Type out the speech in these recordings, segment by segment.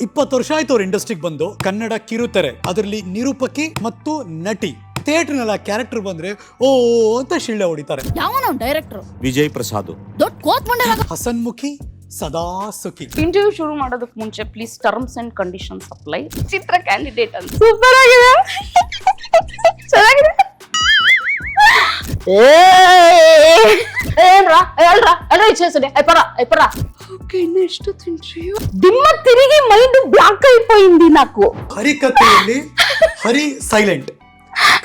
20 ವರ್ಷ ಆಯ್ತು ಅವ್ರ ಇಂಡಸ್ಟ್ರಿಗೆ ಬಂದು. ಕನ್ನಡ ಕಿರುತೆರೆ ಅದರಲ್ಲಿ ನಿರೂಪಕಿ ಮತ್ತು ನಟಿ. ಥಿಯೇಟರ್ನಲ್ಲಿ ಕ್ಯಾರೆಕ್ಟರ್ ಬಂದ್ರೆ ಓ ಅಂತ ಶಿಳ್ಳೆ ಹೊಡಿತಾರೆ. ಯಾವ ಡೈರೆಕ್ಟರ್ ವಿಜಯ್ ಪ್ರಸಾದ್ ದೊಡ್ಡ ಕೋತ್ ಮಂಡೆ ಹಸನ್ಮುಖಿ ಸದಾ ಸುಖಿ. ಇಂಟರ್ವ್ಯೂ ಶುರು ಮಾಡೋದಕ್ಕೆ ಮುಂಚೆ please terms and conditions apply. Chitra candidate ಅಂತ ಸೂಪರ್ ಆಗಿದೆ, ಚೆನ್ನಾಗಿದೆ. దిమ్మ తిరిగి మైండ్ బ్లాక్ అయిపోయింది నాకు. ಹರಿ ಕಥೆಯಲ್ಲಿ ಹರಿ ಸೈಲೆಂಟ್,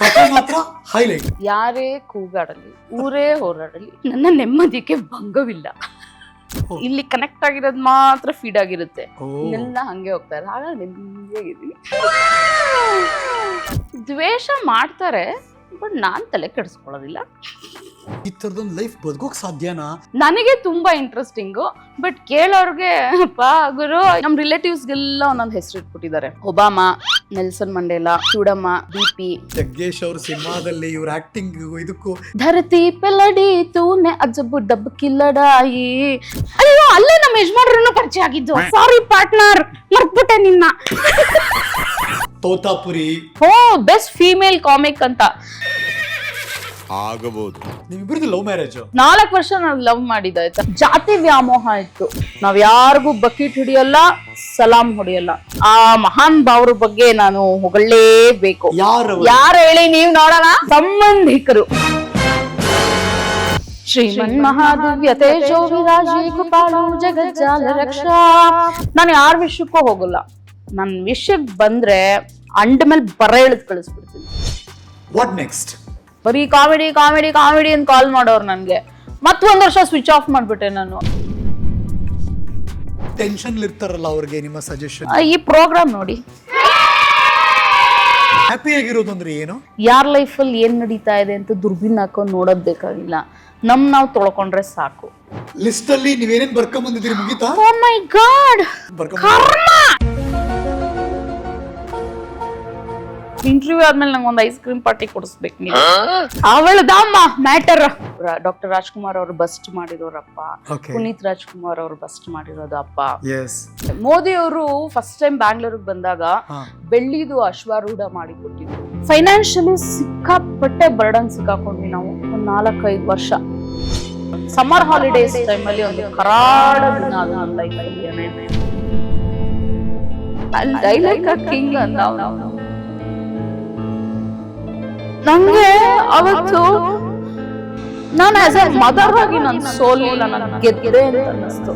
ಕಥೆ ಮಾತ್ರ ಹೈಲೈಟ್. ಯಾರೇ ಕೂಗಾಡಲಿ ಊರೇ ಹೋರಾಡಲಿ ನನ್ನ ನೆಮ್ಮದಿಗೆ ಭಂಗವಿಲ್ಲ. ಇಲ್ಲಿ ಕನೆಕ್ಟ್ ಆಗಿರೋದು ಮಾತ್ರ ಫೀಡ್ ಆಗಿರುತ್ತೆ, ಎಲ್ಲ ಹಂಗೆ ಹೋಗ್ತಾರೆ. ಹಾಗಾಗಿ ನೆಮ್ಮದಿಯಾಗಿದ್ದೀನಿ. ದ್ವೇಷ ಮಾಡ್ತಾರೆ ಬಟ್ ನಾನ್ ತಲೆ ಕೆಡಿಸ್ಕೊಳ್ಳೋದಿಲ್ಲ. ಈ ತರದೊಂದು ಲೈಫ್ ಬದುಕೋಕ್ ಸಾಧ್ಯನಾ? ನನಗೆ ತುಂಬಾ ಇಂಟ್ರೆಸ್ಟಿಂಗು, ಬಟ್ ಕೇಳೋರ್ಗೆ ಅಪ್ಪಾ ಗುರು. ನಮ್ ರಿಲೇಟಿವ್ಸ್ಗೆಲ್ಲ ಒಂದೊಂದು ಹೆಸರು ಇಟ್ಬಿಟ್ಟಿದ್ದಾರೆ. Obama, Nelson Mandela, Choodamma, BP. Jaggesh ಅವ್ರ ಸಿನಿಮಾದಲ್ಲಿ ಇವ್ರ ಆಕ್ಟಿಂಗ್ ಇದಕ್ಕೂ ಧರತಿ ಪೆಲ್ಲಡಿ ತೂನೆ ಅಜ್ಜಬ್ಬು ಡಬ್ಬು ಕಿಲ್ಲಡಾಯಿ. ಅಯ್ಯೋ ಅಲ್ಲೇ ನಮ್ಮ ಯಜಮಾನ್ರನ್ನು ಪರಿಚಯ ಆಗಿದ್ದು. ಸಾರಿ ಪಾರ್ಟ್ನರ್, ಮರ್ತ್ಬಿಟ್ಟೆ ನಿನ್ನ. Totapuri. Oh best female comic ಅಂತ. ಆಗಬಹುದು. ನಿಮ್ಮಿಬ್ರದ್ದು ಲವ್ ಮ್ಯಾರೇಜ್? 4 ವರ್ಷ ನಾನು ಲವ್ ಮಾಡಿದ್ದೆ ಆಯ್ತಾ. ಜಾತಿ ವ್ಯಾಮೋಹ ಇತ್ತು. ನಾವ್ ಯಾರಿಗೂ ಬಕೆಟ್ ಹಿಡಿಯಲ್ಲ, ಸಲಾಂ ಹೊಡಿಯಲ್ಲ. ಆ ಮಹಾನ್ ಭಾವರ ಬಗ್ಗೆ ನಾನು ಹೊಗಳಲೇಬೇಕು. ಯಾರು ಹೇಳಿ ನೀವು ನೋಡೋಣ? ಸಂಬಂಧಿಕರು. ಶ್ರೀಮನ್ ಮಹಾದಿವ್ಯ ತೇಜೋ ವಿರಾಜಿ ಕೃಪಾಳು ಜಗಜ್ಜಾಲ ರಕ್ಷಾ. ನಾನು ಯಾರ ವಿಷಯಕ್ಕೂ ಹೋಗಲ್ಲ. ನನ್ ವಿಷಯಕ್ಕೆ ಬಂದ್ರೆ ಅಂಡ ಮೇಲೆ ಬರ ಎಳೆದು ಕಳಿಸ್ಬಿಡ್ತೀನಿ. What next? ಬರೀ ಕಾಮಿಡಿ ಕಾಮಿಡಿ ಕಾಮಿಡಿ ಅಂತ ಕಾಲ್ ಮಾಡೋರು ನನ್ಗೆ. ಮತ್ತೊಂದು ವರ್ಷ ಸ್ವಿಚ್ ಆಫ್ ಮಾಡ್ಬಿಟ್ಟೆ ನಾನು. ಟೆನ್ಷನ್ ಇರ್ತಾರಲ್ಲ ಅವ್ರಿಗೆ ನಿಮ್ಮ ಸಜೆಷನ್? ಈ ಪ್ರೋಗ್ರಾಮ್ ನೋಡಿ. ಹ್ಯಾಪಿ ಆಗಿರೋದು ಅಂದ್ರೆ ಏನು? ಯಾರ ಲೈಫಲ್ಲಿ ಏನ್ ನಡೀತಾ ಇದೆ ಅಂತ ದುರ್ಬಿನ್ ಹಾಕೊಂಡು ನೋಡೋದ್ ಬೇಕಾಗಿಲ್ಲ. ನಾವು ತೊಳ್ಕೊಂಡ್ರೆ ಸಾಕು. ಲಿಸ್ಟ್ ಅಲ್ಲಿ ನೀವೇನೇನ್ ಬರ್ಕೊಂಡ್ ಬಂದಿದ್ದೀರಿ ಮುಗಿತಾ? ಓ ಮೈ ಗಾಡ್, ಇಂಟರ್ವ್ಯೂ ಆದ್ಮೇಲೆ ನಂಗೆ ಒಂದು ಐಸ್ ಕ್ರೀಮ್ ಪಾರ್ಟಿ ಕೊಡಿಸ್ಬೇಕು ನೀವು. ಅವಳದಮ್ಮ ಮ್ಯಾಟರ್. ಡಾಕ್ಟರ್ ರಾಜ್ಕುಮಾರ್ ಅವರು ಬಸ್ಟ್ ಮಾಡಿರೋರಪ್ಪ, ಪುನೀತ್ ರಾಜ್ಕುಮಾರ್ ಅವರು ಬಸ್ಟ್ ಮಾಡಿರೋದು ಅಪ್ಪ. ಮೋದಿ ಅವರು ಫಸ್ಟ್ ಟೈಮ್ ಬ್ಯಾಂಗ್ಳೂರಿಗೆ ಬಂದಾಗ ಬೆಳ್ಳಿದು ಅಶ್ವಾರೂಢ ಮಾಡಿಕೊಟ್ಟಿದ್ರು. ಫೈನಾನ್ಷಿಯಲಿ ಸಿಕ್ಕಾಪಟ್ಟೆ ಬರ್ಡನ್ ಸಿಕ್ಕಾಕೊಂಡ್ವಿ ನಾವು ಒಂದು 4-5 ವರ್ಷ. ಸಮ್ಮರ್ ಹಾಲಿಡೇಸ್ ಟೈಮಲ್ಲಿ ಒಂದು ಕರಾಳ ದಿನ ಅದು ನನ್ನ ಲೈಫಲ್ಲಿ. ಡೈಲಾಗ್ ಕಿಂಗ್ ಅಂತ ನಂಗೆ ಅವತ್ತು ನಾನು ಆಸ್ ಎ ಮದರ್ ಆಗಿ ನನ್ನ ಸೋಲಿಲ್ಲ, ನಾನು ಗೆದ್ದೆ ಅಂತ ಅನ್ನಿಸ್ತು.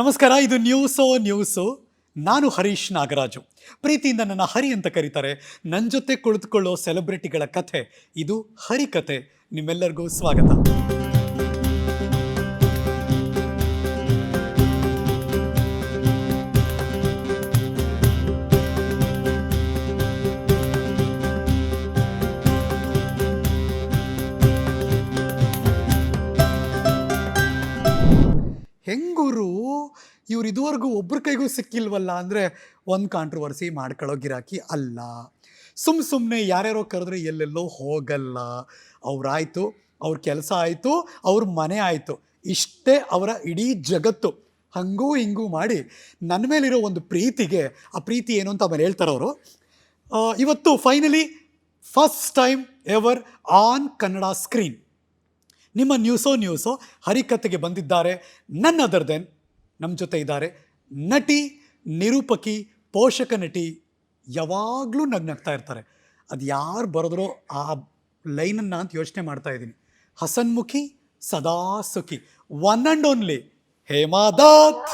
ನಮಸ್ಕಾರ, ಇದು ನ್ಯೂಸು. ನಾನು ಹರೀಶ್ ನಾಗರಾಜು. ಪ್ರೀತಿಯಿಂದ ನನ್ನ ಹರಿ ಅಂತ ಕರೀತಾರೆ. ನನ್ನ ಜೊತೆ ಕುಳಿತುಕೊಳ್ಳೋ ಸೆಲೆಬ್ರಿಟಿಗಳ ಕಥೆ ಇದು ಹರಿ ಕಥೆ. ನಿಮ್ಮೆಲ್ಲರಿಗೂ ಸ್ವಾಗತ. ಹೆಂಗೂರು ಇವ್ರು ಇದುವರೆಗೂ ಒಬ್ಬರ ಕೈಗೂ ಸಿಕ್ಕಿಲ್ವಲ್ಲ ಅಂದರೆ ಒಂದು ಕಾಂಟ್ರವರ್ಸಿ ಮಾಡ್ಕೊಳ್ಳೋ ಗಿರಾಕಿ ಅಲ್ಲ. ಸುಮ್ಮನೆ ಯಾರ್ಯಾರೋ ಕರೆದ್ರೆ ಎಲ್ಲೆಲ್ಲೋ ಹೋಗಲ್ಲ. ಅವ್ರಾಯಿತು, ಅವ್ರ ಕೆಲಸ ಆಯಿತು, ಅವ್ರ ಮನೆ ಆಯಿತು, ಇಷ್ಟೇ ಅವರ ಇಡೀ ಜಗತ್ತು. ಹಂಗೂ ಹಿಂಗೂ ಮಾಡಿ ನನ್ನ ಮೇಲಿರೋ ಒಂದು ಪ್ರೀತಿಗೆ, ಆ ಪ್ರೀತಿ ಏನು ಅಂತ ಆಮೇಲೆ ಹೇಳ್ತಾರೆ ಅವರು. ಇವತ್ತು finally first time ever on Kannada screen ನಿಮ್ಮ ನ್ಯೂಸೋ ಹರಿಕತೆಗೆ ಬಂದಿದ್ದಾರೆ. ನನ್ ಅದರ್ ದೆನ್ ನಮ್ಮ ಜೊತೆ ಇದ್ದಾರೆ ನಟಿ, ನಿರೂಪಕಿ, ಪೋಷಕ ನಟಿ. ಯಾವಾಗಲೂ ನಗ್ನಗ್ತಾ ಇರ್ತಾರೆ. ಅದು ಯಾರು ಬರೆದ್ರೋ ಆ ಲೈನನ್ನು ಅಂತ ಯೋಚನೆ ಮಾಡ್ತಾ ಇದ್ದೀನಿ. ಹಸನ್ಮುಖಿ ಸದಾ ಸುಖಿ, one and only Hema Dutt.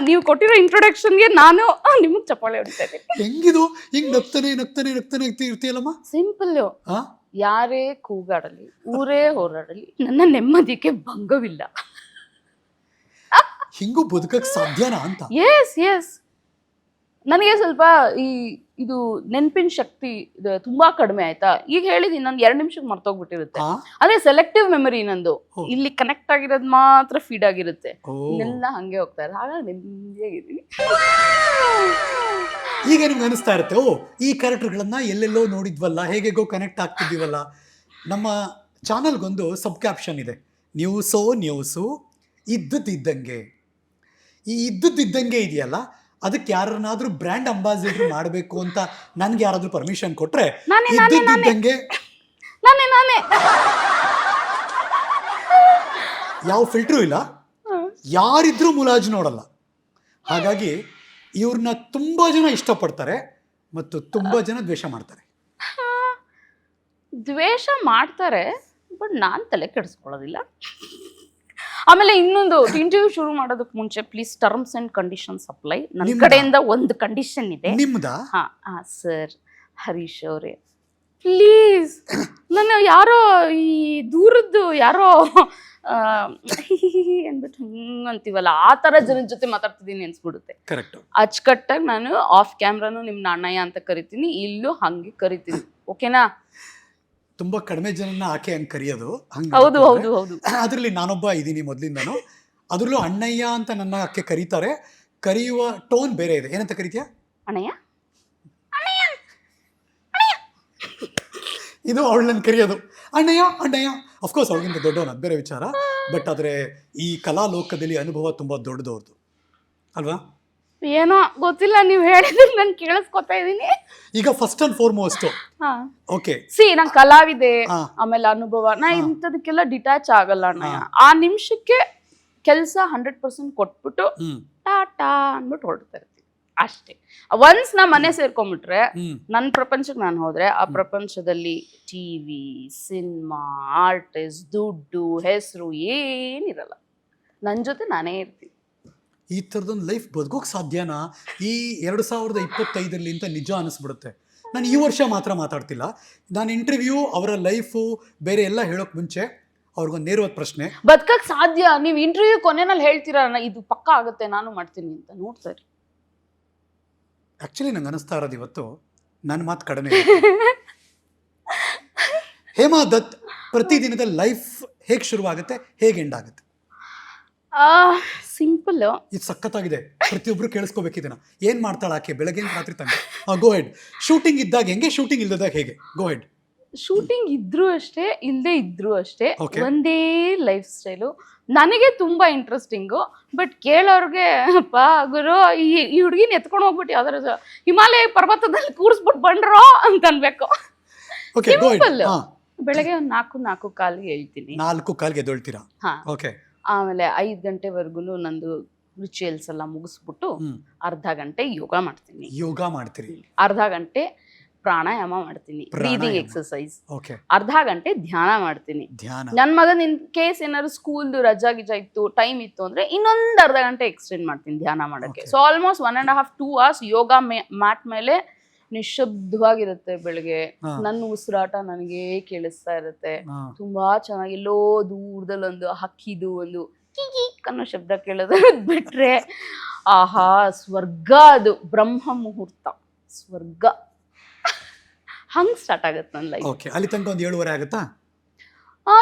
ನೀವು ಕೊಟ್ಟಿರೋ ಇಂಟ್ರೊಡಕ್ಷನ್ಗೆ ನಾನು ನಿಮಗೆ ಚಪ್ಪಾಳೆ ಹೊಡಿತಾ ಇದ್ದೀನಿ. ಹೆಂಗಿದು ಹಿಂಗೆ ನಗ್ತಾನೆ ಇರ್ತೀಯಲ್ಲಮ್ಮ? ಸಿಂಪಲ್. ಯಾರೇ ಕೂಗಾಡಲಿ ಊರೇ ಹೋರಾಡಲಿ ನನ್ನ ನೆಮ್ಮದಿಗೆ ಭಂಗವಿಲ್ಲ. ಹಿಂಗೂ ಬದುಕಕ್ಕೆ ಸಾಧ್ಯನಾ ಅಂತ? ಎಸ್ ನನಗೆ ಸ್ವಲ್ಪ ಇದು ನೆನಪಿನ ಶಕ್ತಿ ತುಂಬಾ ಕಡಿಮೆ ಆಯ್ತಾ. ಈಗ ಹೇಳಿದೀನಿ, ನಾನು 2 ನಿಮಿಷಕ್ಕೆ ಮರ್ತೋಗ್ಬಿಟ್ಟಿರುತ್ತೆ. ಅದೇ ಸೆಲೆಕ್ಟಿವ್ ಮೆಮರಿ ನಂದು. ಇಲ್ಲಿ ಕನೆಕ್ಟ್ ಆಗಿರೋದು ಮಾತ್ರ ಫೀಡ್ ಆಗಿರುತ್ತೆ, ಎಲ್ಲ ಹಂಗೆ ಹೋಗ್ತಾರೆ. ಹಾಗಾಗಿ ನೆಮ್ಮದಿಯಾಗಿದ್ದೀನಿ. ಈಗ ನಿಮ್ಗೆ ಅನಿಸ್ತಾ ಇರುತ್ತೆ, ಓ ಈ ಕ್ಯಾರೆಕ್ಟರ್ಗಳನ್ನ ಎಲ್ಲೆಲ್ಲೋ ನೋಡಿದ್ವಲ್ಲ, ಹೇಗೆಗೋ ಕನೆಕ್ಟ್ ಆಗ್ತಿದ್ದೀವಲ್ಲ. ನಮ್ಮ ಚಾನಲ್ಗೊಂದು ಸಬ್ ಕ್ಯಾಪ್ಷನ್ ಇದೆ, ನ್ಯೂಸು ಇದ್ದಂಗೆ. ಈ ಇದ್ದಂಗೆ ಇದೆಯಲ್ಲ, ಅದಕ್ಕೆ ಯಾರನ್ನಾದ್ರೂ ಬ್ರ್ಯಾಂಡ್ ಅಂಬಾಸಿಡರ್ ಮಾಡಬೇಕು ಅಂತ ನನ್ಗೆ ಯಾರಾದ್ರೂ ಪರ್ಮಿಷನ್ ಕೊಟ್ರೆ ಇದ್ದಂಗೆ ನಾನೇ ಯಾವ ಫಿಲ್ಟ್ರು ಇಲ್ಲ, ಯಾರಿದ್ರೂ ಮುಲಾಜು ನೋಡಲ್ಲ. ಹಾಗಾಗಿ ಇವ್ರನ್ನ ತುಂಬಾ ಜನ ಇಷ್ಟಪಡ್ತಾರೆ ಮತ್ತು ತುಂಬಾ ಜನ ದ್ವೇಷ ಮಾಡ್ತಾರೆ. ದ್ವೇಷ ಮಾಡ್ತಾರೆ, ಬಟ್ ನಾನ್ ತಲೆ ಕೆಡಿಸ್ಕೊಳ್ಳೋದಿಲ್ಲ. ಆಮೇಲೆ ಇನ್ನೊಂದು, ಇಂಟರ್ವ್ಯೂ ಶುರು ಮಾಡೋದಕ್ಕೆ ಮುಂಚೆ please terms and conditions apply. ನನ್ನ ಕಡೆಯಿಂದ ಒಂದು ಕಂಡೀಷನ್ ಇದೆ. ನಿಮ್ದಾ? ಹಾ ಸರ್, ಹರೀಶ್ ಅವರೇ ಪ್ಲೀಸ್, ನನ್ನ ಯಾರೋ ಈ ದೂರದ್ದು ಯಾರೋ ಅಂದ್ಬಿಟ್ಟು ಅಂತೀವಲ್ಲ, ಆ ಥರ ಜನದ ಜೊತೆ ಮಾತಾಡ್ತಿದ್ದೀನಿ ಅನ್ಸ್ಬಿಡುತ್ತೆ. ಕರೆಕ್ಟ್. ಅಚ್ಚುಕಟ್ಟಾಗಿ ನಾನು ಆಫ್ ಕ್ಯಾಮ್ರಾನು ನಿಮ್ನ ಅಣ್ಣಯ್ಯ ಅಂತ ಕರಿತೀನಿ, ಇಲ್ಲೂ ಹಂಗೆ ಕರಿತೀನಿ. ಓಕೆನಾ? ತುಂಬಾ ಕಡಿಮೆ ಜನನ ಆಕೆ ಹಂಗೆ ಕರೆಯೋದು. ಹೌದು ಹೌದು ಹೌದು. ಅದರಲ್ಲಿ ನಾನೊಬ್ಬ ಇದ್ದೀನಿ ಮೊದಲಿಂದನು. ಅದರಲ್ಲೂ ಅಣ್ಣಯ್ಯ ಅಂತ ನನ್ನ ಆಕೆ ಕರೀತಾರೆ. ಕರೆಯುವ ಟೋನ್ ಬೇರೆ ಇದೆ. ಏನಂತ ಕರಿತೀಯ? ಅಣ್ಣಯ್ಯ. ಇದು ಅವಳನ್ನ ಕರೆಯೋದು ಅಣ್ಣಯ್ಯ. ಅಫ್ಕೋರ್ಸ್ ಅವಳಿಗಿಂತ ದೊಡ್ಡವನು, ಅದು ಬೇರೆ ವಿಚಾರ. ಬಟ್ ಆದರೆ ಈ ಕಲಾ ಲೋಕದಲ್ಲಿ ಅನುಭವ ತುಂಬಾ ದೊಡ್ಡದವ್ರದ್ದು ಅಲ್ವಾ? ಏನೋ ಗೊತ್ತಿಲ್ಲ, ನೀವು ಹೇಳಿದ್ರೆ ನಾನು ಕೇಳಿಸ್ಕೊತಾ ಇದ್ದೀನಿ. ಈಗ ಫಸ್ಟ್ ಅಂಡ್ ಫಾರ್ಮೋಸ್ಟ್ ಓಕೆ, ನಾನು ಕಲಾವಿದೆ, ಆಮೇಲೆ ಅನುಭವ, ನಾ ಇಂಥದಕ್ಕೆಲ್ಲ ಡಿಟ್ಯಾಚ್ ಆಗಲ್ಲ ಅಣ್ಣಯ್ಯ. ಆ ನಿಮಿಷಕ್ಕೆ ಕೆಲಸ 100% ಕೊಟ್ಬಿಟ್ಟು ಟಾಟಾ ಅಂದ್ಬಿಟ್ಟು ಹೊರಡ್ತಾ ಇರ್ತೀನಿ ಅಷ್ಟೇ. ಒನ್ಸ್ ನಾ ಮನೆ ಸೇರ್ಕೊಂಡ್ಬಿಟ್ರೆ, ನನ್ನ ಪ್ರಪಂಚಕ್ಕೆ ನಾನು ಹೋದ್ರೆ, ಆ ಪ್ರಪಂಚದಲ್ಲಿ ಟಿವಿ, ಸಿನಿಮಾ, ಆರ್ಟಿಸ್ಟ್, ದುಡ್ಡು, ಹೆಸರು ಏನಿರಲ್ಲ. ನನ್ನ ಜೊತೆ ನಾನೇ ಇರ್ತೀನಿ. ಈ ಥರದೊಂದು ಲೈಫ್ ಬದುಕೋಕೆ ಸಾಧ್ಯನಾ ಈ 2025 ಅಂತ ನಿಜ ಅನಿಸ್ಬಿಡುತ್ತೆ. ನಾನು ಈ ವರ್ಷ ಮಾತ್ರ ಮಾತಾಡ್ತಿಲ್ಲ, ನಾನು ಇಂಟರ್ವ್ಯೂ, ಅವರ ಲೈಫು ಬೇರೆ ಎಲ್ಲ ಹೇಳೋಕೆ ಮುಂಚೆ ಅವ್ರಿಗೊಂದು ನೇರವಾದ ಪ್ರಶ್ನೆ. ಬದುಕಕ್ಕೆ ಸಾಧ್ಯ? ನೀವು ಇಂಟರ್ವ್ಯೂ ಕೊನೆಯಲ್ಲಿ ಹೇಳ್ತೀರಾ ಇದು ಪಕ್ಕ ಆಗುತ್ತೆ, ನಾನು ಮಾಡ್ತೀನಿ ಅಂತ. ನೋಡ್ತಾರೆ, ಆ್ಯಕ್ಚುಲಿ ನಂಗೆ ಅನಿಸ್ತಾ ಇರೋದು ಇವತ್ತು ನನ್ನ ಮಾತು ಕಡಿಮೆ. ಹೇಮಾ ದತ್ ಪ್ರತಿದಿನದ ಲೈಫ್ ಹೇಗೆ ಶುರುವಾಗುತ್ತೆ, ಹೇಗೆ ಎಂಡ್ ಆಗುತ್ತೆ? ಸಿಂಪಲ್. ಇದು ಸಖತ್ತಾಗಿದೆ, ಪ್ರತಿಯೊಬ್ರು ಕೇಳಿಸ್ಕೋಬೇಕಿದನ್ನ. ಏನ್ ಮಾಡ್ತಾಳ ಆಕೆ ಬೆಳಗ್ಗೆ ರಾತ್ರಿ ತನಕ? ಗೋ ಹೆಡ್. ಶೂಟಿಂಗ್ ಇದ್ದಾಗ ಹೆಂಗೆ, ಶೂಟಿಂಗ್ ಇಲ್ಲದಾಗ ಹೇಗೆ? ಗೋ ಹೆಡ್. ಶೂಟಿಂಗ್ ಇದ್ರು ಅಷ್ಟೇ, ಇಲ್ಲದೆ ಇದ್ರು ಅಷ್ಟೇ, ಒಂದೇ ಲೈಫ್ ಸ್ಟೈಲು. ನನಗೆ ತುಂಬಾ ಇಂಟ್ರೆಸ್ಟಿಂಗು, ಬಟ್ ಕೇಳೋರ್ಗೆ ಅಪ್ಪ ಗುರು ಈ ಹುಡುಗಿನ ಎತ್ಕೊಂಡು ಹೋಗ್ಬಿಟ್ಟು ಯಾವ್ದಾರ ಹಿಮಾಲಯ ಪರ್ವತದಲ್ಲಿ ಕೂರಿಸ್ಬಿಟ್ಟು ಬಂಡ್ರೋ ಅಂತ ಅನ್ಬೇಕು. ಸಿಂಪಲ್. ಬೆಳಗ್ಗೆ ಒಂದು 4 ಕಾಲಿಗೆ ಹೇಳ್ತೀನಿ. 4 ಕಾಲಿಗೆ ಎದ್ದೇಳ್ತೀರಾ? ಓಕೆ. ಆಮೇಲೆ 5 ಗಂಟೆವರೆಗೂ ನಂದು ರಿಚುವಲ್ಸ್ ಎಲ್ಲ ಮುಗಿಸ್ಬಿಟ್ಟು ಅರ್ಧ ಗಂಟೆ ಯೋಗ ಮಾಡ್ತೀನಿ. ಯೋಗ ಮಾಡ್ತೀರಿ? ಅರ್ಧ ಗಂಟೆ ಪ್ರಾಣಾಯಾಮ ಮಾಡ್ತೀನಿ, ಬ್ರೀದಿಂಗ್ ಎಕ್ಸರ್ಸೈಸ್. ಅರ್ಧ ಗಂಟೆ ಧ್ಯಾನ ಮಾಡ್ತೀನಿ. ನನ್ನ ಮಗನ ಇನ್ ಕೇಸ್ ಏನಾದ್ರು ಸ್ಕೂಲ್ ರಜಾ ಗಿಜಾ ಇತ್ತು, ಟೈಮ್ ಇತ್ತು ಅಂದ್ರೆ ಇನ್ನೊಂದು ಅರ್ಧ ಗಂಟೆ ಎಕ್ಸ್ಟೆಂಡ್ ಮಾಡ್ತೀನಿ ಧ್ಯಾನ ಮಾಡೋಕ್ಕೆ. ಸೊ ಆಲ್ಮೋಸ್ಟ್ 1.5-2 hours ಯೋಗ ಮ್ಯಾಟ್ ಮೇಲೆ ನಿಶಬ್ದವಾಗಿರುತ್ತೆ. ಬೆಳಗ್ಗೆ ನನ್ನ ಉಸಿರಾಟ ನನಗೆ ಕೇಳಿಸ್ತಾ ಇರುತ್ತೆ. ತುಂಬಾ ಚೆನ್ನಾಗಿ ಎಲ್ಲೋ ದೂರದಲ್ಲಿ ಒಂದು ಹಕ್ಕಿದು ಒಂದು ಕಿಕ್ ಅನ್ನೋ ಶಬ್ದ ಕೇಳೋದು ಬಿಟ್ರೆ, ಆಹಾ ಸ್ವರ್ಗ, ಅದು ಬ್ರಹ್ಮ ಮುಹೂರ್ತ, ಸ್ವರ್ಗ. ಹಂಗ್ ಸ್ಟಾರ್ಟ್ ಆಗತ್ತೆ ನನ್ನ ಲೈಫ್. ಓಕೆ. ಅಲ್ಲಿ ತನಕ ಒಂದು 7:30 ಆಗುತ್ತಾ?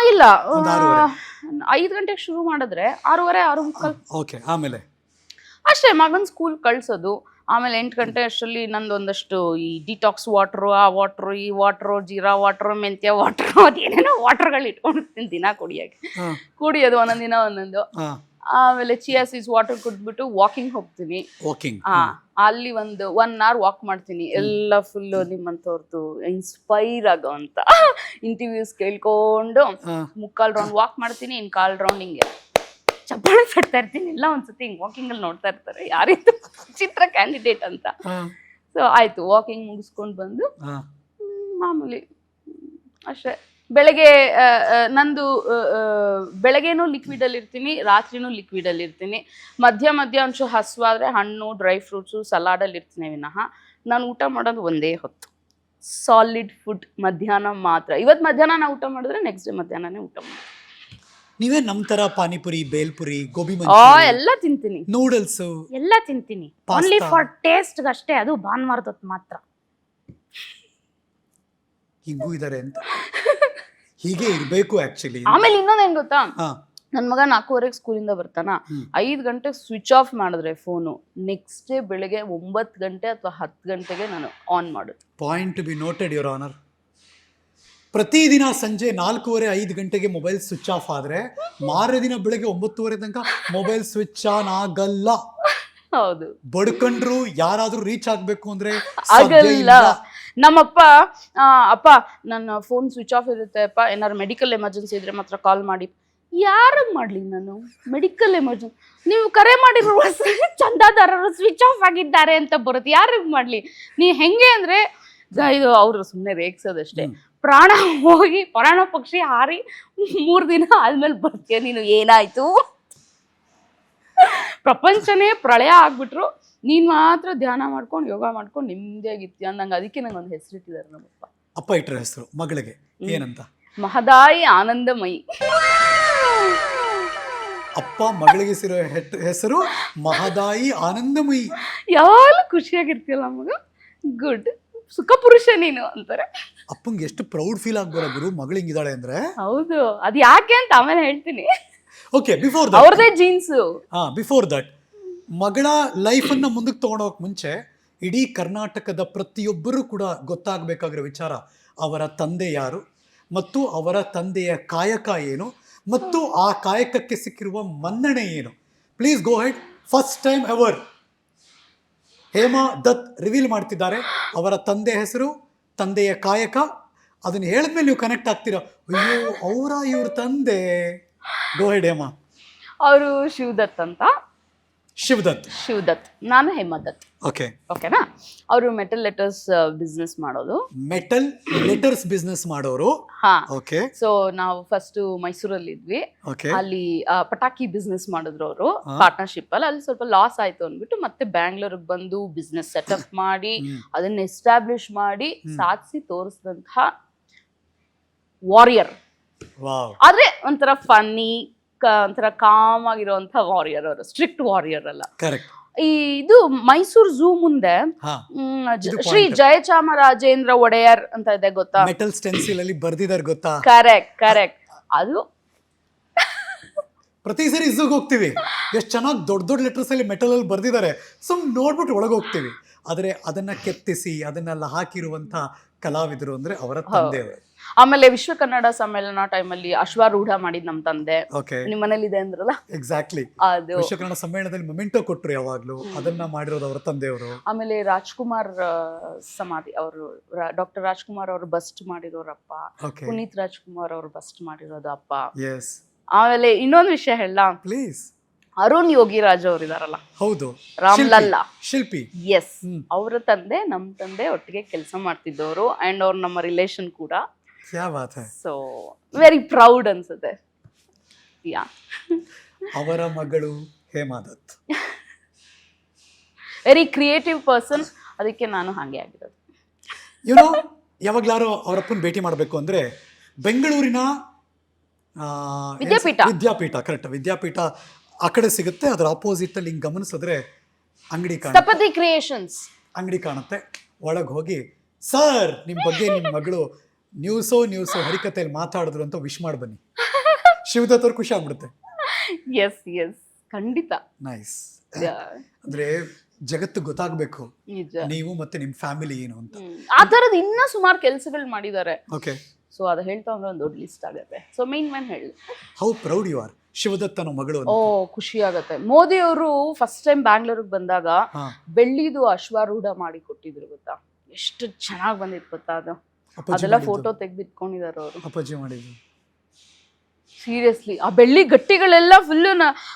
ಇಲ್ಲ, 5 ಗಂಟೆಗೆ ಶುರು ಮಾಡಿದ್ರೆ 6:30, 6:45. ಓಕೆ. ಆಮೇಲೆ ಅಷ್ಟೇ, ಮಗನ್ ಸ್ಕೂಲ್ ಕಳ್ಸೋದು. ಆಮೇಲೆ 8 ಗಂಟೆ ಅಷ್ಟರಲ್ಲಿ ನಂದು ಒಂದಷ್ಟು ಈ ಡಿಟಾಕ್ಸ್ ವಾಟ್ರು, ಆ ವಾಟ್ರು, ಈ ವಾಟ್ರು, ಜೀರಾ ವಾಟ್ರು, ಮೆಂತ್ಯ ವಾಟ್ರು, ಅದೇನೇನೋ ವಾಟರ್ಗಳು ಇಟ್ಕೊಂಡಿರ್ತೀನಿ ದಿನ ಕುಡಿಯೋದು ಒಂದೊಂದು ದಿನ ಒಂದೊಂದು. ಆಮೇಲೆ ಚಿಯಾ ಸೀಡ್ಸ್ ವಾಟರ್ ಕುಡಿದ್ಬಿಟ್ಟು ವಾಕಿಂಗ್ ಹೋಗ್ತೀನಿ. ಅಲ್ಲಿ ಒಂದು 1 hour ವಾಕ್ ಮಾಡ್ತೀನಿ. ಎಲ್ಲ ಫುಲ್ ನಿಮ್ಮಂಥವ್ರದ್ದು ಇನ್ಸ್ಪೈರ್ ಆಗೋ ಅಂತ ಇಂಟರ್ವ್ಯೂಸ್ ಕೇಳ್ಕೊಂಡು 3/4 ರೌಂಡ್ ವಾಕ್ ಮಾಡ್ತೀನಿ. ಇನ್ನು 1/4 ರೌಂಡ್ ಹಿಂಗೆ ಚಪ್ಪಾಳೆ ತಡ್ತಾ ಇರ್ತೀನಿ. ಎಲ್ಲ ಒಂದ್ಸತಿ ಹಿಂಗೆ ವಾಕಿಂಗ್ ಅಲ್ಲಿ ನೋಡ್ತಾ ಇರ್ತಾರೆ ಯಾರಿದ್ದು ಚಿತ್ರ ಕ್ಯಾಂಡಿಡೇಟ್ ಅಂತ. ಸೊ ಆಯ್ತು, ವಾಕಿಂಗ್ ಮುಗಿಸ್ಕೊಂಡು ಬಂದು ಮಾಮೂಲಿ ಅಷ್ಟೇ. ಬೆಳಗ್ಗೆ ನಂದು ಬೆಳಗ್ಗೆನೂ ಲಿಕ್ವಿಡಲ್ಲಿ ಇರ್ತೀನಿ, ರಾತ್ರಿನೂ ಲಿಕ್ವಿಡಲ್ಲಿ ಇರ್ತೀನಿ. ಮಧ್ಯ ಒಂಚೂರು ಹಸುವಾದರೆ ಹಣ್ಣು, ಡ್ರೈ ಫ್ರೂಟ್ಸು, ಸಲಾಡಲ್ಲಿ ಇರ್ತೀನಿ ವಿನಃ ನಾನು ಊಟ ಮಾಡೋದು ಒಂದೇ ಹೊತ್ತು, ಸಾಲಿಡ್ ಫುಡ್ ಮಧ್ಯಾಹ್ನ ಮಾತ್ರ. ಇವತ್ತು ಮಧ್ಯಾಹ್ನ ನಾ ಊಟ ಮಾಡಿದ್ರೆ ನೆಕ್ಸ್ಟ್ ಡೇ ಮಧ್ಯಾಹ್ನನೇ ಊಟ ಮಾಡಿ. ನೀವೇ ನಮ್ಮ ತರ ಪಾನಿಪುರಿ, ಬೇಲ್ಪುರಿ, ಗೋಬಿ ಮಂಚೂರಿ ಎಲ್ಲ ತಿಂತೀನಿ, ನೂಡಲ್ಸ್ ಎಲ್ಲ ತಿಂತೀನಿ. ಓನ್ಲಿ ಫಾರ್ ಟೇಸ್ಟ್ ಅಷ್ಟೇ, ಅದು ಭಾನುವಾರದ ಮಾತ್ರ. ಹಿಂಗೂ ಇದಾರೆ ಅಂತ ಹೀಗೆ ಇರಬೇಕು ಆಕ್ಚುಲಿ. ಆಮೇಲೆ ಇನ್ನೊಂದು ಏನ್ ಗೊತ್ತಾ, ನನ್ನ ಮಗ 4:15 ಸ್ಕೂಲಿಂದ ಬರ್ತಾನ, 5 ಗಂಟೆ ಸ್ವಿಚ್ ಆಫ್ ಮಾಡಿದ್ರೆ ಫೋನು, ನೆಕ್ಸ್ಟ್ ಡೇ ಬೆಳಗ್ಗೆ 9 ಗಂಟೆ ಅಥವಾ 10 ಗಂಟೆಗೆ ನಾನು ಆನ್ ಮಾಡೋದು. Point to be noted your honour. ಪ್ರತಿದಿನ ಸಂಜೆ 4:15-5 ಗಂಟೆಗೆ ಮೊಬೈಲ್ ಸ್ವಿಚ್ ಆಫ್ ಆದ್ರೆ ಮಾರನೇ ದಿನ ಬೆಳಗ್ಗೆ 9:30 ತನಕ ಮೊಬೈಲ್ ಸ್ವಿಚ್ ಆನ್ ಆಗಲ್ಲ. ಹೌದು, ಬಡ್ಕೊಂಡ್ರು ಯಾರಾದ್ರೂ ರೀಚ್ ಆಗ್ಬೇಕು ಅಂದ್ರೆ ಆಗಲ್ಲ. ನಮ್ಮಪ್ಪ ಅಪ್ಪ ನನ್ನ ಫೋನ್ ಸ್ವಿಚ್ ಆಫ್ ಇರುತ್ತೆ ಅಪ್ಪ, ಏನಾದ್ರು ಮೆಡಿಕಲ್ ಎಮರ್ಜೆನ್ಸಿ ಇದ್ರೆ ಮಾತ್ರ ಕಾಲ್ ಮಾಡಿ. ಯಾರಿಗೆ ಮಾಡ್ಲಿ ನಾನು ಮೆಡಿಕಲ್ ಎಮರ್ಜೆನ್ಸಿ? ನೀವು ಕರೆ ಮಾಡಿರುವ ಚಂದಾದಾರರು ಸ್ವಿಚ್ ಆಫ್ ಆಗಿದ್ದಾರೆ ಅಂತ ಬರುತ್ತೆ, ಯಾರಿಗೆ ಮಾಡ್ಲಿ? ನೀ ಹೆಂಗೆ ಅಂದ್ರೆ ಇದು ಅವರು ಸುಮ್ಮನೆ ರೇಗ್ಸೋದಷ್ಟೇ. ಪ್ರಾಣ ಹೋಗಿ ಪ್ರಾಣ ಪಕ್ಷಿ ಹಾರಿ 3 ದಿನ ಆದ್ಮೇಲೆ ಬರ್ತೀಯ ನೀನು, ಏನಾಯ್ತು? ಪ್ರಪಂಚನೇ ಪ್ರಳಯ ಆಗ್ಬಿಟ್ರು, ನೀನ್ ಮಾತ್ರ ಧ್ಯಾನ ಮಾಡ್ಕೊಂಡು ಯೋಗ ಮಾಡ್ಕೊಂಡು ನೆಮ್ಮದಿಯಾಗಿರ್ತೀಯ ಅಂದಂಗೆ. ಅದಕ್ಕೆ ನಂಗೆ ಒಂದು ಹೆಸರಿಟ್ಟಿದ್ದಾರೆ ನಮ್ಮಪ್ಪ. ಅಪ್ಪ ಇಟ್ಟರೆ ಹೆಸರು ಮಗಳಿಗೆ ಏನಂತ? ಮಹದಾಯಿ ಆನಂದಮಯಿ. ಅಪ್ಪ ಮಗಳಿಗೆ ಹೆಸರು ಮಹದಾಯಿ ಆನಂದಮಯಿ. ಯಾವಾಗಲೂ ಖುಷಿಯಾಗಿರ್ತೀಯಲ್ಲ ಮಗ, ಗುಡ್, ಸುಖ ಪುರುಷ ನೀನು ಅಂತಾರೆ. ಅಪ್ಪಂಗೆ ಎಷ್ಟು ಪ್ರೌಡ್ ಫೀಲ್ ಆಗ್ಬೋದ ಗುರು, ಮಗಳು ಹಿಂಗಿದ್ದಾಳೆ ಅಂದ್ರೆ. ಹೌದು, ಅದು ಯಾಕೆ ಅಂತ ಆಮೇಲೆ ಹೇಳ್ತೀನಿ. ಓಕೆ, ಬಿಫೋರ್ ದಟ್ ಅವ್ರದೇ ಜೀನ್ಸು. ಬಿಫೋರ್ ದಟ್ ಮಗಳ ಲೈಫ್ ಅನ್ನ ಮುಂದಕ್ಕೆ ತಗೊಂಡೋಗಕ್ ಮುಂಚೆ ಇಡೀ ಕರ್ನಾಟಕದ ಪ್ರತಿಯೊಬ್ಬರೂ ಕೂಡ ಗೊತ್ತಾಗಬೇಕಾಗಿರೋ ವಿಚಾರ, ಅವರ ತಂದೆ ಯಾರು ಮತ್ತು ಅವರ ತಂದೆಯ ಕಾಯಕ ಏನು ಮತ್ತು ಆ ಕಾಯಕಕ್ಕೆ ಸಿಕ್ಕಿರುವ ಮನ್ನಣೆ ಏನು. Please go head. First time ever Hema Dutt reveal ಮಾಡ್ತಿದ್ದಾರೆ ಅವರ ತಂದೆ ಹೆಸರು, ತಂದೆಯ ಕಾಯಕ. ಅದನ್ನ ಹೇಳಿದ್ಮೇಲೆ ನೀವು ಕನೆಕ್ಟ್ ಆಗ್ತೀರಾ, ಅಯ್ಯೋ ಅವರ ಇವ್ರ ತಂದೆ. ಗೋ ಹೆಡ್ ಹೇಮಾ. ಅವರು ಶಿವದತ್ ಅಂತ. ಶಿವದತ್. ನಾನು ಹೇಮದತ್. ಓಕೆನಾ? ಅವರು ಮೆಟಲ್ ಲೆಟರ್ಸ್ ಬಿಸ್ನೆಸ್ ಮಾಡೋದು. ಮೆಟಲ್ ಲೆಟರ್ಸ್ ಬಿಸ್ನೆಸ್ ಮಾಡೋರು. ಓಕೆ. ಸೊ ನಾವು ಫಸ್ಟ್ ಮೈಸೂರಲ್ಲಿ ಇದ್ವಿ, ಅಲ್ಲಿ ಪಟಾಕಿ ಬಿಸ್ನೆಸ್ ಮಾಡಿದ್ರು ಅವರು ಪಾರ್ಟ್ನರ್ಶಿಪ್ ಅಲ್ಲಿ. ಅಲ್ಲಿ ಸ್ವಲ್ಪ ಲಾಸ್ ಆಯ್ತು ಅಂದ್ಬಿಟ್ಟು ಮತ್ತೆ ಬ್ಯಾಂಗ್ಳೂರ್ಗೆ ಬಂದು ಬಿಸ್ನೆಸ್ ಸೆಟಪ್ ಮಾಡಿ ಅದನ್ನ ಎಸ್ಟಾಬ್ಲಿಷ್ ಮಾಡಿ ಸಾಧಿಸಿ ತೋರಿಸಿದಂತಹ ವಾರಿಯರ್. ಆದ್ರೆ ಒಂಥರ ಫನ್ನಿ, ಒಂಥರ ಕಾಮ್ ಆಗಿರುವಂತ ವಾರಿಯರ್ ಅವರು, ಸ್ಟ್ರಿಕ್ಟ್ ವಾರಿಯರ್ ಅಲ್ಲ. ಇದು ಮೈಸೂರು ಝೂ ಮುಂದೆ ಶ್ರೀ ಜಯಚಾಮರಾಜೇಂದ್ರ ಒಡೆಯರ್ ಅಂತ ಇದೆ, ಗೊತ್ತಾ? ಮೆಟಲ್ ಸ್ಟೆನ್ಸಿಲ್ ಅಲ್ಲಿ ಬರ್ದಿದ್ದಾರೆ, ಗೊತ್ತಾ? ಕರೆಕ್ಟ್. ಅದು ಪ್ರತಿ ಸರಿ ಝೂಗ್ ಹೋಗ್ತೀವಿ, ಎಷ್ಟು ಚೆನ್ನಾಗಿ ದೊಡ್ಡ ಲೆಟರ್ಸ್ ಅಲ್ಲಿ ಮೆಟಲ್ ಅಲ್ಲಿ ಬರ್ದಿದ್ದಾರೆ, ನೋಡ್ಬಿಟ್ಟು ಒಳಗೆ ಹೋಗ್ತೀವಿ. ಆದ್ರೆ ಅದನ್ನ ಕೆತ್ತಿಸಿ ಅದನ್ನೆಲ್ಲ ಹಾಕಿರುವಂತ ಕಲಾವಿದರು ಅಂದ್ರೆ ಅವರ ತಂದೆಯವರು. ಆಮೇಲೆ ವಿಶ್ವ ಕನ್ನಡ ಸಮ್ಮೇಳನ ಟೈಮಲ್ಲಿ ಅಶ್ವಾರೂಢ ಮಾಡಿದ್ ನಮ್ ತಂದೆ. ನಿಮ್ ಮನೇಲಿ ಇದೆ ಅಂದ್ರಲ್ಲ, ಎಕ್ಸಾಕ್ಟ್ಲಿ. ಅದು ವಿಶ್ವ ಕನ್ನಡ ಸಮ್ಮೇಳನದಲ್ಲಿ ಮೊಮೆಂಟೋ ಕೊಟ್ರು ಯಾವಾಗ್ಲೂ, ಅದನ್ನ ಮಾಡಿರೋದು ಅವರ ತಂದೆಯವರು. ಆಮೇಲೆ ರಾಜ್ಕುಮಾರ್ ಸಮಾಧಿ, ಅವರು ಡಾಕ್ಟರ್ ರಾಜ್ಕುಮಾರ್ ಅವರು ಬಸ್ಟ್ ಮಾಡಿರೋರಪ್ಪ, ಪುನೀತ್ ರಾಜ್ಕುಮಾರ್ ಅವರು ಬಸ್ಟ್ ಮಾಡಿರೋದು ಅಪ್ಪ. ಆಮೇಲೆ ಇನ್ನೊಂದು ವಿಷಯ ಹೇಳ ಪ್ಲೀಸ್, ಅರುಣ್ ಯೋಗಿರಾಜ್ ಅವ್ರು ಇದಾರಲ್ಲ, ಹೌದು, ರಾಮ್ಲಲ್ಲಾ ಶಿಲ್ಪಿ. ಎಸ್, ಅವರ ತಂದೆ ನಮ್ ತಂದೆ ಒಟ್ಟಿಗೆ ಕೆಲಸ ಮಾಡ್ತಿದ್ದವರು, ಅಂಡ್ ಅವ್ರು ನಮ್ಮ ರಿಲೇಷನ್ ಕೂಡ. ಸೊ ವೆರಿ ಪ್ರೌಡ್ ಅನ್ಸುತ್ತೆ. ಅವರ ಮಗಳು Hema Dutt very creative person, ಅದಕ್ಕೆ ನಾನು ಹಾಗೆ ಆಗಿರೋದು. ಯಾವಾಗ್ಲಾರು ಅವರಪ್ಪನ ಭೇಟಿ ಮಾಡಬೇಕು ಅಂದ್ರೆ ಬೆಂಗಳೂರಿನ ವಿದ್ಯಾಪೀಠ, ಕರೆಕ್ಟ್, ವಿದ್ಯಾಪೀಠ ಆ ಕಡೆ ಸಿಗುತ್ತೆ. ಅದರ ಆಪೋಸಿಟ್ ಅಲ್ಲಿ ಹಿಂಗ್ ಗಮನಿಸಿದ್ರೆ ಅಂಗಡಿ ಕಾಣುತ್ತೆ, ಕ್ರಿಯೇಷನ್ಸ್ ಅಂಗಡಿ ಕಾಣುತ್ತೆ. ಒಳಗೆ ಹೋಗಿ, ಸರ್ ನಿಮ್ ಬಗ್ಗೆ ನಿಮ್ ಮಗಳು ನ್ಯೂಸೋ ಹರಿಕತೆಯಲ್ಲಿ ಮಾತಾಡಿದ್ರು ಅಂತ ವಿಶ್ ಮಾಡಿ ಬನ್ನಿ. ಶಿವದತ್ ಅವ್ರು ಖುಷಿ ಆಗ್ಬಿಡುತ್ತೆ. ಎಸ್ ಖಂಡಿತ. ನೈಸ್. ಅಂದ್ರೆ ಜಗತ್ತು ಗೊತ್ತಾಗ್ಬೇಕು ನೀವು ಮತ್ತೆ ನಿಮ್ ಫ್ಯಾಮಿಲಿ ಏನು ಅಂತ. ಆ ತರದ ಇನ್ನ ಸುಮಾರು ಕೆಲಸಗಳು ಮಾಡಿದ್ದಾರೆ. ಓಕೆ. ಸೊ ಅದು ಹೇಳ್ತಾ ಅಂದ್ರೆ ಒಂದು ದೊಡ್ಡ ಲಿಸ್ಟ್ ಆಗುತ್ತೆ. ಸೊ ಮೇನ್ ಹೇಳಿ, ಹೌ ಪ್ರೌಡ್ ಯು ಆರ್ ಶಿವದತ್ ಅನ್ನೋ ಮಗಳು. ಖುಷಿ ಆಗತ್ತೆ. ಮೋದಿ ಅವರು ಫಸ್ಟ್ ಟೈಮ್ ಬ್ಯಾಂಗ್ಳೂರ್ಗೆ ಬಂದಾಗ ಬೆಳ್ಳಿದು ಅಶ್ವಾರೂಢ ಮಾಡಿ ಕೊಟ್ಟಿದ್ರು, ಗೊತ್ತಾ? ಎಷ್ಟು ಚೆನ್ನಾಗಿ ಬಂದಿತ್ತು ಗೊತ್ತಾ ಅದು. ಅದೆಲ್ಲ ಫೋಟೋ ತೆಗೆದಿಟ್ಕೊಂಡಿದ್ದಾರೆ ಅವರು. ಅಪ್ಪಾಜಿ ಮಾಡಿದ್ರು. ಸೀರಿಯಸ್ಲಿ ಆ ಬೆಳ್ಳಿ ಗಟ್ಟಿಗಳೆಲ್ಲ ಫುಲ್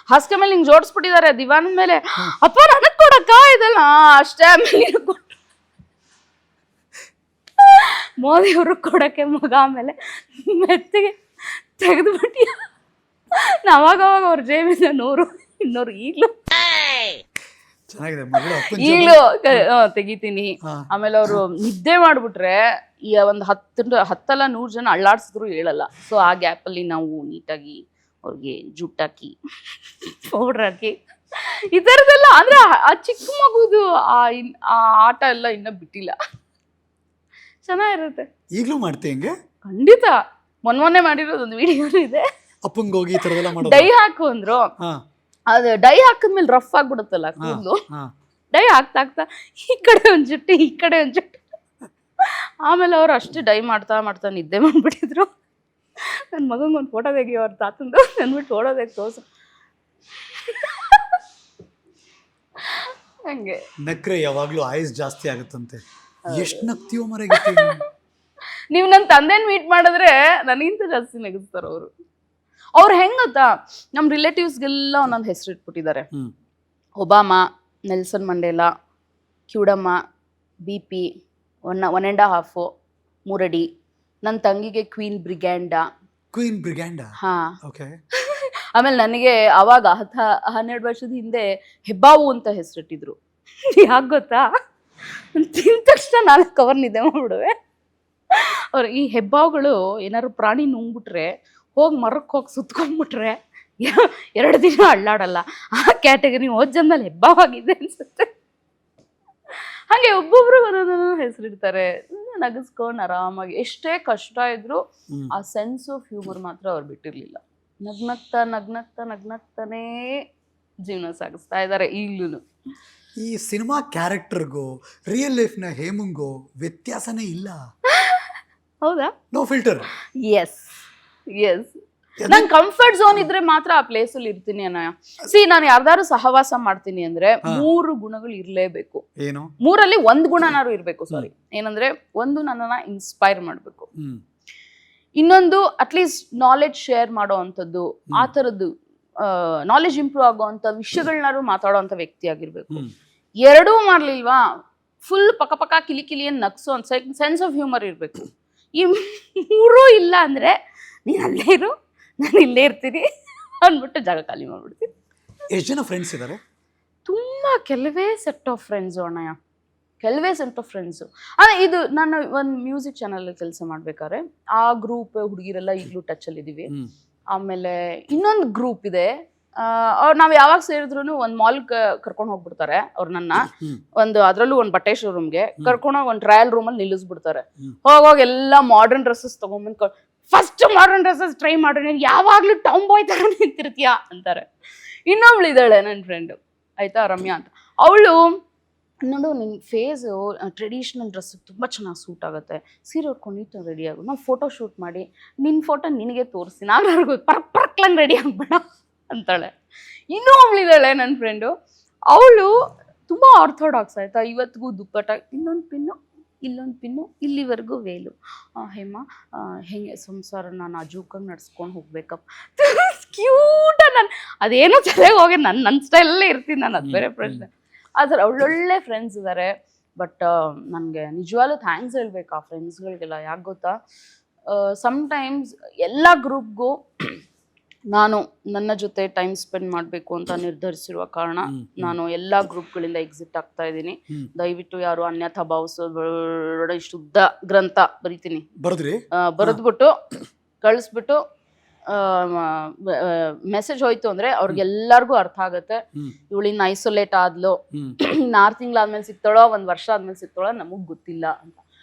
ಹಾಸಿಗೆ ಮೇಲೆ ಹಿಂಗ್ ಜೋಡಿಸ್ಬಿಟ್ಟಿದ್ದಾರೆ ದಿವಾನದ ಮೇಲೆ. ಅಪ್ಪ ನನಗ್ ಕೊಡಕ್ಕ ಇದೆಲ್ಲ ಅಷ್ಟೇ. ಆಮೇಲೆ ಮೋದಿ ಅವರು ಕೊಡಕ್ಕೆ ಮಗ ಆಮೇಲೆ ಮೆತ್ತಿಗೆ ತೆಗೆದ್ಬಿಟ್ಟಿ. ಅವಾಗ ಅವ್ರ ಜೇಬಿಂದ 100-200 ಈಗ್ಲೂ ತೆಗಿತೀನಿ. ಆಮೇಲೆ ಅವರು ನಿದ್ದೆ ಮಾಡ್ಬಿಟ್ರೆ ಒಂದು 10-100 ಜನ ಅಳ್ಳಾಡ್ಸಿದ್ರು ಹೇಳಲ್ಲ. ಸೊ ಆ ಗ್ಯಾಪ್ ಅಲ್ಲಿ ನಾವು ನೀಟಾಗಿ ಅವ್ರಿಗೆ ಜುಟ್ಟಾಕಿ ಪೌಡರ್ ಹಾಕಿ ಈ ತರದೆಲ್ಲ, ಅಂದ್ರೆ ಆ ಚಿಕ್ಕ ಮಗುದು ಆ ಆಟ ಎಲ್ಲ ಇನ್ನ ಬಿಟ್ಟಿಲ್ಲ. ಚೆನ್ನಾಗಿರುತ್ತೆ. ಈಗಲೂ ಮಾಡ್ತೀವಿ? ಖಂಡಿತ. ಮೊನ್ನೆ ಮಾಡಿರೋದು ಒಂದು ವಿಡಿಯೋ ಇದೆ. ಅಪ್ಪಂಗ್ ಹೋಗಿ ಈ ತರದೆಲ್ಲ ಮಾಡೋದು. ಡೈ ಹಾಕು ಅಂದ್ರು, ಹಾ ಅದು ಡೈ ಹಾಕಿದ್ಮೇಲೆ ರಫ್ ಆಗ್ಬಿಡುತ್ತಲ್ಲ ಕೂದಲು, ಹಾ ಡೈ ಆಗ್ತಾ ಈ ಕಡೆ ಒಂದ್ ಜುಟ್ಟು ಈ ಕಡೆ ಒಂದ್ ಜುಟ್ಟು. ಆಮೇಲೆ ಅವ್ರು ಅಷ್ಟೇ ಡೈ ಮಾಡ್ತಾ ನಿದ್ದೆ ಮಾಡ್ಬಿಟ್ಟಿದ್ರು. ನನ್ನ ಮಗಂಗೆ ಒಂದು ಫೋಟೋ ತೆಗಿ ಅವ್ರ ತಾತಂದು ಅಂದ್ಬಿಟ್ಟು ಫೋಟೋ ತೆಗಿ ತೋರ್ಸು. ಹಂಗೆ ನಕ್ರೆ ಯಾವಾಗ್ಲೂ ಆಯುಸ್ ಜಾಸ್ತಿ ಆಗುತ್ತಂತೆ. ಎಷ್ಟ್ ನಗ್ತೀವೋ ಮರೆಗೆ. ನೀವು ನನ್ನ ತಂದೆನ ಮೀಟ್ ಮಾಡಿದ್ರೆ ನನಗಿಂತ ಜಾಸ್ತಿ ನಗಿಸ್ತಾರ ಅವರು. ಅವ್ರು ಹೆಂಗ್ ಗೊತ್ತಾ, ನಮ್ಮ ರಿಲೇಟಿವ್ಸ್ಗೆಲ್ಲ ಒಂದೊಂದು ಹೆಸರು ಇಟ್ಬಿಟ್ಟಿದ್ದಾರೆ. ಒಬಾಮಾ, ನೆಲ್ಸನ್ ಮಂಡೇಲಾ, ಕ್ಯೂಡಮ್ಮ, BP, 1.5, ಮೂರಡಿ. ನನ್ನ ತಂಗಿಗೆ ಕ್ವೀನ್ ಬ್ರಿಗ್ಯಾಂಡಾ. ಹಾ ಓಕೆ. ಆಮೇಲೆ ನನಗೆ ಅವಾಗ 12 ವರ್ಷದ ಹಿಂದೆ ಹೆಬ್ಬಾವು ಅಂತ ಹೆಸರಿಟ್ಟಿದ್ರು. ಯಾಕೆ ಗೊತ್ತಾ, ತಿಂದ ತಕ್ಷಣ 4 ಅವರ್ ನಿದ್ದೆ ಮಾಡ್ಬಿಡುವೆ. ಅವ್ರು ಈ ಹೆಬ್ಬಾವುಗಳು ಏನಾದ್ರು ಪ್ರಾಣಿ ನುಂಗ್ಬಿಟ್ರೆ ಹೋಗಿ ಮರಕ್ಕೆ ಹೋಗಿ ಸುತ್ಕೊಂಡ್ಬಿಟ್ರೆ 2 ದಿನ ಅಳ್ಳಾಡಲ್ಲ. ಆ ಕ್ಯಾಟಗರಿ ಹೋದ್ ಜನ್ಮಲ್ಲಿ ಹೆಬ್ಬಾವಾಗಿದೆ ಅನ್ಸುತ್ತೆ. ಹಾಗೆ ಒಬ್ಬೊಬ್ರಿಗೆ ಒಂದೊಂದು ಹೆಸರಿಡ್ತಾರೆ. ನಗಿಸ್ಕೊಂಡು ಆರಾಮಾಗಿ ಎಷ್ಟೇ ಕಷ್ಟ ಇದ್ರು ಆ ಸೆನ್ಸ್ ಆಫ್ ಹ್ಯೂಮರ್ ಮಾತ್ರ ಅವ್ರು ಬಿಟ್ಟಿರ್ಲಿಲ್ಲ. ನಗ್ನಗ್ತಾನೇ ಜೀವನ ಸಾಗಿಸ್ತಾ ಇದ್ದಾರೆ ಈಗ್ಲೂ. ಈ ಸಿನಿಮಾ ಕ್ಯಾರೆಕ್ಟರ್ಗೂ ರಿಯಲ್ ಲೈಫ್ನ ಹೇಮಂಗೂ ವ್ಯತ್ಯಾಸನೇ ಇಲ್ಲ. ಹೌದಾ? No filter. ಎಸ್ ನಂಗೆ ಕಂಫರ್ಟ್ ಝೋನ್ ಇದ್ರೆ ಮಾತ್ರ ಆ ಪ್ಲೇಸ್ ಅಲ್ಲಿ ಇರ್ತೀನಿ ಅಣ್ಣಯ್ಯ. ನಾನು ಯಾರ್ದಾರು ಸಹವಾಸ ಮಾಡ್ತೀನಿ ಅಂದ್ರೆ 3 ಗುಣಗಳು ಇರ್ಲೇಬೇಕು. ಏನು? 3ರಲ್ಲಿ 1 ಗುಣನಾರು ಇರ್ಬೇಕು. ಸಾರಿ, ಏನಂದ್ರೆ ಒಂದು ನನ್ನನ್ನ ಇನ್ಸ್ಪೈರ್ ಮಾಡ್ಬೇಕು, ಇನ್ನೊಂದು ಅಟ್ಲೀಸ್ಟ್ ನಾಲೆಡ್ಜ್ ಶೇರ್ ಮಾಡೋ ಅಂಥದ್ದು, ಆ ಥರದ್ದು ನಾಲೆಡ್ಜ್ ಇಂಪ್ರೂವ್ ಆಗೋ ಅಂಥ ವಿಷಯಗಳನ್ನಾರು ಮಾತಾಡೋ ಅಂಥ ವ್ಯಕ್ತಿ ಆಗಿರ್ಬೇಕು. 2 ಮಾಡ್ಲಿಲ್ವಾ, ಫುಲ್ ಪಕ್ಕ ಕಿಲಿ ಅಂತ ನಗ್ಸೋ ಒಂದು ಸೆನ್ಸ್ ಆಫ್ ಹ್ಯೂಮರ್ ಇರಬೇಕು. ಈ 3 ಇಲ್ಲ ಅಂದ್ರೆ ನೀನು ಅಲ್ಲೇ ಇರು, ನಾನು ಇಲ್ಲೇ ಇರ್ತೀನಿ ಅಂದ್ಬಿಟ್ಟು ಜಾಗ ಖಾಲಿ ಮಾಡ್ಬಿಡ್ತೀನಿ. ಎಷ್ಟು ಜನ ಫ್ರೆಂಡ್ಸ್ ಇದ್ದಾರೆ? ತುಂಬಾ ಕೆಲವೇ ಸೆಟ್ ಆಫ್ ಫ್ರೆಂಡ್ಸು ಅಣ್ಣಯ್ಯ, ಕೆಲವೇ ಸೆಟ್ ಆಫ್ ಫ್ರೆಂಡ್ಸು. ಇದು ನಾನು ಒಂದು ಮ್ಯೂಸಿಕ್ ಚಾನಲ್ ಕೆಲಸ ಮಾಡ್ಬೇಕಾದ್ರೆ ಆ ಗ್ರೂಪ್ ಹುಡುಗಿರೆಲ್ಲ ಈಗಲೂ ಟಚಲ್ಲಿದ್ದೀವಿ. ಆಮೇಲೆ ಇನ್ನೊಂದು ಗ್ರೂಪ್ ಇದೆ, ನಾವು ಯಾವಾಗ ಸೇರಿದ್ರು ಒಂದು ಮಾಲ್ ಕರ್ಕೊಂಡು ಹೋಗ್ಬಿಡ್ತಾರೆ ಅವ್ರು ನನ್ನ. ಅದರಲ್ಲೂ ಒಂದು ಬಟ್ಟೆ ಶೋರೂಮ್ಗೆ ಕರ್ಕೊಂಡೋಗಿ ಒಂದು ಟ್ರಯಲ್ ರೂಮಲ್ಲಿ ನಿಲ್ಲಿಸ್ಬಿಡ್ತಾರೆ. ಹೋಗೋಗಿ ಎಲ್ಲ ಮಾಡರ್ನ್ ಡ್ರೆಸ್ಸಸ್ ತೊಗೊಂಬಂದು ಫಸ್ಟ್ ಮಾಡರ್ನ್ ಡ್ರೆಸ್ಸಸ್ ಟ್ರೈ ಮಾಡ್ರಿ, ನೀನು ಯಾವಾಗಲೂ ಟಾಮ್ ಬಾಯ್ ಥರ ನಿಂತಿರ್ತೀಯಾ ಅಂತಾರೆ. ಇನ್ನೊಬ್ಳು ಇದ್ದಾಳೆ ನನ್ನ ಫ್ರೆಂಡು, ಆಯಿತಾ, ರಮ್ಯಾ ಅಂತ. ಅವಳು ನೋಡು ನಿನ್ನ ಫೇಸು ಟ್ರೆಡಿಷ್ನಲ್ ಡ್ರೆಸ್ ತುಂಬ ಚೆನ್ನಾಗಿ ಸೂಟ್ ಆಗುತ್ತೆ, ಸೀರೆ ಉಟ್ಕೊಂಡು ನೀಟಾಗಿ ರೆಡಿ ಆಗು, ನಾವು ಫೋಟೋ ಶೂಟ್ ಮಾಡಿ ನಿನ್ನ ಫೋಟೋ ನಿನಗೆ ತೋರಿಸಿ, ನಾನು ಅವ್ರಿಗೂ ಪರ್ಕ್ಲಂಗೆ ರೆಡಿ ಆಗ್ಬೇಡ ಅಂತಾಳೆ. ಇನ್ನೂ ಒಬ್ಳಿದ್ದಾಳೆ ನನ್ನ ಫ್ರೆಂಡು, ಅವಳು ತುಂಬ ಆರ್ಥೋಡಾಕ್ಸ್, ಆಯಿತಾ, ಇವತ್ತಿಗೂ ದುಪ್ಪಟ, ಇನ್ನೊಂದು ಪಿನ್ನು ಇಲ್ಲೊಂದು ಪಿನ್ನು ಇಲ್ಲಿವರೆಗೂ ವೇಲು. ಹೇಮ ಹೆಂಗೆ ಸಂಸಾರನ ನಾಜೂಕಾಗಿ ನಡ್ಸ್ಕೊಂಡು ಹೋಗ್ಬೇಕಪ್ಪ, ಕ್ಯೂಟ. ನಾನು ಅದೇನೋ ತಲೆಗೆ ಹೋಗಿ ನನ್ನ ಸ್ಟೈಲಲ್ಲೇ ಇರ್ತೀನಿ ನಾನು, ಅದು ಬೇರೆ ಪ್ರಶ್ನೆ. ಆ ಥರ ಒಳ್ಳೊಳ್ಳೆ ಫ್ರೆಂಡ್ಸ್ ಇದ್ದಾರೆ. ಬಟ್ ನನಗೆ ನಿಜವಾಗ್ಲೂ ಥ್ಯಾಂಕ್ಸ್ ಹೇಳ್ಬೇಕು ಆ ಫ್ರೆಂಡ್ಸ್ಗಳಿಗೆಲ್ಲ. ಯಾಕೆ ಗೊತ್ತಾ, ಸಮ್ಟೈಮ್ಸ್ ಎಲ್ಲ ಗ್ರೂಪ್ಗೂ ನಾನು ನನ್ನ ಜೊತೆ ಟೈಮ್ ಸ್ಪೆಂಡ್ ಮಾಡಬೇಕು ಅಂತ ನಿರ್ಧರಿಸಿರುವ ಕಾರಣ ನಾನು ಎಲ್ಲ ಗ್ರೂಪ್ಗಳಿಂದ ಎಕ್ಸಿಟ್ ಆಗ್ತಾ ಇದ್ದೀನಿ. ದಯವಿಟ್ಟು ಯಾರು ಅನ್ಯಥಾ ಭಾವಿಸೋದು. ಇಷ್ಟು ಉದ್ದ ಗ್ರಂಥ ಬರಿತೀನಿ, ಬರೆದ್ಬಿಟ್ಟು ಕಳಿಸ್ಬಿಟ್ಟು ಮೆಸೇಜ್ ಹೋಯ್ತು ಅಂದ್ರೆ ಅವ್ರಿಗೆಲ್ಲರಿಗೂ ಅರ್ಥ ಆಗುತ್ತೆ, ಇವಳಿನ್ನ ಐಸೋಲೇಟ್ ಆದ್ಲು, 6 ತಿಂಗಳಾದ್ಮೇಲೆ ಸಿಗ್ತಾಳೋ 1 ವರ್ಷ ಆದ್ಮೇಲೆ ಸಿಗ್ತಾಳೋ ನಮಗ್ ಗೊತ್ತಿಲ್ಲ ಅಂತ.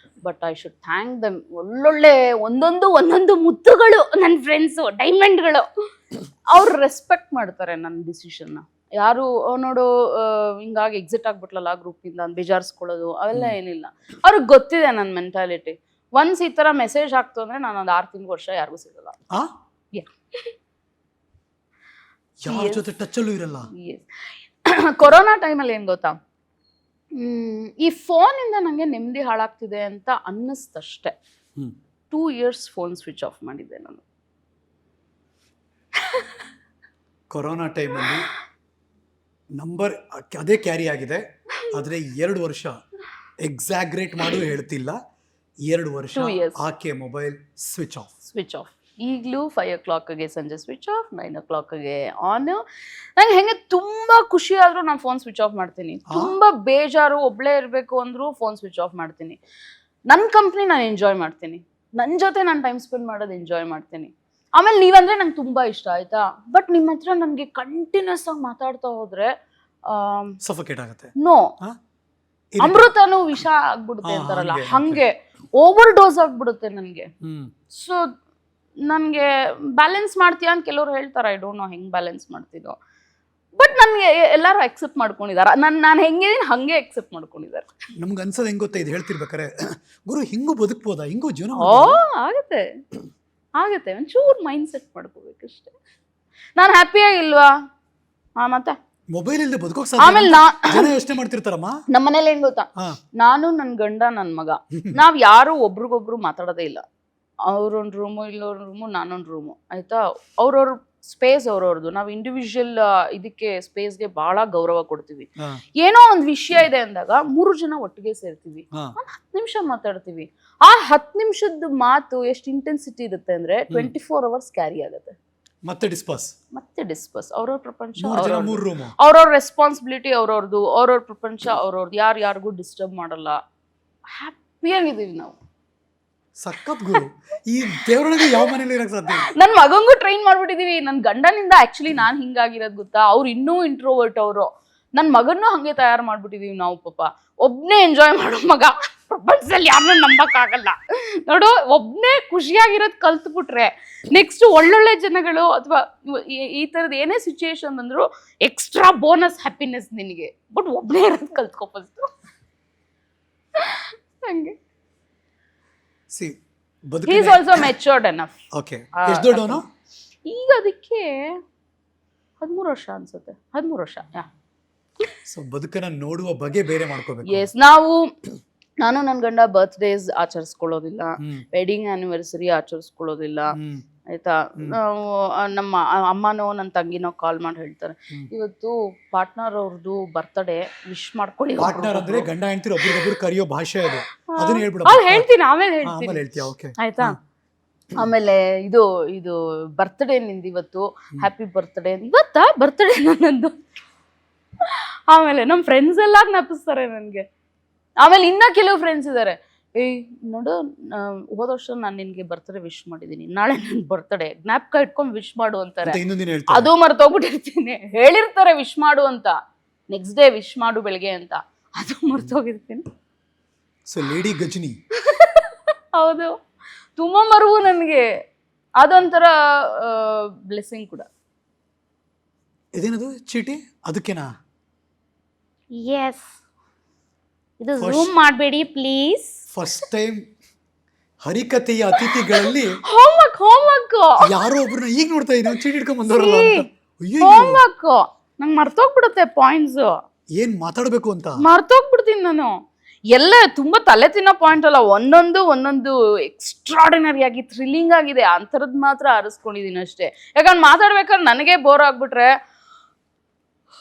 ಬಟ್ ಐ ಶುಡ್ ಥ್ಯಾಂಕ್ ದಮ್. ಒಳ್ಳೊಳ್ಳೆ ಒಂದೊಂದು ಮುತ್ತುಗಳು ನನ್ನ ಫ್ರೆಂಡ್ಸು, ಡೈಮಂಡ್ಗಳು. ಅವ್ರು ರೆಸ್ಪೆಕ್ಟ್ ಮಾಡ್ತಾರೆ ನನ್ನ ಡಿಸಿಷನ್ನ. ಯಾರು ನೋಡು ಹಿಂಗಾಗಿ ಎಕ್ಸಿಟ್ ಆಗ್ಬಿಟ್ಲಲ್ಲ ಗ್ರೂಪಿಂದ ಅಂತ ಬೇಜಾರಿಸ್ಕೊಳ್ಳೋದು ಅವೆಲ್ಲ ಏನಿಲ್ಲ. ಅವ್ರಿಗೆ ಗೊತ್ತಿದೆ ನನ್ನ ಮೆಂಟಾಲಿಟಿ. ಒನ್ಸ್ ಈ ಥರ ಮೆಸೇಜ್ ಹಾಕ್ತು ಅಂದರೆ ನಾನು ಒಂದು 6 ತಿಂಗಳು ವರ್ಷ ಯಾರಿಗೂ ಸಿಗಲ್ಲ. ಕೊರೋನಾ ಟೈಮಲ್ಲಿ ಏನು ಗೊತ್ತಾ, ಈ ಫೋನಿಂದ ನನಗೆ ನೆಮ್ಮದಿ ಹಾಳಾಗ್ತಿದೆ ಅಂತ ಅನ್ನಿಸ್ತಷ್ಟೆ. 2 years ಫೋನ್ ಸ್ವಿಚ್ ಆಫ್ ಮಾಡಿದ್ದೆ ನಾನು. ಕೊರೋನಾ ಟೈಮಲ್ಲಿ ನಂಬರ್ ಅದೇ ಕ್ಯಾರಿ ಆಗಿದೆ, ಆದರೆ 2 ವರ್ಷ ಎಕ್ಸಾಗ್ರೇಟ್ ಮಾಡು ಹೇಳ್ತಿಲ್ಲ, 2 ವರ್ಷ ಆಕೆ ಮೊಬೈಲ್ ಸ್ವಿಚ್ ಆಫ್. ಈಗಲೂ 5 o'clockಗೆ ಸಂಜೆ ಸ್ವಿಚ್ ಆಫ್, 9 o'clockಗೆ ಆನ್. ನಂಗೆ ಹೆಂಗೆ ತುಂಬ ಖುಷಿ ಆದರೂ ನಾನು ಫೋನ್ ಸ್ವಿಚ್ ಆಫ್ ಮಾಡ್ತೀನಿ. ತುಂಬ ಬೇಜಾರು ಒಬ್ಬಳೇ ಇರಬೇಕು ಅಂದರೂ ಫೋನ್ ಸ್ವಿಚ್ ಆಫ್ ಮಾಡ್ತೀನಿ. ನನ್ನ ಕಂಪ್ನಿ ನಾನು ಎಂಜಾಯ್ ಮಾಡ್ತೀನಿ, ನನ್ನ ಜೊತೆ ನಾನು ಟೈಮ್ ಸ್ಪೆಂಡ್ ಮಾಡೋದು ಎಂಜಾಯ್ ಮಾಡ್ತೀನಿ. ಆಮೇಲೆ ನೀವಂದರೆ ನಂಗೆ ತುಂಬ ಇಷ್ಟ, ಆಯಿತಾ. ಬಟ್ ನಿಮ್ಮ ಹತ್ರ ನನಗೆ ಕಂಟಿನ್ಯೂಸ್ ಆಗಿ ಮಾತಾಡ್ತಾ ಹೋದರೆ ಸಫೋಕೇಟ್ ಆಗುತ್ತೆ. ನೋ, ಅಮೃತನೂ ವಿಷ ಆಗ್ಬಿಡುತ್ತೆ ಅಂತಾರಲ್ಲ, ಹಂಗೆ ಓವರ್ ಡೋಸ್ ಆಗ್ಬಿಡುತ್ತೆ ನನಗೆ. ಸೊ ನನಗೆ ಬ್ಯಾಲೆನ್ಸ್ ಮಾಡ್ತೀಯಾ ಅಂತ ಕೆಲವ್ರು ಹೇಳ್ತಾರೆ. ಐ ಡೋಂಟ್ ನೋ ಹೆಂಗೆ ಬ್ಯಾಲೆನ್ಸ್ ಮಾಡ್ತಿದ್ದೋ, ಬಟ್ ನನಗೆ ಎಲ್ಲರೂ ಅಕ್ಸೆಪ್ಟ್ ಮಾಡ್ಕೊಂಡಿದ್ದಾರೆ. ನಾನು ಹೆಂಗಿದ್ದೀನಿ ಹಾಗೆ ಅಕ್ಸೆಪ್ಟ್ ಮಾಡ್ಕೊಂಡಿದ್ದಾರೆ. ನಮ್ಗೆ ಅನ್ಸೋದು ಹೆಂಗೆ ಗೊತ್ತಾ, ಇದು ಹೇಳ್ತಿರ್ಬೇಕಾರೆ ಗುರು ಹಿಂಗೂ ಬದುಕ್ಬೋದಾ, ಹಿಂಗೂ ಜೀವನ ಆಗುತ್ತೆ ಆಗುತ್ತೆ, ಒಂಚೂರು ಮೈಂಡ್ ಸೆಟ್ ಮಾಡ್ಕೋಬೇಕಷ್ಟೇ. ನಾನು ಹ್ಯಾಪಿಯಾಗಿಲ್ವಾ ಮತ್ತೆ ಮೊಬೈಲ್ ಇಲ್ಲದೆ ಬದುಕೋಕ್ ಆಮೇಲೆ ಜನ ಯೋಚನೆ ಮಾಡ್ತಿರ್ತಾರಮ್ಮ. ನಮ್ಮ ಮನೇಲಿ ಏನ್ ಗೊತ್ತಾ, ನಾನು ನನ್ನ ಗಂಡ ನನ್ನ ಮಗ ನಾವ್ ಯಾರು ಒಬ್ರಿಗೊಬ್ರು ಮಾತಾಡೋದೇ ಇಲ್ಲ. ಅವ್ರೊಂದು ರೂಮು, ಇಲ್ಲೊಂದು ರೂಮು, ನಾನೊಂದು ರೂಮು, ಆಯ್ತಾ. ಅವ್ರವ್ರ ಸ್ಪೇಸ್ ಅವ್ರವ್ರದ್ದು. ನಾವು ಇಂಡಿವಿಜುವಲ್ ಇದಕ್ಕೆ ಸ್ಪೇಸ್ಗೆ ಬಹಳ ಗೌರವ ಕೊಡ್ತೀವಿ. ಏನೋ ಒಂದು ವಿಷಯ ಇದೆ ಅಂದಾಗ 3 ಜನ ಒಟ್ಟಿಗೆ ಸೇರ್ತೀವಿ, 10 ನಿಮಿಷ ಮಾತಾಡ್ತೀವಿ. ಆ 10 ನಿಮಿಷದ ಮಾತು ಎಷ್ಟು ಇಂಟೆನ್ಸಿಟಿ ಇರುತ್ತೆ ಅಂದ್ರೆ 24 hours ಕ್ಯಾರಿ ಆಗುತ್ತೆ. ಮತ್ತೆ ಡಿಸ್ಪಸ್ ಅವ್ರವ್ರ ಪ್ರಪಂಚ, ಅವ್ರವ್ರ ರೆಸ್ಪಾನ್ಸಿಬಿಲಿಟಿ ಅವ್ರವ್ರದ್ದು, ಅವ್ರವ್ರ ಪ್ರಪಂಚ ಅವ್ರವ್ರದ್ದು. ಯಾರಿಗೂ ಡಿಸ್ಟರ್ಬ್ ಮಾಡಲ್ಲ, ಹ್ಯಾಪಿಯಾಗಿದ್ದೀವಿ ನಾವು. ಸಖತ್ ಗುರು. ಈ ದೇವರೊಳಗೆ ಯಾವ ಮನೇಲಿ ಇರಕ್ ಸಾಧ್ಯ? ನನ್ ಮಗಂಗೂ ಟ್ರೈನ್ ಮಾಡ್ಬಿಟ್ಟಿದೀವಿ. ನನ್ ಗಂಡನಿಂದ ಆಕ್ಚುಲಿ ನಾನ್ ಹಿಂಗಾಗಿರೋದ್ ಗೊತ್ತಾ. ಅವ್ರು ಇನ್ನೂ ಇಂಟ್ರೋವರ್ಟ್. ಅವರು ನನ್ ಮಗನ್ನೂ ಹಂಗೆ ತಯಾರು ಮಾಡ್ಬಿಟ್ಟಿದೀವಿ ನಾವು. ಪಾಪ ಒಬ್ನೇ ಎಂಜಾಯ್ ಮಾಡೋ ಮಗ, ಪ್ರಪಂಚದಲ್ಲಿ ಯಾರನ್ನೂ ನಂಬಕ್ ಆಗಲ್ಲ ನೋಡು. ಒಬ್ನೇ ಖುಷಿಯಾಗಿರೋದ್ ಕಲ್ತ್ಬಿಟ್ರೆ ನೆಕ್ಸ್ಟ್ ಒಳ್ಳೊಳ್ಳೆ ಜನಗಳು ಅಥವಾ ಈ ತರದ್ ಏನೇ ಸಿಚುಯೇಷನ್ ಬಂದ್ರು ಎಕ್ಸ್ಟ್ರಾ ಬೋನಸ್ ಹ್ಯಾಪಿನೆಸ್ ನಿನಗೆ. ಬಟ್ ಒಬ್ನೇ ಇರೋದ್ ಕಲ್ತ್ಕೊಪಸ್ತು ಹಂಗೆ. He is also matured enough. Okay. ಎಷ್ಟು ದೊಡ್ಡವನು? ಈಗ ಅದಕ್ಕೆ 13 ವರ್ಷ ಅನ್ಸುತ್ತೆ. 13 ವರ್ಷ. ಸೊ ಬದುಕನ್ನ ನೋಡುವ ಬಗೆ ಬೇರೆ ಮಾಡ್ಕೋಬೇಕು. ಎಸ್. ನಾನು ನನ್ನ ಗಂಡ ಬರ್ತ್ಡೇಸ್ ಆಚರಿಸ್ಕೊಳ್ಳೋದಿಲ್ಲ, ವೆಡ್ಡಿಂಗ್ ಆನಿವರ್ಸರಿ ಆಚರಿಸ್ಕೊಳ್ಳೋದಿಲ್ಲ, ಆಯ್ತಾ. ನಾವು ನಮ್ಮ ಅಮ್ಮನೋ ನನ್ನ ತಂಗಿನೋ ಕಾಲ್ ಮಾಡಿ ಹೇಳ್ತಾರೆ, ಇವತ್ತು ಪಾರ್ಟ್ನರ್ ಅವ್ರದ್ದು ಬರ್ತ್ಡೇ, ವಿಶ್ ಮಾಡ್ಕೊಳ್ಳಿ. ಪಾರ್ಟ್ನರ್ ಅಂದ್ರೆ ಗಂಡ ಹೆಂಡತಿ ಒಬ್ರಿಗೊಬ್ರು ಕರೆಯೋ ಭಾಷೆ ಅದು. ಅದನ್ನ ಹೇಳ್ಬಿಡು. ಹೇಳ್ತೀನಿ, ಆಮೇಲೆ ಹೇಳ್ತೀನಿ, ಆಯ್ತಾ. ಆಮೇಲೆ ಇದು ಬರ್ತ್ಡೇ ನಿಂದು ಇವತ್ತು, ಹ್ಯಾಪಿ ಬರ್ತ್ಡೇ. ಇವತ್ತಾ ಬರ್ತ್ಡೇ ನನ್ನದು? ಆಮೇಲೆ ನಮ್ಮ ಫ್ರೆಂಡ್ಸ್ ಎಲ್ಲ ನೆನಪಿಸ್ತಾರೆ ನನಗೆ. ಆಮೇಲೆ ಇನ್ನ ಕೆಲವು ಫ್ರೆಂಡ್ಸ್ ಇದ್ದಾರೆ, ಏಯ್ ನೋಡು, ಹೋದ ವರ್ಷ ನಾನು ನಿನ್ಗೆ ಬರ್ತ್ಡೇ ವಿಶ್ ಮಾಡಿದೀನಿ, ನಾಳೆ ನನ್ ಬರ್ತ್ಡೇ, ಜ್ಞಾಪಕ ಇಟ್ಕೊಂಡ್ ವಿಶ್ ಮಾಡು ಅಂತಾರೆ. ಅದು ಮರ್ತೋಗ್ಬಿಟ್ಟಿರ್ತೀನಿ. ಹೇಳಿರ್ತಾರೆ ವಿಶ್ ಮಾಡು ಅಂತ, ನೆಕ್ಸ್ಟ್ ಡೇ ವಿಶ್ ಮಾಡು ಬೆಳಗ್ಗೆ ಅಂತ, ಅದು ಮರ್ತೋಗಿರ್ತೀನಿ. So lady Ghazni. ಹೌದು, ತುಂಬಾ ಮರುವು ನನಗೆ. ಅದೊಂಥರ ಬ್ಲೆಸ್ಸಿಂಗ್ ಕೂಡ. ಇದೇನದು ಚೀಟಿ? ಅದಕ್ಕೆನಾ? ಎಸ್. ಇದು ಝೂಮ್ ಮಾಡಬೇಡಿ ಪ್ಲೀಸ್. ಫಸ್ಟ್ ಟೈಮ್ ಹರಿಕತೆಯ ಅತಿಥಿಗಳಲ್ಲಿ ಹೋಮ್ವರ್ಕ್ ಯಾರೋ ಒಬ್ರನ್ನ ಈಗ ನೋಡ್ತಾ ಇದ್ದೀನಿ, ಚೀಟಿ ಇಟ್ಕೊಂಡ್ ಬಂದವರಲ್ಲ ಅಂತ. ಹೋಮ್ವರ್ಕ್ ನಂಗೆ ಮರ್ತೋಗ್ಬಿಡುತ್ತೆ ಪಾಯಿಂಟ್ಸ್. ಏನ್ ಮಾತಾಡ್ಬೇಕು ಅಂತ ಮರ್ತೋಗ್ಬಿಡ್ತೀನಿ ನಾನು. ಎಲ್ಲ ತುಂಬಾ ತಲೆ ತಿನ್ನೋ ಪಾಯಿಂಟ್ ಅಲ್ಲ, ಒಂದೊಂದು ಎಕ್ಸ್ಟ್ರಾರ್ಡಿನರಿ ಆಗಿ ಥ್ರಿಲ್ಲಿಂಗ್ ಆಗಿದೆ. ಅಂತರದ್ ಮಾತ್ರ ಆರಿಸ್ಕೊಂಡಿದೀನಿ ಅಷ್ಟೇ. ಯಾಕಂದ್ರೆ ಮಾತಾಡ್ಬೇಕಾದ್ರೆ ನನಗೆ ಬೋರ್ ಆಗ್ಬಿಟ್ರೆ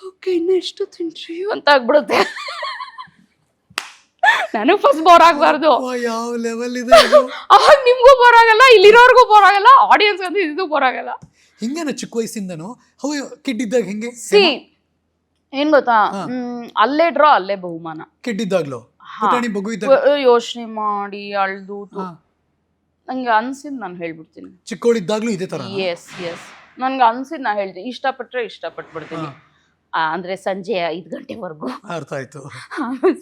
ಓಕೆ ಇನ್ನು ಎಷ್ಟು ತಿನ್ರಿ ಅಂತ ಆಗ್ಬಿಡುತ್ತೆ. ನನಗ್ ಫಸ್ಟ್ ಬೋರ್ ಆಗ್ಬಾರ್ದು. ಯಾವ ಲೆವೆಲ್ ಇದೆ ಅವಾಗ ನಿಮ್ಗೂ ಬೋರ್ ಆಗಲ್ಲ, ಇಲ್ಲಿರೋರ್ಗೂ ಬೋರ್ ಆಗಲ್ಲ, ಆಡಿಯನ್ಸ್ ಅದು ಇದು ಬೋರ್ ಆಗಲ್ಲ. ಹಿಂಗೇನ ಚಿಕ್ಕ ವಯಸ್ಸಿಂದನು ಕಿಡ್ಡಿದ್ದಾಗ ಹೆಂಗೆ? ಏನ್ ಗೊತ್ತಾ, ಅಲ್ಲೇ ಡ್ರಾ ಅಲ್ಲೇ ಬಹುಮಾನ. ಕಿಡ್ಡಿದ್ದಾಗ್ಲೋ ಯೋಚನೆ ಮಾಡಿ ಅಳ್ದು ನಂಗೆ ಅನ್ಸಿದ್ ನಾನು ಹೇಳ್ಬಿಡ್ತೀನಿ. ಚಿಕ್ಕವಳಿದ್ದಾಗ್ಲೂ ಇದೇ ತರ? Yes yes. ನನ್ಗೆ ಅನ್ಸಿದ್ ನಾ ಹೇಳ್ತೀನಿ. ಇಷ್ಟಪಟ್ಬಿಡ್ತೀನಿ. ಅಂದ್ರೆ ಸಂಜೆ 5 ಗಂಟೆವರೆಗೂ. ಅರ್ಥ ಆಯ್ತು.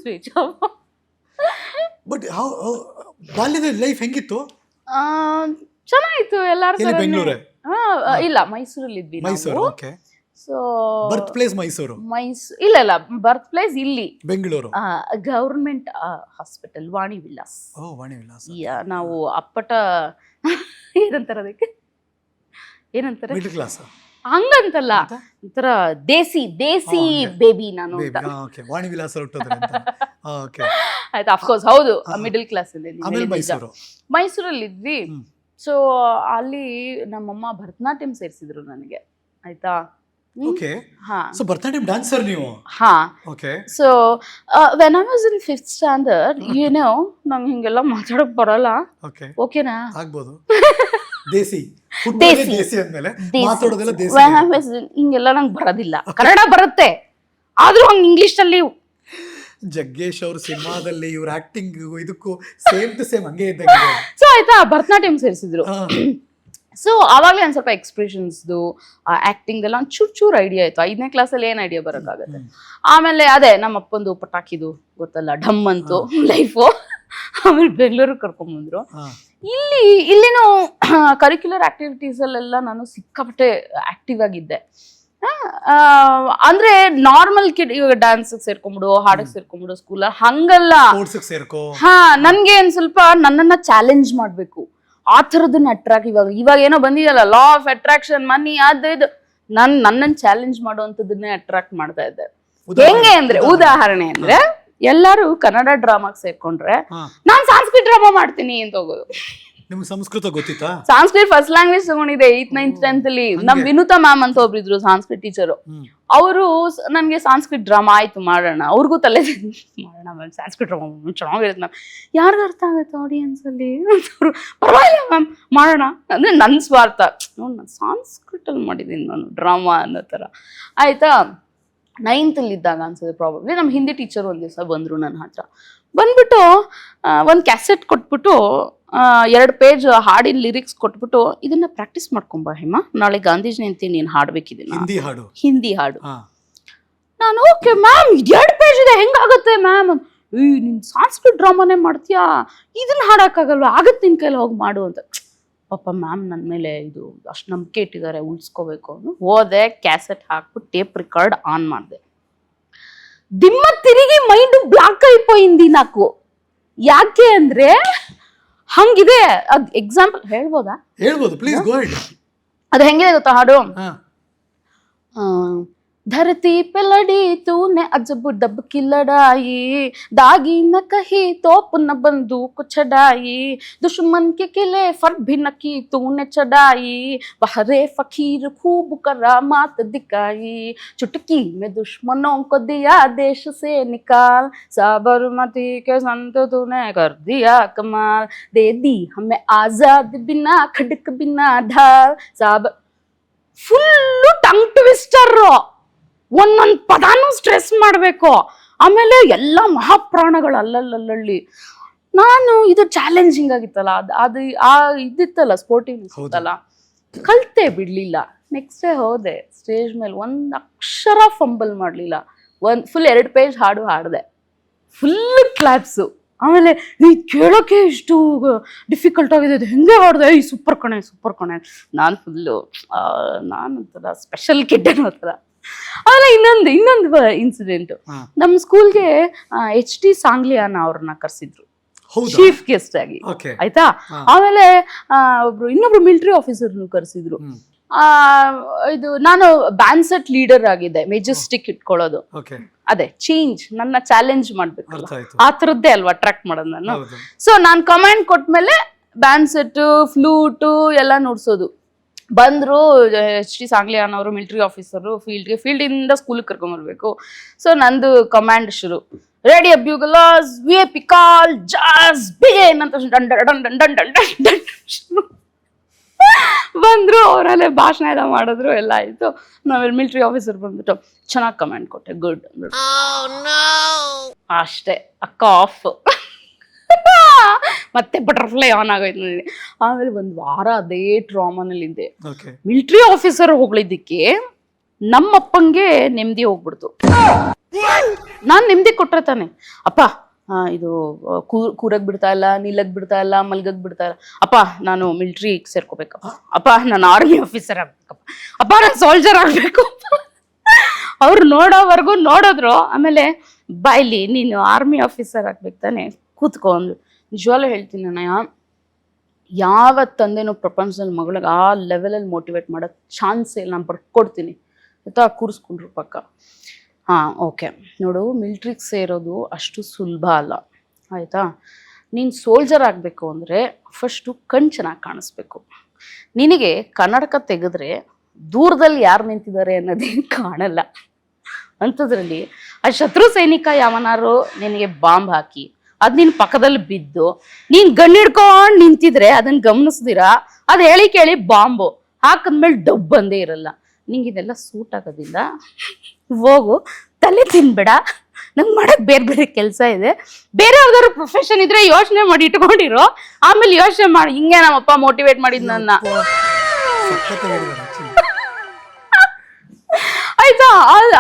Switch off. ಬಟ್ ಬಾಲ್ಯದ ಲೈಫ್ ಹೆಂಗಿತ್ತು? ಚೆನ್ನಾಗಿತ್ತು. ಎಲ್ಲಾರು ಬೆಂಗಳೂರೇ? ಇಲ್ಲ, ಮೈಸೂರಲ್ಲಿ ಇದ್ವಿ. Mysuru. Okay. So birth place Mysuru? ಇಲ್ಲ ಬರ್ತ್ ಪ್ಲೇಸ್ ಇಲ್ಲಿ ಬೆಂಗಳೂರು. ಗವರ್ಮೆಂಟ್ ಹಾಸ್ಪಿಟಲ್, ವಾಣಿ ವಿಲಾಸ್. ನಾವು ಅಪ್ಪಟ ಏನಂತಾರೆ ಮಿಡಲ್ ಕ್ಲಾಸ್ ಹಂಗಂತಲ್ಲ, ಒಂಥರ ದೇಸಿ ಬೇಬಿ ನಾನು. ವಾಣಿ ವಿಲಾಸ ಆಯ್ತಾ. ಅಫ್ಕೋರ್ಸ್ ಹೌದು, ಮಿಡಲ್ ಕ್ಲಾಸ್ ಇದೆ. ಮೈಸೂರಲ್ಲಿ ಇದ್ವಿ. ಸೊ ಅಲ್ಲಿ ನಮ್ಮಮ್ಮ ಭರತನಾಟ್ಯಂ ಸೇರಿಸಿದ್ರು ನನಗೆ, ಆಯ್ತಾ. Okay. So Bharatanatyam dancer ನೀವು? ಹಾ. Okay. So when I was in 5th standard, you know, ನಂಗೆ ಹಿಂಗೆಲ್ಲ ಮಾತಾಡಕ್ ಬರಲ್ಲ. Okay. ಓಕೆನಾ? ಆಗ್ಬೋದು. ದೇಸಿ ಅಂದ್ಮೇಲೆ ಮಾತಾಡೋದೆಲ್ಲ ದೇಸಿ. When I was ಹಿಂಗೆಲ್ಲ ನಂಗೆ ಬರೋದಿಲ್ಲ. ಕನ್ನಡ ಬರುತ್ತೆ, ಆದ್ರೂ ಹಂಗೆ ಇಂಗ್ಲಿಷ್ ಅಲ್ಲಿ. ಜಗ್ಗೇಶ್ ಅವ್ರ ಸಿನಿಮಾದಲ್ಲಿ ಇವ್ರ ಆಕ್ಟಿಂಗ್ ಇದಕ್ಕೂ ಸೇಮ್ ಟು ಸೇಮ್ ಹಂಗೆ ಇದ್ದಂಗೆ. ಸೊ ಆಯ್ತಾ, ಭರತನಾಟ್ಯಂ ಸೇರಿಸಿದ್ರು. ಸೊ ಆವಾಗಲೇ ಒಂದು ಸ್ವಲ್ಪ ಎಕ್ಸ್ಪ್ರೆಷನ್ಸ್ದು, ಆ್ಯಕ್ಟಿಂಗ್ ಎಲ್ಲ ಒಂದು ಚೂರು ಐಡಿಯಾ ಆಯಿತು. 5ನೇ ಕ್ಲಾಸಲ್ಲಿ ಏನು ಐಡಿಯಾ ಬರೋಕ್ಕಾಗತ್ತೆ. ಆಮೇಲೆ ಅದೇ ನಮ್ಮ ಅಪ್ಪಂದು ಪಟಾಕಿದು ಗೊತ್ತಲ್ಲ, ಢಮ್ ಅಂತು ಲೈಫು. ಆಮೇಲೆ ಬೆಂಗಳೂರಿಗೆ ಕರ್ಕೊಂಬಂದ್ರು. ಇಲ್ಲಿನೂ ಕರಿಕ್ಯುಲರ್ ಆಕ್ಟಿವಿಟೀಸ್ ಅಲ್ಲೆಲ್ಲ ನಾನು ಸಿಕ್ಕಾಪಟ್ಟೆ ಆಕ್ಟಿವ್ ಆಗಿದ್ದೆ. ಅಂದ್ರೆ ನಾರ್ಮಲ್ ಕಿಡ್ ಇವಾಗ ಡ್ಯಾನ್ಸ್ ಸೇರ್ಕೊಂಡ್ಬಿಡು, ಹಾಡಕ್ ಸೇರ್ಕೊಂಡ್ಬಿಡು, ಸ್ಕೂಲ್ ಹಂಗಲ್ಲ. ಹಾ, ನನ್ಗೆ ಒಂದ್ ಸ್ವಲ್ಪ ನನ್ನನ್ನ ಚಾಲೆಂಜ್ ಮಾಡ್ಬೇಕು, ಆ ಥರದನ್ನ ಅಟ್ರಾಕ್ಟ್. ಇವಾಗ ಏನೋ ಬಂದಿದಲ್ಲ ಲಾ ಆಫ್ ಅಟ್ರಾಕ್ಷನ್, ಮನಿ ಅದು ಇದು, ನನ್ನನ್ನ ಚಾಲೆಂಜ್ ಮಾಡುವಂತದನ್ನೇ ಅಟ್ರಾಕ್ಟ್ ಮಾಡ್ತಾ ಇದ್ದೆ. ಹೆಂಗೆ ಅಂದ್ರೆ, ಉದಾಹರಣೆ ಅಂದ್ರೆ ಎಲ್ಲಾರು ಕನ್ನಡ ಡ್ರಾಮಾಗ್ ಸೇರ್ಕೊಂಡ್ರೆ ನಾನ್ ಸಂಸ್ಕೃತ ಡ್ರಾಮಾ ಮಾಡ್ತೀನಿ ಅಂತ ಹೋಗೋದು. ನಿಮ್ಗೆ ಸಂಸ್ಕೃತ ಗೊತ್ತಿತ್ತಾ? ಸಂಸ್ಕೃತ್ ಫಸ್ಟ್ ಲ್ಯಾಂಗ್ವೇಜ್ ತಗೊಂಡಿದ್ದೆ 8th 9th 10th ಅಲ್ಲಿ. ನಮ್ ವಿನುತಾ ಮ್ಯಾಮ್ ಅಂತ ಒಬ್ರಿದ್ರು ಸಂಸ್ಕೃತ್ ಟೀಚರು. ಅವರು ನನ್ಗೆ ಸಂಸ್ಕೃತ್ ಡ್ರಾಮಾ ಆಯ್ತು ಮಾಡೋಣ, ಅವ್ರಿಗೂ ತಲೆ ಮಾಡೋಣ ಮ್ಯಾಮ್ ಸಂಸ್ಕೃತ್ ಡ್ರಾಮಾ ಚೆನ್ನಾಗಿರುತ್ತೆ ಮ್ಯಾಮ್, ಯಾರಿಗ ಅರ್ಥ ಆಗುತ್ತೆ ಆಡಿಯನ್ಸ್ ಅಲ್ಲಿ, ಪರವಾಗಿಲ್ಲ ಮ್ಯಾಮ್ ಮಾಡೋಣ ಅಂದ್ರೆ ನನ್ ಸ್ವಾರ್ಥ. ನಾನು ಸಂಸ್ಕೃತ್ ಅಲ್ಲಿ ಮಾಡಿದೀನಿ ನಾನು ಡ್ರಾಮಾ ಅನ್ನೋ ತರ ಆಯ್ತಾ. 9th ಅಲ್ಲಿ ಇದ್ದಾಗ ಅನ್ಸುತ್ತೆ ಪ್ರಾಬಬ್ಲಿ, ನಮ್ಮ ಹಿಂದಿ ಟೀಚರ್ ಒಂದ್ ದಿವಸ ಬಂದ್ರು ನನ್ನ ಹತ್ರ. ಬಂದ್ಬಿಟ್ಟು ಒಂದ್ ಕ್ಯಾಸೆಟ್ ಕೊಟ್ಬಿಟ್ಟು 2 ಪೇಜ್ ಹಾಡಿನ ಲಿರಿಕ್ಸ್ ಕೊಟ್ಬಿಟ್ಟು, ಇದನ್ನ ಪ್ರಾಕ್ಟೀಸ್ ಮಾಡ್ಕೊಂಬ ಹೇಮಾ, ನಾಳೆ ಗಾಂಧಿ ಜಯಂತಿ ನೀನ್ ಹಾಡ್ಬೇಕಿದೀನ ಹಿಂದಿ ಹಾಡು. ನಾನು ಓಕೆ ಮ್ಯಾಮ್, 2 ಪೇಜ್ ಇದೆ ಹೆಂಗಾಗುತ್ತೆ ಮ್ಯಾಮ್? ನೀನ್ ಸಂಸ್ಕೃತ್ ಡ್ರಾಮಾನೇ ಮಾಡ್ತೀಯಾ, ಇದನ್ನ ಹಾಡಕ್ಕಾಗಲ್ವಾ? ಆಗತ್ತೆ ನಿನ್ ಕೈಲಿ, ಹೋಗಿ ಮಾಡು ಅಂತ. ಪಾಪ ಮ್ಯಾಮ್ ನನ್ನ ಮೇಲೆ ಇದು ಅಷ್ಟು ನಂಬಿಕೆ ಇಟ್ಟಿದ್ದಾರೆ, ಉಳಿಸ್ಕೋಬೇಕು ಅಂತ ಹೋದೆ. ಕ್ಯಾಸೆಟ್ ಹಾಕ್ಬಿಟ್ಟು ಟೇಪ್ ರಿಕಾರ್ಡ್ ಆನ್ ಮಾಡಿದೆ. ದಿಮ್ಮ ತಿರುಗಿ ಮೈಂಡ್ ಬ್ಲಾಕ್ అయిపోయింది నాకు. ಯಾಕೆ ಅಂದ್ರೆ ಹಂಗಿದೆ. ಅದ್ ಎಕ್ಸಾಂಪಲ್ ಹೇಳ್ಬೋದಾ? ಹೇಳ್ಬೋದು, ಪ್ಲೀಸ್ ಗೋ ಅಹೆಡ್. ಅದು ಹೆಂಗಿದೆ ಗೊತ್ತಾ ಹಾಡು? धरती पे लड़ी तूने अजब डब की लड़ाई, दागी न कही तोप न बंदूक छड़ाई, दुश्मन के किले फर भी न की तूने चढ़ाई, बहरे फकीर खूब करामात दिखाई, चुटकी में दुश्मनों को दिया देश से निकाल, साबरमती के संत तूने कर दिया कमाल, दे दी हमें आजाद बिना खड़क बिना ढाल. ಫುಲ್ಲು ಟಂಗ್ ಟ್ವಿಸ್ಟರ್, ಒಂದೊಂದು ಪದಾನು ಸ್ಟ್ರೆಸ್ ಮಾಡಬೇಕು. ಆಮೇಲೆ ಎಲ್ಲ ಮಹಾಪ್ರಾಣಗಳು ಅಲ್ಲಲ್ಲಿ. ನಾನು ಇದು ಚಾಲೆಂಜಿಂಗ್ ಆಗಿತ್ತಲ್ಲ, ಅದು ಇದಿತ್ತಲ್ಲ, ಸ್ಪೋರ್ಟಿವ್ನೆಸ್ ಇತ್ತಲ್ಲ, ಕಲ್ತೆ ಬಿಡ್ಲಿಲ್ಲ. ನೆಕ್ಸ್ಟ್ ಡೇ ಹೋದೆ ಸ್ಟೇಜ್ ಮೇಲೆ, ಒಂದು ಅಕ್ಷರ ಫಂಬಲ್ ಮಾಡಲಿಲ್ಲ. ಫುಲ್ 2 ಪೇಜ್ ಹಾಡು ಹಾಡಿದೆ, ಫುಲ್ ಕ್ಲಾಪ್ಸು. ಆಮೇಲೆ ನೀ ಕೇಳೋಕೆ ಇಷ್ಟು ಡಿಫಿಕಲ್ಟ್ ಆಗಿದೆ, ಅದು ಹೆಂಗೆ ಹಾಡಿದೆ, ಈ ಸೂಪರ್ ಕಣೆ ಸೂಪರ್ ಕಣೆ. ನಾನು ಫುಲ್ಲು ನಾನು ಒಂಥರ ಸ್ಪೆಷಲ್ ಕಿಡ್ ಅನ್ನೋ ಥರ. ಆಮೇಲೆ ಇನ್ನೊಂದು ಇನ್ಸಿಡೆಂಟ್, ನಮ್ಮ ಸ್ಕೂಲ್ಗೆ HD ಸಾಂಗ್ಲಿಯಾನ ಅವ್ರನ್ನ ಕರೆಸಿದ್ರು ಚೀಫ್ ಗೆಸ್ಟ್ ಆಗಿ, ಆಯ್ತಾ. ಆಮೇಲೆ ಇನ್ನೊಬ್ರು ಮಿಲಿಟರಿ ಆಫೀಸರ್ನು ಕರೆಸಿದ್ರು. ಇದು ನಾನು ಬ್ಯಾನ್ಸೆಟ್ ಲೀಡರ್ ಆಗಿದ್ದೆ, ಮೆಜೆಸ್ಟಿಕ್ ಇಟ್ಕೊಳ್ಳೋದು. ಅದೇ ಚೇಂಜ್, ನನ್ನ ಚಾಲೆಂಜ್ ಮಾಡ್ಬೇಕು, ಆ ಥರದ್ದೇ ಅಲ್ವಾ ಅಟ್ರಾಕ್ಟ್ ಮಾಡೋದು ನಾನು. ಸೊ ನಾನು ಕಮಾಂಡ್ ಕೊಟ್ಮೇಲೆ ಬ್ಯಾನ್ಸೆಟ್ ಫ್ಲೂಟು ಎಲ್ಲ ನುಡ್ಸೋದು. ಬಂದ್ರು HD ಸಾಂಗ್ಲಿಯಾನ್ ಅವರು, ಮಿಲಿಟರಿ ಆಫೀಸರು, ಫೀಲ್ಡಿಂದ ಸ್ಕೂಲಿಗೆ ಕರ್ಕೊಂಬರ್ಬೇಕು. ಸೊ ನಂದು ಕಮಾಂಡ್ ಶುರು, ರೆಡಿ ಬ್ಯೂಗಲರ್ಸ್, VIP ಕಾಲ್, ಜಾಸ್ ಬಿಗಿನ್ ಅಂತ done done done done done done ಶುರು. ಬಂದ್ರು, ಅವರಲ್ಲೇ ಭಾಷಣ ಎಲ್ಲ ಮಾಡಿದ್ರು, ಎಲ್ಲ ಆಯ್ತು. ನಾವೆಲ್ಲ ಮಿಲಿಟರಿ ಆಫೀಸರ್ ಬಂದ್ಬಿಟ್ಟು ಚೆನ್ನಾಗಿ ಕಮೆಂಟ್ ಕೊಟ್ಟೆ, ಗುಡ್ ಅಂದ್ಬಿಟ್ಟು ಅಷ್ಟೇ, ಅಕ್ಕ ಆಫ್. ಮತ್ತೆ ಬಟರ್ಫ್ಲೈ ಆನ್ ಆಗೋಯ್ತು ನನಗೆ. ಆಮೇಲೆ 1 ವಾರ ಅದೇ ಟ್ರಾಮಾನಲ್ಲಿದ್ದೆ. ಮಿಲಿಟರಿ ಆಫೀಸರ್ ಹೋಗ್ಲಿದ್ದಕ್ಕೆ ನಮ್ಮಪ್ಪಂಗೆ ನೆಮ್ಮದಿ ಹೋಗ್ಬಿಡ್ತು. ನಾನ್ ನೆಮ್ಮದಿ ಕೊಟ್ರೆ ತಾನೆ, ಅಪ್ಪ ಇದು ಕೂರಕ್ ಬಿಡ್ತಾ ಇಲ್ಲ, ನಿಲ್ಲಕ್ ಬಿಡ್ತಾ ಇಲ್ಲ, ಮಲ್ಗಕ್ ಬಿಡ್ತಾ ಇಲ್ಲ, ಅಪ್ಪ ನಾನು ಮಿಲಿಟರಿ ಸೇರ್ಕೋಬೇಕಪ್ಪ, ಅಪ್ಪ ನಾನು ಆರ್ಮಿ ಆಫೀಸರ್ ಆಗ್ಬೇಕಪ್ಪ, ಅಪ್ಪ ನಾನು ಸೋಲ್ಜರ್ ಆಗ್ಬೇಕು. ಅವ್ರು ನೋಡೋವರೆಗೂ ನೋಡಿದ್ರು. ಆಮೇಲೆ ಬಾಯ್ಲಿ ನೀನು ಆರ್ಮಿ ಆಫೀಸರ್ ಆಗ್ಬೇಕು ತಾನೆ, ಕೂತ್ಕೊಂಡು. ನಿಜವಾಗ್ಲೂ ಹೇಳ್ತೀನಿ, ನಾನು ಯಾವ ತಂದೆನೂ ಪ್ರಪಂಚದಲ್ಲಿ ಮಗಳಿಗೆ ಆ ಲೆವೆಲಲ್ಲಿ ಮೋಟಿವೇಟ್ ಮಾಡೋಕ್ಕೆ ಚಾನ್ಸೇ ಇಲ್ಲ. ನಾನು ಬರ್ಕೊಡ್ತೀನಿ ಆಯ್ತಾ, ಕೂರಿಸ್ಕೊಂಡ್ರು ಪಕ್ಕ. ಓಕೆ ನೋಡು, ಮಿಲ್ಟ್ರಿಗೆ ಸೇರೋದು ಅಷ್ಟು ಸುಲಭ ಅಲ್ಲ ಆಯಿತಾ. ನೀನು ಸೋಲ್ಜರ್ ಆಗಬೇಕು ಅಂದರೆ ಫಸ್ಟು ಕಣ್ಣು ಚೆನ್ನಾಗಿ ಕಾಣಿಸ್ಬೇಕು. ನಿನಗೆ ಕನ್ನಡಕ ತೆಗೆದ್ರೆ ದೂರದಲ್ಲಿ ಯಾರು ನಿಂತಿದ್ದಾರೆ ಅನ್ನೋದೇನು ಕಾಣಲ್ಲ. ಅಂಥದ್ರಲ್ಲಿ ಆ ಶತ್ರು ಸೈನಿಕ ಯಾವನಾರು ನಿನಗೆ ಬಾಂಬ್ ಹಾಕಿ ಅದು ನಿನ್ನ ಪಕ್ಕದಲ್ಲಿ ಬಿದ್ದು ನೀನು ಗಣ್ಣಿಡ್ಕೊಂಡು ನಿಂತಿದ್ರೆ ಅದನ್ನು ಗಮನಿಸ್ದಿರಾ ಅದು ಹೇಳಿ ಕೇಳಿ ಬಾಂಬು ಹಾಕಿದ್ಮೇಲೆ ಡಬ್ ಬಂದೇ ಇರಲ್ಲ. ನಿಂಗೆ ಇದೆಲ್ಲ ಸೂಟ್ ಆಗೋದಿಲ್ಲ, ಹೋಗು ತಲೆ ತಿನ್ಬೇಡ, ನಂಗೆ ಮಾಡೋಕ್ಕೆ ಬೇರೆ ಬೇರೆ ಕೆಲಸ ಇದೆ, ಬೇರೆ ಯಾವ್ದಾದ್ರು ಪ್ರೊಫೆಷನ್ ಇದ್ರೆ ಯೋಚನೆ ಮಾಡಿ ಇಟ್ಕೊಂಡಿರೋ, ಆಮೇಲೆ ಯೋಚನೆ ಮಾಡಿ. ಹಿಂಗೆ ನಮ್ಮಪ್ಪ ಮೋಟಿವೇಟ್ ಮಾಡಿದ್ ನನ್ನ. ಆಯ್ತಾ,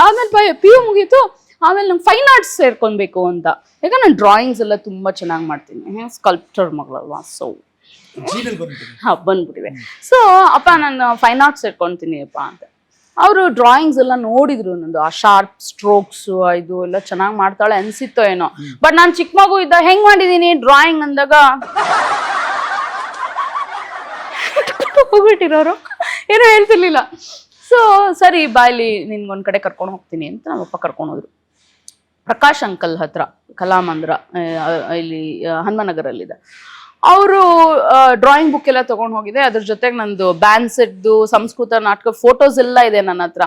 ಆಮೇಲೆ PU ಮುಗೀತು. ಆಮೇಲೆ ನಂಗೆ ಫೈನ್ ಆರ್ಟ್ಸ್ ಸೇರ್ಕೊಬೇಕು ಅಂತ, ಯಾಕಂದ್ರೆ ನಾನು ಡ್ರಾಯಿಂಗ್ಸ್ ಎಲ್ಲ ತುಂಬ ಚೆನ್ನಾಗಿ ಮಾಡ್ತೀನಿ, ಸ್ಕಲ್ಪ್ಟರ್ ಮಗಳಲ್ವಾ. ಸೊ ಜೀನಲ್ಲಿ ಬಂದ್ಬಿಟ್ಟಿದೆ. ಹಾ ಬಂದ್ಬಿಟ್ಟಿದೆ. ಸೊ ಅಪ್ಪ ನಾನು ಫೈನ್ ಆರ್ಟ್ಸ್ ಸೇರ್ಕೊಂತೀನಿ ಅಪ್ಪ ಅಂತ. ಅವರು ಡ್ರಾಯಿಂಗ್ಸ್ ಎಲ್ಲ ನೋಡಿದ್ರು, ನಂದು ಆ ಶಾರ್ಪ್ ಸ್ಟ್ರೋಕ್ಸ್ ಇದು ಎಲ್ಲ ಚೆನ್ನಾಗಿ ಮಾಡ್ತಾಳೆ ಅನ್ಸಿತ್ತೋ ಏನೋ. ಬಟ್ ನಾನು ಚಿಕ್ಕ ಮಗು ಇದ್ದ ಹೆಂಗ್ ಮಾಡಿದೀನಿ ಡ್ರಾಯಿಂಗ್ ಅಂದಾಗ ಹೋಗ್ಬಿಟ್ಟಿರೋರು ಏನೋ ಹೇಳ್ತಿರ್ಲಿಲ್ಲ. ಸೊ ಸರಿ ಬಾಯ್ಲಿ ನಿನ್ಗೊಂದ್ ಕಡೆ ಕರ್ಕೊಂಡು ಹೋಗ್ತೀನಿ ಅಂತ ನಮ್ಮಪ್ಪ ಕರ್ಕೊಂಡು ಹೋದ್ರು. ಪ್ರಕಾಶ್ ಅಂಕಲ್ ಹತ್ರ ಕಲಾಮಂದ್ರ ಇಲ್ಲಿ ಹನುಮನಗರಲ್ಲಿದೆ. ಅವರು ಡ್ರಾಯಿಂಗ್ ಬುಕ್ ಎಲ್ಲ ತಗೊಂಡು ಹೋಗಿದೆ. ಅದ್ರ ಜೊತೆಗೆ ನಂದು ಬ್ಯಾಂಡ್ ಸೆಟ್ದು ಸಂಸ್ಕೃತ ನಾಟಕ ಫೋಟೋಸ್ ಎಲ್ಲ ಇದೆ ನನ್ನ ಹತ್ರ.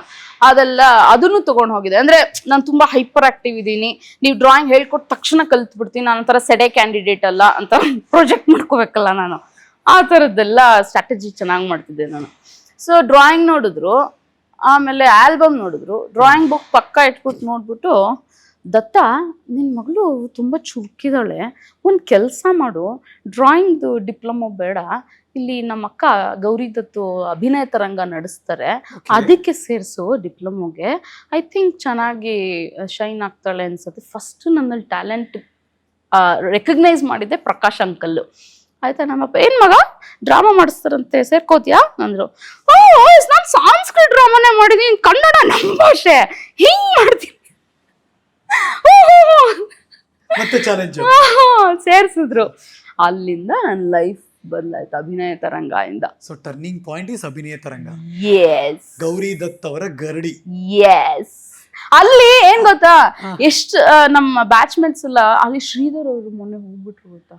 ಅದನ್ನು ತಗೊಂಡು ಹೋಗಿದೆ. ಅಂದ್ರೆ ನಾನು ತುಂಬಾ ಹೈಪರ್ ಆಕ್ಟಿವ್ ಇದ್ದೀನಿ, ನೀವು ಡ್ರಾಯಿಂಗ್ ಹೇಳ್ಕೊಟ್ಟು ತಕ್ಷಣ ಕಲ್ತ್ ಬಿಡ್ತೀನಿ, ನಾನು ಒಂಥರ ಸೆಡೆ ಕ್ಯಾಂಡಿಡೇಟ್ ಅಲ್ಲ ಅಂತ ಪ್ರಾಜೆಕ್ಟ್ ಮಾಡ್ಕೋಬೇಕಲ್ಲ ನಾನು. ಆ ಥರದ್ದೆಲ್ಲ ಸ್ಟ್ರಾಟಜಿ ಚೆನ್ನಾಗಿ ಮಾಡ್ತಿದ್ದೆ ನಾನು. ಸೊ ಡ್ರಾಯಿಂಗ್ ನೋಡಿದ್ರು, ಆಮೇಲೆ ಆಲ್ಬಮ್ ನೋಡಿದ್ರು, ಡ್ರಾಯಿಂಗ್ ಬುಕ್ ಪಕ್ಕ ಇಟ್ಬಿಟ್ಟು ನೋಡ್ಬಿಟ್ಟು, ದತ್ತ ನಿನ್ನ ಮಗಳು ತುಂಬ ಚುರುಕಿದಾಳೆ, ಒಂದು ಕೆಲಸ ಮಾಡು, ಡ್ರಾಯಿಂಗ್ದು ಡಿಪ್ಲೊಮೊ ಬೇಡ, ಇಲ್ಲಿ ನಮ್ಮ ಅಕ್ಕ ಗೌರಿ ದತ್ತು ಅಭಿನಯ ತರಂಗ ನಡೆಸ್ತಾರೆ, ಅದಕ್ಕೆ ಸೇರಿಸು ಡಿಪ್ಲೊಮೊಗೆ, ಐ ಥಿಂಕ್ ಚೆನ್ನಾಗಿ ಶೈನ್ ಆಗ್ತಾಳೆ ಅನ್ಸುತ್ತೆ. ಫಸ್ಟ್ ನನ್ನಲ್ಲಿ ಟ್ಯಾಲೆಂಟ್ ರೆಕಗ್ನೈಸ್ ಮಾಡಿದ್ದೆ ಪ್ರಕಾಶ್ ಅಂಕಲ್ಲು. ಆಯ್ತಾ, ನಮ್ಮಪ್ಪ ಏನ್ ಮಗ ಡ್ರಾಮಾ ಮಾಡಿಸ್ತಾರಂತೆ ಸೇರ್ಕೋತಿಯಾ ಅಂದ್ರು. ನಾನು ಸಾಂಸ್ಕೃತಿಕ ಡ್ರಾಮಾನೇ ಮಾಡಿದೀನಿ, ಕನ್ನಡ ನಮ್ಮ ಭಾಷೆ ಹಿಂಗ್ ಮಾಡ್ತೀನಿ. ಸೇರ್ಸಿದ್ರು. ಅಲ್ಲಿಂದ ನನ್ನ ಲೈಫ್ ಬದಲಾಯ್ತು ಅಭಿನಯ ತರಂಗ ಇಂದ. ಸೊ ಟರ್ನಿಂಗ್ ಪಾಯಿಂಟ್ ಇಸ್ ಅಭಿನಯ ತರಂಗ. ಎಸ್, ಗೌರಿ ದತ್ ಅವರ ಗರಡಿ. ಎಸ್, ಅಲ್ಲಿ ಏನ್ ಗೊತ್ತಾ, ಎಷ್ಟು ನಮ್ಮ ಬ್ಯಾಚ್ಮೇಟ್ಸ್ ಎಲ್ಲ ಅಲ್ಲಿ ಶ್ರೀಧರ್ ಅವರು ಮೊನ್ನೆ ಹೋಗ್ಬಿಟ್ರು ಗೊತ್ತಾ.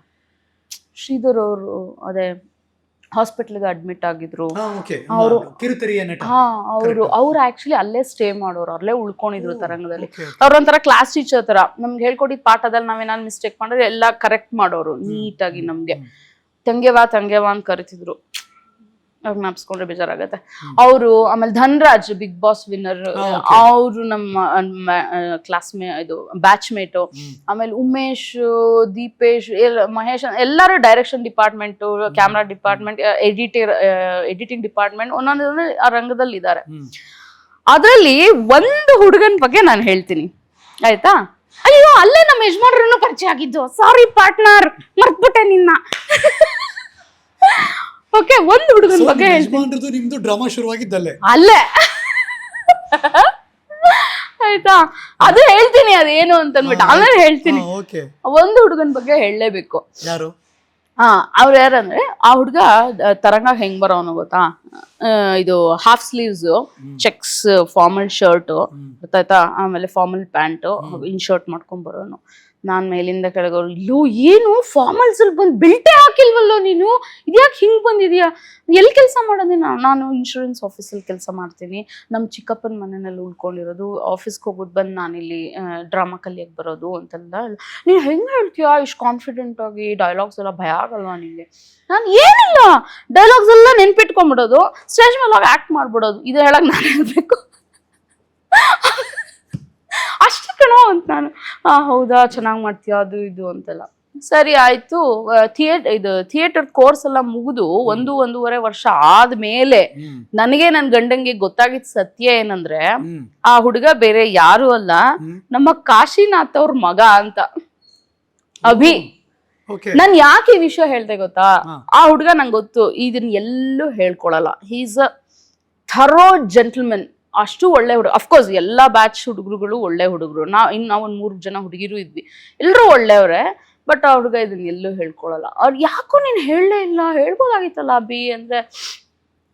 ಶ್ರೀಧರ್ ಅವರು ಅದೇ ಹಾಸ್ಪಿಟ್ಲ್ಗೆ ಅಡ್ಮಿಟ್ ಆಗಿದ್ರು. ಅವರು ಆಕ್ಚುಲಿ ಅಲ್ಲೇ ಸ್ಟೇ ಮಾಡೋರು, ಅಲ್ಲೇ ಉಳ್ಕೊಂಡಿದ್ರು ತರಂಗದಲ್ಲಿ. ಅವ್ರೊಂಥರ ಕ್ಲಾಸ್ ಟೀಚರ್ ತರ, ನಮ್ಗೆ ಹೇಳ್ಕೊಟ್ಟಿದ್ ಪಾಠದಲ್ಲಿ ನಾವೇನಾದ್ರು ಮಿಸ್ಟೇಕ್ ಮಾಡಿದ್ರೆ ಎಲ್ಲ ಕರೆಕ್ಟ್ ಮಾಡೋರು ನೀಟಾಗಿ. ನಮ್ಗೆ ತಂಗೆವಾ ಅಂತ ಕರಿತಿದ್ರು, ಜ್ಞಾಪಿಸ್ಕೊಂಡ್ರೆ ಬೇಜಾರಾಗತ್ತೆ. ಅವರು ಆಮೇಲೆ ಧನ್ರಾಜ್ ಬಿಗ್ ಬಾಸ್ ವಿನ್ನರ್, ಅವರು ನಮ್ಮ ಇದು ಬ್ಯಾಚ್ ಮೇಟು. ಆಮೇಲೆ ಉಮೇಶ್, ದೀಪೇಶ್, ಮಹೇಶ್ ಎಲ್ಲರೂ direction department, camera department, editing department ಒಂದೊಂದು ಆ ರಂಗದಲ್ಲಿ ಇದ್ದಾರೆ. ಅದರಲ್ಲಿ ಒಂದು ಹುಡುಗನ ಬಗ್ಗೆ ನಾನು ಹೇಳ್ತೀನಿ ಆಯ್ತಾ. ಅಯ್ಯೋ ಅಲ್ಲೇ ನಮ್ಮ ಯಜಮಾನ್ರನ್ನು ಪರಿಚಯ ಆಗಿದ್ದು, ಸಾರಿ ಪಾರ್ಟ್ನರ್ ಮರ್ತ್ಬಿಟ್ಟೆ ನಿನ್ನ. ಓಕೆ, ಒಂದು ಹುಡುಗನ ಬಗ್ಗೆ ಹೇಳ್ತೀನಿ. ನಿಮ್ದು ಡ್ರಾಮಾ ಶುರುವಾಗಿದ್ದಲ್ಲೇ ಅಲ್ಲೇ ಆಯ್ತಾ, ಅದು ಹೇಳ್ತೀನಿ ಅದೇನು ಅಂತ ಅಂದ್ಬಿಟ್ಟು ಆಮೇಲೆ ಹೇಳ್ತೀನಿ. ಒಂದು ಹುಡುಗನ ಬಗ್ಗೆ ಹೇಳಲೇಬೇಕು. ಯಾರು? ಅವ್ರು ಯಾರಂದ್ರೆ, ಆ ಹುಡುಗ ತರಂಗ ಹೆಂಗ್ ಬರೋನು ಗೊತ್ತಾ, ಇದು half sleeves, cheques formal shirt ಗೊತ್ತಾಯ್ತಾ, ಆಮೇಲೆ ಫಾರ್ಮಲ್ ಪ್ಯಾಂಟು ಇನ್ ಶರ್ಟ್ ಮಾಡ್ಕೊಂಡ್ ಬರೋನು. ನಾನ್ ಮೇಲಿಂದ ಕೆಳಗೋರು, ಇಲ್ಲೋ ಏನು ಫಾರ್ಮಲ್ಸ್ ಅಲ್ಲಿ ಬಂದು ಬೆಲ್ಟೇ ಹಾಕಿಲ್ವಲ್ಲೋ ನೀನು, ಇದ್ಯಾಕೆ ಹಿಂಗ್ ಬಂದಿದ್ಯಾ, ಎಲ್ಲಿ ಕೆಲಸ ಮಾಡೋದು? ನಾನು ಇನ್ಶೂರೆನ್ಸ್ ಆಫೀಸಲ್ಲಿ ಕೆಲಸ ಮಾಡ್ತೀನಿ, ನಮ್ಮ ಚಿಕ್ಕಪ್ಪನ ಮನೆಯಲ್ಲಿ ಉಳ್ಕೊಂಡಿರೋದು, ಆಫೀಸ್ಗೆ ಹೋಗ್ಬಿಟ್ಟು ಬಂದು ನಾನಿಲ್ಲಿ ಡ್ರಾಮಾ ಕಲಿಯಕ್ಕೆ ಬರೋದು ಅಂತೆಲ್ಲ. ನೀನು ಹೆಂಗೆ ಹೇಳ್ತೀಯಾ ಇಷ್ಟು ಕಾನ್ಫಿಡೆಂಟ್ ಆಗಿ, ಡೈಲಾಗ್ಸ್ ಎಲ್ಲ ಭಯ ಆಗಲ್ವಾ ನಿಮಗೆ? ನಾನು ಏನಿಲ್ಲ, ಡೈಲಾಗ್ಸ್ ಎಲ್ಲ ನೆನ್ಪಿಟ್ಕೊಂಡ್ಬಿಡೋದು, ಸ್ಟೇಜ್ ಮೇಲೆ ಹೋಗಿ ಆ್ಯಕ್ಟ್ ಮಾಡ್ಬಿಡೋದು, ಇದು ಹೇಳಕ್ ನಾನು ಹೇಳ್ಬೇಕು ಅಷ್ಟು ಕಣೋ ಅಂತ ನಾನು. ಹೌದಾ, ಚೆನ್ನಾಗಿ ಮಾಡ್ತೀಯ ಅದು ಇದು ಅಂತೆಲ್ಲ. ಸರಿ ಆಯ್ತು. ಥಿಯೇಟರ್ ಕೋರ್ಸ್ ಎಲ್ಲ ಮುಗಿದು 1.5 ವರ್ಷ ಆದ್ಮೇಲೆ ನನಗೆ ನನ್ ಗಂಡಂಗೆ ಗೊತ್ತಾಗಿದ್ ಸತ್ಯ ಏನಂದ್ರೆ, ಆ ಹುಡುಗ ಬೇರೆ ಯಾರು ಅಲ್ಲ, ನಮ್ಮ ಕಾಶಿನಾಥ್ ಅವ್ರ ಮಗ ಅಂತ, ಅಭಿ. ನಾನ್ ಯಾಕೆ ಈ ವಿಷಯ ಹೇಳ್ದೆ ಗೊತ್ತಾ, ಆ ಹುಡುಗ ನಂಗೆ ಗೊತ್ತು ಇದನ್ನ ಎಲ್ಲೂ ಹೇಳ್ಕೊಳಲ್ಲ. ಹೀಸ್ ಅ ಥರೋ ಜೆಂಟಲ್ಮೆನ್, ಅಷ್ಟು ಒಳ್ಳೆ ಹುಡುಗ. ಅಫ್ಕೋರ್ಸ್ ಎಲ್ಲಾ ಬ್ಯಾಚ್ ಹುಡುಗರುಗಳು ಒಳ್ಳೆ ಹುಡುಗರು, ನಾವು ಒಂದ್ 3 ಜನ ಹುಡುಗಿರು ಇದ್ವಿ, ಎಲ್ಲರೂ ಒಳ್ಳೆಯವ್ರೆ. ಬಟ್ ಆ ಹುಡುಗ ಇದನ್ನ ಎಲ್ಲೂ ಹೇಳ್ಕೊಳಲ್ಲ. ಅವ್ರು ಯಾಕೋ ನೀನ್ ಹೇಳಲೇ ಇಲ್ಲ, ಹೇಳ್ಬೋದಾಗಿತ್ತಲ್ಲ ಅಭಿ ಅಂದ್ರೆ,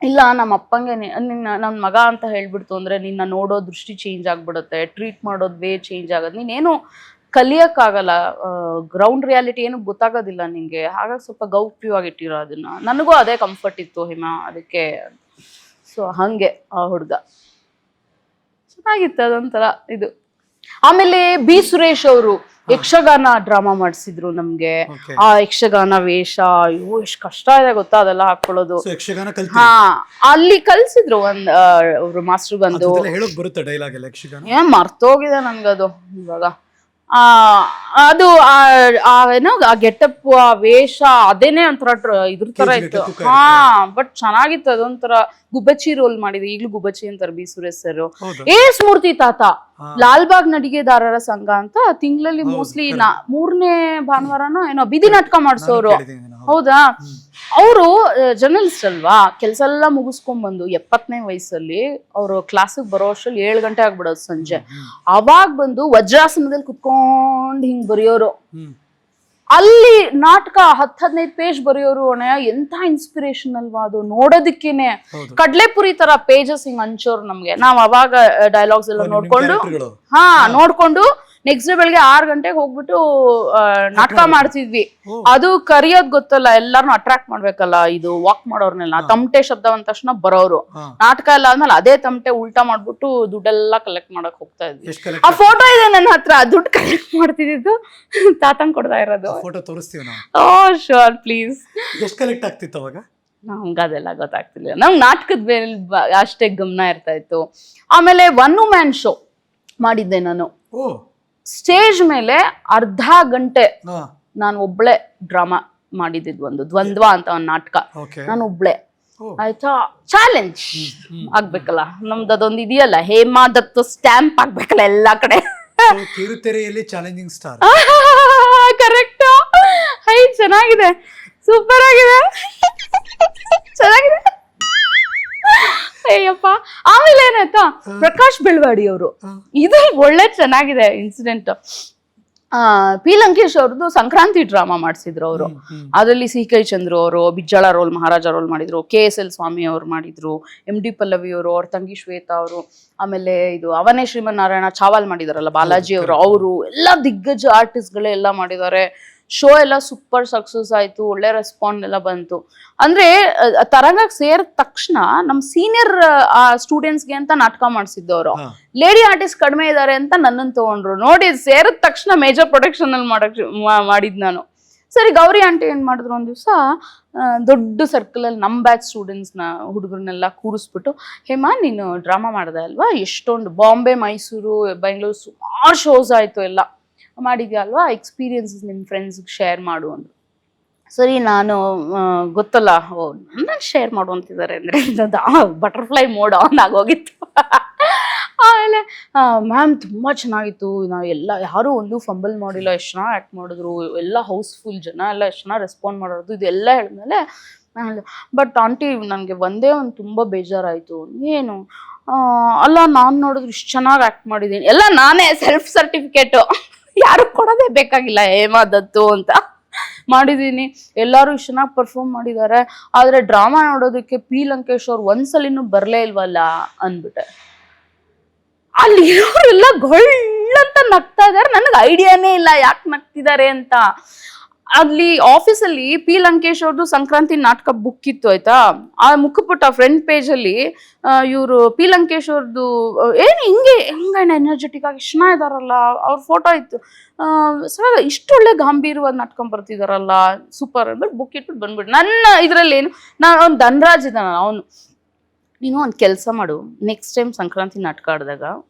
ಇಲ್ಲ ನಮ್ಮ ಅಪ್ಪಂಗೆ ನನ್ನ ಮಗ ಅಂತ ಹೇಳ್ಬಿಡ್ತು ಅಂದ್ರೆ ನಿನ್ನ ನೋಡೋ ದೃಷ್ಟಿ ಚೇಂಜ್ ಆಗ್ಬಿಡುತ್ತೆ, ಟ್ರೀಟ್ ಮಾಡೋದ್ ವೇ ಚೇಂಜ್ ಆಗೋದು, ನೀನೇನು ಕಲಿಯಕ್ಕಾಗಲ್ಲ, ಗ್ರೌಂಡ್ ರಿಯಾಲಿಟಿ ಏನು ಗೊತ್ತಾಗೋದಿಲ್ಲ ನಿಂಗೆ, ಹಾಗಾಗಿ ಸ್ವಲ್ಪ ಗೌಪ್ಯವಾಗಿಟ್ಟಿರೋ ಅದನ್ನ. ನನಗೂ ಅದೇ ಕಂಫರ್ಟ್ ಇತ್ತು ಹಿಮಾ, ಅದಕ್ಕೆ. ಸೊ ಹಂಗೆ ಆ ಹುಡುಗ ಚೆನ್ನಾಗಿತ್ತು, ಅದೊಂಥರ ಇದು. ಆಮೇಲೆ ಬಿ ಸುರೇಶ್ ಅವರು ಯಕ್ಷಗಾನ ಡ್ರಾಮಾ ಮಾಡಿಸಿದ್ರು ನಮ್ಗೆ. ಆ ಯಕ್ಷಗಾನ ವೇಷ, ಅಯ್ಯೋ ಎಷ್ಟು ಕಷ್ಟ ಇದೆ ಗೊತ್ತಾ ಅದೆಲ್ಲ ಹಾಕೊಳ್ಳೋದು. ಹಾ, ಅಲ್ಲಿ ಕಲ್ಸಿದ್ರು ಅವ್ರು ಮಾಸ್ಟರ್ ಬಂದು. ಏನ್ ಮರ್ತೋಗಿದೆ ನನ್ಗದು ಇವಾಗ. ಅದು ಏನೋ ಆ ಗೆಟಪ್, ಆ ವೇಷ ಅದೇನೆ ಒಂಥರ ಇದ್ರ ತರ ಇತ್ತು. ಹಾ, ಬಟ್ ಚೆನ್ನಾಗಿತ್ತು. ಅದೊಂಥರ ಗುಬ್ಬಚ್ಚಿ ರೋಲ್ ಮಾಡಿದ್ರು, ಈಗ್ಲೂ ಗುಬ್ಬಚ್ಚಿ ಅಂತಾರೆ ಬಿ ಸುರೇಶ್ ಸರ್. ಸ್ಮೂರ್ತಿ ತಾತ, ಲಾಲ್ಬಾಗ್ ನಡಿಗೆದಾರರ ಸಂಘ ಅಂತ ತಿಂಗಳಲ್ಲಿ ಮೋಸ್ಟ್ಲಿ 3ನೇ ಭಾನುವಾರನೋ ಏನೋ ಬೀದಿ ನಾಟಕ ಮಾಡ್ಸೋರು. ಹೌದಾ, ಅವರು ಜರ್ನಲಿಸ್ಟ್ ಅಲ್ವಾ, ಕೆಲಸ ಎಲ್ಲ ಮುಗಿಸ್ಕೊಂಡ್ಬಂದು 70ನೇ ವಯಸ್ಸಲ್ಲಿ ಅವರು ಕ್ಲಾಸಿಗೆ ಬರೋ ಅಷ್ಟ್ರಲ್ಲಿ 7 ಗಂಟೆ ಆಗ್ಬಿಡೋದು ಸಂಜೆ. ಅವಾಗ ಬಂದು ವಜ್ರಾಸನದಲ್ಲಿ ಕುತ್ಕೊಂಡು ಹಿಂಗ್ ಬರೆಯೋರು. ಅಲ್ಲಿ ನಾಟಕ 10-15 ಪೇಜ್ ಬರೆಯೋರು. ಅಣ್ಣ ಎಂತ ಇನ್ಸ್ಪಿರೇಷನ್ ಅಲ್ವಾ ಅದು ನೋಡೋದಕ್ಕೇನೆ. ಕಡ್ಲೆಪುರಿ ತರ ಪೇಜಸ್ ಹಿಂಗ್ ಹಂಚೋರು ನಮ್ಗೆ. ನಾವ್ ಅವಾಗ ಡೈಲಾಗ್ಸ್ ಎಲ್ಲ ನೋಡ್ಕೊಂಡು ನೆಕ್ಸ್ಟ್ ಡೇ ಬೆಳಗ್ಗೆ 6 ಗಂಟೆಗೆ ಹೋಗ್ಬಿಟ್ಟು ನಾಟಕ ಮಾಡ್ತಿದ್ವಿ. ಅದು ಕರಿಯೋದ್ ಗೊತ್ತಲ್ಲ, ಎಲ್ಲಾರ್ನು ಅಟ್ರಾಕ್ಟ್ ಮಾಡ್ಬೇಕಲ್ಲ, ಇದು ವಾಕ್ ಮಾಡೋರ್ನೆಲ್ಲ. ತಮಟೆ ಶಬ್ದ ಅಂದ ತಕ್ಷಣ ಬರೋರು. ನಾಟಕ ಎಲ್ಲ ಆದ್ಮೇಲೆ ಅದೇ ತಮಟೆ ಉಲ್ಟಾ ಮಾಡ್ಬಿಟ್ಟು ದುಡ್ಡೆಲ್ಲ ಕಲೆಕ್ಟ್ ಮಾಡಕ್ ಹೋಗ್ತಾ ಇದ್ವಿ. ಆ ಫೋಟೋ ಇದೆ ನನ್ನ ಹತ್ರ. ದುಡ್ಡು ಕಲೆಕ್ಟ್ ಮಾಡ್ತಿದ್ದು ತಾತಂಗ್ ಕೊಡ್ತಾ ಇರೋದು. ಫೋಟೋ ತೋರಿಸ್ತೀವಿ ನಾವು. ಓ ಶೋರ್ ಪ್ಲೀಸ್. ಎಷ್ಟು ಕಲೆಕ್ಟ್ ಆಗ್ತಿತ್ತು ಅವಾಗ? ನಮ್ಗೆ ಅದೆಲ್ಲ ಗೊತ್ತಾಗ್ತಿರ್ಲಿಲ್ಲ. ನಮ್ಗೆ ನಾಟಕದ ಮೇಲೆ ಅಷ್ಟೇ ಗಮನ ಇರ್ತಾ ಇತ್ತು. ಆಮೇಲೆ 1 woman ಶೋ ಮಾಡಿದ್ದೆ ನಾನು. ಸ್ಟೇಜ್ ಮೇಲೆ ಅರ್ಧ ಗಂಟೆ ನಾನು ಒಬ್ಳೆ ಡ್ರಾಮಾ ಮಾಡಿದ್ದು. ಒಂದು ದ್ವಂದ್ವ ಅಂತ ಒಂದು ನಾಟಕ. ನಾನು ಒಬ್ಳೆ. ಆಯ್ತಾ, ಚಾಲೆಂಜ್ ಆಗ್ಬೇಕಲ್ಲ ನಮ್ದು. ಅದೊಂದು ಇದೆಯಲ್ಲ, ಹೇಮಾ ದತ್ತು ಸ್ಟ್ಯಾಂಪ್ ಆಗ್ಬೇಕಲ್ಲ ಎಲ್ಲಾ ಕಡೆ. ಕಿರುತೆರೆಯಲ್ಲಿ ಚಾಲೆಂಜಿಂಗ್ ಸ್ಟಾರ್. ಕರೆಕ್ಟ್. ಹೈ, ಚೆನ್ನಾಗಿದೆ, ಸೂಪರ್ ಆಗಿದೆ, ಚೆನ್ನಾಗಿದೆ. ಅಯ್ಯಪ್ಪ. ಆಮೇಲೆ ಏನಾಯ್ತಾ, ಪ್ರಕಾಶ್ ಬೆಳವಾಡಿ ಅವರು, ಇದು ಒಳ್ಳೆ ಚೆನ್ನಾಗಿದೆ ಇನ್ಸಿಡೆಂಟ್. ಪಿ ಲಂಕೇಶ್ ಅವ್ರದ್ದು ಸಂಕ್ರಾಂತಿ ಡ್ರಾಮಾ ಮಾಡಿಸಿದ್ರು ಅವರು. ಅದರಲ್ಲಿ ಸಿ ಕೈ ಚಂದ್ರು ಅವರು ಬಿಜ್ಜಾಳ ರೋಲ್, ಮಹಾರಾಜ ರೋಲ್ ಮಾಡಿದ್ರು. KSL ಸ್ವಾಮಿ ಅವ್ರು ಮಾಡಿದ್ರು. MD ಪಲ್ಲವಿ ಅವರು, ಅವ್ರ ತಂಗಿ ಶ್ವೇತಾ ಅವರು. ಆಮೇಲೆ ಇದು ಅವನೇ ಶ್ರೀಮನ್ನಾರಾಯಣ ಚಾವಲ್ ಮಾಡಿದಾರಲ್ಲ, ಬಾಲಾಜಿ ಅವರು ಎಲ್ಲ ದಿಗ್ಗಜ ಆರ್ಟಿಸ್ಟ್ಗಳೇ ಎಲ್ಲ ಮಾಡಿದ್ದಾರೆ. ಶೋ ಎಲ್ಲ ಸೂಪರ್ ಸಕ್ಸಸ್ ಆಯ್ತು, ಒಳ್ಳೆ ರೆಸ್ಪಾನ್ಸ್ ಎಲ್ಲ ಬಂತು. ಅಂದ್ರೆ ತರಂಗಕ್ಕೆ ಸೇರಿದ ತಕ್ಷಣ ನಮ್ ಸೀನಿಯರ್ ಸ್ಟೂಡೆಂಟ್ಸ್ಗೆ ಅಂತ ನಾಟಕ ಮಾಡಿಸಿದ್ದವರು, ಲೇಡಿ ಆರ್ಟಿಸ್ಟ್ ಕಡಿಮೆ ಇದಾರೆ ಅಂತ ನನ್ನನ್ನು ತಗೊಂಡ್ರು. ನೋಡಿ, ಸೇರಿದ ತಕ್ಷಣ ಮೇಜರ್ ಪ್ರೊಡಕ್ಷನ್ ಅಲ್ಲಿ ಮಾಡಿದ್ ನಾನು. ಸರಿ, ಗೌರಿ ಆಂಟಿ ಏನ್ ಮಾಡಿದ್ರು, ಒಂದ್ ದಿವಸ ದೊಡ್ಡ ಸರ್ಕಲ್ ಅಲ್ಲಿ ನಮ್ ಬ್ಯಾಚ್ ಸ್ಟೂಡೆಂಟ್ಸ್ ನ ಹುಡುಗರನ್ನೆಲ್ಲ ಕೂರಿಸ್ಬಿಟ್ಟು, ಹೇಮಾ ನೀನು ಡ್ರಾಮಾ ಮಾಡ್ದೆ ಅಲ್ವಾ, ಎಷ್ಟೊಂದು ಬಾಂಬೆ, ಮೈಸೂರು, ಬೆಂಗಳೂರು ಸುಮಾರು ಶೋಸ್ ಆಯ್ತು, ಎಲ್ಲ ಮಾಡಿದ್ಯಾ ಅಲ್ವಾ, ಎಕ್ಸ್ಪೀರಿಯನ್ಸಸ್ ನಿಮ್ಮ ಫ್ರೆಂಡ್ಸ್ಗೆ ಶೇರ್ ಮಾಡು ಅಂದ್ರು. ಸರಿ, ನಾನು ಗೊತ್ತಲ್ಲ, ನಾನು ಶೇರ್ ಮಾಡು ಅಂತಿದ್ದಾರೆ ಅಂದರೆ ಬಟರ್ಫ್ಲೈ ಮೋಡ್ ಆನ್ ಆಗೋಗಿತ್ತು. ಆಮೇಲೆ ಮ್ಯಾಮ್ ತುಂಬ ಚೆನ್ನಾಗಿತ್ತು, ನಾವು ಎಲ್ಲ ಯಾರೂ ಒಂದು ಫಂಬಲ್ ಮಾಡಿಲ್ಲ, ಎಷ್ಟು ಚೆನ್ನಾಗಿ ಆ್ಯಕ್ಟ್ ಮಾಡಿದ್ರು, ಎಲ್ಲ ಹೌಸ್ಫುಲ್ ಜನ ಎಲ್ಲ ಎಷ್ಟು ಚೆನ್ನಾಗಿ ರೆಸ್ಪಾಂಡ್ ಮಾಡೋದು, ಇದೆಲ್ಲ ಹೇಳಿದ್ಮೇಲೆ ನಾನು, ಬಟ್ ಆಂಟಿ ನನಗೆ ಒಂದೇ ಒಂದು ತುಂಬ ಬೇಜಾರಾಯಿತು. ಏನು? ಅಲ್ಲ, ನಾನು ನೋಡಿದ್ರು ಇಷ್ಟು ಚೆನ್ನಾಗಿ ಆ್ಯಕ್ಟ್ ಮಾಡಿದ್ದೀನಿ, ಎಲ್ಲ ನಾನೇ ಸೆಲ್ಫ್ ಸರ್ಟಿಫಿಕೇಟು, ಯಾರು ಕೊಡೋದೇ ಬೇಕಾಗಿಲ್ಲ, ಹೇಮಾ ದತ್ತು ಅಂತ ಮಾಡಿದ್ದೀನಿ, ಎಲ್ಲರೂ ಇಷ್ಟು ಚೆನ್ನಾಗಿ ಪರ್ಫಾರ್ಮ್ ಮಾಡಿದ್ದಾರೆ. ಆದರೆ ಡ್ರಾಮಾ ನೋಡೋದಕ್ಕೆ ಪಿ ಲಂಕೇಶ್ ಅವ್ರು ಒಂದ್ಸಲಿನೂ ಬರಲೇ ಇಲ್ವಲ್ಲ ಅಂದ್ಬಿಟ್ಟೆ. ಅಲ್ಲಿ ಇರೋರೆಲ್ಲ ಗೊಳ್ಳಂತ ನಗ್ತಾ ಇದಾರೆ. ನನಗೆ ಐಡಿಯಾನೇ ಇಲ್ಲ ಯಾಕೆ ನಗ್ತಿದ್ದಾರೆ ಅಂತ. ಅಲ್ಲಿ ಆಫೀಸಲ್ಲಿ ಪಿ ಲಂಕೇಶ್ ಅವ್ರದ್ದು ಸಂಕ್ರಾಂತಿ ನಾಟಕ ಬುಕ್ ಇತ್ತು, ಆಯ್ತಾ. ಆ ಮುಖಪುಟ ಫ್ರಂಟ್ ಪೇಜ್ ಅಲ್ಲಿ ಇವರು ಪಿ ಲಂಕೇಶ್ ಅವ್ರದ್ದು ಏನು ಹಿಂಗೆ ಎನರ್ಜೆಟಿಕ್ ಆಗಿ ಇಷ್ಟ ಇದಾರಲ್ಲ, ಅವ್ರ ಫೋಟೋ ಇತ್ತು. ಸರ್, ಇಷ್ಟು ಒಳ್ಳೆ ಗಾಂಭೀರ್ಯವಾದ ನಾಟಕ ಬರ್ತಿದಾರಲ್ಲ, ಸೂಪರ್ ಅಂದ್ಬಿಟ್ಟು ಬುಕ್ ಇಟ್ಬಿಟ್ಟು ಬಂದ್ಬಿಟ್ಟು ನನ್ನ ಇದರಲ್ಲಿ ಏನು, ನಾನು ಅವ್ನು ಧನರಾಜ್ ಇದ್ದಾನ, ಅವನು, ನೀನು ಒಂದು ಕೆಲಸ ಮಾಡು, ನೆಕ್ಸ್ಟ್ ಟೈಮ್ ಸಂಕ್ರಾಂತಿ ನಾಟಕ ಆಡಿದಾಗ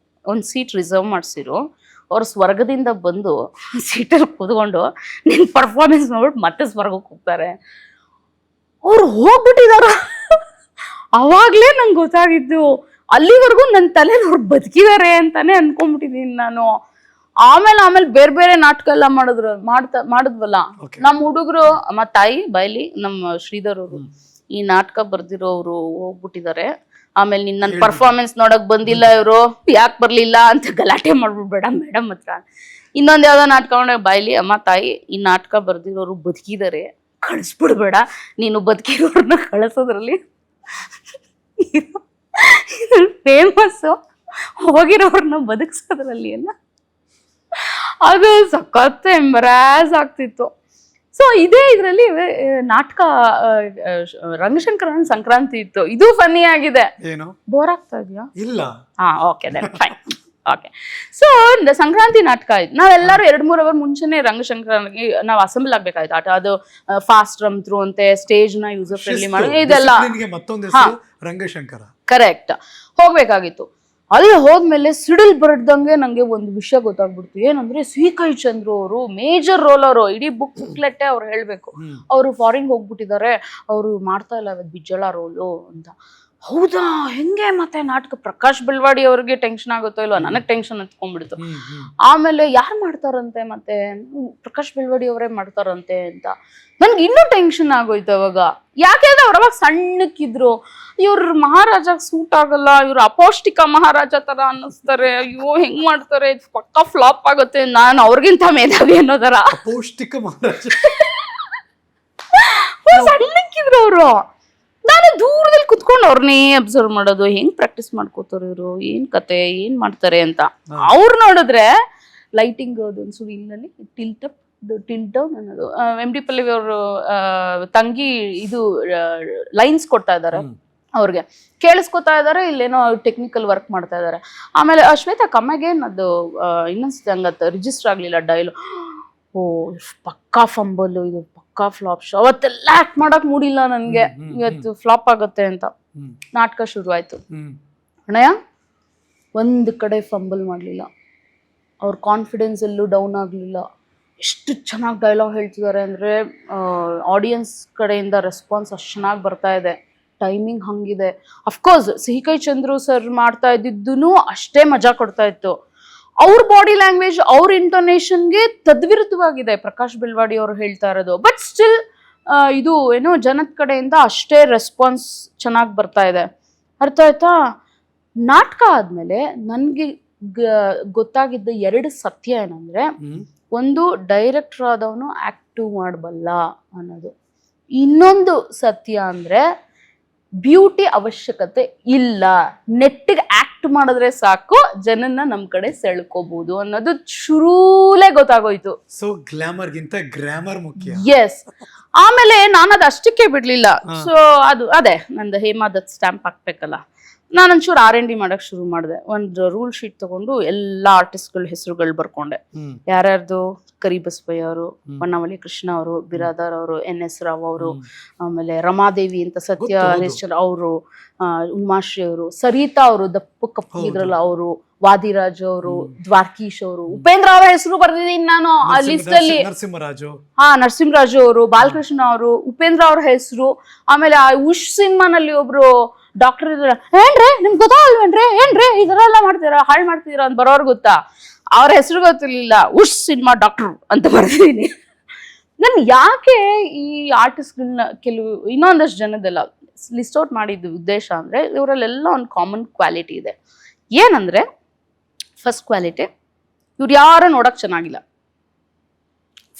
ಒಂದು ಸೀಟ್ ರಿಸರ್ವ್ ಮಾಡಿಸಿರು, ಅವ್ರು ಸ್ವರ್ಗದಿಂದ ಬಂದು ಸೀಟಲ್ಲಿ ಕೂತ್ಕೊಂಡು ನಿನ್ನ ಪರ್ಫಾರ್ಮೆನ್ಸ್ ಮಾಡ್ಬಿಟ್ಟು ಮತ್ತೆ ಸ್ವರ್ಗಕ್ಕೆ ಹೋಗ್ತಾರೆ. ಅವ್ರು ಹೋಗ್ಬಿಟ್ಟಿದಾರ. ಅವಾಗಲೇ ನಂಗೆ ಗೊತ್ತಾಗಿದ್ದು. ಅಲ್ಲಿವರೆಗೂ ನನ್ನ ತಲೆಯಲ್ಲಿ ಅವ್ರು ಬದುಕಿದ್ದಾರೆ ಅಂತಾನೆ ಅನ್ಕೊಂಡ್ಬಿಟ್ಟಿದ್ದೀನಿ ನಾನು. ಆಮೇಲೆ ಬೇರೆ ಬೇರೆ ನಾಟಕ ಎಲ್ಲ ಮಾಡಿದ್ವಲ್ಲ ನಮ್ಮ ಹುಡುಗರು. ಅಮ್ಮ ತಾಯಿ ಬೈಲಿ, ನಮ್ಮ ಶ್ರೀಧರ್ ಅವರು ಈ ನಾಟಕ ಬರ್ದಿರೋರು ಹೋಗ್ಬಿಟ್ಟಿದ್ದಾರೆ, ಆಮೇಲೆ ನನ್ನ ಪರ್ಫಾರ್ಮೆನ್ಸ್ ನೋಡಕ್ ಬಂದಿಲ್ಲ ಇವರು, ಯಾಕೆ ಬರ್ಲಿಲ್ಲ ಅಂತ ಗಲಾಟೆ ಮಾಡ್ಬಿಡ್ಬೇಡ ಮೇಡಮ್ ಹತ್ರ. ಇನ್ನೊಂದು ಯಾವ್ದೋ ನಾಟಕ ಮಾಡಕ್ ಬಾಯ್ಲಿ, ಅಮ್ಮ ತಾಯಿ ಈ ನಾಟಕ ಬರ್ದಿರೋರು ಬದುಕಿದ್ದಾರೆ, ಕಳಿಸ್ಬಿಡ್ಬೇಡ, ನೀನು ಬದುಕಿರೋರ್ನ ಕಳಿಸೋದ್ರಲ್ಲಿ ಫೇಮಸ್ಸು, ಹೋಗಿರೋರ್ನ ಬದುಕಿಸೋದ್ರಲ್ಲಿ ಎಲ್ಲ. ಅದು ಸಖತ್ ಎಂಬರಾಸ್ ಆಗ್ತಿತ್ತು. ಸೊ ಇದೇ ಇದರಲ್ಲಿ ನಾಟಕ ರಂಗಶಂಕರ ಸಂಕ್ರಾಂತಿ ಇತ್ತು. ಇದು ಫನ್ನಿ ಆಗಿದೆ. ಬೋರ್ ಆಗ್ತಾ ಇದೆಯಾ? ಇಲ್ಲ. Okay then fine. Okay, so Sankranti ನಾಟಕ ಆಯ್ತು. ನಾವೆಲ್ಲರೂ 2-3 ಅವರ್ ಮುಂಚೆನೆ ರಂಗಶಂಕರನಿಗೆ ನಾವು ಅಸೆಂಬಲ್ ಆಗ್ಬೇಕಾಯ್ತು. ಆಟ ಅದು ಫಾಸ್ಟ್ ರಮ್ ಥ್ರೂ ಅಂತೆ, ಸ್ಟೇಜ್ ನ ಯೂಸರ್ ಫ್ರೆಂಡ್ಲಿ ಮಾಡಿ ಇದೆಲ್ಲ ರಂಗಶಂಕರ ಕರೆಕ್ಟ್ ಹೋಗ್ಬೇಕಾಗಿತ್ತು. ಅಲ್ಲಿ ಹೋದ್ಮೇಲೆ ಸಿಡಿಲ್ ಬರಡ್ದಂಗೆ ನಂಗೆ ಒಂದು ವಿಷಯ ಗೊತ್ತಾಗ್ಬಿಡ್ತು. ಏನಂದ್ರೆ ಸಿ ಕೈ ಚಂದ್ರು ಅವರು ಮೇಜರ್ ರೋಲ್, ಅವರು ಇಡೀ ಬುಕ್ಲೆಟ್ಟೆ ಅವ್ರು ಹೇಳ್ಬೇಕು, ಅವರು ಫಾರಿನ್ ಹೋಗ್ಬಿಟ್ಟಿದ್ದಾರೆ, ಅವರು ಮಾಡ್ತಾ ಇಲ್ಲ ಬಿಜ್ಜಳ ರೋಲು ಅಂತ. ಹೌದಾ ಹೆಂಗೆ ಮತ್ತೆ ನಾಟಕ ಪ್ರಕಾಶ್ ಬೆಳ್ವಾಡಿ ಅವ್ರಿಗೆ ಟೆನ್ಷನ್ ಆಗುತ್ತೋ ಇಲ್ವಾ, ನನಗ್ ಟೆನ್ಷನ್ ಹತ್ಕೊಂಡ್ಬಿಡ್ತು. ಆಮೇಲೆ ಯಾರು ಮಾಡ್ತಾರಂತೆ ಮತ್ತೆ ಪ್ರಕಾಶ್ ಬೆಳ್ವಾಡಿ ಅವರೇ ಮಾಡ್ತಾರಂತೆ ಅಂತ ನನ್ಗೆ ಇನ್ನೂ ಟೆನ್ಷನ್ ಆಗೋಯ್ತು ಅವಾಗ. ಯಾಕೆಂದ್ರೆ ಅವ್ರ ಅವಾಗ ಸಣ್ಣಕ್ಕಿದ್ರು, ಇವ್ರ ಮಹಾರಾಜಾಗ್ ಸೂಟ್ ಆಗಲ್ಲ, ಇವ್ರ ಅಪೌಷ್ಟಿಕ ಮಹಾರಾಜ ತರ ಅನ್ನಿಸ್ತಾರೆ, ಅಯ್ಯೋ ಹೆಂಗ್ ಮಾಡ್ತಾರೆ, ಪಕ್ಕ ಫ್ಲಾಪ್ ಆಗುತ್ತೆ, ನಾನು ಅವ್ರಿಗಿಂತ ಮೇಧಾವಿ ಅನ್ನೋ ತರ. ಪೌಷ್ಟಿಕ ಮಹಾರಾಜ ಸಣ್ಣಕ್ಕಿದ್ರು ಅವರು. ನಾನು ದೂರದಲ್ಲಿ ಕುತ್ಕೊಂಡು ಅವ್ರನ್ನೇ ಅಬ್ಸರ್ವ್ ಮಾಡೋದು, ಹೆಂಗ್ ಪ್ರಾಕ್ಟೀಸ್ ಮಾಡ್ಕೋತಾರೆ ಇವರು, ಏನ್ ಕತೆ, ಏನ್ ಮಾಡ್ತಾರೆ ಅಂತ. ಅವ್ರು ನೋಡಿದ್ರೆ ಲೈಟಿಂಗ್ ಅದೊಂದ್ಸು ಇಲ್ಲಲ್ಲಿ ಟಿಲ್ಟ್ ಡೌನ್ ಅನ್ನೋದು MD ಪಲ್ಲವಿ ಅವರು ತಂಗಿ ಇದು ಲೈನ್ಸ್ ಕೊಡ್ತಾ ಇದ್ದಾರೆ ಅವ್ರಿಗೆ, ಕೇಳಿಸ್ಕೊತಾ ಇದಾರೆ, ಇಲ್ಲೇನೋ ಟೆಕ್ನಿಕಲ್ ವರ್ಕ್ ಮಾಡ್ತಾ ಇದಾರೆ. ಆಮೇಲೆ ಶ್ವೇತಾ ಕಮ್ಮಗೆ ಅದು ಇನ್ನೊಂದ್ಸತಿ ಹಂಗತ್ತ ರಿಜಿಸ್ಟರ್ ಆಗ್ಲಿಲ್ಲ ಡೈಲಾಗ್. ಓ ಪಕ್ಕಾ ಫಂಬಲ್, ಇದು ಪಕ್ಕಾ ಫ್ಲಾಪ್ ಶೋ. ಅವತ್ತೆಲ್ಲ ಆಕ್ಟ್ ಮಾಡಕ್ ಮೂಡಿಲ್ಲ ನನ್ಗೆ, ಇವತ್ತು ಫ್ಲಾಪ್ ಆಗತ್ತೆ ಅಂತ. ನಾಟಕ ಶುರು ಆಯ್ತು. ಅಣ್ಣಯ್ಯ ಒಂದ್ ಕಡೆ ಫಂಬಲ್ ಮಾಡ್ಲಿಲ್ಲ, ಅವ್ರ ಕಾನ್ಫಿಡೆನ್ಸ್ ಎಲ್ಲೂ ಡೌನ್ ಆಗ್ಲಿಲ್ಲ. ಎಷ್ಟು ಚೆನ್ನಾಗಿ ಡೈಲಾಗ್ ಹೇಳ್ತಿದ್ದಾರೆ ಅಂದ್ರೆ ಆಡಿಯನ್ಸ್ ಕಡೆಯಿಂದ ರೆಸ್ಪಾನ್ಸ್ ಅಷ್ಟು ಚೆನ್ನಾಗಿ ಬರ್ತಾ ಇದೆ. ಟೈಮಿಂಗ್ ಹಂಗಿದೆ. ಅಫ್ಕೋರ್ಸ್ ಸಿಹಿಕೈ ಚಂದ್ರು ಸರ್ ಮಾಡ್ತಾ ಇದ್ದಿದ್ದೂ ಅಷ್ಟೇ ಮಜಾ ಕೊಡ್ತಾ ಇತ್ತು. ಅವ್ರ ಬಾಡಿ ಲ್ಯಾಂಗ್ವೇಜ್, ಅವ್ರ ಇಂಟೋನೇಷನ್ಗೆ ತದ್ವಿರುದ್ಧವಾಗಿದೆ ಪ್ರಕಾಶ್ ಬೆಳ್ವಾಡಿ ಅವರು ಹೇಳ್ತಾ ಇರೋದು. ಬಟ್ ಸ್ಟಿಲ್ ಇದು ಏನೋ ಜನದ ಕಡೆಯಿಂದ ಅಷ್ಟೇ ರೆಸ್ಪಾನ್ಸ್ ಚೆನ್ನಾಗಿ ಬರ್ತಾ ಇದೆ. ಅರ್ಥ ಆಯ್ತಾ? ನಾಟಕ ಆದ್ಮೇಲೆ ನನಗೆ ಗೊತ್ತಾಗಿದ್ದ 2 ಸತ್ಯ ಏನಂದ್ರೆ, ಒಂದು ಡೈರೆಕ್ಟರ್ ಆದವನು ಆಕ್ಟ್ ಮಾಡಬಲ್ಲ ಅನ್ನೋದು. ಇನ್ನೊಂದು ಸತ್ಯ ಅಂದ್ರೆ ಬ್ಯೂಟಿ ಅವಶ್ಯಕತೆ ಇಲ್ಲ, ನೆಟ್ಟಿಗೆ ಆಕ್ಟ್ ಮಾಡಿದ್ರೆ ಸಾಕು ಜನನ್ನ ನಮ್ ಕಡೆ ಸೆಳ್ಕೋಬಹುದು ಅನ್ನೋದು ಶುರೂಲೆ ಗೊತ್ತಾಗೋಯ್ತು. ಸೊ ಗ್ಲಾಮರ್ಗಿಂತ ಗ್ರಾಮರ್ ಮುಖ್ಯ. ಎಸ್. ಆಮೇಲೆ ನಾನು ಅದು ಅಷ್ಟಕ್ಕೆ ಬಿಡ್ಲಿಲ್ಲ. ಸೊ ಅದೇ ನಂದು ಹೇಮಾ ದತ್ ಸ್ಟ್ಯಾಂಪ್ ಹಾಕ್ಬೇಕಲ್ಲ, ನಾನೊಂಚೂರು R&D ಮಾಡಕ್ ಶುರು ಮಾಡಿದೆ. ಒಂದು ರೂಲ್ ಶೀಟ್ ತಗೊಂಡು ಎಲ್ಲಾ ಆರ್ಟಿಸ್ಟ್ಗಳ ಹೆಸರುಗಳು ಬರ್ಕೊಂಡೆ. ಯಾರ್ಯಾರ್ದು, ಕರಿಬಸವಯ್ಯ ಅವರು, ಹೊನ್ನವಳ್ಳಿ ಕೃಷ್ಣ ಅವರು, ಬಿರಾದಾರ್ ಅವರು, NS ರಾವ್ ಅವರು, ಆಮೇಲೆ ರಮಾದೇವಿ ಅಂತ ಸತ್ಯ ಹೆಸರು ಅವರು, ಉಮಾಶ್ರೀ ಅವರು, ಸರಿತಾ ಅವರು ದಪ್ಪ ಕಪ್ಪಿದ್ರಲ್ಲ ಅವರು, ವಾದಿರಾಜ್ ಅವರು, ದ್ವಾರ್ಕೀಶ್ ಅವರು, ಉಪೇಂದ್ರ ಅವರ ಹೆಸರು ಬರ್ದಿದ್ದೀನಿ ನಾನು ಆ ಲಿಸ್ಟ್ ಅಲ್ಲಿ. ನರಸಿಂಹರಾಜು ಅವರು, ಬಾಲಕೃಷ್ಣ ಅವರು, ಉಪೇಂದ್ರ ಅವ್ರ ಹೆಸರು. ಆಮೇಲೆ ಆ ಉಷ್ ಸಿನಿಮಾನಲ್ಲಿ ಒಬ್ರು ಡಾಕ್ಟರ್ ಇದ್ರ, ಏನ್ರಿ ನಿಮ್ಗೆ ಗೊತ್ತಾಗಲ್ವೇನ್ರಿ, ಏನ್ರಿ ಇದರೆಲ್ಲ ಮಾಡ್ತೀರಾ, ಹಾಳು ಮಾಡ್ತಿದ್ದೀರಾ ಅಂತ ಬರೋರ್ ಗೊತ್ತಾ, ಅವ್ರ ಹೆಸರು ಗೊತ್ತಿರ್ಲಿಲ್ಲ. ಉಷ್ ಸಿನಿಮಾ ಡಾಕ್ಟರ್ ಅಂತ ಬರ್ದಿದ್ದೀನಿ. ನನ್ ಯಾಕೆ ಈ ಆರ್ಟಿಸ್ಟ್ಗಳನ್ನ ಕೆಲವು ಇನ್ನೊಂದಷ್ಟು ಜನದೆಲ್ಲ ಲಿಸ್ಟ್ ಔಟ್ ಮಾಡಿದ್ದು ಉದ್ದೇಶ ಅಂದ್ರೆ, ಇವರಲ್ಲೆಲ್ಲ ಒಂದು ಕಾಮನ್ ಕ್ವಾಲಿಟಿ ಇದೆ. ಏನಂದ್ರೆ, ಫಸ್ಟ್ ಕ್ವಾಲಿಟಿ, ಇವ್ರು ಯಾರು ನೋಡಕ್ ಚೆನ್ನಾಗಿಲ್ಲ.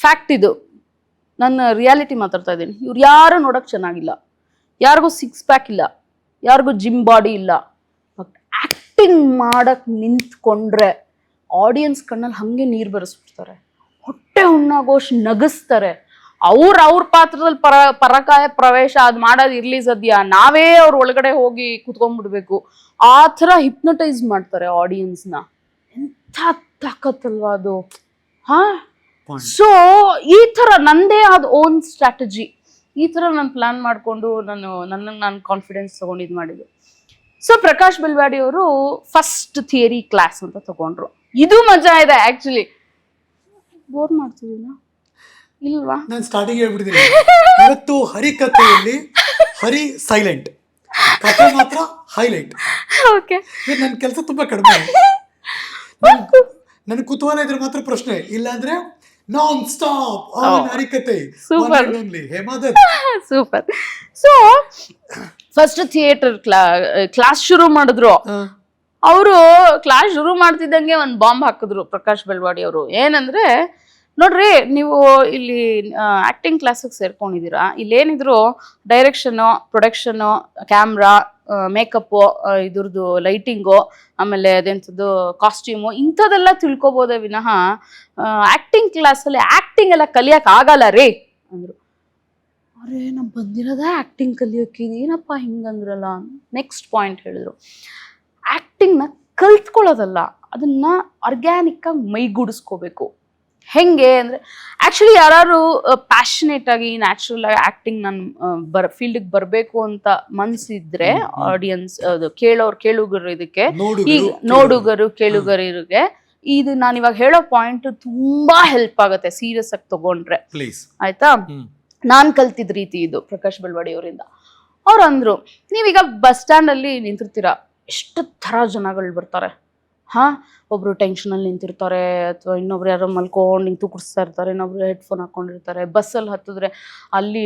ಫ್ಯಾಕ್ಟ್ ಇದು, ನನ್ನ ರಿಯಾಲಿಟಿ ಮಾತಾಡ್ತಾ ಇದ್ದೀನಿ. ಇವ್ರು ಯಾರು ನೋಡಕ್ ಚೆನ್ನಾಗಿಲ್ಲ, ಯಾರಿಗೂ 6 ಪ್ಯಾಕ್ ಇಲ್ಲ, ಯಾರಿಗೂ ಜಿಮ್ ಬಾಡಿ ಇಲ್ಲ. ಆಕ್ಟಿಂಗ್ ಮಾಡಕ್ ನಿಂತ್ಕೊಂಡ್ರೆ ಆಡಿಯನ್ಸ್ ಕಣ್ಣಲ್ಲಿ ಹಂಗೆ ನೀರು ಬರೆಸ್ಬಿಡ್ತಾರೆ, ಹೊಟ್ಟೆ ಹುಣ್ಣಾಗೋಷ್ಟು ನಗಿಸ್ತಾರೆ. ಅವ್ರ ಪಾತ್ರದಲ್ಲಿ ಪರಕಾಯ ಪ್ರವೇಶ ಅದ್ ಮಾಡೋದು ಇರ್ಲಿ ಸದ್ಯ, ನಾವೇ ಅವ್ರ ಒಳಗಡೆ ಹೋಗಿ ಕುತ್ಕೊಂಡ್ಬಿಡ್ಬೇಕು. ಆ ಥರ ಹಿಪ್ನಟೈಸ್ ಮಾಡ್ತಾರೆ ಆಡಿಯನ್ಸ್ನ. ಎಂಥ ತಾಕತ್ತಲ್ವಾ ಅದು. ಸೊ ಈ ಥರ ನಂದೇ ಆದ ಓನ್ ಸ್ಟ್ರಾಟಜಿ, ಈ ಥರ ನಾನು ಪ್ಲಾನ್ ಮಾಡಿಕೊಂಡು ನಾನು ಕಾನ್ಫಿಡೆನ್ಸ್ ತಗೊಂಡು ಇದು ಮಾಡಿದ್ದು. ಸೊ ಪ್ರಕಾಶ್ ಬೆಳ್ವಾಡಿ ಅವರು ಫಸ್ಟ್ ಥಿಯರಿ ಕ್ಲಾಸ್ ಅಂತ ತಗೊಂಡ್ರು. ಇದು ಮಜಾ ಇದೆ ಆಕ್ಚುಲಿ. ಬೋರ್ ಮಾಡ್ತಿದ್ದೀನಾ ಇಲ್ವಾ? ನಾನು ಸ್ಟಾರ್ಟಿಂಗ್ ಹೇಳ್ಬಿಟ್ಟಿದ್ದೀನಿ, ಇವತ್ತು ಹರಿ ಕಥೆಯಲ್ಲಿ ಹರಿ ಸೈಲೆಂಟ್, ಕಥೆ ಮಾತ್ರ ಹೈಲೈಟ್. ಓಕೆ, ನನ್ನ ಕೆಲಸ ತುಂಬಾ ಕಡಿಮೆ. ನನ್ ಕುತೂಹಲ ಇದ್ರೆ ಮಾತ್ರ ಪ್ರಶ್ನೆ, ಇಲ್ಲಾಂದ್ರೆ ನಾನ್ ಸ್ಟಾಪ್ ಹರಿಕತೆ. Super. So first theatre class ಶುರು ಮಾಡಿದ್ರು. ಅವರು ಕ್ಲಾಸ್ ಶುರು ಮಾಡ್ತಿದ್ದಂಗೆ ಒಂದು ಬಾಂಬ್ ಹಾಕಿದ್ರು ಪ್ರಕಾಶ್ ಬೆಳ್ವಾಡಿ ಅವರು. ಏನಂದ್ರೆ, ನೋಡ್ರಿ ನೀವು ಇಲ್ಲಿ ಆಕ್ಟಿಂಗ್ ಕ್ಲಾಸಿಗೆ ಸೇರ್ಕೊಂಡಿದ್ದೀರಾ, ಇಲ್ಲೇನಿದ್ರು ಡೈರೆಕ್ಷನು, ಪ್ರೊಡಕ್ಷನು, ಕ್ಯಾಮ್ರಾ, ಮೇಕಪ್ಪು, ಇದ್ರದ್ದು ಲೈಟಿಂಗು, ಆಮೇಲೆ ಅದೆಂಥದ್ದು ಕಾಸ್ಟ್ಯೂಮು, ಇಂಥದ್ದೆಲ್ಲ ತಿಳ್ಕೊಬೋದೇ ವಿನಃ ಆಕ್ಟಿಂಗ್ ಕ್ಲಾಸಲ್ಲಿ ಆಕ್ಟಿಂಗ್ ಎಲ್ಲ ಕಲಿಯಕ್ ಆಗಲ್ಲ ರೀ ಅಂದ್ರು. ಅರೇ ನಾವು ಬಂದಿರೋದೇ ಆಕ್ಟಿಂಗ್ ಕಲಿಯೋಕೆ, ಏನಪ್ಪ ಹಿಂಗಂದ್ರಲ್ಲ. ನೆಕ್ಸ್ಟ್ ಪಾಯಿಂಟ್ ಹೇಳಿದ್ರು, ಆಕ್ಟಿಂಗ್ನ ಕಲ್ತ್ಕೊಳ್ಳೋದಲ್ಲ, ಅದನ್ನ ಆರ್ಗ್ಯಾನಿಕ್ ಆಗಿ ಮೈಗೂಡಿಸ್ಕೋಬೇಕು. ಹೆಂಗೆ ಅಂದ್ರೆ, ಆಕ್ಚುಲಿ ಯಾರು ಪ್ಯಾಷನೇಟ್ ಆಗಿ ನ್ಯಾಚುರಲ್ ಆಗಿ ಆಕ್ಟಿಂಗ್ ನಾನು ಫೀಲ್ಡ್ಗೆ ಬರಬೇಕು ಅಂತ ಮನ್ಸಿದ್ರೆ ಆಡಿಯನ್ಸ್, ಅದು ಕೇಳುಗರು, ಇದಕ್ಕೆ ಈಗ ಕೇಳುಗರಿಗೆ ಇದು ನಾನು ಇವಾಗ ಹೇಳೋ ಪಾಯಿಂಟ್ ತುಂಬಾ ಹೆಲ್ಪ್ ಆಗುತ್ತೆ ಸೀರಿಯಸ್ ಆಗಿ ತಗೊಂಡ್ರೆ. ಆಯ್ತಾ? ನಾನ್ ಕಲ್ತಿದ್ ರೀತಿ ಇದು ಪ್ರಕಾಶ್ ಬೆಳ್ವಾಡಿ ಅವರಿಂದ. ಅವ್ರು ಅಂದ್ರು, ನೀವೀಗ ಬಸ್ ಸ್ಟ್ಯಾಂಡ್ ಅಲ್ಲಿ ನಿಂತಿರ್ತೀರಾ, ಎಷ್ಟು ತರ ಜನಗಳು ಬರ್ತಾರೆ. ಒಬ್ರು ಟೆನ್ಷನಲ್ಲಿ ನಿಂತಿರ್ತಾರೆ, ಅಥವಾ ಇನ್ನೊಬ್ರು ಯಾರೋ ಮಲ್ಕೊಂಡು ನಿಂತು ಕುಡಿಸ್ತಾ ಇರ್ತಾರೆ, ಇನ್ನೊಬ್ರು ಹೆಡ್ಫೋನ್ ಹಾಕೊಂಡಿರ್ತಾರೆ. ಬಸ್ಸಲ್ಲಿ ಹತ್ತಿದ್ರೆ ಅಲ್ಲಿ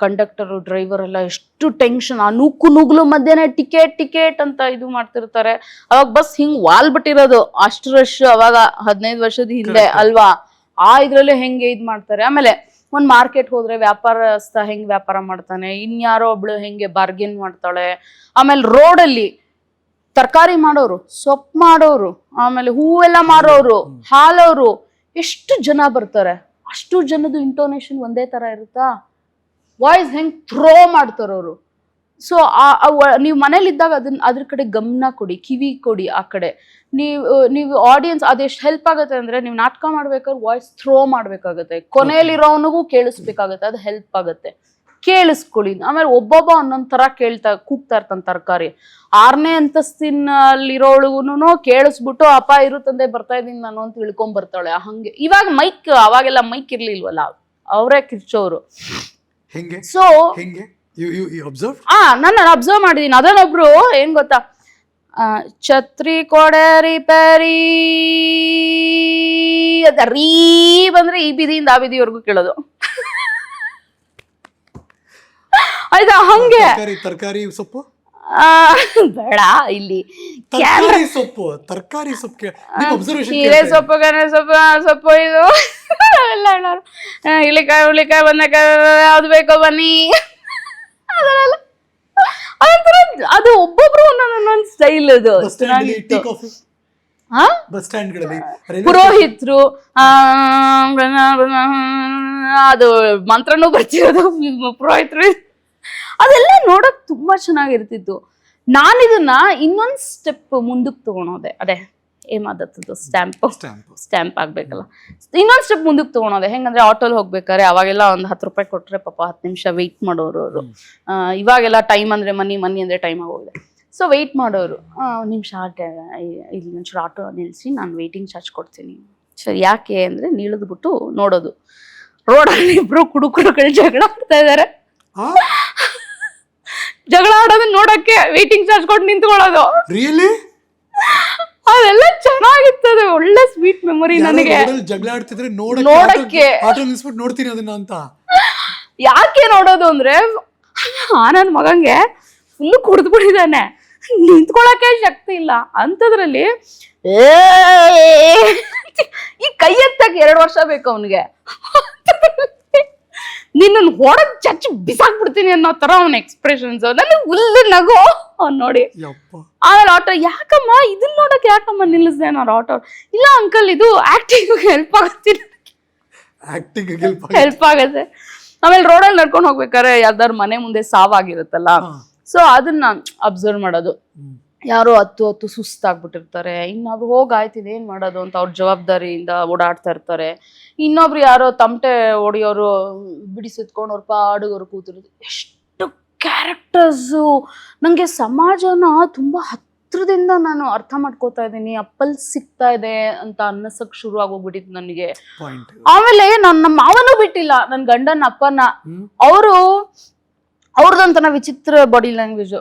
ಕಂಡಕ್ಟರು ಡ್ರೈವರ್ ಎಲ್ಲ ಎಷ್ಟು ಟೆನ್ಷನ್, ಆ ನುಗ್ಲು ಮಧ್ಯೆನೇ ಟಿಕೆಟ್ ಅಂತ ಇದು ಮಾಡ್ತಿರ್ತಾರೆ. ಅವಾಗ ಬಸ್ ಹಿಂಗ್ ವಾಲ್ ಬಿಟ್ಟಿರೋದು, ಅಷ್ಟು ರಶ್. ಅವಾಗ 15 ವರ್ಷದ ಹಿಂದೆ ಅಲ್ವಾ, ಇದ್ರಲ್ಲೇ ಹೆಂಗೆ ಇದ್ ಮಾಡ್ತಾರೆ. ಆಮೇಲೆ ಒಂದ್ ಮಾರ್ಕೆಟ್ ಹೋದ್ರೆ ವ್ಯಾಪಾರಸ್ಥ ಹೆಂಗ್ ವ್ಯಾಪಾರ ಮಾಡ್ತಾನೆ, ಇನ್ಯಾರೋ ಒಬ್ಳು ಹೆಂಗೆ ಬಾರ್ಗೇನ್ ಮಾಡ್ತಾಳೆ. ಆಮೇಲೆ ರೋಡಲ್ಲಿ ತರಕಾರಿ ಮಾಡೋರು, ಸೊಪ್ಪು ಮಾಡೋರು, ಆಮೇಲೆ ಹೂವೆಲ್ಲ ಮಾರೋರು, ಹಾಲೋರು, ಎಷ್ಟು ಜನ ಬರ್ತಾರೆ. ಅಷ್ಟು ಜನದ ಇಂಟೋನೇಷನ್ ಒಂದೇ ತರ ಇರುತ್ತಾ? ವಾಯ್ಸ್ ಹೆಂಗ್ ಥ್ರೋ ಮಾಡ್ತಾರವ್ರು. ಸೊ ನೀವು ಮನೇಲಿದ್ದಾಗ ಅದ್ರ ಕಡೆ ಗಮನ ಕೊಡಿ, ಕಿವಿ ಕೊಡಿ. ಆ ಕಡೆ ನೀವು ಆಡಿಯನ್ಸ್ ಅದೆಷ್ಟು ಹೆಲ್ಪ್ ಆಗುತ್ತೆ ಅಂದ್ರೆ, ನೀವು ನಾಟಕ ಮಾಡ್ಬೇಕಾದ್ರೆ ವಾಯ್ಸ್ ಥ್ರೋ ಮಾಡ್ಬೇಕಾಗತ್ತೆ, ಕೊನೆಯಲ್ಲಿರೋವನಿಗೂ ಕೇಳಿಸ್ಬೇಕಾಗತ್ತೆ, ಅದು ಹೆಲ್ಪ್ ಆಗುತ್ತೆ. ಕೇಳಿಸ್ಕೊಳ್ಳಿ. ಆಮೇಲೆ ಒಬ್ಬೊಬ್ಬ ಒಂದೊಂದ್ ತರ ಕೂಗ್ತಾ ಇರ್ತಾನೆ. ತರಕಾರಿ 6ನೇ ಅಂತಸ್ತಿನಲ್ಲಿರೋಳುಗುನು ಕೇಳಿಸ್ಬಿಟ್ಟು ಅಪ್ಪ ಇರು ತಂದೆ ಬರ್ತಾ ಇದೀನಿ ನಾನು ಅಂತ ತಿಳ್ಕೊಂಡ್ ಬರ್ತಾಳೆ. ಹಂಗೆ ಇವಾಗ ಮೈಕ್, ಅವಾಗೆಲ್ಲ ಮೈಕ್ ಇರ್ಲಿಲ್ವಲ್ಲ, ಅವರೇ ಕಿರ್ಚೋರು. ಸೊ ನಾನು ಅಬ್ಸರ್ವ್ ಮಾಡಿದೀನಿ. ಅದನ್ನೊಬ್ರು ಏನ್ ಗೊತ್ತಾ, ಛತ್ರಿ ಕೊಡೆ ರಿಪೇರಿ ಅದ ರೀ ಬಂದ್ರೆ ಈ ಬೀದಿಯಿಂದ ಆ ಬೀದಿವರೆಗೂ ಕೇಳೋದು. ಆಯ್ತಾ? ಹಂಗೆ ತರಕಾರಿ ಸೊಪ್ಪು ಬೇಡ, ಇಲ್ಲಿ ತರಕಾರಿ ಸೊಪ್ಪು ಹೀರೆ ಸೊಪ್ಪು, ಗನೆ ಸೊಪ್ಪು ಇದು ಎಲ್ಲ ಹೇಳೋರು. ಇಳಿಕಾಯಿ ಹುಳಿಕಾಯಿ ಬಂದಕಾಯಿ ಯಾವ್ದು ಬೇಕೋ ಬನ್ನಿ, ಅದೆಲ್ಲ ಅದೊಂಥರ. ಅದು ಒಬ್ಬೊಬ್ರು ಒಂದೊಂದೊಂದೊಂದು ಸ್ಟೈಲ್. ಅದು ಪುರೋಹಿತ್ರು, ಅದು ಮಂತ್ರನೂ ಬರ್ತಿರೋದು ಪುರೋಹಿತ್ರು, ಅದೆಲ್ಲ ನೋಡಕ್ ತುಂಬಾ ಚೆನ್ನಾಗಿರ್ತಿತ್ತು. ನಾನಿದನ್ನ ಇನ್ನೊಂದ್ ಸ್ಟೆಪ್ ಮುಂದಕ್ಕೆ ತಗೊಳೋದೆ. ಅದೇ ಏಮಾದತ್ತದು ಸ್ಟ್ಯಾಂಪ್ ಆಗ್ಬೇಕಲ್ಲ, ಇನ್ನೊಂದ್ ಸ್ಟೆಪ್ ಮುಂದಕ್ಕೆ ತಗೊಳೋದೆ. ಹೆಂಗಂದ್ರೆ ಆಟೋಲ್ ಹೋಗ್ಬೇಕಾರೆ ಅವಾಗೆಲ್ಲ ಒಂದ್ 10 ರೂಪಾಯಿ ಕೊಟ್ರೆ ಪಾಪ 10 ನಿಮಿಷ ವೆಯ್ಟ್ ಮಾಡೋರು ಅವರು. ಇವಾಗೆಲ್ಲ ಟೈಮ್ ಅಂದ್ರೆ ಮನಿ ಅಂದ್ರೆ ಟೈಮ್ ಆಗೋಗಿದೆ. ಸೊ ವೆಯ್ಟ್ ಮಾಡೋರು, ನಿಮಿಷ ಇಲ್ಲಿ ಒಂಚೂರು ಆಟೋ ನಿಲ್ಸಿ, ನಾನು ವೆಯ್ಟಿಂಗ್ ಚಾರ್ಜ್ ಕೊಡ್ತೀನಿ. ಸರಿ, ಯಾಕೆ ಅಂದ್ರೆ ನಿಳಿದ್ಬಿಟ್ಟು ನೋಡೋದು, ರೋಡಲ್ಲಿ ಇಬ್ರು ಕುಡುಕರುಗಳು ಜಗಳ ಆಡ್ತಾ ಇದಾರೆ. ಜಗಳ ಆಡೋದನ್ನ ನೋಡಕ್ಕೆ ವೆಯ್ಟಿಂಗ್ ಚಾರ್ಜ್ ಕೊಟ್ಟು ನಿಂತ್ಕೊಳ್ಳೋದು. ಅದೆಲ್ಲ ಚೆನ್ನಾಗಿರ್ತದೆ, ಒಳ್ಳೆ ಸ್ವೀಟ್ ಮೆಮೊರಿ ನನಗೆ. ಜಗಳ ಆಡ್ತಿದ್ರೆ ನೋಡಕ್ಕೆ ನೋಡ್ತೀನಿ ಅದನ್ನ ಅಂತ. ಯಾಕೆ ನೋಡೋದು ಅಂದ್ರೆ, ನನ್ ಮಗಂಗೆ ಫುಲ್ ಕುಡಿದು ಬಿಟ್ಟಿದ್ದಾನೆ, ನಿಂತ್ಕೊಳಕ್ಕೆ ಶಕ್ತಿ ಇಲ್ಲ. ಅಂತದ್ರಲ್ಲಿ ಈ ಕೈ ಎತ್ತಕ್ಕೆ 2 ವರ್ಷ ಬೇಕು ಅವನಿಗೆ. ನಿನ್ನ ಹೊಡೆದ್ ಚಚ್ಚಿ ಬಿಸಾಕ್ಬಿಡ್ತೀನಿ ಅನ್ನೋ ತರ ಅವನ ಎಕ್ಸ್ಪ್ರೆಷನ್ಸ್. ನನಗೆ ಹುಲ್ಲು ನಗು ಅವ್ನು ನೋಡಿ. ಆಮೇಲೆ ಆಟೋ, ಯಾಕಮ್ಮ ಇದನ್ನ ನೋಡಕ್ ಯಾಕಮ್ಮ ನಿಲ್ಲಿಸ್ದೆ ಅನ್ನೋ ಆಟೋ. ಇಲ್ಲ ಅಂಕಲ್, ಇದು ಆಕ್ಟಿಂಗ್ ಹೆಲ್ಪ್ ಆಗುತ್ತೆ, ಹೆಲ್ಪ್ ಆಗುತ್ತೆ. ಆಮೇಲೆ ರೋಡಲ್ಲಿ ನಡ್ಕೊಂಡು ಹೋಗ್ಬೇಕಾದ್ರೆ ಯಾವ್ದಾದ್ರು ಮನೆ ಮುಂದೆ ಸಾವಾಗಿರುತ್ತಲ್ಲ, ಸೊ ಅದನ್ನ ಅಬ್ಸರ್ವ್ ಮಾಡೋದು. ಯಾರೋ ಹತ್ತು ಸುಸ್ತಾಗ್ಬಿಟ್ಟಿರ್ತಾರೆ, ಇನ್ನೊಬ್ರು ಹೋಗಾಯ್ತಿದೆ ಏನ್ ಮಾಡೋದು ಅಂತ ಅವ್ರ ಜವಾಬ್ದಾರಿಯಿಂದ ಓಡಾಡ್ತಾ ಇರ್ತಾರೆ. ಇನ್ನೊಬ್ರು ಯಾರೋ ತಮಟೆ ಹೊಡಿಯೋರು ಬಿಡಿಸಿತ್ಕೊಂಡು ಅವ್ರ ಪಾಡುಗೋರು ಕೂತಿರೋದು. ಎಷ್ಟು ಕ್ಯಾರೆಕ್ಟರ್ಸು. ನಂಗೆ ಸಮಾಜನ ತುಂಬಾ ಹತ್ರದಿಂದ ನಾನು ಅರ್ಥ ಮಾಡ್ಕೋತಾ ಇದ್ದೀನಿ, ಅಪ್ಪಲ್ ಸಿಗ್ತಾ ಇದೆ ಅಂತ ಅನ್ನಸಕ್ ಶುರು ಆಗೋಗ್ಬಿಟ್ಟಿತ್ತು ನನಗೆ. ಆಮೇಲೆ ನಮ್ಮ ಮಾವನೂ ಬಿಟ್ಟಿಲ್ಲ, ನನ್ ಗಂಡನ ಅಪ್ಪನ. ಅವ್ರದಂತನ ವಿಚಿತ್ರ ಬಾಡಿ ಲ್ಯಾಂಗ್ವೇಜ್.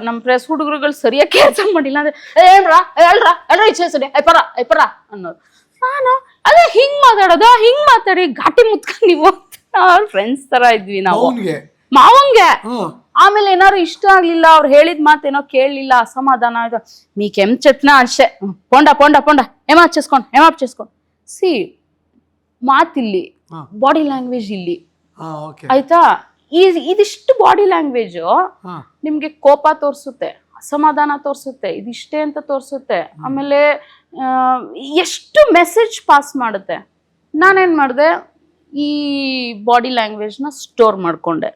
ನಮ್ ಪ್ರೆಸ್ ಹುಡುಗರುಗಳು ಸರಿಯಾಗಿ ಕೆಲಸ ಮಾಡಿಲ್ಲ ಅಂದ್ರೆ ಹೇಳ್ರ ಇಚ್ಛೆ ಐಪರ ಅನ್ನೋರು. ನಾನು ಅದೇ ಹಿಂಗ್ ಮಾತಾಡಿ ಘಾಟಿ ಮುತ್ಕೊಂಡ್ ನೀವು ಫ್ರೆಂಡ್ಸ್ ತರ ಇದ್ವಿ ನಾವು ಮಾವಂಗೆ. ಆಮೇಲೆ ಏನಾರು ಇಷ್ಟ ಆಗ್ಲಿಲ್ಲ, ಅವ್ರು ಹೇಳಿದ ಮಾತೇನೋ ಕೇಳಲಿಲ್ಲ, ಅಸಮಾಧಾನ ಆಯ್ತು, ಮೀ ಕೆಂಚತ್ನ ಅಷ್ಟೇ, ಪೊಂಡ ಹೇಮಾಪ್ చేసుಕೊಂಡ್ ಸಿ ಮಾತಿಲ್ಲಿ, ಬಾಡಿ ಲ್ಯಾಂಗ್ವೇಜ್ ಇಲ್ಲಿ. ಆಯ್ತಾ? ಇದಿಷ್ಟು ಬಾಡಿ ಲ್ಯಾಂಗ್ವೇಜ್ ನಿಮ್ಗೆ ಕೋಪ ತೋರ್ಸುತ್ತೆ, ಅಸಮಾಧಾನ ತೋರ್ಸುತ್ತೆ, ಇದಿಷ್ಟೇ ಅಂತ ತೋರ್ಸುತ್ತೆ. ಆಮೇಲೆ ಎಷ್ಟು ಮೆಸೇಜ್ ಪಾಸ್ ಮಾಡುತ್ತೆ. ನಾನೇನ್ ಮಾಡಿದೆ, ಈ ಬಾಡಿ ಲ್ಯಾಂಗ್ವೇಜ್ನ ಸ್ಟೋರ್ ಮಾಡ್ಕೊಂಡೆ.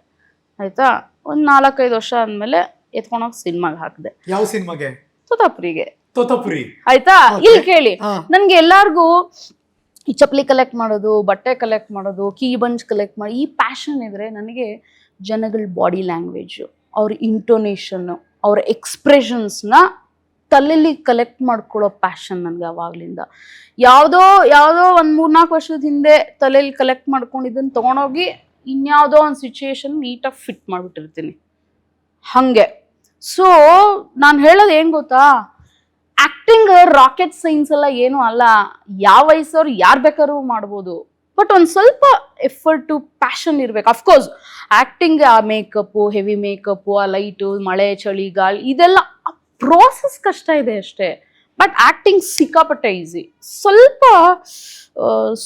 ಆಯ್ತಾ? ಒಂದ್ 4-5 ವರ್ಷ ಆದ್ಮೇಲೆ ಎತ್ಕೊಂಡೋಗಿ ಸಿನಿಮಾಗೆ ಹಾಕಿದೆ. ಯಾವ ಸಿನಿಮಾಗೆ? ತೋತಾಪುರಿ. ಆಯ್ತಾ? ಇಲ್ಲಿ ಕೇಳಿ, ನನ್ಗೆ ಎಲ್ಲಾರ್ಗು ಈ ಚಪ್ಪಲಿ ಕಲೆಕ್ಟ್ ಮಾಡೋದು, ಬಟ್ಟೆ ಕಲೆಕ್ಟ್ ಮಾಡೋದು, ಕೀ ಬಂಚ್ ಕಲೆಕ್ಟ್ ಮಾಡಿ, ಈ ಪ್ಯಾಷನ್ ಇದ್ರೆ ನನಗೆ ಜನಗಳ ಬಾಡಿ ಲ್ಯಾಂಗ್ವೇಜ್, ಅವ್ರ ಇಂಟೋನೇಷನ್, ಅವ್ರ ಎಕ್ಸ್ಪ್ರೆಷನ್ಸ್ನ ತಲೆಯಲ್ಲಿ ಕಲೆಕ್ಟ್ ಮಾಡ್ಕೊಳ್ಳೋ ಪ್ಯಾಷನ್ ನನಗೆ ಅವಾಗ್ಲಿಂದ. ಯಾವುದೋ ಒಂದು 3-4 ವರ್ಷದ ಹಿಂದೆ ತಲೆಯಲ್ಲಿ ಕಲೆಕ್ಟ್ ಮಾಡ್ಕೊಂಡು ಇದನ್ನು ತೊಗೊಂಡೋಗಿ ಇನ್ಯಾವುದೋ ಒಂದು ಸಿಚುಯೇಷನ್ ನೀಟಾಗಿ ಫಿಟ್ ಮಾಡಿಬಿಟ್ಟಿರ್ತೀನಿ ಹಾಗೆ. ಸೊ ನಾನು ಹೇಳೋದು ಏನು ಗೊತ್ತಾ, ಆಕ್ಟಿಂಗ್ ರಾಕೆಟ್ ಸೈನ್ಸ್ ಎಲ್ಲ ಏನೂ ಅಲ್ಲ. ಯಾವ ವಯಸ್ಸವ್ರು ಯಾರು ಬೇಕಾದ್ರೂ ಮಾಡ್ಬೋದು, ಬಟ್ ಒಂದು ಸ್ವಲ್ಪ ಎಫರ್ಟು ಪ್ಯಾಷನ್ ಇರಬೇಕು. ಅಫ್ಕೋರ್ಸ್ ಆ್ಯಕ್ಟಿಂಗ್ ಆ ಮೇಕಪ್ಪು, ಹೆವಿ ಮೇಕಪ್ಪು, ಆ ಲೈಟು, ಮಳೆ ಚಳಿ ಗಾಳಿ ಇದೆಲ್ಲ ಪ್ರೋಸೆಸ್ ಕಷ್ಟ ಇದೆ ಅಷ್ಟೇ. ಬಟ್ ಆ್ಯಕ್ಟಿಂಗ್ ಸಿಕ್ಕಾಪಟ್ಟೆ ಈಸಿ. ಸ್ವಲ್ಪ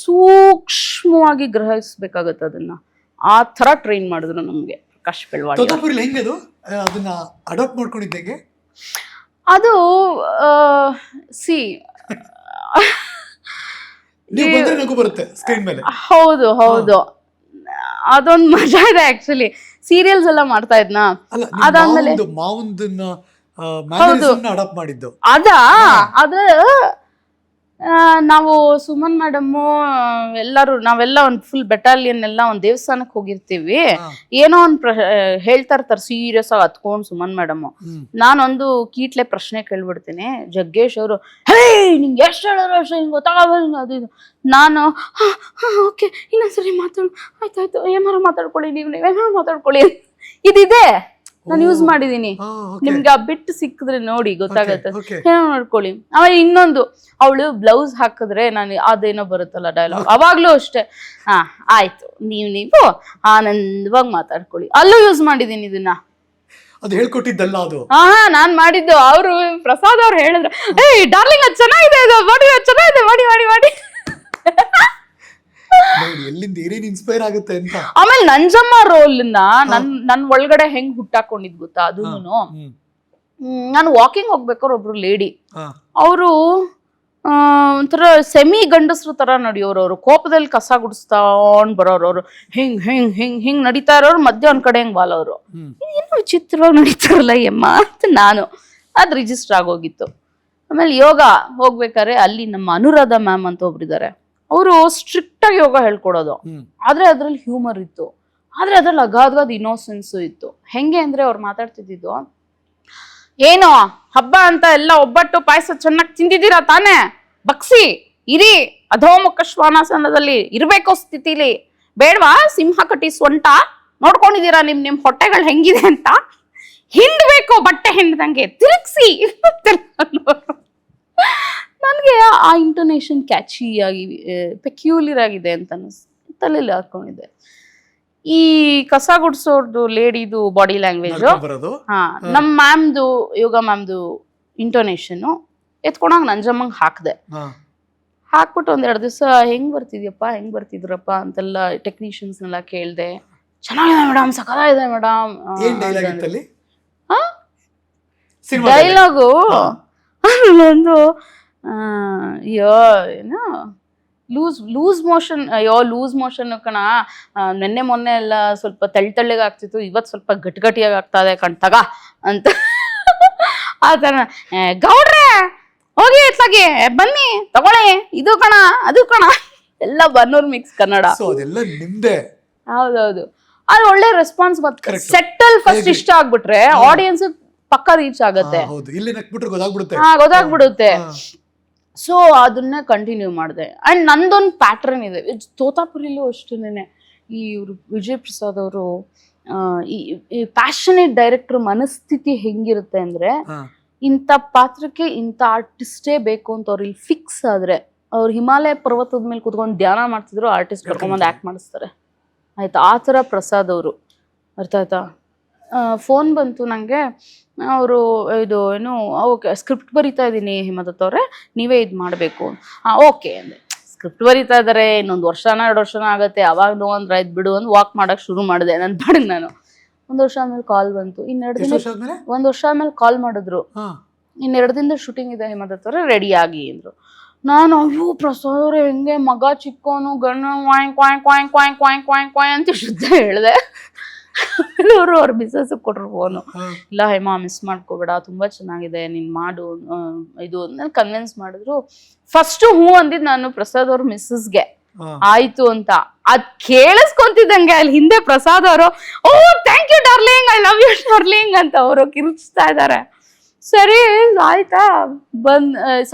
ಸೂಕ್ಷ್ಮವಾಗಿ ಗ್ರಹಿಸ್ಬೇಕಾಗತ್ತೆ ಅದನ್ನು. ಆ ಥರ ಟ್ರೈನ್ ಮಾಡಿದ್ರು ನಮಗೆ ಪ್ರಕಾಶ್ ಬೆಳವಾಡಿ. ಹೆಂಗದು ಅದನ್ನ ಅಡಾಪ್ಟ್ ಮಾಡ್ಕೊಂಡಿದ್ದೆ? ಅದು ಸಿ ಬರುತ್ತೆ ಸ್ಕ್ರೀನ್ ಮೇಲೆ. ಹೌದು ಹೌದು, ಅದೊಂದು ಮಜಾ ಇದೆ ಆಕ್ಚುಲಿ. ಸೀರಿಯಲ್ಸ್ ಎಲ್ಲ ಮಾಡ್ತಾ ಇದ್ನಾ, ಅದಾದ್ಮೇಲೆ ಅಡಾಪ್ಟ್ ಮಾಡಿದ್ದು ಅದು ನಾವು ಸುಮನ್ ಮೇಡಮ್ಮು ನಾವೆಲ್ಲ ಒಂದು ಫುಲ್ ಬೆಟಾಲಿಯನ್ ಎಲ್ಲ ಒಂದು ದೇವಸ್ಥಾನಕ್ಕೆ ಹೋಗಿರ್ತೀವಿ. ಏನೋ ಒಂದು ಹೇಳ್ತಾ ಇರ್ತಾರೆ ಸೀರಿಯಸ್ ಆಗಿ ಹತ್ಕೊಂಡು ಸುಮನ್ ಮೇಡಮ್ಮು. ನಾನೊಂದು ಕೀಟ್ಲೆ ಪ್ರಶ್ನೆ ಕೇಳ್ಬಿಡ್ತೀನಿ. ಜಗ್ಗೇಶ್ ಅವರು ಹೇ ನಿಂಗೆ ಎಷ್ಟು ಹೇಳೋರು ಅಷ್ಟು ಹಿಂಗೆ ಗೊತ್ತಾಗಲ್ಲ ಅದು ಇದು. ನಾನು ಓಕೆ ಇನ್ನೊಂದ್ಸರಿ ಆಯ್ತಾಯ್ತು ಏನಾರು ಮಾತಾಡ್ಕೊಳ್ಳಿ, ನೀವೇನಾರು ಮಾತಾಡ್ಕೊಳ್ಳಿ. ಇದಿದೆ, ನಾನು ಯೂಸ್ ಮಾಡಿದೀನಿ. ನಿಮ್ಗೆ ಆ ಬಿಟ್ಟು ಸಿಕ್ಕಿದ್ರೆ ನೋಡಿ ಗೊತ್ತಾಗತ್ತೆ, ಏನೋ ನೋಡ್ಕೊಳ್ಳಿ. ಆಮೇಲೆ ಇನ್ನೊಂದು, ಅವಳು ಬ್ಲೌಸ್ ಹಾಕಿದ್ರೆ ನಾನು ಅದೇನೋ ಬರುತ್ತಲ್ಲ ಡೈಲಾಗ್, ಅವಾಗ್ಲೂ ಅಷ್ಟೇ. ಆಯ್ತು ನೀವು ಆನಂದವಾಗಿ ಮಾತಾಡ್ಕೊಳ್ಳಿ. ಅಲ್ಲೂ ಯೂಸ್ ಮಾಡಿದೀನಿ ಇದನ್ನ. ಅದು ಹೇಳ್ಕೊಟ್ಟಿದ್ದಲ್ಲ ಅದು. ನಾನ್ ಮಾಡಿದ್ದು. ಅವರು ಪ್ರಸಾದ್ ಅವ್ರು ಹೇಳಿದ್ರು, ಏಯ್ ಡಾರ್ಲಿಂಗ್ ಅದು ಚೆನ್ನಾಗಿದೆ, ಅದು ಮಾಡಿ ಚೆನ್ನಾಗಿದೆ, ಮಾಡಿ ಮಾಡಿ ಮಾಡಿ. ಎಲ್ಲಿಂದ ಏನೇನು ಇನ್ಸ್ಪೈರ್ ಆಗುತ್ತೆ ಅಂತ. ಆಮೇಲೆ ನಂಜಮ್ಮ ರೋಲ್ ನನ್ ಒಳಗಡೆ ಹೆಂಗ್ ಹುಟ್ಟಾಕೊಂಡಿದ್ ಗೊತ್ತಾ? ಅದೂನು ನಾನು ವಾಕಿಂಗ್ ಹೋಗ್ಬೇಕಾದ್ರೆ ಒಬ್ರು ಲೇಡಿ, ಅವರು ಒಂಥರ ಸೆಮಿ ಗಂಡಸ್ರು ತರ ನಡೆಯೋರು. ಅವರು ಕೋಪದಲ್ಲಿ ಕಸ ಗುಡಿಸ್ತಾಂಡ್ ಬರೋರು. ಅವರು ಹಿಂಗ್ ಹಿಂಗ್ ಹಿಂಗ್ ಹಿಂಗ್ ನಡೀತಾ ಇರೋರು, ಮಧ್ಯ ಒಂದ್ ಕಡೆ ಹೆಂಗ್ ಬಾಲವ್ರು. ಏನೋ ವಿಚಿತ್ರವಾಗಿ ನಡೀತಾರಲ್ಲ ಯಮ್ಮ ಅಂತ ನಾನು, ಅದ್ ರಿಜಿಸ್ಟರ್ ಆಗೋಗಿತ್ತು. ಆಮೇಲೆ ಯೋಗ ಹೋಗ್ಬೇಕಾದ್ರೆ ಅಲ್ಲಿ ನಮ್ಮ ಅನುರಾಧ ಮ್ಯಾಮ್ ಅಂತ ಒಬ್ರಿದ್ದಾರೆ. ಅವರು ಸ್ಟ್ರಿಕ್ಟ್ ಆಗಿ ಯೋಗ ಹೇಳ್ಕೊಡೋದು, ಆದ್ರೆ ಅದ್ರಲ್ಲಿ ಹ್ಯೂಮರ್ ಇತ್ತು, ಆದ್ರೆ ಅದ್ರಲ್ಲಿ ಅಗಾಧವಾದ ಇನ್ನೋಸೆನ್ಸು ಇತ್ತು. ಹೆಂಗೆ ಅಂದ್ರೆ ಅವ್ರು ಮಾತಾಡ್ತಿದ್ದು, ಏನು ಹಬ್ಬ ಅಂತ ಎಲ್ಲ ಒಬ್ಬಟ್ಟು ಪಾಯಸ ಚೆನ್ನಾಗಿ ತಿಂದಿದ್ದೀರಾ ತಾನೇ, ಬಗ್ಸಿ ಇರಿ, ಅಧೋಮುಖ ಶ್ವಾನಾಸನದಲ್ಲಿ ಇರ್ಬೇಕೋ ಸ್ಥಿತಿಲಿ, ಬೇಡವಾ ಸಿಂಹ ಕಟಿ ಸೊಂಟ ನೋಡ್ಕೊಂಡಿದ್ದೀರಾ ನಿಮ್ ಹೊಟ್ಟೆಗಳು ಹೆಂಗಿದೆ ಅಂತ, ಹಿಂಡ್ಬೇಕು ಬಟ್ಟೆ ಹಿಂಡ್ದಂಗೆ ತಿರುಗ್ಸಿ. ನನಗೆ ಆ ಇಂಟೋನೇಷನ್ ಕ್ಯಾಚಿ ಆಗಿ ಪೆಕ್ಯೂಲಿಯರ್ ಆಗಿದೆ ಅಂತ ತಲೆಯಲ್ಲಿ ಹಾಕೊಂಡಿದ್ದೆ. ಈ ಕಸ ಗುಡ್ಸೋರ್ದು ಲೇಡಿದು ಬಾಡಿ ಲ್ಯಾಂಗ್ವೇಜ್, ನಮ್ಮ ಮ್ಯಾಮ್ದು ಯೋಗ ಮ್ಯಾಮ್ದು ಇಂಟೋನೇಷನ್ನು ಎತ್ಕೊಂಡಾಗ ನಂಜಮ್ಮಂಗೆ ಹಾಕಿದೆ. ಹಾಕ್ಬಿಟ್ಟು ಒಂದೆರಡು ದಿವಸ ಹೆಂಗ್ ಬರ್ತಿದ್ರಪ್ಪ ಅಂತೆಲ್ಲ ಟೆಕ್ನಿಷಿಯನ್ಸ್ನೆಲ್ಲ ಕೇಳಿದೆ. ಚೆನ್ನಾಗಿದೆ ಮೇಡಮ್, ಸಕಲಾಗಿದೆ ಮೇಡಮ್. ಡೈಲಾಗು ಒಂದು ಏನು ಲೂಸ್ ಮೋಷನ್ ಕಣ, ನೆನ್ನೆ ಮೊನ್ನೆ ಎಲ್ಲ ಸ್ವಲ್ಪ ತಳ್ಳಗೆ ಆಗ್ತಿತ್ತು, ಇವತ್ತು ಸ್ವಲ್ಪ ಗಟ್ಟಿಯಾಗಿ ಆಗ್ತಾ ಇದೆ ಕಣ್ತಗ ಅಂತ. ಆ ಥರ ಗೌಡ್ರೆ ಹೋಗಿ ಎತ್ಲಾಗಿ ಬನ್ನಿ ತಗೊಳ್ಳಿ, ಇದು ಕಣ ಅದು ಕಣ, ಎಲ್ಲ ಬನ್ನೂರ್ ಮಿಕ್ಸ್ ಕನ್ನಡ. ಹೌದೌದು, ಅದು ಒಳ್ಳೆ ರೆಸ್ಪಾನ್ಸ್ ಬರ್ತದೆ. ಸೆಟ್ಟಲ್ ಫಸ್ಟ್ ಇಷ್ಟ ಆಗ್ಬಿಟ್ರೆ ಆಡಿಯನ್ಸ್ ಪಕ್ಕ ರೀಚ್ ಆಗತ್ತೆ, ಗೊತ್ತಾಗ್ಬಿಡುತ್ತೆ. ಸೊ ಅದನ್ನ ಕಂಟಿನ್ಯೂ ಮಾಡಿದೆ. ಅಂಡ್ ನಂದೊಂದು ಪ್ಯಾಟ್ರನ್ ಇದೆ ತೋತಾಪುರಿಲೂ ಅಷ್ಟೇನೆ. ಈ ಇವರು ವಿಜಯ್ ಪ್ರಸಾದ್ ಅವರು ಈ ಪ್ಯಾಷನೇಟ್ ಡೈರೆಕ್ಟರ್ ಮನಸ್ಥಿತಿ ಹೆಂಗಿರುತ್ತೆ ಅಂದ್ರೆ, ಇಂಥ ಪಾತ್ರಕ್ಕೆ ಇಂಥ ಆರ್ಟಿಸ್ಟೇ ಬೇಕು ಅಂತ ಅವ್ರು ಇಲ್ಲಿ ಫಿಕ್ಸ್ ಆದ್ರೆ, ಅವ್ರು ಹಿಮಾಲಯ ಪರ್ವತದ ಮೇಲೆ ಕುತ್ಕೊಂಡು ಧ್ಯಾನ ಮಾಡ್ತಿದ್ರು, ಆರ್ಟಿಸ್ಟ್ ಕರ್ಕೊಂಬಂದು ಆಕ್ಟ್ ಮಾಡಿಸ್ತಾರೆ. ಆಯ್ತಾ, ಆ ಥರ ಪ್ರಸಾದ್ ಅವರು. ಅರ್ಥ ಆಯ್ತಾ? ಫೋನ್ ಬಂತು ನನಗೆ, ಅವರು ಇದು ಏನು ಓಕೆ ಸ್ಕ್ರಿಪ್ಟ್ ಬರಿತಾ ಇದ್ದೀನಿ ಹೇಮದತ್ ಅವರೇ, ನೀವೇ ಇದು ಮಾಡಬೇಕು. ಓಕೆ ಅಂದೆ. ಸ್ಕ್ರಿಪ್ಟ್ ಬರಿತಾ ಇದ್ದಾರೆ, ಇನ್ನೊಂದು 2 ವರ್ಷನ ಆಗುತ್ತೆ, ಅವಾಗ ನೋವಂದ್ರೆ ಆಯ್ತು ಬಿಡು ಅಂತ ವಾಕ್ ಮಾಡೋಕೆ ಶುರು ಮಾಡಿದೆ ನನ್ನ ಪಾಡಿಗೆ ನಾನು. 1 ವರ್ಷ ಆದ್ಮೇಲೆ ಕಾಲ್ ಬಂತು. 1 ವರ್ಷ ಆದ್ಮೇಲೆ ಕಾಲ್ ಮಾಡಿದ್ರು, 2 ದಿನದ ಶೂಟಿಂಗ್ ಇದೆ ಹೇಮದತ್ ಅವರೇ, ರೆಡಿ ಆಗಿ ಅಂದ್ರು. ನಾನು ಅಯ್ಯೋ ಪ್ರಸಾದ್ ಅವ್ರೆ ಹೆಂಗೆ ಮಗ ಚಿಕ್ಕೋನು ಗಣ್ಣ ಕ್ವಾಯ್ ಕ್ವಾಯ್ ಕ್ವಾಯ್ ಕ್ವಾಯ್ ಕ್ವಾಯ್ ಕ್ವಾಯ್ ಕ್ವಾಯ್ ಅಂತ ಶುದ್ಧ ಹೇಳಿದೆ. ಅವರು ಅವ್ರ ಬಿಸ್ನೆಸ್ ಕೊಟ್ರು ಫೋನು, ಇಲ್ಲ ಹೇಮಾ ಮಿಸ್ ಮಾಡ್ಕೋಬೇಡ, ತುಂಬಾ ಚೆನ್ನಾಗಿದೆ ನೀನ್ ಮಾಡು ಇದು ನಾನು ಕನ್ವಿನ್ಸ್ ಮಾಡಿದ್ರು. ಫಸ್ಟ್ ಹೂ ಅಂದಿದ್ ನಾನು ಪ್ರಸಾದ್ ಅವ್ರ ಮಿಸ್ಸಸ್ಗೆ ಆಯ್ತು ಅಂತ. ಅದ್ ಕೇಳಿಸ್ಕೊಂತಿದ್ದಂಗೆ ಅಲ್ಲಿ ಹಿಂದೆ ಪ್ರಸಾದ್ ಅವರು oh thank you darling, I love you darling ಅಂತ ಅವರು ಕಿರ್ಚ್ತಾ ಇದಾರೆ. ಸರಿ ಆಯ್ತಾ,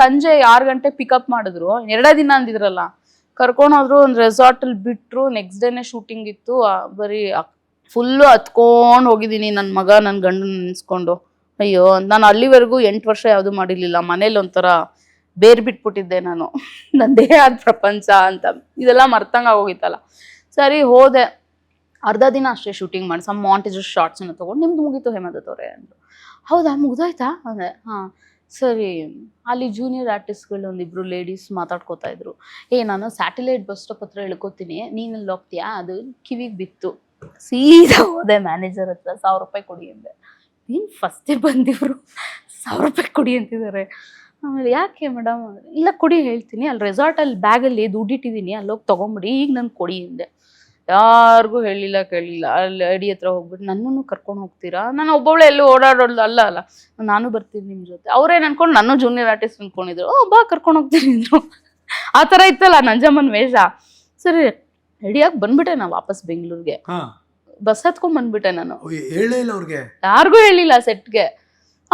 ಸಂಜೆ 6 ಗಂಟೆ ಪಿಕಪ್ ಮಾಡಿದ್ರು. 2 ದಿನ ಅಂದಿದ್ರಲ್ಲ, ಕರ್ಕೊಂಡೋದ್ರು, ಒಂದು ರೆಸಾರ್ಟಲ್ಲಿ ಬಿಟ್ಟರು. ನೆಕ್ಸ್ಟ್ ಡೇನೆ ಶೂಟಿಂಗ್ ಇತ್ತು. ಬರೀ ಫುಲ್ಲು ಹತ್ಕೊಂಡು ಹೋಗಿದ್ದೀನಿ ನನ್ನ ಮಗ ನನ್ನ ಗಂಡನ ನೆನೆಸ್ಕೊಂಡು. ಅಯ್ಯೋ, ನಾನು ಅಲ್ಲಿವರೆಗೂ 8 ವರ್ಷ ಯಾವುದು ಮಾಡಿರಲಿಲ್ಲ. ಮನೇಲಿ ಒಂಥರ ಬೇರೆ ಬಿಟ್ಬಿಟ್ಟಿದ್ದೆ ನಾನು, ನಂದೇ ಆದ ಪ್ರಪಂಚ ಅಂತ. ಇದೆಲ್ಲ ಮರ್ತಂಗ ಹೋಗಿತ್ತಲ್ಲ. ಸರಿ ಹೋದೆ, ಅರ್ಧ ದಿನ ಅಷ್ಟೇ ಶೂಟಿಂಗ್ ಮಾಡಿ ಸಮ್ ಮಾಂಟೇಜಸ್ ಶಾರ್ಟ್ಸನ್ನು ತೊಗೊಂಡು, ನಿಮ್ದು ಮುಗೀತು ಹೇಮಂತ್ ಅವರೇ ಅಂದರು. ಹೌದಾ, ಮುಗ್ದೋಯ್ತಾ ಅಂದೆ. ಹಾಂ ಸರಿ. ಅಲ್ಲಿ ಜೂನಿಯರ್ ಆರ್ಟಿಸ್ಟ್ಗಳು ಒಂದಿಬ್ರು ಲೇಡೀಸ್ ಮಾತಾಡ್ಕೋತಾ ಇದ್ರು. ನಾನು ಸ್ಯಾಟಲೈಟ್ ಬಸ್ ಸ್ಟಾಪ್ ಹತ್ರ ಇಳ್ಕೊತೀನಿ, ನೀನಲ್ಲಿ ಹೋಗ್ತೀಯಾ? ಅದು ಕಿವಿಗೆ ಬಿತ್ತು. ಸೀದಾ ಹೋದೆ ಮ್ಯಾನೇಜರ್ ಹತ್ರ, 1000 ರೂಪಾಯಿ ಕೊಡಿ ಅಂದೆ. ನೀನು ಫಸ್ಟೇ ಬಂದಿವ್ರು 1000 ರೂಪಾಯಿ ಕೊಡಿ ಅಂತಿದ್ದಾರೆ. ಆಮೇಲೆ ಯಾಕೆ ಮೇಡಮ್? ಇಲ್ಲ ಕೊಡಿ ಹೇಳ್ತೀನಿ, ಅಲ್ಲಿ ರೆಸಾರ್ಟಲ್ಲಿ ಬ್ಯಾಗಲ್ಲಿ ದುಡ್ಡಿಟ್ಟಿದ್ದೀನಿ, ಅಲ್ಲೋಗಿ ತೊಗೊಂಬಿಡಿ, ಈಗ ನಾನು ಕೊಡಿ ಅಂದೆ. ಯಾರಿಗೂ ಹೇಳಿಲ್ಲ ಕೇಳಿಲ್ಲ. ಅಲ್ಲಿ ಐಡಿ ಹತ್ರ ಹೋಗ್ಬಿಟ್ಟು, ನನ್ನನ್ನು ಕರ್ಕೊಂಡು ಹೋಗ್ತೀರಾ? ನಾನು ಒಬ್ಬೊಬ್ಳೆ ಎಲ್ಲೂ ಓಡಾಡೋದು ಅಲ್ಲ, ನಾನು ಬರ್ತೀನಿ ನಿಮ್ಮ ಜೊತೆ. ಅವ್ರೇನು ಅನ್ಕೊಂಡು ನಾನು ಜೂನಿಯರ್ ಆರ್ಟಿಸ್ಟ್ ಅಂದ್ಕೊಂಡಿದ್ರು. ಬಾ ಕರ್ಕೊಂಡು ಹೋಗ್ತೀನಿ ಅಂದರು. ಆ ಥರ ಇತ್ತಲ್ಲ ನಂಜಮ್ಮನ ವೇಷ. ಸರಿ ರೆಡಿಯಾಗಿ ಬಂದ್ಬಿಟ್ಟೆ ನಾನು ವಾಪಸ್ ಬೆಂಗಳೂರಿಗೆ. ಬಸ್ ಹತ್ಕೊಂಡ್ ಬಂದ್ಬಿಟ್ಟೆ ನಾನು. ಯಾರಿಗೂ ಹೇಳಿಲ್ಲ ಸೆಟ್ಗೆ.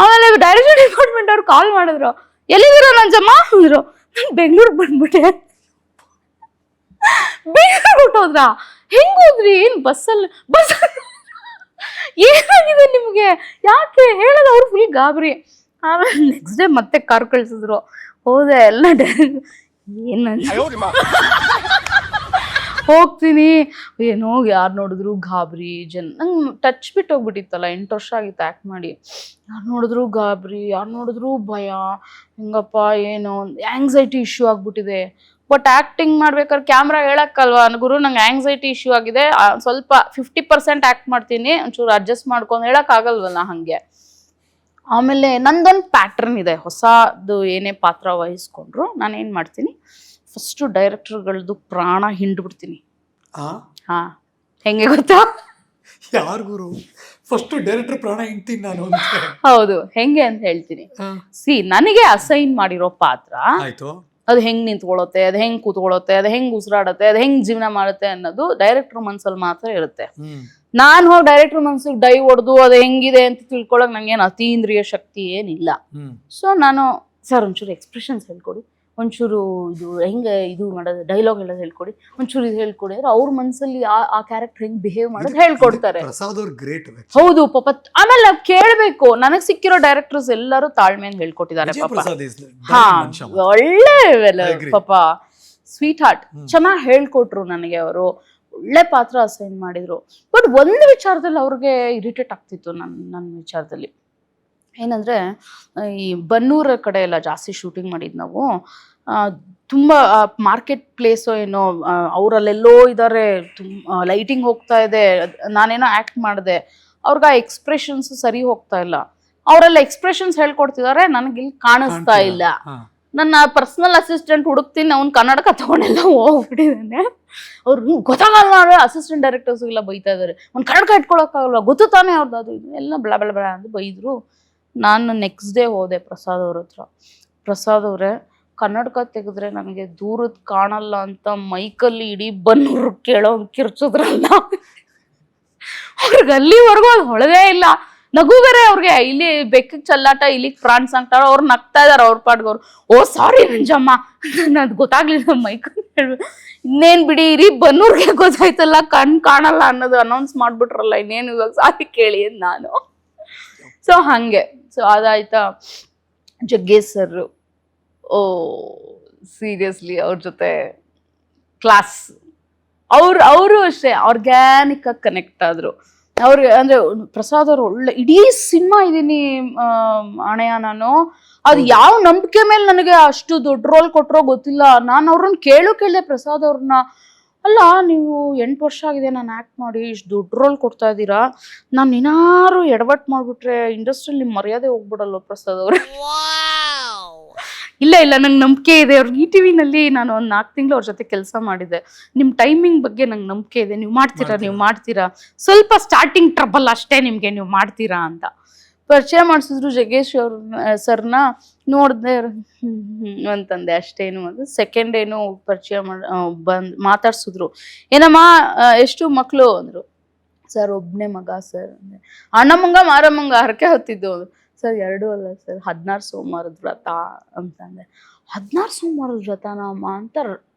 ಆಮೇಲೆ ಡೈರೆಕ್ಷನ್ ಡಿಪಾರ್ಟ್ಮೆಂಟ್ ಅವ್ರು ಕಾಲ್ ಮಾಡಿದ್ರು, ಎಲ್ಲಿದ್ದೀರ ನಂಜಮ್ಮ ಅಂದ್ರು. ನಾನು ಬೆಂಗಳೂರಿಗೆ ಬಂದ್ಬಿಟ್ಟೆ. ಬೆಂಗಳೂರಿಗೆ ಹೊಟ್ಟೋದ್ರಾ? ಹೆಂಗ್ ಹೋದ್ರಿ? ಏನ್ ಬಸ್ಸಲ್ಲಿ? ಏನಾಗಿದೆ ನಿಮ್ಗೆ? ಯಾಕೆ ಹೇಳೋದು? ಅವ್ರು ಫುಲ್ ಗಾಬರಿ. ಆಮೇಲೆ ನೆಕ್ಸ್ಟ್ ಡೇ ಮತ್ತೆ ಕಾರ್ ಕಳ್ಸಿದ್ರು. ಹೋದೆ, ಎಲ್ಲ ಏನ್ ಹೋಗ್ತೀನಿ, ಏನೋ ಯಾರು ನೋಡಿದ್ರು ಗಾಬರಿ. ನಂಗೆ ಟಚ್ ಬಿಟ್ಟು ಹೋಗ್ಬಿಟ್ಟಿತ್ತಲ್ಲ, 8 ವರ್ಷ ಆಗಿತ್ತು ಆ್ಯಕ್ಟ್ ಮಾಡಿ. ಯಾರು ನೋಡಿದ್ರು ಗಾಬರಿ, ಯಾರು ನೋಡಿದ್ರು ಭಯ. ಹೆಂಗಪ್ಪ ಏನೋ ಆ್ಯಂಗ್ಸೈಟಿ ಇಶ್ಯೂ ಆಗ್ಬಿಟ್ಟಿದೆ. ಬಟ್ ಆ್ಯಕ್ಟಿಂಗ್ ಮಾಡ್ಬೇಕಾದ್ರೆ ಕ್ಯಾಮ್ರಾ ಹೇಳಕ್ಕಲ್ವಾ ಗುರು, ನಂಗೆ ಆ್ಯಂಗ್ಸೈಟಿ ಇಶ್ಯೂ ಆಗಿದೆ, ಸ್ವಲ್ಪ 50% ಆ್ಯಕ್ಟ್ ಮಾಡ್ತೀನಿ, ಒಂಚೂರು ಅಡ್ಜಸ್ಟ್ ಮಾಡ್ಕೊಂಡು ಹೇಳೋಕ್ಕಾಗಲ್ವಲ್ಲ ಹಾಗೆ. ಆಮೇಲೆ ನಂದೊಂದು ಪ್ಯಾಟ್ರನ್ ಇದೆ, ಹೊಸದು ಏನೇ ಪಾತ್ರ ವಹಿಸ್ಕೊಂಡ್ರು ನಾನೇನು ಮಾಡ್ತೀನಿ, ಫಸ್ಟು ಡೈರೆಕ್ಟರ್ಗಳದ್ದು ಪ್ರಾಣ ಹಿಂಡ್ಬಿಡ್ತೀನಿ. ಹಾಂ, ಹೆಂಗೆ ಗೊತ್ತಾ? ಯಾರು ಗುರು ಫಸ್ಟ್ ಡೈರೆಕ್ಟರ್ ಪ್ರಾಣ ಹಿಂಡ್ತೀನಿ ನಾನು? ಹೌದು, ಹೆಂಗೆ ಅಂತ ಹೇಳ್ತೀನಿ. ನನಗೆ ಅಸೈನ್ ಮಾಡಿರೋ ಪಾತ್ರ ಅದು ಹೆಂಗ್ ನಿಂತ್ಕೊಳ್ಳುತ್ತೆ, ಅದು ಹೆಂಗ್ ಕೂತ್ಕೊಳ್ಳುತ್ತೆ, ಅದು ಹೆಂಗ್ ಉಸಿರಾಡುತ್ತೆ, ಅದು ಹೆಂಗ್ ಜೀವನ ಮಾಡುತ್ತೆ ಅನ್ನೋದು ಡೈರೆಕ್ಟರ್ ಮನ್ಸಲ್ಲಿ ಮಾತ್ರ ಇರುತ್ತೆ. ನಾನು ಹೋಗಿ ಡೈರೆಕ್ಟರ್ ಮನ್ಸಿಗೆ ಡೈ ಹೊಡೆದು ಅದು ಹೆಂಗಿದೆ ಅಂತ ತಿಳ್ಕೊಳಕ್ ನಂಗೇನು ಅತೀಂದ್ರಿಯ ಶಕ್ತಿ ಏನಿಲ್ಲ. ಸೊ ನಾನು, ಸರ್ ಒಂಚೂರು ಎಕ್ಸ್ಪ್ರೆಷನ್ಸ್ ಹೇಳ್ಕೊಡಿ, ಒಂಚೂರು ಇದು ಹೆಂಗೆ ಇದು ಮಾಡೋದು, ಡೈಲಾಗ್ ಹೇಳೋದು ಹೇಳ್ಕೊಡಿ, ಒಂಚೂರು ಇದು ಹೇಳ್ಕೊಡಿ ಅಂದ್ರೆ ಅವ್ರ ಮನಸ್ಸಲ್ಲಿ ಆ ಕ್ಯಾರೆಕ್ಟರ್ ಹೆಂಗ್ ಬಿಹೇವ್ ಮಾಡೋದು ಹೇಳ್ಕೊಡ್ತಾರೆ. ಹೌದು ಪಾಪ. ಆಮೇಲೆ ನಾವು ಕೇಳಬೇಕು. ನನಗೆ ಸಿಕ್ಕಿರೋ ಡೈರೆಕ್ಟರ್ಸ್ ಎಲ್ಲರೂ ತಾಳ್ಮೆಯಿಂದ ಹೇಳ್ಕೊಟ್ಟಿದ್ದಾರೆ ಪಾಪ. ಹಾ, ಒಳ್ಳೆ ಪಾಪ ಸ್ವೀಟ್ ಹಾರ್ಟ್, ಚೆನ್ನಾಗಿ ಹೇಳ್ಕೊಟ್ರು ನನಗೆ. ಅವರು ಒಳ್ಳೆ ಪಾತ್ರ ಅಸೈನ್ ಮಾಡಿದ್ರು. ಬಟ್ ಒಂದು ವಿಚಾರದಲ್ಲಿ ಅವ್ರಿಗೆ ಇರಿಟೇಟ್ ಆಗ್ತಿತ್ತು ನನ್ನ ವಿಚಾರದಲ್ಲಿ. ಏನಂದರೆ, ಈ ಬನ್ನೂರ ಕಡೆ ಎಲ್ಲ ಜಾಸ್ತಿ ಶೂಟಿಂಗ್ ಮಾಡಿದ್ದು ನಾವು. ತುಂಬ ಮಾರ್ಕೆಟ್ ಪ್ಲೇಸೋ ಏನೋ, ಅವರಲ್ಲೆಲ್ಲೋ ಇದ್ದಾರೆ, ತುಂಬ ಲೈಟಿಂಗ್ ಹೋಗ್ತಾ ಇದೆ, ನಾನೇನೋ ಆ್ಯಕ್ಟ್ ಮಾಡಿದೆ, ಅವ್ರಿಗೆ ಆ ಎಕ್ಸ್ಪ್ರೆಷನ್ಸ್ ಸರಿ ಹೋಗ್ತಾ ಇಲ್ಲ. ಅವರೆಲ್ಲ ಎಕ್ಸ್ಪ್ರೆಷನ್ಸ್ ಹೇಳ್ಕೊಡ್ತಿದ್ದಾರೆ, ನನಗಿಲ್ಲಿ ಕಾಣಿಸ್ತಾ ಇಲ್ಲ. ನನ್ನ ಪರ್ಸನಲ್ ಅಸಿಸ್ಟೆಂಟ್ ಹುಡುಕ್ತೀನಿ, ಅವ್ನು ಕನ್ನಡಕ ತಗೊಂಡೆಲ್ಲ ಹೋಗ್ಬಿಟ್ಟಿದ್ದಾನೆ. ಅವ್ರು ಗೊತ್ತಾಗಲ್ಲ, ಅಸಿಸ್ಟೆಂಟ್ ಡೈರೆಕ್ಟರ್ಸ್ಗೆಲ್ಲ ಬೈತಾ ಇದ್ದಾರೆ, ಒಂದು ಕನ್ನಡಕ ಇಟ್ಕೊಳಕ್ಕಾಗಲ್ವ, ಗೊತ್ತು ತಾನೇ ಅವ್ರದ್ದು ಅದು ಇದು ಎಲ್ಲ ಬೆಳ ಬೆಳ ಬೆಳ ಅಂತ ಬೈದರು. ನಾನು ನೆಕ್ಸ್ಟ್ ಡೇ ಹೋದೆ ಪ್ರಸಾದ್ ಅವ್ರ ಹತ್ರ. ಪ್ರಸಾದ್ ಅವರೇ, ಕನ್ನಡಕ ತೆಗೆದ್ರೆ ನನಗೆ ದೂರದ್ದು ಕಾಣಲ್ಲ ಅಂತ ಮೈಕಲ್ಲಿ ಇಡೀ ಬನ್ನೂರು ಕೇಳೋ ಕಿರ್ಚಿದ್ರಲ್ಲ. ಅವ್ರಿಗೆ ಅಲ್ಲಿವರೆಗೂ ಅದು ಹೊಳದೇ ಇಲ್ಲ. ನಗು ಬೇರೆ ಅವ್ರಿಗೆ. ಇಲ್ಲಿ ಬೆಕ್ಕಿಗೆ ಚಲ್ಲಾಟ, ಇಲ್ಲಿಗೆ ಪ್ರಾಣ್ ಸಂಕಟ. ಅವ್ರು ನಗ್ತಾ ಇದಾರೆ ಅವ್ರ ಪಾಡ್ಗವ್ರು. ಓ ಸಾರಿ ನಂಜಮ್ಮ, ಅದು ಗೊತ್ತಾಗ್ಲಿಲ್ಲ ಮೈಕಲ್ಲಿ ಹೇಳ್ಬೇಕು. ಇನ್ನೇನು ಬಿಡಿ, ಇಡೀ ಬನ್ನೂರ್ಗೆ ಗೊತ್ತಾಯ್ತಲ್ಲ ಕಣ್ ಕಾಣಲ್ಲ ಅನ್ನೋದು ಅನೌನ್ಸ್ ಮಾಡ್ಬಿಟ್ರಲ್ಲ, ಇನ್ನೇನು ಇವಾಗ ಸಾರಿ ಕೇಳಿ ಅಂತ ನಾನು. ಸೊ ಹಾಗೆ. ಸೊ ಅದಾಯ್ತಾ. ಜಗ್ಗೇಶ್ ಸರ್, ಓ ಸೀರಿಯಸ್ಲಿ ಅವ್ರ ಜೊತೆ ಕ್ಲಾಸ್. ಅವರು ಅಷ್ಟೇ ಆರ್ಗ್ಯಾನಿಕ್ ಆಗಿ ಕನೆಕ್ಟ್ ಆದರು. ಅವ್ರಿಗೆ ಅಂದರೆ ಪ್ರಸಾದ್ ಅವರು ಒಳ್ಳೆ, ಇಡೀ ಸಿನಿಮಾ ಇದ್ದೀನಿ ಅಣೆಯ ನಾನು. ಅದು ಯಾವ ನಂಬಿಕೆ ಮೇಲೆ ನನಗೆ ಅಷ್ಟು ದೊಡ್ಡ ರೋಲ್ ಕೊಟ್ಟರೋ ಗೊತ್ತಿಲ್ಲ. ನಾನು ಅವ್ರನ್ನ ಕೇಳಿದೆ ಪ್ರಸಾದ್ ಅವ್ರನ್ನ, ಅಲ್ಲ ನೀವು 8 ವರ್ಷ ಆಗಿದೆ ನಾನು ಆ್ಯಕ್ಟ್ ಮಾಡಿ, ಇಷ್ಟು ದೊಡ್ಡ ರೋಲ್ ಕೊಡ್ತಾ ಇದ್ದೀರಾ, ನಾನು ಏನಾರು ಎಡವಟ್ಟು ಮಾಡಿಬಿಟ್ರೆ ಇಂಡಸ್ಟ್ರಿಯಲ್ಲಿ ನಿಮ್ಮ ಮರ್ಯಾದೆ ಹೋಗ್ಬಿಡಲ್ವ ಪ್ರಸಾದ್ ಅವರು? ಇಲ್ಲ ನಂಗೆ ನಂಬಿಕೆ ಇದೆ. ಅವ್ರು ETVನಲ್ಲಿ ನಾನು ಒಂದು 4 ತಿಂಗಳು ಅವ್ರ ಜೊತೆ ಕೆಲಸ ಮಾಡಿದ್ದೆ. ನಿಮ್ಮ ಟೈಮಿಂಗ್ ಬಗ್ಗೆ ನಂಗೆ ನಂಬಿಕೆ ಇದೆ, ನೀವು ಮಾಡ್ತೀರಾ, ಸ್ವಲ್ಪ ಸ್ಟಾರ್ಟಿಂಗ್ ಟ್ರಬಲ್ ಅಷ್ಟೇ ನಿಮಗೆ, ನೀವು ಮಾಡ್ತೀರಾ ಅಂತ ಪರಿಚಯ ಮಾಡಿಸಿದ್ರು. ಜಗ್ಗೇಶ್ ಅವ್ರ ಸರ್ನ ನೋಡಿದೆ ಅಂತಂದೆ ಅಷ್ಟೇನು. ಅದು ಸೆಕೆಂಡ್ ಏನು ಪರಿಚಯ ಬಂದು ಮಾತಾಡ್ಸಿದ್ರು. ಏನಮ್ಮ ಎಷ್ಟು ಮಕ್ಕಳು ಅಂದರು. ಸರ್ ಒಬ್ಬನೇ ಮಗ ಸರ್ ಅಂದೆ. ಅಣ್ಣಮ್ಮಂಗ ಮಾರಮ್ಮಂಗ ಹರಕೆ ಹೊತ್ತಿದ್ದು. ಸರ್ 2 ಅಲ್ಲ ಸರ್, 16 ಸೋಮವಾರದ ವ್ರತ ಅಂತಂದೆ. 16 ಸೋಮವಾರದ ವ್ರತನ ಅಮ್ಮ ಅಂತ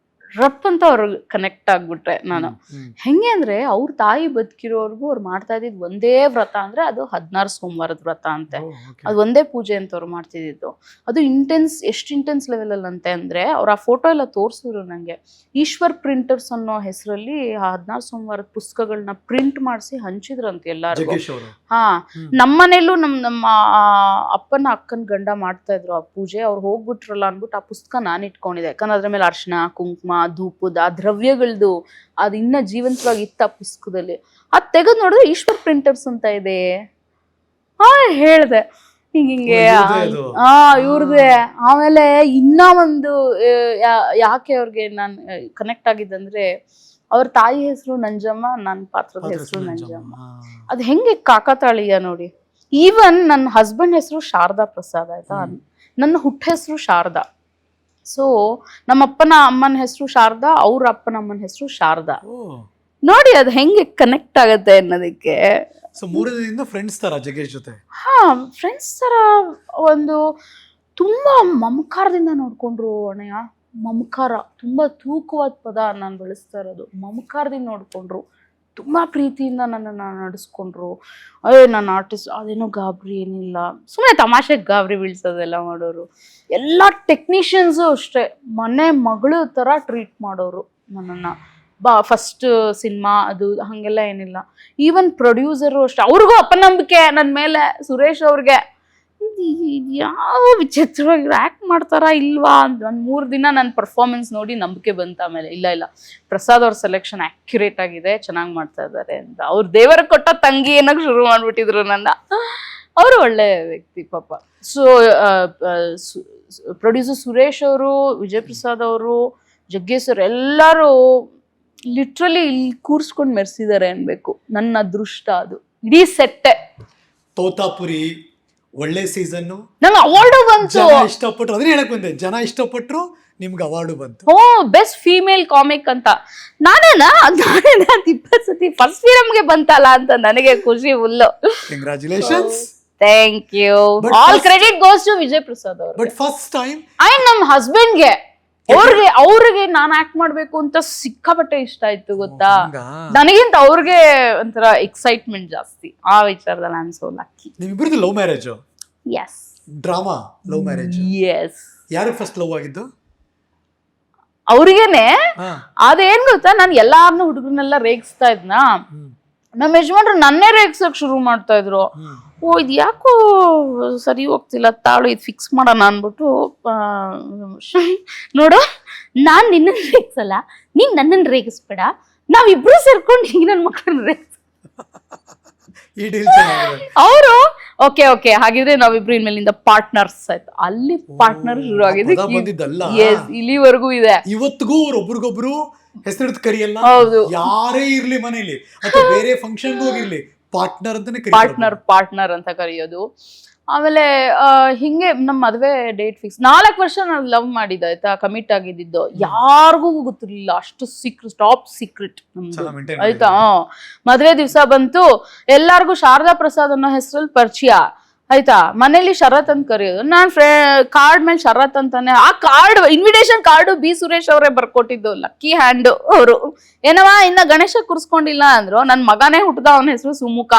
ರಪ್ ಅಂತ ಅವ್ರಿಗೆ ಕನೆಕ್ಟ್ ಆಗ್ಬಿಟ್ರೆ ನಾನು. ಹೆಂಗೆ ಅಂದ್ರೆ ಅವ್ರ ತಾಯಿ ಬದುಕಿರೋರ್ಗು ಅವ್ರು ಮಾಡ್ತಾ ಇದ್ದಿದ್ ಒಂದೇ ವ್ರತ ಅಂದ್ರೆ ಅದು 16 ಸೋಮವಾರದ ವ್ರತ ಅಂತೆ. ಅದು ಒಂದೇ ಪೂಜೆ ಅಂತ ಅವ್ರು ಮಾಡ್ತಿದ್ದು. ಅದು ಇಂಟೆನ್ಸ್, ಎಷ್ಟು ಇಂಟೆನ್ಸ್ ಲೆವೆಲ್ ಅಲ್ಲಿ ಅಂತೆ ಅಂದ್ರೆ ಅವ್ರ ಆ ಫೋಟೋ ಎಲ್ಲ ತೋರ್ಸಿದ್ರು ನಂಗೆ. ಈಶ್ವರ್ ಪ್ರಿಂಟರ್ಸ್ ಅನ್ನೋ ಹೆಸರಲ್ಲಿ 16 ಸೋಮವಾರದ ಪುಸ್ತಕಗಳನ್ನ ಪ್ರಿಂಟ್ ಮಾಡಿಸಿ ಹಂಚಿದ್ರಂತೆ ಎಲ್ಲಾರ್ಗು. ಹಾ, ನಮ್ಮನೇಲೂ ನಮ್ಮ ಅಪ್ಪನ ಅಕ್ಕನ ಗಂಡ ಮಾಡ್ತಾ ಇದ್ರು ಆ ಪೂಜೆ. ಅವ್ರು ಹೋಗ್ಬಿಟ್ರಲ್ಲ ಅನ್ಬಿಟ್ಟು ಆ ಪುಸ್ತಕ ನಾನು ಇಟ್ಕೊಂಡಿದ್ದೆ. ಯಾಕಂದ್ರೆ ಅದ್ರ ಮೇಲೆ ಅರ್ಶಿನ, ಕುಂಕುಮ, ಧೂಪದ ಆ ದ್ರವ್ಯಗಳದು ಅದು ಇನ್ನ ಜೀವಂತವಾಗಿ ಇತ್ತ ಆ ಪುಸ್ತಕದಲ್ಲಿ. ಅದ್ ತೆಗೆದ್ ನೋಡಿದ್ರೆ ಈಶ್ವರ್ ಪ್ರಿಂಟರ್ಸ್ ಅಂತ ಇದೆ. ಹೇಳ್ದೆ ಹಿಂಗೆ ಇವ್ರದೇ. ಆಮೇಲೆ ಇನ್ನ ಒಂದು ಯಾಕೆ ಅವ್ರಿಗೆ ನಾನು ಕನೆಕ್ಟ್ ಆಗಿದ್ದಂದ್ರೆ ಅವ್ರ ತಾಯಿ ಹೆಸರು ನಂಜಮ್ಮ, ನನ್ನ ಪಾತ್ರದ ಹೆಸರು ನಂಜಮ್ಮ. ಅದ್ ಹೆಂಗೆ ಕಾಕತಾಳೀಯ ನೋಡಿ. ಈವನ್ ನನ್ನ ಹಸ್ಬೆಂಡ್ ಹೆಸರು ಶಾರದಾ ಪ್ರಸಾದ್ ಆಯ್ತಾ, ನನ್ನ ಹುಟ್ಟ ಹೆಸರು ಶಾರದಾ. ಸೊ ನಮ್ಮ ಅಪ್ಪನ ಅಮ್ಮನ ಹೆಸರು ಶಾರದಾ, ಅವ್ರ ಅಪ್ಪನ ಅಮ್ಮನ ಹೆಸರು ಶಾರದಾ. ನೋಡಿ ಅದ್ ಹೆಂಗೆ ಕನೆಕ್ಟ್ ಆಗತ್ತೆ ಅನ್ನೋದಕ್ಕೆ. ಸೊ 3 ದಿನದಿಂದ ಫ್ರೆಂಡ್ಸ್ ತರ ಜಗ್ಗೇಶ್ ಜೊತೆ. ಹಾ, ಫ್ರೆಂಡ್ಸ್ ತರ ಒಂದು ತುಂಬಾ ಮಮಕಾರದಿಂದ ನೋಡ್ಕೊಂಡ್ರು ಅಣ್ಣಯ್ಯ. ಮಮಕಾರ ತುಂಬಾ ತೂಕವಾದ ಪದ ನಾನು ಬಳಸ್ತಾ ಇರೋದು. ಮಮಕಾರದಿಂದ ನೋಡ್ಕೊಂಡ್ರು, ತುಂಬಾ ಪ್ರೀತಿಯಿಂದ ನನ್ನನ್ನು ನಡೆಸ್ಕೊಂಡ್ರು. ನಾನು ಆರ್ಟಿಸ್ಟ್ ಅದೇನೋ ಗಾಬರಿ ಏನಿಲ್ಲ, ಸುಮ್ಮನೆ ತಮಾಷೆಗೆ ಗಾಬರಿ ಬೀಳ್ಸೋದೆಲ್ಲ ಮಾಡೋರು. ಎಲ್ಲ ಟೆಕ್ನಿಷಿಯನ್ಸು ಅಷ್ಟೇ ಮನೆ ಮಗಳು ಥರ ಟ್ರೀಟ್ ಮಾಡೋರು ನನ್ನನ್ನು. ಫಸ್ಟ್ ಸಿನಿಮಾ ಅದು ಹಾಗೆಲ್ಲ ಏನಿಲ್ಲ. ಈವನ್ ಪ್ರೊಡ್ಯೂಸರು ಅಷ್ಟೇ, ಅವ್ರಿಗೂ ಅಪನಂಬಿಕೆ ನನ್ನ ಮೇಲೆ. ಸುರೇಶ್ ಅವ್ರಿಗೆ ಯಾವ ವಿಚಿತ್ರವಾಗಿ ಆ್ಯಕ್ಟ್ ಮಾಡ್ತಾರಾ ಇಲ್ವಾ ಅಂತ ಒಂದು 3 ದಿನ ನನ್ನ ಪರ್ಫಾರ್ಮೆನ್ಸ್ ನೋಡಿ ನಂಬಿಕೆ ಬಂತ. ಆಮೇಲೆ ಇಲ್ಲ ಪ್ರಸಾದ್ ಅವ್ರ ಸೆಲೆಕ್ಷನ್ ಆಕ್ಯುರೇಟ್ ಆಗಿದೆ, ಚೆನ್ನಾಗಿ ಮಾಡ್ತಾ ಇದ್ದಾರೆ ಅಂತ. ಅವ್ರು ದೇವರ ಕೊಟ್ಟ ತಂಗಿ ಏನಕ್ಕೆ ಶುರು ಮಾಡ್ಬಿಟ್ಟಿದ್ರು ನನ್ನ. ಅವರು ಒಳ್ಳೆ ವ್ಯಕ್ತಿ ಪಾಪ. ಸೊ ಪ್ರೊಡ್ಯೂಸರ್ ಸುರೇಶ್ ಅವರು, ವಿಜಯ್ ಪ್ರಸಾದ್ ಅವರು, ಜಗ್ಗೇಶ್ ಅವರು ಎಲ್ಲರೂ ಲಿಟ್ರಲಿ ಇಲ್ಲಿ ಕೂರ್ಸ್ಕೊಂಡು ಮೆರೆಸಿದ್ದಾರೆ ಅನ್ಬೇಕು. ನನ್ನ ಅದೃಷ್ಟ ಅದು. ಇಡೀ ಸೆಟ್ಟೆ. ತೋತಾಪುರಿ ಒಳ್ಳೆ ಸೀಸನ್, ನಂಗೆ ಅವಾರ್ಡು ಬಂತು. ಜನ ಇಷ್ಟಪಟ್ರು, ಅದನ್ನ ಹೇಳಕ್ ಬಂದೆ. ಜನ ಇಷ್ಟಪಟ್ರು, ನಿಮ್ಗೆ ಅವಾರ್ಡು ಬಂತು. ಬೆಸ್ಟ್ ಫೀಮೇಲ್ ಕಾಮಿಕ್ ಅಂತ. ನಾನೇನಾ 20 ಸತಿ ಫಸ್ಟ್ ಫಿಲಮ್ಗೆ ಬಂತಲ್ಲ ಅಂತ ನನಗೆ ಖುಷಿ full. Congratulations. Thank you. All credit goes to Vijay Prasad ಅವರು. ಬಟ್ ಫಸ್ಟ್ ಟೈಮ್ ನಮ್ಮ ಹಸ್ಬೆಂಡ್ಗೆ ಅವ್ರಿಗೆ ನಾನು ಆಕ್ಟ್ ಮಾಡ್ಬೇಕು ಅಂತ ಸಿಕ್ಕಾಪಟ್ಟೆ ಇಷ್ಟ ಆಯ್ತು ಗೊತ್ತಾ. ನನಗಿಂತ ಅವ್ರಿಗೆ ಒಂಥರ ಎಕ್ಸೈಟ್ಮೆಂಟ್ ಜಾಸ್ತಿ ಆ ವಿಚಾರದಲ್ಲಿ. I am so lucky. ನಿಮ್ಮಿಬ್ಬರದು love marriage? Yes. Drama love marriage? Yes. ಯಾರು ಫಸ್ಟ್ ಲವ್ ಆಗಿದ್ದು? ಅವ್ರಿಗೇನೆ. ಅದೇನ್ ಗೊತ್ತಾ, ನಾನು ಎಲ್ಲಾರ್ನು ಹುಡುಗರನ್ನೆಲ್ಲ ರೇಗಿಸ್ತಾ ಇದ್ನಾ. ನಮ್ಮ ಯಜಮಾನ್ರು ನನ್ನೇ ರೇಗ್ಸಕ್ ಶುರು ಮಾಡ್ತಾ ಇದ್ರು. ಇದು ಯಾಕೋ ಸರಿ ಹೋಗ್ತಿಲ್ಲ, ತಾಳು ಇದು ಫಿಕ್ಸ್ ಮಾಡೋಣ ಅನ್ಬಿಟ್ಟು, ನೋಡು ನಾನ್ ನಿನ್ನನ್ನು ರೇಗಿಸಲ್ಲ, ನೀನ್ ನನ್ನನ್ನು ರೇಗಿಸ್ಬೇಡ, ನಾವಿಬ್ರು ಸೇರ್ಕೊಂಡು ಹಿಂಗೆ ನನ್ನ ಮಕ್ಕಳನ್ನ ರೇಗಿಸ್. ಅವರು ಓಕೆ ಹಾಗಿದ್ರೆ ನಾವಿಬ್ರು ಇನ್ಮೇಲಿಂದ ಪಾರ್ಟ್ನರ್ಸ್ ಆಯ್ತು. ಅಲ್ಲಿ ಪಾರ್ಟ್ನರ್ ಶುರು ಆಗಿದೆ. ಇಲ್ಲಿವರೆಗೂ ಇದೆ. ಇವತ್ತಿಗೂ ಒಬ್ರಿಗೊಬ್ರು ಹೆಸರಿಡ್ದು ಕರಿಯಲ್ಲ. ಹೌದು. ಯಾರೇ ಇರ್ಲಿ ಮನೇಲಿ ಅಥವಾ ಬೇರೆ ಫಂಕ್ಷನ್ ಹೋಗಿರ್ಲಿ, ಪಾರ್ಟ್ನರ್ ಅಂತಾನೆ ಪಾರ್ಟ್ನರ್ ಅಂತ ಕರೆಯೋದು. ಆಮೇಲೆ ಹಿಂಗೆ ನಮ್ಮ ಮದುವೆ ಡೇಟ್ ಫಿಕ್ಸ್. 4 ವರ್ಷ ನಾನು ಲವ್ ಮಾಡಿದ್ದೆ ಆಯ್ತಾ, ಕಮಿಟ್ ಆಗಿದ್ದು. ಯಾರಿಗೂ ಗೊತ್ತಿರ್ಲಿಲ್ಲ, ಅಷ್ಟು ಸೀಕ್ರೆಟ್, ಟಾಪ್ ಸೀಕ್ರೆಟ್ ನಮ್ದು ಆಯ್ತಾ. ಮದುವೆ ದಿವಸ ಬಂತು, ಎಲ್ಲಾರ್ಗು ಶಾರದಾ ಪ್ರಸಾದ್ ಅನ್ನೋ ಹೆಸರಲ್ಲಿ ಪರಿಚಯ ಆಯ್ತಾ. ಮನೇಲಿ ಶರತ್ ಅಂತ ಕರೆಯೋದು. ನಾನ್ ಕಾರ್ಡ್ ಮೇಲೆ ಶರತ್ ಅಂತಾನೆ. ಆ card invitation card B Suresh ಅವರೇ ಬರ್ಕೊಟ್ಟಿದ್ದು. ಲಕ್ಕಿ ಹ್ಯಾಂಡ್ ಅವರು. ಏನವ ಇನ್ನ ಗಣೇಶ ಕೂರ್ಸ್ಕೊಂಡಿಲ್ಲ ಅಂದ್ರು. ನನ್ ಮಗನೇ ಹುಟ್ಟದ, ಅವನ ಹೆಸರು ಸುಮುಖ.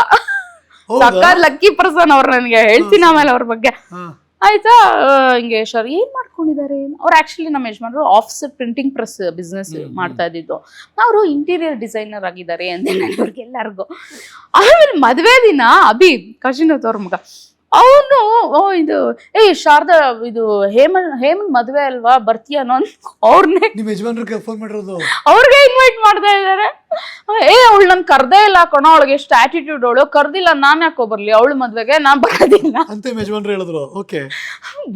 ಸಕ್ಕತ್ ಲಕ್ಕಿ ಪರ್ಸನ್ ಅವ್ರು. ನನಗೆ ಹೇಳ್ತೀನಿ ಆಮೇಲೆ ಅವ್ರ ಬಗ್ಗೆ ಆಯ್ತಾ. ಹಿಂಗೆ ಏನ್ ಮಾಡ್ಕೊಂಡಿದ್ದಾರೆ ಅವ್ರು. ಆಕ್ಚುಲಿ ನಮ್ಮ ಯಜಮಾನ್ರು ಆಫ್ಸೆಟ್ ಪ್ರಿಂಟಿಂಗ್ ಪ್ರೆಸ್ ಬಿಸ್ನೆಸ್ ಮಾಡ್ತಾ ಇದ್ದಿದ್ದು. ಅವರು ಇಂಟೀರಿಯರ್ ಡಿಸೈನರ್ ಆಗಿದ್ದಾರೆ ಅಂದೆ ಅವ್ರಿಗೆಲ್ಲರಿಗೂ. ಆಮೇಲೆ ಮದ್ವೆ ದಿನ ಅಭಿ ಕಶಿನತ್ ಅವ್ರ ಮಗ ಅವನು ಇದು ಶಾರದಾ ಇದು ಹೇಮಂತ್ ಮದ್ವೆ ಅಲ್ವಾ ಬರ್ತೀಯನೋ ಅವ್ರನ್ನೇ ನಿಮ್ಮ ಯಜಮಾನ್ರಿಗೆ ಫೋನ್ ಮಾಡಿರೋದು. ಅವ್ರಿಗೆ ಇನ್ವೈಟ್ ಮಾಡ್ತಾ ಇದಾರೆ. ಅವಳು ನನ್ ಕರ್ದೇ ಇಲ್ಲ ಕಣೋ, ಅವಳಿಗೆ ಎಷ್ಟು ಆಟಿಟ್ಯೂಡ್, ಅವಳು ಕರ್ದಿಲ್ಲ, ನಾನ್ ಯಾಕೋ ಬರ್ಲಿ ಅವಳು ಮದ್ವೆಗೆ, ನಾನ್ ಬರೋದಿಲ್ಲ ಅಂತ ಯಜಮಾನ್ರು ಹೇಳಿದ್ರು. ಓಕೆ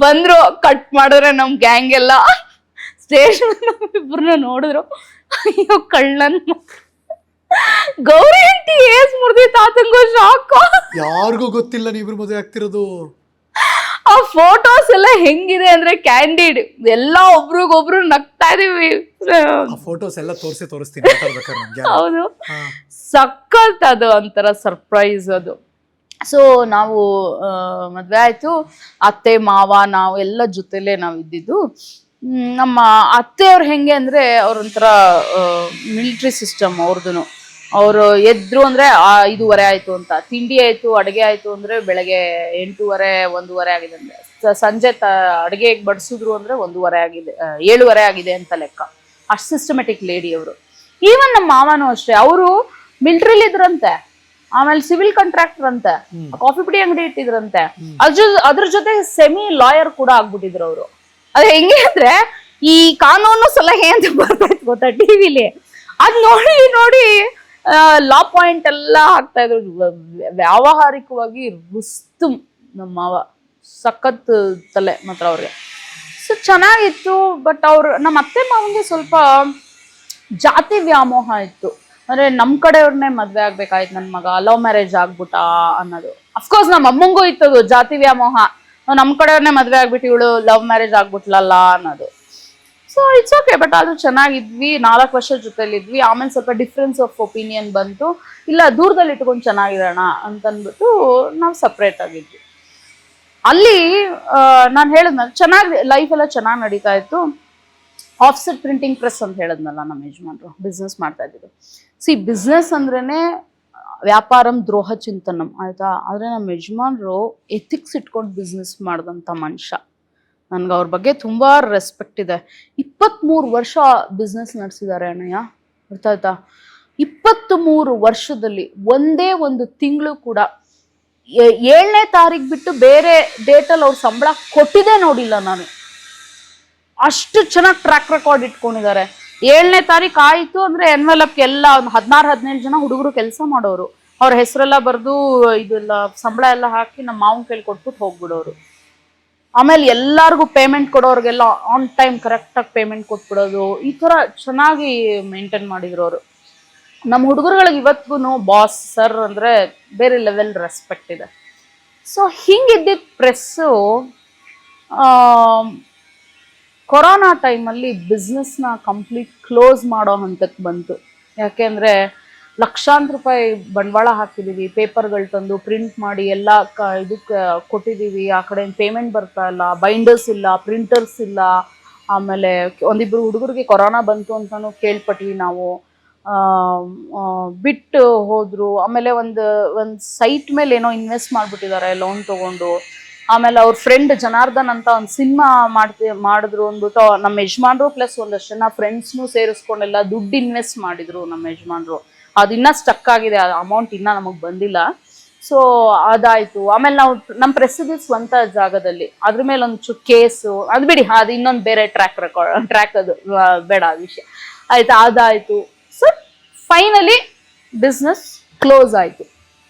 ಬಂದ್ರು, ಕಟ್ ಮಾಡಿದ್ರೆ ನಮ್ ಗ್ಯಾಂಗ್ ಎಲ್ಲ ಸ್ಟೇಷನ್ ಇಬ್ರನ್ನ ನೋಡಿದ್ರು. ಅಯ್ಯೋ ಕಳ್ಳನ್ ಗೌರಿ ಅಂಟಿ ಏಸ್ ಮುರ್ದಿ ತಾತಂಗೋ ಶಾಕ್. ಯಾರಿಗೂ ಗೊತ್ತಿಲ್ಲ ನೀವಿಬ್ರು ಮದುವೆ ಆಗ್ತಿರೋದು. ಆ ಫೋಟೋಸ್ ಎಲ್ಲ ಹೆಂಗಿದೆ ಅಂದ್ರೆ ಕ್ಯಾಂಡಿಡ್, ಎಲ್ಲ ಒಬ್ರಿಗೊಬ್ರು ನಗ್ತಾ ಇದೀವಿ. ಫೋಟೋಸ್ ಎಲ್ಲ ತೋರಿಸ್ತೀನಿ. ಹೌದು, ಸಕ್ಕತ್ ಅದು ಒಂಥರ ಸರ್ಪ್ರೈಸ್ ಅದು. ಸೊ ನಾವು ಮದ್ವೆ ಆಯ್ತು, ಅತ್ತೆ ಮಾವ ನಾವು ಎಲ್ಲ ಜೊತೆಲೆ ನಾವ್ ಇದ್ದಿದ್ದು. ನಮ್ಮ ಅತ್ತೆಯವ್ರು ಹೆಂಗೆ ಅಂದ್ರೆ ಅವ್ರೊಂಥರ ಮಿಲಿಟ್ರಿ ಸಿಸ್ಟಮ್ ಅವ್ರದ್ದು. ಅವರು ಎದ್ರು ಅಂದ್ರೆ 5:30 ಆಯ್ತು ಅಂತ, ತಿಂಡಿ ಆಯ್ತು ಅಡುಗೆ ಆಯ್ತು ಅಂದ್ರೆ ಬೆಳಗ್ಗೆ 8:30 1:30 ಆಗಿದೆ ಅಂದ್ರೆ ಸಂಜೆ ಅಡುಗೆ ಬಡಿಸಿದ್ರು ಅಂದ್ರೆ 1:30 ಆಗಿದೆ, 7:30 ಆಗಿದೆ ಅಂತ ಲೆಕ್ಕ. ಅಷ್ಟು ಸಿಸ್ಟಮೆಟಿಕ್ ಲೇಡಿ ಅವರು. ಈವನ್ ನಮ್ಮ ಮಾವನು ಅಷ್ಟೇ, ಅವರು ಮಿಲಿಟ್ರಿಲಿ ಇದ್ರಂತೆ, ಆಮೇಲೆ ಸಿವಿಲ್ ಕಾಂಟ್ರಾಕ್ಟರ್ ಅಂತೆ, ಕಾಫಿ ಪುಡಿ ಅಂಗಡಿ ಇಟ್ಟಿದ್ರಂತೆ, ಅದ್ರ ಜೊತೆ ಸೆಮಿ ಲಾಯರ್ ಕೂಡ ಆಗ್ಬಿಟ್ಟಿದ್ರು ಅವರು. ಅದ್ ಹೆಂಗೆ ಅಂದ್ರೆ ಈ ಕಾನೂನು ಸಲಹೆ ಅಂತ ಬರ್ತಾಯ್ತು ಗೊತ್ತಾ ಟಿವಿಲಿ, ಅದ್ ನೋಡಿ ನೋಡಿ ಲಾ ಪಾಯಿಂಟ್ ಎಲ್ಲ ಹಾಕ್ತಾ ಇದ್ರು. ವ್ಯಾವಹಾರಿಕವಾಗಿ ರುಸ್ತು ನಮ್ಮ ಮಾವ, ಸಖತ್ ತಲೆ ಮಾತ್ರ ಅವ್ರಿಗೆ. ಸೊ ಚೆನ್ನಾಗಿತ್ತು. ಬಟ್ ನಮ್ಮ ಅತ್ತೆ ಮಾವನಿಗೆ ಸ್ವಲ್ಪ ಜಾತಿ ವ್ಯಾಮೋಹ ಇತ್ತು. ಅಂದ್ರೆ ನಮ್ ಕಡೆಯವ್ರನ್ನೇ ಮದ್ವೆ ಆಗ್ಬೇಕಾಯ್ತು ನನ್ ಮಗ, ಲವ್ ಮ್ಯಾರೇಜ್ ಆಗ್ಬಿಟ್ಟ ಅನ್ನೋದು. ಅಫ್ಕೋರ್ಸ್ ನಮ್ಮ ಅಮ್ಮಂಗೂ ಇತ್ತದು ಜಾತಿ ವ್ಯಾಮೋಹ, ನಮ್ ಕಡೆಯವ್ರನ್ನೇ ಮದ್ವೆ ಆಗ್ಬಿಟ್ಟು ಇವಳು ಲವ್ ಮ್ಯಾರೇಜ್ ಆಗ್ಬಿಟ್ಲಲ್ಲ ಅನ್ನೋದು. So it's okay. ಬಟ್ ಆದ್ರೂ ಚೆನ್ನಾಗಿದ್ವಿ, 4 ವರ್ಷ ಜೊತೆಲಿದ್ವಿ. ಆಮೇಲೆ ಸ್ವಲ್ಪ ಡಿಫ್ರೆನ್ಸ್ ಆಫ್ ಒಪಿನಿಯನ್ ಬಂತು, ಇಲ್ಲ ದೂರದಲ್ಲಿ ಇಟ್ಕೊಂಡು ಚೆನ್ನಾಗಿರೋಣ ಅಂತಂದ್ಬಿಟ್ಟು ನಾವು ಸಪ್ರೇಟ್ ಆಗಿದ್ವಿ. ಅಲ್ಲಿ ನಾನು ಹೇಳಿದ್ನಲ್ಲ, ಚೆನ್ನಾಗಿ ಲೈಫ್ ಎಲ್ಲ ಚೆನ್ನಾಗಿ ನಡೀತಾ ಇತ್ತು. ಆಫ್ಸೆಟ್ ಪ್ರಿಂಟಿಂಗ್ ಪ್ರೆಸ್ ಅಂತ ಹೇಳಿದ್ನಲ್ಲ ನಮ್ಮ ಯಜಮಾನ್ರು ಬಿಸ್ನೆಸ್ ಮಾಡ್ತಾ ಇದ್ರು. ಬಿಸ್ನೆಸ್ ಅಂದ್ರೇನೆ ವ್ಯಾಪಾರಂ ದ್ರೋಹ ಚಿಂತನಂ ಆಯ್ತಾ. ಆದ್ರೆ ನಮ್ಮ ಯಜಮಾನ್ರು ಎಥಿಕ್ಸ್ ಇಟ್ಕೊಂಡು ಬಿಸ್ನೆಸ್ ಮಾಡಿದಂಥ ಮನುಷ್ಯ. ನನ್ಗೆ ಅವ್ರ ಬಗ್ಗೆ ತುಂಬಾ ರೆಸ್ಪೆಕ್ಟ್ ಇದೆ. 23 ವರ್ಷ ಬಿಸ್ನೆಸ್ ನಡೆಸಿದ್ದಾರೆ ಅಣ್ಣಯ್ಯ, ಗೊತ್ತಾಯ್ತಾ. 23 ವರ್ಷದಲ್ಲಿ ಒಂದೇ ಒಂದು ತಿಂಗಳು ಕೂಡ 7ನೇ ತಾರೀಕು ಬಿಟ್ಟು ಬೇರೆ ಡೇಟಲ್ಲಿ ಅವ್ರ ಸಂಬಳ ಕೊಟ್ಟಿದ್ದೇ ನೋಡಿಲ್ಲ ನಾನು. ಅಷ್ಟು ಚೆನ್ನಾಗಿ ಟ್ರ್ಯಾಕ್ ರೆಕಾರ್ಡ್ ಇಟ್ಕೊಂಡಿದ್ದಾರೆ. 7ನೇ ತಾರೀಕು ಆಯಿತು ಅಂದರೆ ಎನ್ವೆಲಪ್ಗೆ ಎಲ್ಲ ಒಂದು 16-17 ಜನ ಹುಡುಗರು ಕೆಲಸ ಮಾಡೋರು, ಅವ್ರ ಹೆಸರೆಲ್ಲ ಬರೆದು ಇದೆಲ್ಲ ಸಂಬಳ ಎಲ್ಲ ಹಾಕಿ ನಮ್ಮ ಮಾವನ ಕೈಲಿ ಕೊಟ್ಬಿಟ್ಟು ಹೋಗ್ಬಿಡೋರು. ಆಮೇಲೆ ಎಲ್ಲರಿಗೂ ಪೇಮೆಂಟ್ ಕೊಡೋರಿಗೆಲ್ಲ ಆನ್ ಟೈಮ್ ಕರೆಕ್ಟಾಗಿ ಪೇಮೆಂಟ್ ಕೊಟ್ಬಿಡೋದು. ಈ ಥರ ಚೆನ್ನಾಗಿ ಮೇಂಟೈನ್ ಮಾಡಿದ್ರು ಅವರು. ನಮ್ಮ ಹುಡುಗರುಗಳಿಗೆ ಇವತ್ತಿಗೂ ಬಾಸ್ ಸರ್ ಅಂದರೆ ಬೇರೆ ಲೆವೆಲ್ ರೆಸ್ಪೆಕ್ಟ್ ಇದೆ. ಸೊ ಹಿಂಗಿದ್ದಿದ್ದ ಪ್ರೆಸ್ಸು ಕೊರೋನಾ ಟೈಮಲ್ಲಿ ಬಿಸ್ನೆಸ್ನ ಕಂಪ್ಲೀಟ್ ಕ್ಲೋಸ್ ಮಾಡೋ ಹಂತಕ್ಕೆ ಬಂತು. ಯಾಕೆಂದರೆ ಲಕ್ಷಾಂತರ ರೂಪಾಯಿ ಬಂಡವಾಳ ಹಾಕಿದ್ದೀವಿ, ಪೇಪರ್ಗಳು ತಂದು ಪ್ರಿಂಟ್ ಮಾಡಿ ಎಲ್ಲ ಇದಕ್ಕೆ ಕೊಟ್ಟಿದ್ದೀವಿ. ಆ ಕಡೆ ಪೇಮೆಂಟ್ ಬರ್ತಾ ಇಲ್ಲ, ಬೈಂಡರ್ಸ್ ಇಲ್ಲ, ಪ್ರಿಂಟರ್ಸ್ ಇಲ್ಲ. ಆಮೇಲೆ ಒಂದಿಬ್ಬರು ಹುಡುಗರಿಗೆ ಕೊರೋನಾ ಬಂತು ಅಂತಲೂ ಕೇಳ್ಪಟ್ವಿ ನಾವು. ಬಿಟ್ಟು ಹೋದರು. ಆಮೇಲೆ ಒಂದು ಸೈಟ್ ಮೇಲೆ ಏನೋ ಇನ್ವೆಸ್ಟ್ ಮಾಡಿಬಿಟ್ಟಿದ್ದಾರೆ ಲೋನ್ ತೊಗೊಂಡು. ಆಮೇಲೆ ಅವ್ರ ಫ್ರೆಂಡ್ ಜನಾರ್ದನ್ ಅಂತ ಒಂದು ಸಿನಿಮಾ ಮಾಡಿದ್ರು ಅಂದ್ಬಿಟ್ಟು ನಮ್ಮ ಯಜಮಾನ್ರು ಪ್ಲಸ್ ಒಂದಷ್ಟು ಜನ ಫ್ರೆಂಡ್ಸ್ನೂ ಸೇರಿಸ್ಕೊಂಡೆಲ್ಲ ದುಡ್ಡು ಇನ್ವೆಸ್ಟ್ ಮಾಡಿದ್ರು ನಮ್ಮ ಯಜಮಾನ್ರು. ಅದು ಇನ್ನೂ ಸ್ಟಕ್ ಆಗಿದೆ, ಆ ಅಮೌಂಟ್ ಇನ್ನೂ ನಮಗೆ ಬಂದಿಲ್ಲ. ಸೊ ಅದಾಯಿತು. ಆಮೇಲೆ ನಾವು ನಮ್ಮ ಪ್ರೆಸ್ಸಿಗೆ ಸ್ವಂತ ಜಾಗದಲ್ಲಿ ಅದ್ರ ಮೇಲೆ ಒಂದು ಕೇಸು, ಅದು ಬಿಡಿ, ಅದು ಇನ್ನೊಂದು ಬೇರೆ ಟ್ರ್ಯಾಕ್ ಅದು ಬೇಡ ಆ ವಿಷಯ ಆಯಿತಾ. ಅದಾಯಿತು. ಸೊ ಫೈನಲಿ ಬಿಸ್ನೆಸ್ ಕ್ಲೋಸ್ ಆಯಿತು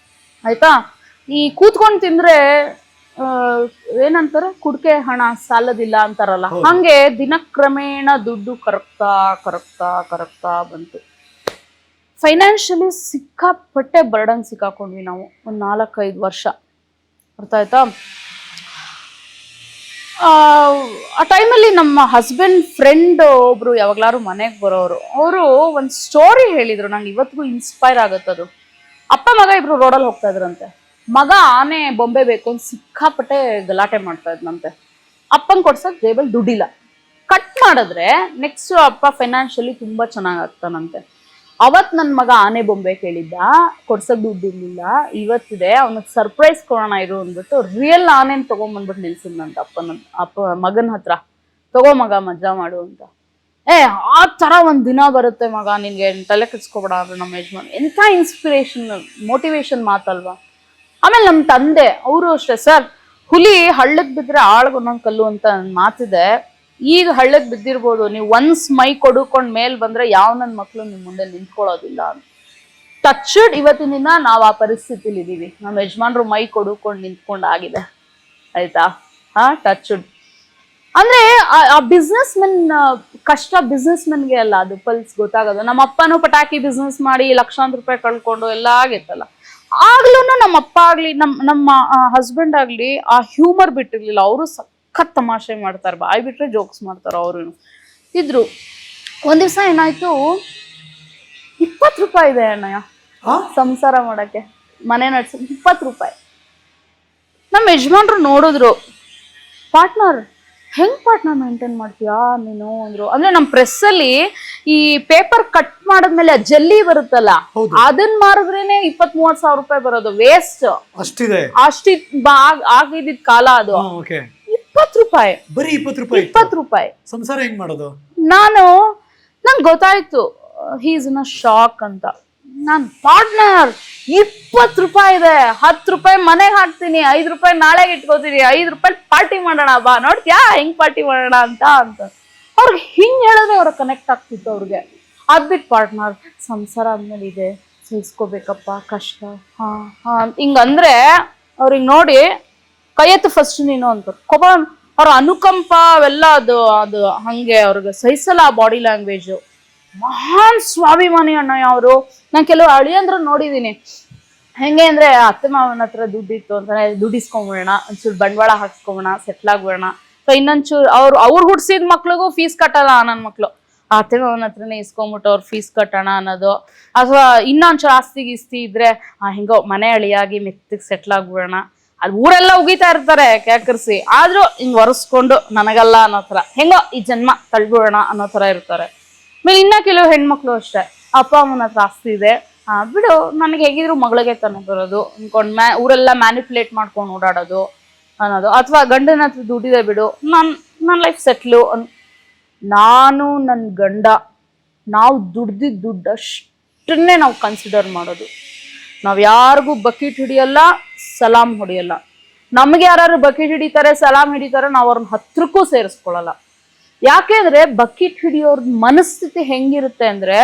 ಆಯಿತಾ. ಈ ಕೂತ್ಕೊಂಡು ತಿಂದರೆ ಏನಂತಾರೆ, ಕುಡಿಕೆ ಹಣ ಸಾಲದಿಲ್ಲ ಅಂತಾರಲ್ಲ, ಹಾಗೆ ದಿನಕ್ರಮೇಣ ದುಡ್ಡು ಕರಗ್ತಾ ಬಂತು. ಫೈನಾನ್ಷಿಯಲಿ ಸಿಕ್ಕಾಪಟ್ಟೆ ಬರ್ಡನ್ ಸಿಕ್ಕಾಕೊಂಡ್ವಿ ನಾವು ಒಂದು 4-5 ವರ್ಷ, ಅರ್ಥ ಆಯ್ತಾ. ಆ ಟೈಮಲ್ಲಿ ನಮ್ಮ ಹಸ್ಬೆಂಡ್ ಫ್ರೆಂಡ್ ಒಬ್ರು ಯಾವಾಗ್ಲಾರು ಮನೆಗೆ ಬರೋರು, ಅವರು ಒಂದು ಸ್ಟೋರಿ ಹೇಳಿದ್ರು, ನಂಗೆ ಇವತ್ತಿಗೂ ಇನ್ಸ್ಪೈರ್ ಆಗುತ್ತದು. ಅಪ್ಪ ಮಗ ಇಬ್ರು ರೋಡಲ್ಲಿ ಹೋಗ್ತಾ ಇದ್ರಂತೆ. ಮಗ ಆನೆ ಬೊಂಬೆ ಬೇಕು ಅಂತ ಸಿಕ್ಕಾಪಟ್ಟೆ ಗಲಾಟೆ ಮಾಡ್ತಾ ಇದ್ನಂತೆ. ಅಪ್ಪಂಗೆ ಕೊಡ್ಸಕ್ ಜೇಬಲ್ ದುಡ್ಡಿಲ್ಲ. ಕಟ್ ಮಾಡಿದ್ರೆ ನೆಕ್ಸ್ಟ್ ಅಪ್ಪ ಫೈನಾನ್ಷಿಯಲಿ ತುಂಬಾ ಚೆನ್ನಾಗಾಗ್ತಾನಂತೆ. ಅವತ್ತು ನನ್ನ ಮಗ ಆನೆ ಬೊಂಬೆ ಕೇಳಿದ್ದ, ಕೊಡ್ಸಕ್ ದುಡ್ಡಿರ್ಲಿಲ್ಲ. ಇವತ್ತಿದೆ, ಅವನಿಗೆ ಸರ್ಪ್ರೈಸ್ ಕೊಡೋಣ ಇರು ಅಂದ್ಬಿಟ್ಟು ರಿಯಲ್ ಆನೆನ್ ತೊಗೊಂಬಂದ್ಬಿಟ್ಟು ನಿಲ್ಸಿದ್ನಂತ ಮಗನ ಹತ್ರ. ತಗೋ ಮಗ ಮಜಾ ಮಾಡು ಅಂತ. ಆ ಥರ ಒಂದು ದಿನ ಬರುತ್ತೆ ಮಗ, ನಿನ್ಗೆ ತಲೆ ಕೆಡ್ಸ್ಕೊಬೇಡ ಅಂದ್ರೆ ನಮ್ಮ ಯಜಮಾನ್. ಎಂಥ ಇನ್ಸ್ಪಿರೇಷನ್, ಮೋಟಿವೇಶನ್ ಮಾತಲ್ವಾ. ಆಮೇಲೆ ನಮ್ಮ ತಂದೆ ಅವರು ಅಷ್ಟೇ, ಸರ್ ಹುಲಿ ಹಳ್ಳಕ್ಕೆ ಬಿದ್ದರೆ ಆಳ್ಗೆ ಒಂದೊಂದು ಕಲ್ಲು ಅಂತ ಮಾತಿದೆ. ಈಗ ಹಳ್ಳಕ್ಕೆ ಬಿದ್ದಿರ್ಬೋದು, ನೀವು ಒನ್ಸ್ ಮೈ ಕೊಡುಕೊಂಡು ಮೇಲ್ ಬಂದರೆ ಯಾವ ನನ್ನ ಮಕ್ಕಳು ನಿಮ್ಮ ಮುಂದೆ ನಿಂತ್ಕೊಳ್ಳೋದಿಲ್ಲ ಅಂತ. ಟಚ್ಡ್ ಇವತ್ತಿನ ದಿನ ನಾವು ಆ ಪರಿಸ್ಥಿತಿಲಿ ಇದ್ದೀವಿ. ನಮ್ಮ ಯಜಮಾನ್ರು ಮೈ ಕೊಡುಕೊಂಡು ನಿಂತ್ಕೊಂಡು ಆಗಿದೆ ಆಯ್ತಾ. ಟಚ್ಡ್ ಅಂದರೆ ಆ ಬಿಸ್ನೆಸ್ ಮೆನ್ ಕಷ್ಟ ಬಿಸ್ನೆಸ್ ಮೆನ್ಗೆ ಅಲ್ಲ, ಅದು ಪಲ್ಸ್ ಗೊತ್ತಾಗೋದು. ನಮ್ಮ ಅಪ್ಪನೂ ಪಟಾಕಿ ಬಿಸ್ನೆಸ್ ಮಾಡಿ ಲಕ್ಷಾಂತರ ರೂಪಾಯಿ ಕಳ್ಕೊಂಡು ಎಲ್ಲ ಆಗಿತ್ತಲ್ಲ. ಆಗ್ಲೂ ನಮ್ಮ ಅಪ್ಪ ಆಗ್ಲಿ ನಮ್ಮ ಹಸ್ಬೆಂಡ್ ಆಗ್ಲಿ ಆ ಹ್ಯೂಮರ್ ಬಿಟ್ಟಿರ್ಲಿಲ್ಲ. ಅವರು ಸಖತ್ ತಮಾಷೆ ಮಾಡ್ತಾರೆ, ಬಾಯ್ ಬಿಟ್ರೆ ಜೋಕ್ಸ್ ಮಾಡ್ತಾರೆ ಅವರು ಇದ್ರು. ಒಂದ್ ದಿವ್ಸ ಏನಾಯ್ತು, 20 ರೂಪಾಯಿ ಇದೆ ಅಣ್ಣಯ್ಯ ಸಂಸಾರ ಮಾಡಕ್ಕೆ, ಮನೆ ನಡ್ಸ 20 ರೂಪಾಯಿ. ನಮ್ಮ ಯಜಮಾನ್ರು ನೋಡಿದ್ರು, ಪಾರ್ಟ್ನರ್ ಹೆಂಗ್ ಪಾರ್ಟ್ನರ್ ಮೇಂಟೈನ್ ಮಾಡ್ತೀಯಾ ನೀನು ಅಂದ್ರು. ಅಂದ್ರೆ ನಮ್ ಪ್ರೆಸ್ ಅಲ್ಲಿ ಈ ಪೇಪರ್ ಕಟ್ ಮಾಡದ್ಮೇಲೆ ಜಲ್ಲಿ ಬರುತ್ತಲ್ಲ, ಅದನ್ನ ಮಾರಿದ್ರೇನೆ 20-30 ಸಾವಿರ ರೂಪಾಯಿ ಬರೋದು, ವೇಸ್ಟ್. ಅಷ್ಟಿದೆ, ಆಗಿದ್ದ ಕಾಲ ಅದು. 20 ರೂಪಾಯಿ, ಬರೀ 20 ರೂಪಾಯಿ. ಸಂಸಾರ ಹೆಂಗ್ ಮಾಡೋದು? ನಂಗೆ ಗೊತ್ತಾಯ್ತು ಹೀಸ್ ಇನ್ ಅ ಶಾಕ್ ಅಂತ. ನಾನ್ ಪಾರ್ಟ್ನರ್ 20 ರೂಪಾಯಿ ಇದೆ, 10 ರೂಪಾಯಿ ಮನೆಗೆ ಹಾಕ್ತೀನಿ, 5 ರೂಪಾಯಿ ನಾಳೆಗೆ ಇಟ್ಕೋತೀನಿ, 5 ರೂಪಾಯಿ ಪಾರ್ಟಿ ಮಾಡೋಣ ಬಾ, ನೋಡ್ತೀಯಾ ಹೆಂಗ್ ಪಾರ್ಟಿ ಮಾಡೋಣ ಅಂತ ಅವ್ರಿಗೆ ಹಿಂಗ್ ಹೇಳಿದ್ರೆ ಅವ್ರ ಕನೆಕ್ಟ್ ಆಗ್ತಿತ್ತು ಅವ್ರಿಗೆ. ಅದ್ಬಿಟ್ಟು ಪಾರ್ಟ್ನರ್ ಸಂಸಾರ ಆದ್ಮೇಲೆ ಇದೆ, ಸಹಿಸ್ಕೋಬೇಕಪ್ಪ ಕಷ್ಟ, ಹಿಂಗಂದ್ರೆ ಅವ್ರಿಗೆ ನೋಡಿ ಕೈ ಎತ್ತು ಫಸ್ಟ್ ನೀನು ಅಂತಾರೆ. ಅವ್ರ ಅನುಕಂಪ ಅವೆಲ್ಲ ಅದು ಹಂಗೆ ಅವ್ರಿಗೆ ಸಹಿಸಲ್ಲ. ಬಾಡಿ ಲ್ಯಾಂಗ್ವೇಜು ಮಹಾನ್ ಸ್ವಾಭಿಮಾನಿ ಅಣ್ಣ ಅವರು. ನಾನು ಕೆಲವು ಅಳಿಯಂದ್ರು ನೋಡಿದೀನಿ, ಹೆಂಗೆ ಅಂದ್ರೆ ಅತ್ತೆ ಮಾವನ ಹತ್ರ ದುಡ್ಡಿತ್ತು ಅಂತಾನೆ ದುಡ್ಡಿಸ್ಕೊಂಬಿಡೋಣ, ಒಂಚೂರು ಬಂಡವಾಳ ಹಾಕ್ಸ್ಕೊಂಬೋಣ, ಸೆಟ್ಲ್ ಆಗ್ಬಿಡೋಣ. ಸೊ ಇನ್ನೊಂಚೂರು ಅವ್ರು ಹುಡ್ಸಿದ ಮಕ್ಳಿಗೂ ಫೀಸ್ ಕಟ್ಟಲ್ಲ ನನ್ನ ಮಕ್ಳು, ಅತ್ತೆ ಮಾವನ ಹತ್ರನೇ ಇಸ್ಕೊಂಬಿಟ್ಟು ಅವ್ರ ಫೀಸ್ ಕಟ್ಟೋಣ ಅನ್ನೋದು. ಅಥವಾ ಇನ್ನೊಂಚೂರು ಆಸ್ತಿ ಗೀಸ್ತಿ ಇದ್ರೆ ಹೆಂಗೋ ಮನೆ ಅಳಿಯಾಗಿ ಮೆತ್ತಿಗೆ ಸೆಟ್ಲ್ ಆಗ್ಬಿಡೋಣ. ಅದು ಊರೆಲ್ಲ ಉಗಿತಾ ಇರ್ತಾರೆ ಕ್ಯಾಕರ್ಸಿ, ಆದ್ರೂ ಹಿಂಗ್ ಒರೆಸ್ಕೊಂಡು ನನಗಲ್ಲ ಅನ್ನೋ ಥರ, ಹೆಂಗೋ ಈ ಜನ್ಮ ತಳ್ಬಿಡೋಣ ಅನ್ನೋ ಥರ ಇರ್ತಾರೆ. ಆಮೇಲೆ ಇನ್ನ ಕೆಲವು ಹೆಣ್ಮಕ್ಳು ಅಷ್ಟೇ, ಅಪ್ಪ ಅಮ್ಮನ ಹತ್ರ ಆಸ್ತಿ ಇದೆ, ಬಿಡು ನನಗೆ ಹೇಗಿದ್ರು ಮಗಳಿಗೆ ತಾನೆ ಬರೋದು ಅನ್ಕೊಂಡ್ ಊರೆಲ್ಲ ಮ್ಯಾನಿಪುಲೇಟ್ ಮಾಡ್ಕೊಂಡು ಓಡಾಡೋದು ಅನ್ನೋದು. ಅಥವಾ ಗಂಡನ ಹತ್ರ ದುಡ್ಡಿದೆ ಬಿಡು, ನನ್ನ ಲೈಫ್ ಸೆಟ್ಲು. ನಾನು ನನ್ನ ಗಂಡ ನಾವು ದುಡ್ದಿದ್ದ ದುಡ್ಡಷ್ಟನ್ನೇ ನಾವು ಕನ್ಸಿಡರ್ ಮಾಡೋದು. ನಾವು ಯಾರಿಗೂ ಬಕೆಟ್ ಹಿಡಿಯಲ್ಲ, ಸಲಾಮ್ ಹೊಡಿಯಲ್ಲ. ನಮ್ಗೆ ಯಾರು ಬಕೆಟ್ ಹಿಡಿತಾರೆ, ಸಲಾಮ್ ಹಿಡಿತಾರೆ, ನಾವು ಅವ್ರನ್ನ ಹತ್ರಕ್ಕೂ ಸೇರಿಸ್ಕೊಳ್ಳಲ್ಲ. ಯಾಕೆಂದ್ರೆ ಬಕೆಟ್ ಹಿಡಿಯೋರ್ ಮನಸ್ಥಿತಿ ಹೆಂಗಿರುತ್ತೆ ಅಂದ್ರೆ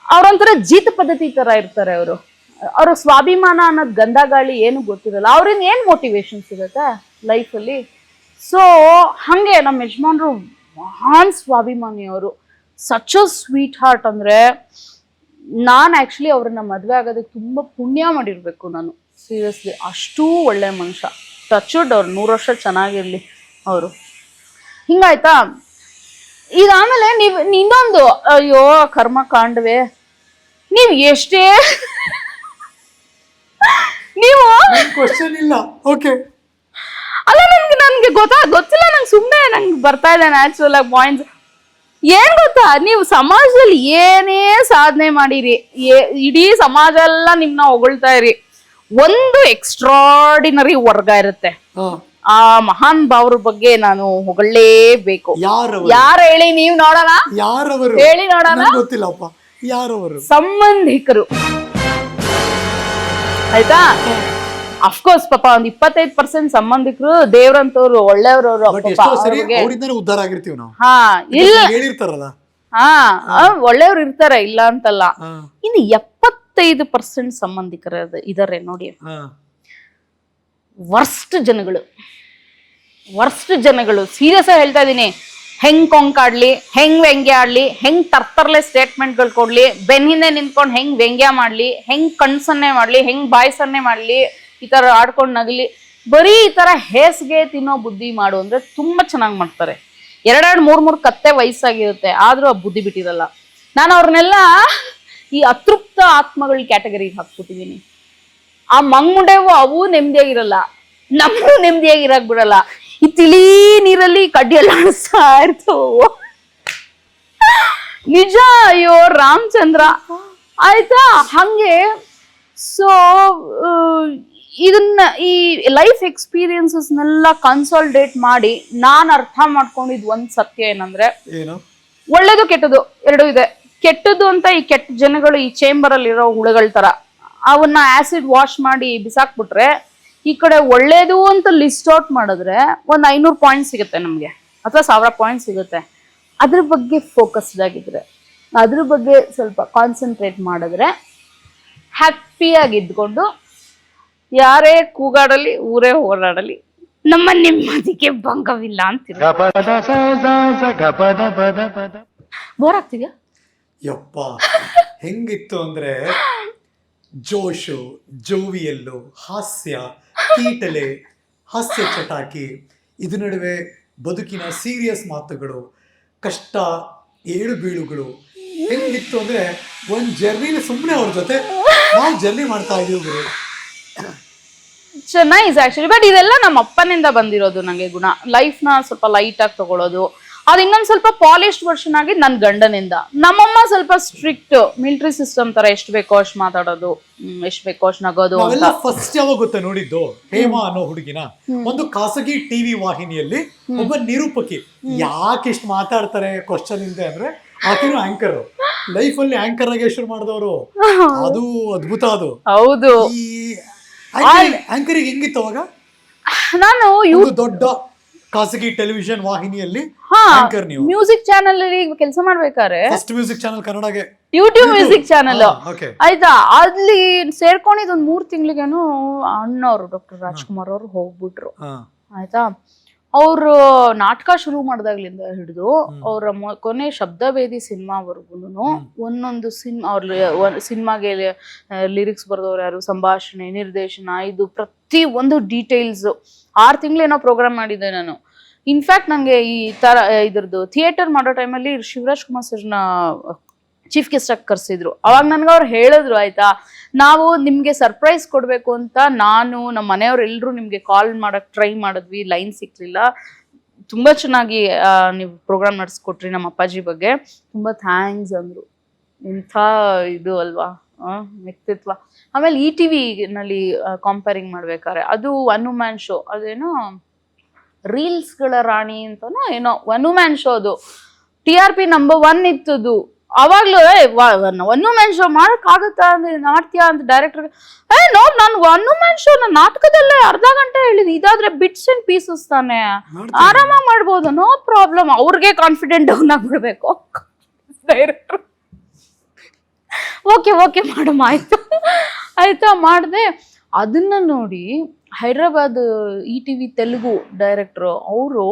ಅವ್ರೊಂಥರ ಜೀತ ಪದ್ಧತಿ ತರ ಇರ್ತಾರೆ. ಅವ್ರ ಸ್ವಾಭಿಮಾನ ಅನ್ನೋದು ಗಂಧ ಗಾಳಿ ಏನು ಗೊತ್ತಿರಲ್ಲ. ಅವ್ರಿಂದ ಏನ್ ಮೋಟಿವೇಶನ್ ಸಿಗುತ್ತೆ ಲೈಫಲ್ಲಿ. ಸೊ ಹಂಗೆ ನಮ್ಮ ಯಜಮಾನ್ರು ಮಹಾನ್ ಸ್ವಾಭಿಮಾನಿ ಅವರು, ಸಚ್ ಅ ಸ್ವೀಟ್ ಹಾರ್ಟ್. ಅಂದ್ರೆ ನಾನು ಆಕ್ಚುಲಿ ಅವ್ರನ್ನ ಮದ್ವೆ ಆಗೋದಕ್ಕೆ ತುಂಬಾ ಪುಣ್ಯ ಮಾಡಿರ್ಬೇಕು ನಾನು, ಸೀರಿಯಸ್ಲಿ. ಅಷ್ಟೂ ಒಳ್ಳೆ ಮನುಷ್ಯ. ಟಚ್ವುಡ್ ಅವ್ರು 100 ವರ್ಷ ಚೆನ್ನಾಗಿರ್ಲಿ ಅವರು. ಹಿಂಗಾಯ್ತಾ. ಇದಾದ್ಮೇಲೆ ಇನ್ನೊಂದು, ಅಯ್ಯೋ ಕರ್ಮ ಕಾಂಡವೇ, ನೀವ್ ಎಷ್ಟೇ ನೀವು ಕ್ವಶನ್ ಇಲ್ಲ. ಓಕೆ, ಅಲ್ಲ ನನ್ಗೆ ಗೊತ್ತಿಲ್ಲ, ನಂಗೆ ಬರ್ತಾ ಇದೆ ನ್ಯಾಚುರಲ್ ಆಗಿ ಪಾಯಿಂಟ್ಸ್. ಏನ್ ಗೊತ್ತಾ, ನೀವು ಸಮಾಜದಲ್ಲಿ ಏನೇ ಸಾಧನೆ ಮಾಡಿರಿ, ಇಡೀ ಸಮಾಜ ಎಲ್ಲ ನಿಮ್ನ ಹೊಗಳ್ತಾ ಇರಿ, ಒಂದು ಎಕ್ಸ್ಟ್ರಾರ್ಡಿನರಿ ವರ್ಗ ಇರುತ್ತೆ. ಆ ಮಹಾನ್ ಭಾವ್ರ ಬಗ್ಗೆ ನಾನು ಹೊಗಳಲೇಬೇಕು. ಯಾರು ಹೇಳಿ ನೀವು ನೋಡೋಣ, ಹೇಳಿ ನೋಡೋಣ. ಗೊತ್ತಿಲ್ಲಪ್ಪ ಯಾರವರು? ಸಂಬಂಧಿಕರು. ಆಯ್ತಾ? ಅಫ್ಕೋರ್ಸ್ ಪಾಪ ಒಂದ್ 25% ಸಂಬಂಧಿಕರು ದೇವ್ರಂತವ್ರು, ಒಳ್ಳೆಯವ್ರವ್ರು. ಉದ್ಧಾರ ಆಗಿರ್ತೀವಿ ನಾವು. ಒಳ್ಳೆಯವ್ರು ಇರ್ತಾರೆ, ಇಲ್ಲ ಅಂತಲ್ಲ. ಇನ್ನು 75% ಸಂಬಂಧಿಕರ ಇದಾರೆ ನೋಡಿ, ವರ್ಸ್ಟ್ ಜನಗಳು. ಸೀರಿಯಸ್ ಆಗಿ ಹೇಳ್ತಾ ಇದೀನಿ. ಹೆಂಗ್ ಕೊಂಕಾಡ್ಲಿ, ಹೆಂಗ್ ವ್ಯಂಗ್ಯ ಆಡ್ಲಿ, ಹೆಂಗ್ ತರ್ತರ್ಲೆ ಸ್ಟೇಟ್ಮೆಂಟ್ಗಳು ಕೊಡ್ಲಿ, ಬೆನ್ನಿಂದೆ ನಿಂತ್ಕೊಂಡು ಹೆಂಗ್ ವ್ಯಂಗ್ಯ ಮಾಡ್ಲಿ, ಹೆಂಗ್ ಕಣ್ಸನ್ನೆ ಮಾಡ್ಲಿ, ಹೆಂಗ್ ಬಾಯ್ ಸನ್ನೆ ಮಾಡ್ಲಿ, ಈ ತರ ಆಡ್ಕೊಂಡು ನಗಲಿ, ಬರೀ ಈ ತರ ಹೇಸ್ಗೆ ತಿನ್ನೋ ಬುದ್ಧಿ ಮಾಡು ಅಂದ್ರೆ ತುಂಬಾ ಚೆನ್ನಾಗಿ ಮಾಡ್ತಾರೆ. 2-3 ಕತ್ತೆ ವಯಸ್ಸಾಗಿರುತ್ತೆ, ಆದ್ರೂ ಆ ಬುದ್ಧಿ ಬಿಟ್ಟಿರಲ್ಲ. ನಾನು ಅವ್ರನ್ನೆಲ್ಲ ಈ ಅತೃಪ್ತ ಆತ್ಮಗಳ ಕ್ಯಾಟಗರಿಗೆ ಹಾಕ್ಬಿಟ್ಟಿದೀನಿ. ಆ ಮಂಗ್ಮುಂಡೆವು ಅವು ನೆಮ್ಮದಿಯಾಗಿರಲ್ಲ, ನಮಗೂ ನೆಮ್ಮದಿಯಾಗಿರಕ್ ಬಿಡಲ್ಲ. ಈ ತಿಳಿ ನೀರಲ್ಲಿ ಕಡ್ಡಿ ಎಲ್ಲ ಅಣಿಸ್ತಾ ಇರ್ತವು. ನಿಜ, ಅಯ್ಯೋ ರಾಮಚಂದ್ರ. ಆಯ್ತಾ? ಹಂಗೆ. ಸೊ ಇದನ್ನ ಈ ಲೈಫ್ ಎಕ್ಸ್ಪೀರಿಯನ್ಸಸ್ನೆಲ್ಲ ಕನ್ಸಾಲಿಡೇಟ್ ಮಾಡಿ ನಾನು ಅರ್ಥ ಮಾಡ್ಕೊಂಡಿದ್ ಒಂದ್ ಸತ್ಯ ಏನಂದ್ರೆ, ಒಳ್ಳೇದು ಕೆಟ್ಟದು ಎರಡು ಇದೆ. ಕೆಟ್ಟದ್ದು ಅಂತ ಈ ಕೆಟ್ಟ ಜನಗಳು ಈ ಚೇಂಬರ್ ಅಲ್ಲಿರೋ ಹುಳುಗಳ ತರ, ಅವನ್ನ ಆಸಿಡ್ ವಾಶ್ ಮಾಡಿ ಬಿಸಾಕ್ಬಿಟ್ರೆ, ಈ ಕಡೆ ಒಳ್ಳೇದು ಅಂತ ಲಿಸ್ಟ್ ಔಟ್ ಮಾಡಿದ್ರೆ ಒಂದ್ 500 ಪಾಯಿಂಟ್ ಸಿಗುತ್ತೆ ನಮ್ಗೆ, ಅಥವಾ 1000 ಪಾಯಿಂಟ್ ಸಿಗುತ್ತೆ. ಅದ್ರ ಬಗ್ಗೆ ಫೋಕಸ್ಡ್ ಆಗಿದ್ರೆ, ಅದ್ರ ಬಗ್ಗೆ ಸ್ವಲ್ಪ ಕಾನ್ಸಂಟ್ರೇಟ್ ಮಾಡಿದ್ರೆ, ಹ್ಯಾಪಿಯಾಗಿ ಇದ್ಕೊಂಡು ಯಾರೇ ಕೂಗಾಡಲಿ, ಊರೇ ಹೋರಾಡಲಿ, ನಮ್ಮ ನೆಮ್ಮದಿಗೆ ಭಂಗವಿಲ್ಲ ಅಂತೀರ. ಬೋರ್ ಆಗ್ತಿದ್ಯಾ? ಯಪ್ಪ, ಹೆಂಗಿತ್ತು ಅಂದ್ರೆ ಜೋಶು, ಜೋವಿಯಲ್ಲು, ಹಾಸ್ಯ, ಕೀಟಲೆ, ಹಾಸ್ಯ ಚಟಾಕಿ, ಇದ್ರ ನಡುವೆ ಬದುಕಿನ ಸೀರಿಯಸ್ ಮಾತುಗಳು, ಕಷ್ಟ, ಏಳು ಬೀಳುಗಳು. ಹೆಂಗಿತ್ತು ಅಂದ್ರೆ ಒಂದ್ ಜರ್ನಿನ ಸುಮ್ಮನೆ ಅವ್ರ ಜೊತೆ ನಾವು ಜರ್ನಿ ಮಾಡ್ತಾ ಇದೀವಿ. Nice actually. ಬಟ್ ಇದೆಲ್ಲ ನಮ್ಮ ಅಪ್ಪನಿಂದ ಬಂದಿರೋದು ನಂಗೆ ಗುಣ. ಲೈಫ್ ನ ಸ್ವಲ್ಪ ಲೈಟ್ ಆಗಿ ತಗೊಳ್ಳೋದು, ಅದು ಇನ್ನೊಂದ್ ಸ್ವಲ್ಪ ಪಾಲಿಶ್ಡ್ ವರ್ಷನ್ ಆಗಿ ನನ್ ಗಂಡನಿಂದ. ನಮ್ಮಮ್ಮ ಸ್ವಲ್ಪ ಸ್ಟ್ರಿಕ್ಟ್ ಮಿಲಿಟರಿ ಸಿಸ್ಟಮ್ ತರ, ಎಷ್ಟು ಬೇಕೋ ಅಷ್ಟು ಮಾತಾಡೋದು, ಎಷ್ಟು ಬೇಕೋ ಅಷ್ಟು ನಗೋದು. ಫಸ್ಟ್ ಯಾವಾಗ ಗೊತ್ತಾ ನೋಡಿದ್ದು, ಹೇಮಾ ಅನ್ನೋ ಹುಡುಗಿನ ಒಂದು ಖಾಸಗಿ ಟಿವಿ ವಾಹಿನಿಯಲ್ಲಿ ಒಬ್ಬ ನಿರೂಪಕಿ. ಯಾಕೆ ಇಷ್ಟು ಮಾತಾಡ್ತಾರೆ ಕ್ವಶನ್ ಇಂದ ಅಂದ್ರೆ, ಆಕೆನು ಆಂಕರ್, ಲೈಫ್ ಅಲ್ಲಿ ಆಂಕರ್ ಆಗಿ ಶುರು ಮಾಡಿದವರು. ಅದು ಅದ್ಭುತ. ಅದು ಹೌದು. ಈ ಆಂಕರಿಗೆ ಹೆಂಗಿತ್ತು ಅವಾಗ? ನಾನು ದೊಡ್ಡ ಖಾಸಗಿ ಟೆಲಿವಿಷನ್ ವಾಹಿನಿಯಲ್ಲಿ ಮ್ಯೂಸಿಕ್ ಚಾನೆಲ್ ಅಲ್ಲಿ ಕೆಲಸ ಮಾಡ್ಬೇಕಾರೆ, ಫಸ್ಟ್ ಮ್ಯೂಸಿಕ್ ಚಾನೆಲ್ ಕನ್ನಡಗೆ ಯೂಟ್ಯೂಬ್ ಮ್ಯೂಸಿಕ್ ಚಾನೆಲ್ ಆಯ್ತಾ, ಅಲ್ಲಿ ಸೇರ್ಕೊಂಡಿದ್ ಒಂದ್ 3 ತಿಂಗಳಿಗೇನು ಅಣ್ಣವ್ರು ಡಾಕ್ಟರ್ ರಾಜ್ಕುಮಾರ್ ಅವ್ರು ಹೋಗ್ಬಿಟ್ರು ಆಯ್ತಾ. ಅವ್ರು ನಾಟಕ ಶುರು ಮಾಡ್ದಾಗ್ಲಿಂದ ಹಿಡಿದು ಅವ್ರ ಕೊನೆ ಶಬ್ದವೇದಿ ಸಿನಿಮಾವರೆಗೂ ಒಂದೊಂದು ಸಿನಿಮಾಗೆ ಲಿರಿಕ್ಸ್ ಬರ್ದವ್ರು ಯಾರು, ಸಂಭಾಷಣೆ, ನಿರ್ದೇಶನ, ಇದು ಪ್ರತಿ ಒಂದು ಡೀಟೇಲ್ಸ್. 6 ತಿಂಗಳೇನೋ ಪ್ರೋಗ್ರಾಮ್ ಮಾಡಿದ್ದೆ ನಾನು. ಇನ್ಫ್ಯಾಕ್ಟ್ ನಂಗೆ ಈ ತರ ಇದ್ರದ್ದು ಥಿಯೇಟರ್ ಮಾಡೋ ಟೈಮಲ್ಲಿ ಶಿವರಾಜ್ ಕುಮಾರ್ ಸರ್ನ ಚೀಫ್ ಗೆಸ್ಟ್ ಆಗಿ ಕರ್ಸಿದ್ರು. ಅವಾಗ ನನ್ಗೆ ಅವ್ರು ಹೇಳಿದ್ರು ಆಯ್ತಾ, ನಾವು ನಿಮ್ಗೆ ಸರ್ಪ್ರೈಸ್ ಕೊಡ್ಬೇಕು ಅಂತ ನಾನು ನಮ್ಮ ಮನೆಯವ್ರು ಎಲ್ರು ನಿಮ್ಗೆ ಕಾಲ್ ಮಾಡಕ್ ಟ್ರೈ ಮಾಡಿದ್ವಿ, ಲೈನ್ ಸಿಕ್ಲಿಲ್ಲ. ತುಂಬಾ ಚೆನ್ನಾಗಿ ನೀವು ಪ್ರೋಗ್ರಾಮ್ ನಡೆಸ್ಕೊಟ್ರಿ ನಮ್ಮ ಅಪ್ಪಾಜಿ ಬಗ್ಗೆ, ತುಂಬಾ ಥ್ಯಾಂಕ್ಸ್ ಅಂದ್ರು. ಇಂಥ ಇದು ಅಲ್ವಾ ವ್ಯಕ್ತಿತ್ವ. ಆಮೇಲೆ ETV ನಲ್ಲಿ ಕಂಪೇರಿಂಗ್ ಮಾಡ್ಬೇಕಾರೆ ಅದು ಒನ್ ವುಮನ್ ಶೋ, ಅದೇನೋ ರೀಲ್ಸ್ ಗಳ ರಾಣಿ ಅಂತನೋ ಏನೋ ಒನ್ ವುಮನ್ ಶೋ, ಅದು TRP ನಂಬರ್ 1 ಇತ್ತದು. ಅವಾಗ್ಲೂ ಒನ್ ವುಮನ್ ಶೋ ಮಾಡಕ್ ಆಗತ್ತಾ ಅಂದ್ರೆ, ಮಾಡ್ತೀಯಾ ಅಂತ ಡೈರೆಕ್ಟರ್ ನೋಡ್, ನಾನು ಒನ್ ವುಮನ್ ಶೋ ನಾಟಕದಲ್ಲೇ ಅರ್ಧ ಗಂಟೆ ಹೇಳಿದ್, ಇದಾದ್ರೆ ಬಿಟ್ಸ್ ಅಂಡ್ ಪೀಸಸ್ ತಾನೆ, ಆರಾಮಾಗಿ ಮಾಡ್ಬೋದು, ನೋ ಪ್ರಾಬ್ಲಮ್. ಅವ್ರಿಗೆ ಕಾನ್ಫಿಡೆಂಟ್ ಡೌನ್ ಆಗ್ಬಿಡ್ಬೇಕು ಡೈರೆಕ್ಟರ್. ಓಕೆ ಮಾಡಮ್ಮ ಆಯ್ತು ಆಯ್ತಾ ಮಾಡಿದೆ. ಅದನ್ನ ನೋಡಿ ಹೈದ್ರಾಬಾದ್ ETV ತೆಲುಗು ಡೈರೆಕ್ಟ್ರು ಅವರು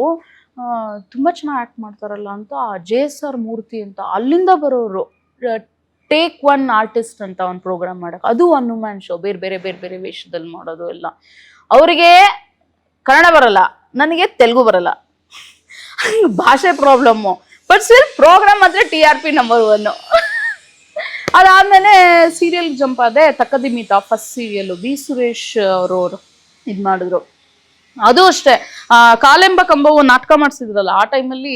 ತುಂಬಾ ಚೆನ್ನಾಗಿ ಆಕ್ಟ್ ಮಾಡ್ತಾರಲ್ಲ ಅಂತ JSR ಮೂರ್ತಿ ಅಂತ ಅಲ್ಲಿಂದ ಬರೋರು, ಟೇಕ್ 1 ಆರ್ಟಿಸ್ಟ್ ಅಂತ ಒಂದು ಪ್ರೋಗ್ರಾಮ್ ಮಾಡಕ್, ಅದು ಒನ್ ವುಮನ್ ಶೋ, ಬೇರೆ ಬೇರೆ ವೇಷದಲ್ಲಿ ಮಾಡೋದು ಎಲ್ಲ. ಅವರಿಗೆ ಕನ್ನಡ ಬರಲ್ಲ, ನನಗೆ ತೆಲುಗು ಬರಲ್ಲ, ಭಾಷೆ ಪ್ರಾಬ್ಲಮ್ಮು. ಬಟ್ ಸ್ಟಿಲ್ ಪ್ರೋಗ್ರಾಮ್ ಮಾತ್ರ TRP ನಂಬರ್ 1. ಅದಾದ್ಮೇಲೆ ಸೀರಿಯಲ್ ಜಂಪ್ ಆದೆ, ತಕ್ಕದಿಮಿತ ಫಸ್ಟ್ ಸೀರಿಯಲ್ B ಸುರೇಶ್ ಅವರು ಇದ್ ಮಾಡಿದ್ರು. ಅದು ಅಷ್ಟೇ, ಕಾಲೆಂಬ ಕಂಬವು ನಾಟಕ ಮಾಡಿಸಿದ್ರಲ್ಲ, ಆ ಟೈಮಲ್ಲಿ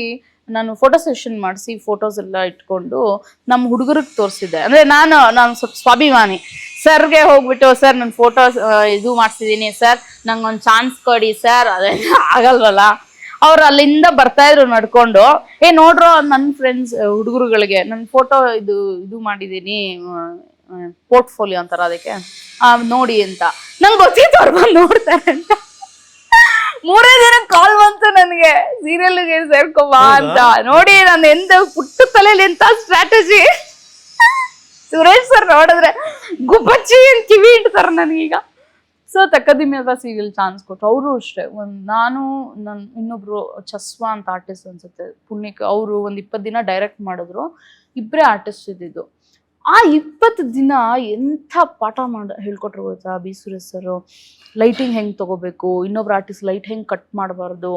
ನಾನು ಫೋಟೋ ಸೆಷನ್ ಮಾಡಿಸಿ ಫೋಟೋಸ್ ಎಲ್ಲ ಇಟ್ಕೊಂಡು ನಮ್ಮ ಹುಡುಗರಿಗೆ ತೋರಿಸಿದ್ದೆ. ಅಂದ್ರೆ ನಾನು ಸ್ವಲ್ಪ ಸ್ವಾಭಿಮಾನಿ. ಸರ್ಗೆ ಹೋಗ್ಬಿಟ್ಟು, ಸರ್ ನಾನು ಫೋಟೋಸ್ ಇದು ಮಾಡ್ಸಿದ್ದೀನಿ ಸರ್, ನಂಗೊಂದು ಚಾನ್ಸ್ ಕೊಡಿ ಸರ್, ಅದೆಲ್ಲ ಆಗಲ್ವಲ್ಲ. ಅವ್ರು ಅಲ್ಲಿಂದ ಬರ್ತಾ ಇದ್ರು ನಡ್ಕೊಂಡು, ನೋಡ್ರೋ ನನ್ನ ಫ್ರೆಂಡ್ಸ್ ಹುಡುಗರುಗಳಿಗೆ ನನ್ನ ಫೋಟೋ ಇದು ಮಾಡಿದ್ದೀನಿ, ಪೋರ್ಟ್ಫೋಲಿಯೋ ಅಂತಾರ ಅದಕ್ಕೆ, ನೋಡಿ ಅಂತ. ನಂಗೆ ಗೊತ್ತಿತ್ತು ಅವ್ರು ಬಂದು ನೋಡ್ತಾರೆ ಅಂತ. 3 ದಿನ ಕಾಲ್ ಬಂತು ನನಗೆ, ಸೀರಿಯಲ್ಗೆ ಸೇರ್ಕೊಬಾ ಅಂತ. ನೋಡಿ ನಾನು ಎಂತ ಪುಟ್ಟ ತಲೆಯಲ್ಲಿ ಎಂತ ಸ್ಟ್ರಾಟಜಿ. ಸುರೇಶ್ ಸರ್ ನೋಡಿದ್ರೆ ಗುಬ್ಬಚ್ಚಿ ಕಿವಿ ಇಡ್ತಾರ ನನಗೀಗ. ಸೊ ತಕ್ಕದಿಮಿತ ಸೀರಿಯಲ್ ಚಾನ್ಸ್ ಕೊಟ್ರು. ಅವರು ಅಷ್ಟೇ, ನಾನು ಇನ್ನೊಬ್ರು ಚಸ್ವಾ ಅಂತ ಆರ್ಟಿಸ್ಟ್ ಅನ್ಸುತ್ತೆ, ಪುಣ್ಯಕ್ಕೆ ಅವರು 20 ದಿನ ಡೈರೆಕ್ಟ್ ಮಾಡಿದ್ರು. ಇಬ್ಬರೇ ಆರ್ಟಿಸ್ಟ್ ಇದ್ದಿದ್ದು. ಆ 20 ದಿನ ಎಂಥ ಪಾಠ ಹೇಳ್ಕೊಟ್ರು ಗೊತ್ತಾ B ಸುರೇಶ್ ಸರ್. ಲೈಟಿಂಗ್ ಹೆಂಗೆ ತಗೋಬೇಕು, ಇನ್ನೊಬ್ರು ಆರ್ಟಿಸ್ಟ್ ಲೈಟ್ ಹೆಂಗೆ ಕಟ್ ಮಾಡಬಾರ್ದು,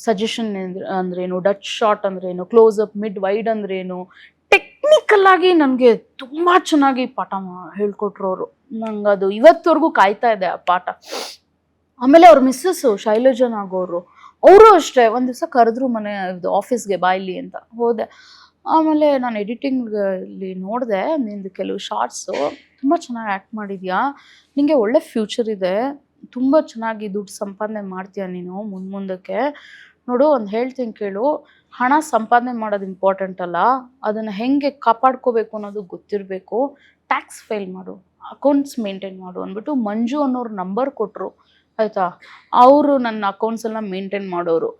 ಸಜೆಷನ್ ಅಂದ್ರೇನು, ಡಚ್ ಶಾಟ್ ಅಂದ್ರೇನು, ಕ್ಲೋಸ್ ಅಪ್, ಮಿಡ್, ವೈಡ್ ಅಂದ್ರೇನು, ಟೆಕ್ನಿಕಲ್ ಆಗಿ ನನಗೆ ತುಂಬಾ ಚೆನ್ನಾಗಿ ಪಾಠ ಹೇಳ್ಕೊಟ್ರು ಅವರು. ನಂಗೆ ಅದು ಇವತ್ತವರೆಗೂ ಕಾಯ್ತಾ ಇದೆ ಆ ಪಾಠ. ಆಮೇಲೆ ಅವ್ರ ಮಿಸ್ಸಸ್ ಶೈಲಜಾ ನಾಗೋರು, ಅವರು ಅಷ್ಟೇ ಒಂದ್ ದಿವಸ ಕರೆದ್ರು ಮನೆ ಆಫೀಸ್ಗೆ ಬಾಯ್ಲಿ ಅಂತ ಹೋದೆ. ಆಮೇಲೆ ನಾನು ಎಡಿಟಿಂಗಲ್ಲಿ ನೋಡಿದೆ, ನಿಂದು ಕೆಲವು ಶಾರ್ಟ್ಸು ತುಂಬ ಚೆನ್ನಾಗಿ ಆ್ಯಕ್ಟ್ ಮಾಡಿದ್ಯಾ, ನಿಂಗೆ ಒಳ್ಳೆ ಫ್ಯೂಚರ್ ಇದೆ, ತುಂಬ ಚೆನ್ನಾಗಿ ದುಡ್ಡು ಸಂಪಾದನೆ ಮಾಡ್ತೀಯ ನೀನು ಮುಂದಕ್ಕೆ. ನೋಡು ಒಂದು ಹೇಳ್ತೀನಿ ಕೇಳು, ಹಣ ಸಂಪಾದನೆ ಮಾಡೋದು ಇಂಪಾರ್ಟೆಂಟ್ ಅಲ್ಲ, ಅದನ್ನು ಹೆಂಗೆ ಕಾಪಾಡ್ಕೋಬೇಕು ಅನ್ನೋದು ಗೊತ್ತಿರಬೇಕು. ಟ್ಯಾಕ್ಸ್ ಫೈಲ್ ಮಾಡು, ಅಕೌಂಟ್ಸ್ ಮೇಂಟೈನ್ ಮಾಡು ಅಂದ್ಬಿಟ್ಟು ಮಂಜು ಅನ್ನೋರು ನಂಬರ್ ಕೊಟ್ಟರು ಆಯಿತಾ. ಅವರು ನನ್ನ ಅಕೌಂಟ್ಸ್ ಎಲ್ಲ ಮೇಂಟೈನ್ ಮಾಡೋರು.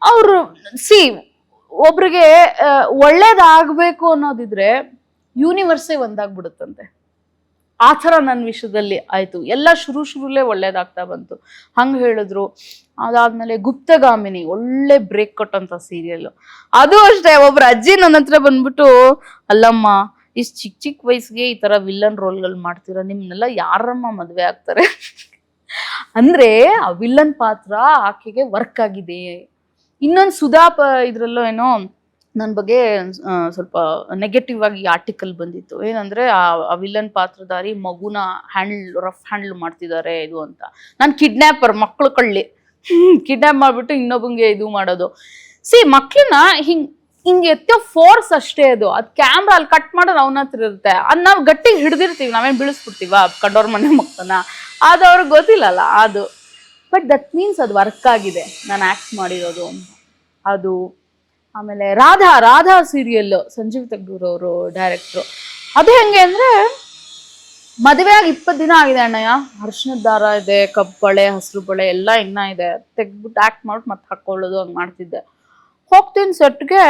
ಅವರು ಒಬ್ರಿಗೆ ಒಳ್ಳೇದಾಗಬೇಕು ಅನ್ನೋದಿದ್ರೆ ಯೂನಿವರ್ಸೇ ಒಂದಾಗ್ಬಿಡುತ್ತಂತೆ. ಆ ಥರ ನನ್ನ ವಿಷಯದಲ್ಲಿ ಆಯಿತು. ಎಲ್ಲ ಶುರುಲೇ ಒಳ್ಳೇದಾಗ್ತಾ ಬಂತು, ಹಂಗೆ ಹೇಳಿದ್ರು. ಅದಾದಮೇಲೆ ಗುಪ್ತಗಾಮಿನಿ ಒಳ್ಳೆ ಬ್ರೇಕ್ ಕೊಟ್ಟಂಥ ಸೀರಿಯಲ್ಲು. ಅದು ಅಷ್ಟೇ, ಒಬ್ರು ಅಜ್ಜಿ ನನ್ನ ಹತ್ರ ಬಂದ್ಬಿಟ್ಟು, ಅಲ್ಲಮ್ಮ ಇಷ್ಟು ಚಿಕ್ಕ ವಯಸ್ಸಿಗೆ ಈ ಥರ ವಿಲ್ಲನ್ ರೋಲ್ಗಳು ಮಾಡ್ತೀರ, ನಿಮ್ಮನ್ನೆಲ್ಲ ಯಾರಮ್ಮ ಮದುವೆ ಆಗ್ತಾರೆ ಅಂದರೆ ಆ ವಿಲ್ಲನ್ ಪಾತ್ರ ಆಕೆಗೆ ವರ್ಕ್ ಆಗಿದೆ. ಇನ್ನೊಂದು ಸುಧಾ ಇದ್ರಲ್ಲೋ ಏನೋ ನನ್ನ ಬಗ್ಗೆ ಸ್ವಲ್ಪ ನೆಗೆಟಿವ್ ಆಗಿ ಆರ್ಟಿಕಲ್ ಬಂದಿತ್ತು. ಏನಂದ್ರೆ ಆ ವಿಲನ್ ಪಾತ್ರಧಾರಿ ಮಗುನ ರಫ್ ಹ್ಯಾಂಡಲ್ ಮಾಡ್ತಿದ್ದಾರೆ ಇದು ಅಂತ. ನಾನು ಕಿಡ್ನ್ಯಾಪರ್, ಮಕ್ಕಳು ಕಳ್ಳಿ, ಕಿಡ್ನಾಪ್ ಮಾಡ್ಬಿಟ್ಟು ಇನ್ನೊಬ್ಬಂಗೆ ಇದು ಮಾಡೋದು. ಮಕ್ಳನ್ನ ಹಿಂಗೆ ಎತ್ತೋ ಫೋರ್ಸ್ ಅಷ್ಟೇ ಅದು ಕ್ಯಾಮ್ರಾ ಅಲ್ಲಿ ಕಟ್ ಮಾಡೋದು ಅವನ ಹತ್ರ ಇರುತ್ತೆ. ಅದ್ ನಾವು ಗಟ್ಟಿಗೆ ಹಿಡ್ದಿರ್ತೀವಿ, ನಾವೇನ್ ಬೀಳಿಸ್ಬಿಡ್ತೀವ ಕಂಡೋರ್ ಮನೆ ಮಕ್ಕಳನ್ನ, ಅದು ಅವ್ರಿಗೆ ಗೊತ್ತಿಲ್ಲಲ್ಲ ಅದು. ಬಟ್ ದಟ್ ಮೀನ್ಸ್ ಅದು ವರ್ಕ್ ಆಗಿದೆ ನಾನು ಆಕ್ಟ್ ಮಾಡಿರೋದು ಅದು. ಆಮೇಲೆ ರಾಧಾ ಸೀರಿಯಲ್ ಸಂಜೀವ್ ತೆಗ್ದೂರ್ ಅವರು ಡೈರೆಕ್ಟ್ರು. ಅದು ಹೆಂಗೆ ಅಂದ್ರೆ ಮದುವೆ ಆಗಿ 20 ದಿನ ಆಗಿದೆ ಅಣ್ಣಯ್ಯ, ಅರ್ಶಿನದ ದಾರ ಇದೆ, ಕಪ್ಪು ಬಳೆ, ಹಸಿರು ಬಳೆ ಎಲ್ಲ ಇನ್ನ ಇದೆ, ತೆಗ್ದ್ಬಿಟ್ಟು ಆಕ್ಟ್ ಮಾಡ್ಬಿಟ್ಟು ಮತ್ತೆ ಹಾಕೊಳ್ಳೋದು ಹಂಗೆ ಮಾಡ್ತಿದ್ದೆ. ಹೋಗ್ತೀನಿ ಸೆಟ್ಗೆ,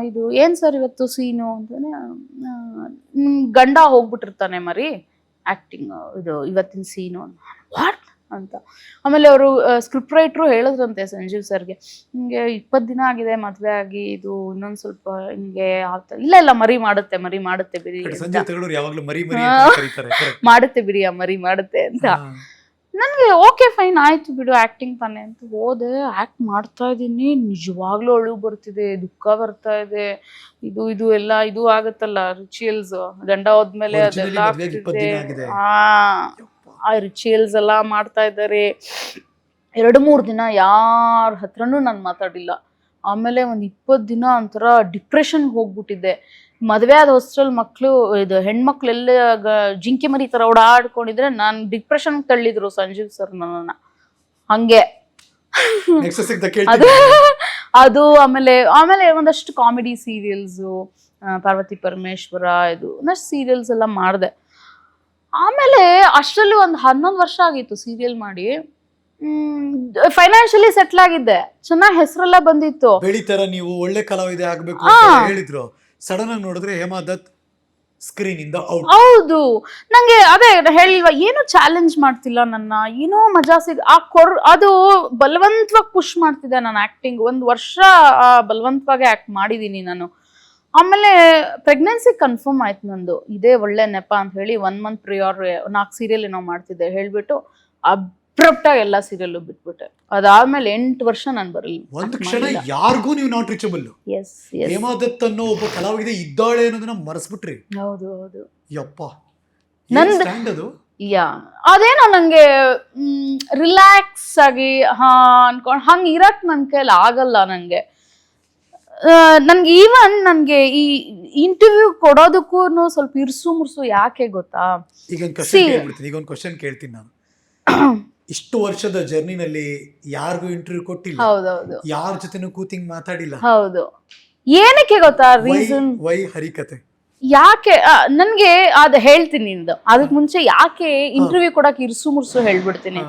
ಇದು ಏನ್ ಸರ್ ಇವತ್ತು ಸೀನು ಅಂತಾನೆ, ಗಂಡ ಹೋಗ್ಬಿಟ್ಟಿರ್ತಾನೆ ಮರಿ ಆಕ್ಟಿಂಗ್ ಇದು ಇವತ್ತಿನ ಸೀನು. ವಾಟ್ ಅಂತ. ಆಮೇಲೆ ಅವರು ಸ್ಕ್ರಿಪ್ಟ್ ರೈಟ್ರು ಹೇಳಿದ್ರಂತೆ ಸಂಜೀವ್ ಸರ್ಗೆ, ಹಿಂಗೆ 20 ದಿನ ಆಗಿದೆ ಮದ್ವೆ ಆಗಿ, ಇದು ಇನ್ನೊಂದ್ ಸ್ವಲ್ಪ ಹಿಂಗೆ ಆಗ್ತಾ ಇಲ್ಲ ಮರಿ ಮಾಡುತ್ತೆ ಬಿರಿ ಮಾಡುತ್ತೆ ಬಿರಿ ಮರಿ ಮಾಡುತ್ತೆ ಅಂತ. ನನ್ಗೆ ಓಕೆ ಫೈನ್ ಆಯ್ತು ಬಿಡು ಆಕ್ಟಿಂಗ್ ತಾನೆ ಅಂತ ಹೋದೆ. ಆಕ್ಟ್ ಮಾಡ್ತಾ ಇದ್ದೀನಿ, ನಿಜವಾಗ್ಲೂ ಅಳು ಬರ್ತಿದೆ, ದುಃಖ ಬರ್ತಾ ಇದೆ. ಇದು ಎಲ್ಲ ಇದು ಆಗತ್ತಲ್ಲ ರಿಚುಯಲ್ಸ್, ಗಂಡ ಹೋದ್ಮೇಲೆ ಅದೆಲ್ಲ ಆಗ್ತಿದೆ. ಆ ರಿಚುಯಲ್ಸ್ ಎಲ್ಲ ಮಾಡ್ತಾ ಇದ್ದಾರೆ. 2-3 ದಿನ ಯಾರ ಹತ್ರನೂ ನಾನು ಮಾತಾಡಿಲ್ಲ. ಆಮೇಲೆ ಒಂದು 20 ದಿನ ಒಂಥರ ಡಿಪ್ರೆಷನ್ಗೆ ಹೋಗ್ಬಿಟ್ಟಿದ್ದೆ. ಮದುವೆ ಆದ ಹೊಸ್ಟ್ರಲ್ಲಿ ಮಕ್ಕಳು ಇದು ಹೆಣ್ಮಕ್ಳೆಲ್ಲ ಜಿಂಕಿ ಮರಿ ತರ ಓಡಾಡ್ಕೊಂಡಿದ್ರೆ ನಾನು ಡಿಪ್ರೆಷನ್ ತಳ್ಳಿದ್ರು ಸಂಜೀವ್ ಸರ್ ನನ್ನನ್ನ ಹಂಗೆ. ಅದು ಆಮೇಲೆ ಒಂದಷ್ಟು ಕಾಮಿಡಿ ಸೀರಿಯಲ್ಸ್, ಪಾರ್ವತಿ ಪರಮೇಶ್ವರ, ಇದು ಒಂದಷ್ಟು ಸೀರಿಯಲ್ಸ್ ಎಲ್ಲ ಮಾಡಿದೆ. ಆಮೇಲೆ ಅಷ್ಟರಲ್ಲಿ ಒಂದು 11 ವರ್ಷ ಆಗಿತ್ತು ಸೀರಿಯಲ್ ಮಾಡಿ. ಫೈನಾನ್ಷಿಯಲಿ ಸೆಟ್ಲ್ ಆಗಿದ್ದೆ, ಚೆನ್ನಾಗಿ ಹೆಸರೆಲ್ಲ ಬಂದಿತ್ತು. ಬೆಳಿತರ ನೀವು ಒಳ್ಳೆ ಕಲಾವಿದೆ ಆಗ್ಬೇಕು ಅಂತ ಹೇಳಿದ್ರು, ಸಡನ್ ಆಗಿ ನೋಡಿದ್ರೆ ಹೇಮಾ ದತ್ ಸ್ಕ್ರೀನ್ ಇಂದ ಔಟ್. ಹೌದು, ನಂಗೆ ಅದೇ ಹೇಳಿಲ್ವಾ, ಏನು ಚಾಲೆಂಜ್ ಮಾಡ್ತಿಲ್ಲ ನನ್ನ, ಏನೋ ಮಜಾ ಅದು ಬಲವಂತವಾಗಿ ಪುಷ್ ಮಾಡ್ತಿದ್ದೆ ನಾನು ಆಕ್ಟಿಂಗ್. 1 ವರ್ಷ ಬಲವಂತವಾಗಿ ಆಕ್ಟ್ ಮಾಡಿದೀನಿ ನಾನು. ಆಮೇಲೆ ಪ್ರೆಗ್ನೆನ್ಸಿ ಕನ್ಫರ್ಮ್ ಆಯ್ತು ನಂದು, ಇದೇ ಒಳ್ಳೆ ನೆಪ ಅಂತ ಹೇಳಿ 1 ಮಂತ್ ಪ್ರಿಯರ್ 4 ಸೀರಿಯಲ್ ಏನೋ ಮಾಡ್ತಿದ್ದೆ ಹೇಳ್ಬಿಟ್ಟು ಅಬ್ರಪ್ಟ್ ಆಗಿ ಎಲ್ಲ ಸೀರಿಯಲ್ ಬಿಟ್ಬಿಟ್ಟೆ. ಅದಾದ್ಮೇಲೆ 8 ವರ್ಷ ನಾನು ಬರಲಿಲ್ಲ. ಒಂದು ಕ್ಷಣ ಯಾರಿಗೂ ನೀವು not reachable. Yes Hema Dutt ಅನ್ನೋ ಒಬ್ಬ ಕಲಾವಿದೆ ಇದ್ದಾಳೆ ಅನ್ನೋದನ್ನ ಮರೆಸ್ಬಿಟ್ರಿ. ಹೌದು ಯಪ್ಪ ನಂದು ಅದೇನೋ ನಂಗೆ ರಿಲ್ಯಾಕ್ಸ್ ಆಗಿ ಅನ್ಕೊಂಡ್ ಹಂಗ ಇರಕ್ ನನ್ ಕೈಲಿ ಆಗಲ್ಲ. ನನ್ಗೆ ಈವನ್ ನನ್ಗೆ ಈ ಇಂಟರ್ವ್ಯೂ ಕೊಡೋದಕ್ಕೂ ಸ್ವಲ್ಪ ಇರ್ಸು ಮುರ್ಸು ಯಾಕೆ ಗೊತ್ತಾ? ಈಗ ಒಂದು ಕ್ವಶನ್ ಕೇಳ್ತೀನಿ ನಾನು. ಇಷ್ಟು ವರ್ಷದ ಜರ್ನಿನಲ್ಲಿ ಯಾರಿಗೂ ಇಂಟರ್ವ್ಯೂ ಕೊಟ್ಟಿಲ್ಲ, ಹೌದೌದು, ಯಾರ ಜೊತೆನೂ ಕೂತಿಂಗ್ ಮಾತಾಡಿಲ್ಲ. ಹೌದು, ಏನಕ್ಕೆ ಗೊತ್ತಾ ರೀಸನ್? ವೈ ಹರಿಕತೆ ಯಾಕೆ ನನ್ಗೆ ಅದ್ ಹೇಳ್ತೀನಿ. ಅದಕ್ ಮುಂಚೆ ಯಾಕೆ ಇಂಟರ್ವ್ಯೂ ಕೊಡಕ್ ಇರ್ಸು ಮುರ್ಸು ಹೇಳ್ಬಿಡ್ತೀನಿ.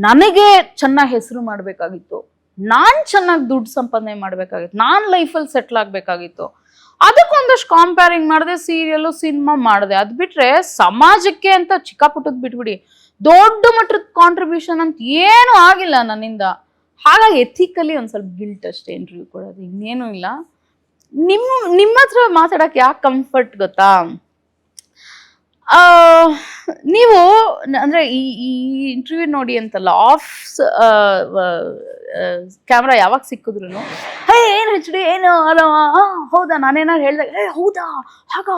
ನನಗೆ ಚೆನ್ನಾಗಿ ಹೆಸರು ಮಾಡ್ಬೇಕಾಗಿತ್ತು, ನಾನ್ ಚೆನ್ನಾಗಿ ದುಡ್ಡು ಸಂಪಾದನೆ ಮಾಡ್ಬೇಕಾಗಿತ್ತು, ನಾನ್ ಲೈಫಲ್ಲಿ ಸೆಟ್ಲ್ ಆಗ್ಬೇಕಾಗಿತ್ತು. ಅದಕ್ಕೊಂದಷ್ಟು ಕಾಂಪೇರಿಂಗ್ ಮಾಡಿದೆ, ಸೀರಿಯಲ್ ಸಿನಿಮಾ ಮಾಡಿದೆ. ಅದ್ ಬಿಟ್ರೆ ಸಮಾಜಕ್ಕೆ ಅಂತ ಚಿಕ್ಕಪುಟ್ಟದ್ ಬಿಟ್ಬಿಡಿ, ದೊಡ್ಡ ಮಟ್ಟದ ಕಾಂಟ್ರಿಬ್ಯೂಷನ್ ಅಂತ ಏನು ಆಗಿಲ್ಲ ನನ್ನಿಂದ. ಹಾಗಾಗಿ ಎಥಿಕಲಿ ಒಂದ್ ಸ್ವಲ್ಪ ಗಿಲ್ಟ್ ಅಷ್ಟೇ ಇಂಟರ್ವ್ಯೂ ಕೊಡೋದು, ಇನ್ನೇನು ಇಲ್ಲ. ನಿಮ್ಮ ಹತ್ರ ಮಾತಾಡಕ್ ಯಾಕೆ ಕಂಫರ್ಟ್ ಗೊತ್ತಾ? ನೀವು ಅಂದ್ರೆ ಈ ಇಂಟರ್ವ್ಯೂ ನೋಡಿ ಅಂತಲ್ಲ, ಆಫ್ ಕ್ಯಾಮ್ರಾ ಯಾವಾಗ ಸಿಕ್ಕಿದ್ರು ಏನು HD ಏನು ಹೌದಾ ನಾನೇನಾರು ಹೇಳ್ದಾಗ ಹೌದಾ ಹಾಗ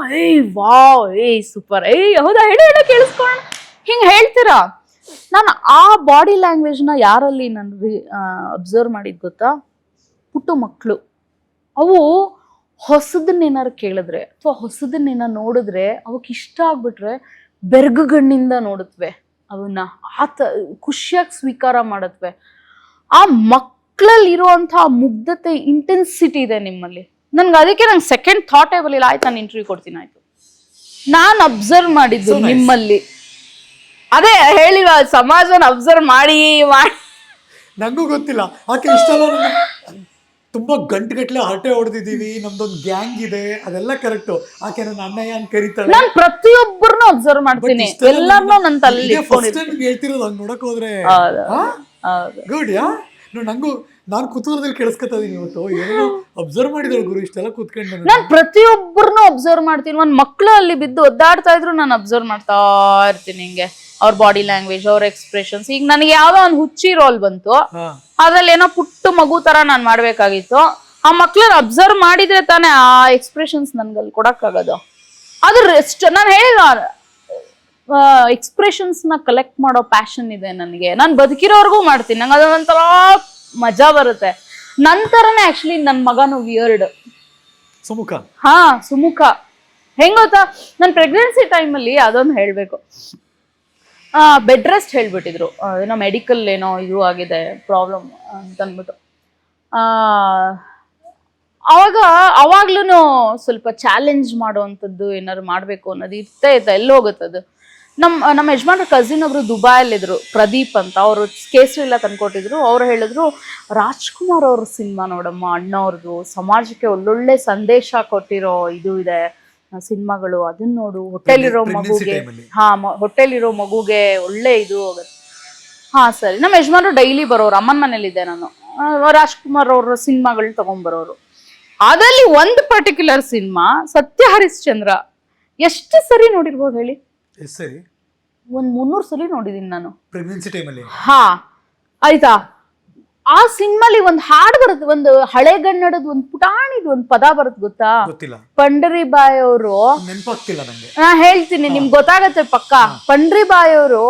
ವಾವ್ ಸೂಪರ್ ಹೌದಾ ಹೇಳಿ ಕೇಳಿಸ್ಕೊಳ್ಳೋಣ ಹಿಂಗೆ ಹೇಳ್ತೀರಾ. ನಾನು ಆ ಬಾಡಿ ಲ್ಯಾಂಗ್ವೇಜ್ನ ಯಾರಲ್ಲಿ ನಾನು ಅಬ್ಸರ್ವ್ ಮಾಡಿದ್ ಗೊತ್ತಾ? ಪುಟ್ಟು ಮಕ್ಕಳು ಅವು ಹೊಸದನ್ನೇನಾರು ಕೇಳಿದ್ರೆ ಅಥವಾ ಹೊಸದನ್ನೇನಾರು ನೋಡಿದ್ರೆ ಅವಕ್ಕೆ ಇಷ್ಟ ಆಗ್ಬಿಟ್ರೆ ಬೆರ್ಗುಗಣ್ಣಿಂದ ನೋಡುತ್ತವೆ, ಅವನ್ನ ಖುಷಿಯಾಗಿ ಸ್ವೀಕಾರ ಮಾಡತ್ವೆ. ಆ ಮಕ್ಕಳಲ್ಲಿ ಇರುವಂತಹ ಮುಗ್ಧತೆ, ಇಂಟೆನ್ಸಿಟಿ ಇದೆ ನಿಮ್ಮಲ್ಲಿ. ಅದಕ್ಕೆ ನಂಗೆ ಸೆಕೆಂಡ್ ಥಾಟೇ ಬರಲಿಲ್ಲ, ಆಯ್ತು ನಾನು ಇಂಟರ್ವ್ಯೂ ಕೊಡ್ತೀನಿ. ಆಯ್ತು, ನಾನು ಅಬ್ಸರ್ವ್ ಮಾಡಿದ್ದು ನಿಮ್ಮಲ್ಲಿ ಅದೇ ಹೇಳಿವ ಸಮಾಜನ ಅಬ್ಸರ್ವ್ ಮಾಡಿ ನಂಗೂ ಗೊತ್ತಿಲ್ಲ ಆಕೆ ಇಷ್ಟಲ್ಲ. ತುಂಬಾ ಗಂಟೆಗಟ್ಟಲೆ ಹರಟೆ ಹೊಡೆದಿದ್ದೀವಿ, ನಮ್ದೊಂದು ಗ್ಯಾಂಗ್ ಇದೆ, ಅದೆಲ್ಲ ಕರೆಕ್ಟ್. ಆಕೆ ನನ್ನ ಅಣ್ಣಯ್ಯ ಅಂತ ಕರೀತಾಳೆ. ನಾನು ಪ್ರತಿಯೊಬ್ಬರನ್ನು ಅಬ್ಸರ್ವ್ ಮಾಡ್ತೀನಿ, ಎಲ್ಲರನ್ನೂ ನನ್ನ ತಲೆಯಲ್ಲಿ ಹೇಳ್ತಿರೋದು ಹಂಗ್ ನೋಡಕ್ ಹೋದ್ರೆ ಗುಡ್ ಯಾ. ನಂಗೂ ನಾನು ಕುತೂಹಲದಲ್ಲಿ ಕೇಳಿಸ್ಕೊತಾ ಇದೀನಿ ಇವತ್ತು. ಏನೋ ಅಬ್ಸರ್ವ್ ಮಾಡಿದಳು ಗುರು ಇಷ್ಟೆಲ್ಲ ಕೂತ್ಕೊಂಡು. ನಾನು ಪ್ರತಿಯೊಬ್ಬರನ್ನು ಅಬ್ಸರ್ವ್ ಮಾಡ್ತೀನಿ. ಒಂದ್ ಮಕ್ಳು ಅಲ್ಲಿ ಬಿದ್ದು ಒದ್ದಾಡ್ತಾ ಇದ್ರು ನಾನು ಅಬ್ಸರ್ವ್ ಮಾಡ್ತಾ ಇರ್ತೀನಿ, ಹಿಂಗೆ ಅವ್ರ ಬಾಡಿ ಲ್ಯಾಂಗ್ವೇಜ್, ಅವ್ರ ಎಕ್ಸ್ಪ್ರೆಷನ್ಸ್. ಈಗ ನನಗೆ ಯಾವ್ದೋ ಒಂದು ಹುಚ್ಚಿ ರೋಲ್ ಬಂತು, ಅದ್ರಲ್ಲಿ ಏನೋ ಪುಟ್ಟು ಮಗು ತರ ನಾನ್ ಮಾಡ್ಬೇಕಾಗಿತ್ತು. ಆ ಮಕ್ಳನ್ನ ಅಬ್ಸರ್ವ್ ಮಾಡಿದ್ರೆ ತಾನೇ ಆ ಎಕ್ಸ್ಪ್ರೆಷನ್ಸ್ ನನ್ಗಲ್ಲಿ ಕೊಡಕ್ಕಾಗೋದು. ಅದ್ರ ನಾನು ಹೇಳಿಲ್ಲ, ಎಕ್ಸ್ಪ್ರೆಷನ್ಸ್ ನ ಕಲೆಕ್ಟ್ ಮಾಡೋ ಪ್ಯಾಷನ್ ಇದೆ ನನಗೆ. ನಾನು ಬದುಕಿರೋರ್ಗೂ ಮಾಡ್ತೀನಿ, ನಂಗೆ ಅದೊಂಥರ ಮಜಾ ಬರುತ್ತೆ. ನಂತರನೇ ಆಕ್ಚುಲಿ ನನ್ ಮಗನು ವಿಯರ್ಡ್, ಸುಮುಖ. ಹಾ ಸುಮುಖ. ಹೆಂಗ್ ಗೊತ್ತಾ, ನನ್ ಪ್ರೆಗ್ನೆನ್ಸಿ ಟೈಮಲ್ಲಿ ಅದೊಂದು ಹೇಳ್ಬೇಕು, ಬೆಡ್ ರೆಸ್ಟ್ ಹೇಳ್ಬಿಟ್ಟಿದ್ರು, ಏನೋ ಮೆಡಿಕಲ್ ಏನೋ ಇದು ಆಗಿದೆ ಪ್ರಾಬ್ಲಮ್ ಅಂತ ಅಂದ್ಬಿಟ್ಟು. ಅವಾಗ್ಲೂ ಸ್ವಲ್ಪ ಚಾಲೆಂಜ್ ಮಾಡುವಂಥದ್ದು ಏನಾದ್ರು ಮಾಡ್ಬೇಕು ಅನ್ನೋದು ಇರ್ತಾ ಇತ್ತ. ಎಲ್ಲಿ ಹೋಗುತ್ತದು. ನಮ್ಮ ಯಜಮಾನ್ರ ಕಸಿನ್ ಒಬ್ರು ದುಬೈಲಿದ್ರು, ಪ್ರದೀಪ್ ಅಂತ, ಅವರು ಕೇಸರಿ ಎಲ್ಲ ತಂದ್ಕೊಟ್ಟಿದ್ರು. ಅವ್ರು ಹೇಳಿದ್ರು, ರಾಜ್ಕುಮಾರ್ ಅವ್ರ ಸಿನಿಮಾ ನೋಡಮ್ಮ, ಅಣ್ಣವ್ರದ್ದು, ಸಮಾಜಕ್ಕೆ ಒಳ್ಳೊಳ್ಳೆ ಸಂದೇಶ ಕೊಟ್ಟಿರೋ ಇದು ಇದೆ ಸಿನಿಮಾಗಳು, ಅದನ್ನ ನೋಡು, ಹೊಟ್ಟೆಲಿರೋ ಮಗುಗೆ, ಹೊಟ್ಟೆಲಿರೋ ಮಗುಗೆ ಒಳ್ಳೆ ಇದು ಹೋಗುತ್ತೆ. ಹಾ ಸರಿ. ನಮ್ಮ ಯಜಮಾನ್ರು ಡೈಲಿ ಬರೋರು, ಅಮ್ಮನ ಮನೇಲಿದ್ದೆ ನಾನು, ರಾಜ್ಕುಮಾರ್ ಅವ್ರ ಸಿನಿಮಾಗಳು ತಗೊಂಡ್ಬರೋರು. ಅದಲ್ಲಿ ಒಂದು ಪರ್ಟಿಕ್ಯುಲರ್ ಸಿನಿಮಾ ಸತ್ಯ ಹರಿಶ್ಚಂದ್ರ ಎಷ್ಟು ಸರಿ ನೋಡಿರ್ಬೋದು ಹೇಳಿ? ಒಂದ್ 300 ಸಲ ನೋಡಿದೀನಿ ನಾನು ಪ್ರೆಗ್ನೆನ್ಸಿ ಟೈಮಲ್ಲಿ. ಹಾ ಆಯ್ತಾ. ಆ ಸಿನಿಮಾಲಿ ಒಂದ್ ಹಾಡು ಬರುತ್ತೆ, ಒಂದು ಹಳೆಗನ್ನಡದ ಒಂದು ಪುಟಾಣಿದ್ ಒಂದು ಪದ ಬರುತ್ತೆ, ಗೊತ್ತಾ? ಪಂಡರಿಬಾಯಿ ಅವರು, ನೆನಪಾಗ್ತಿಲ್ಲ ನಂಗೆ, ನಾ ಹೇಳ್ತೀನಿ ನಿಮ್ಗೆ ಗೊತ್ತಾಗತ್ತೆ ಪಕ್ಕ. ಪಂಡರಿಬಾಯಿ ಅವರು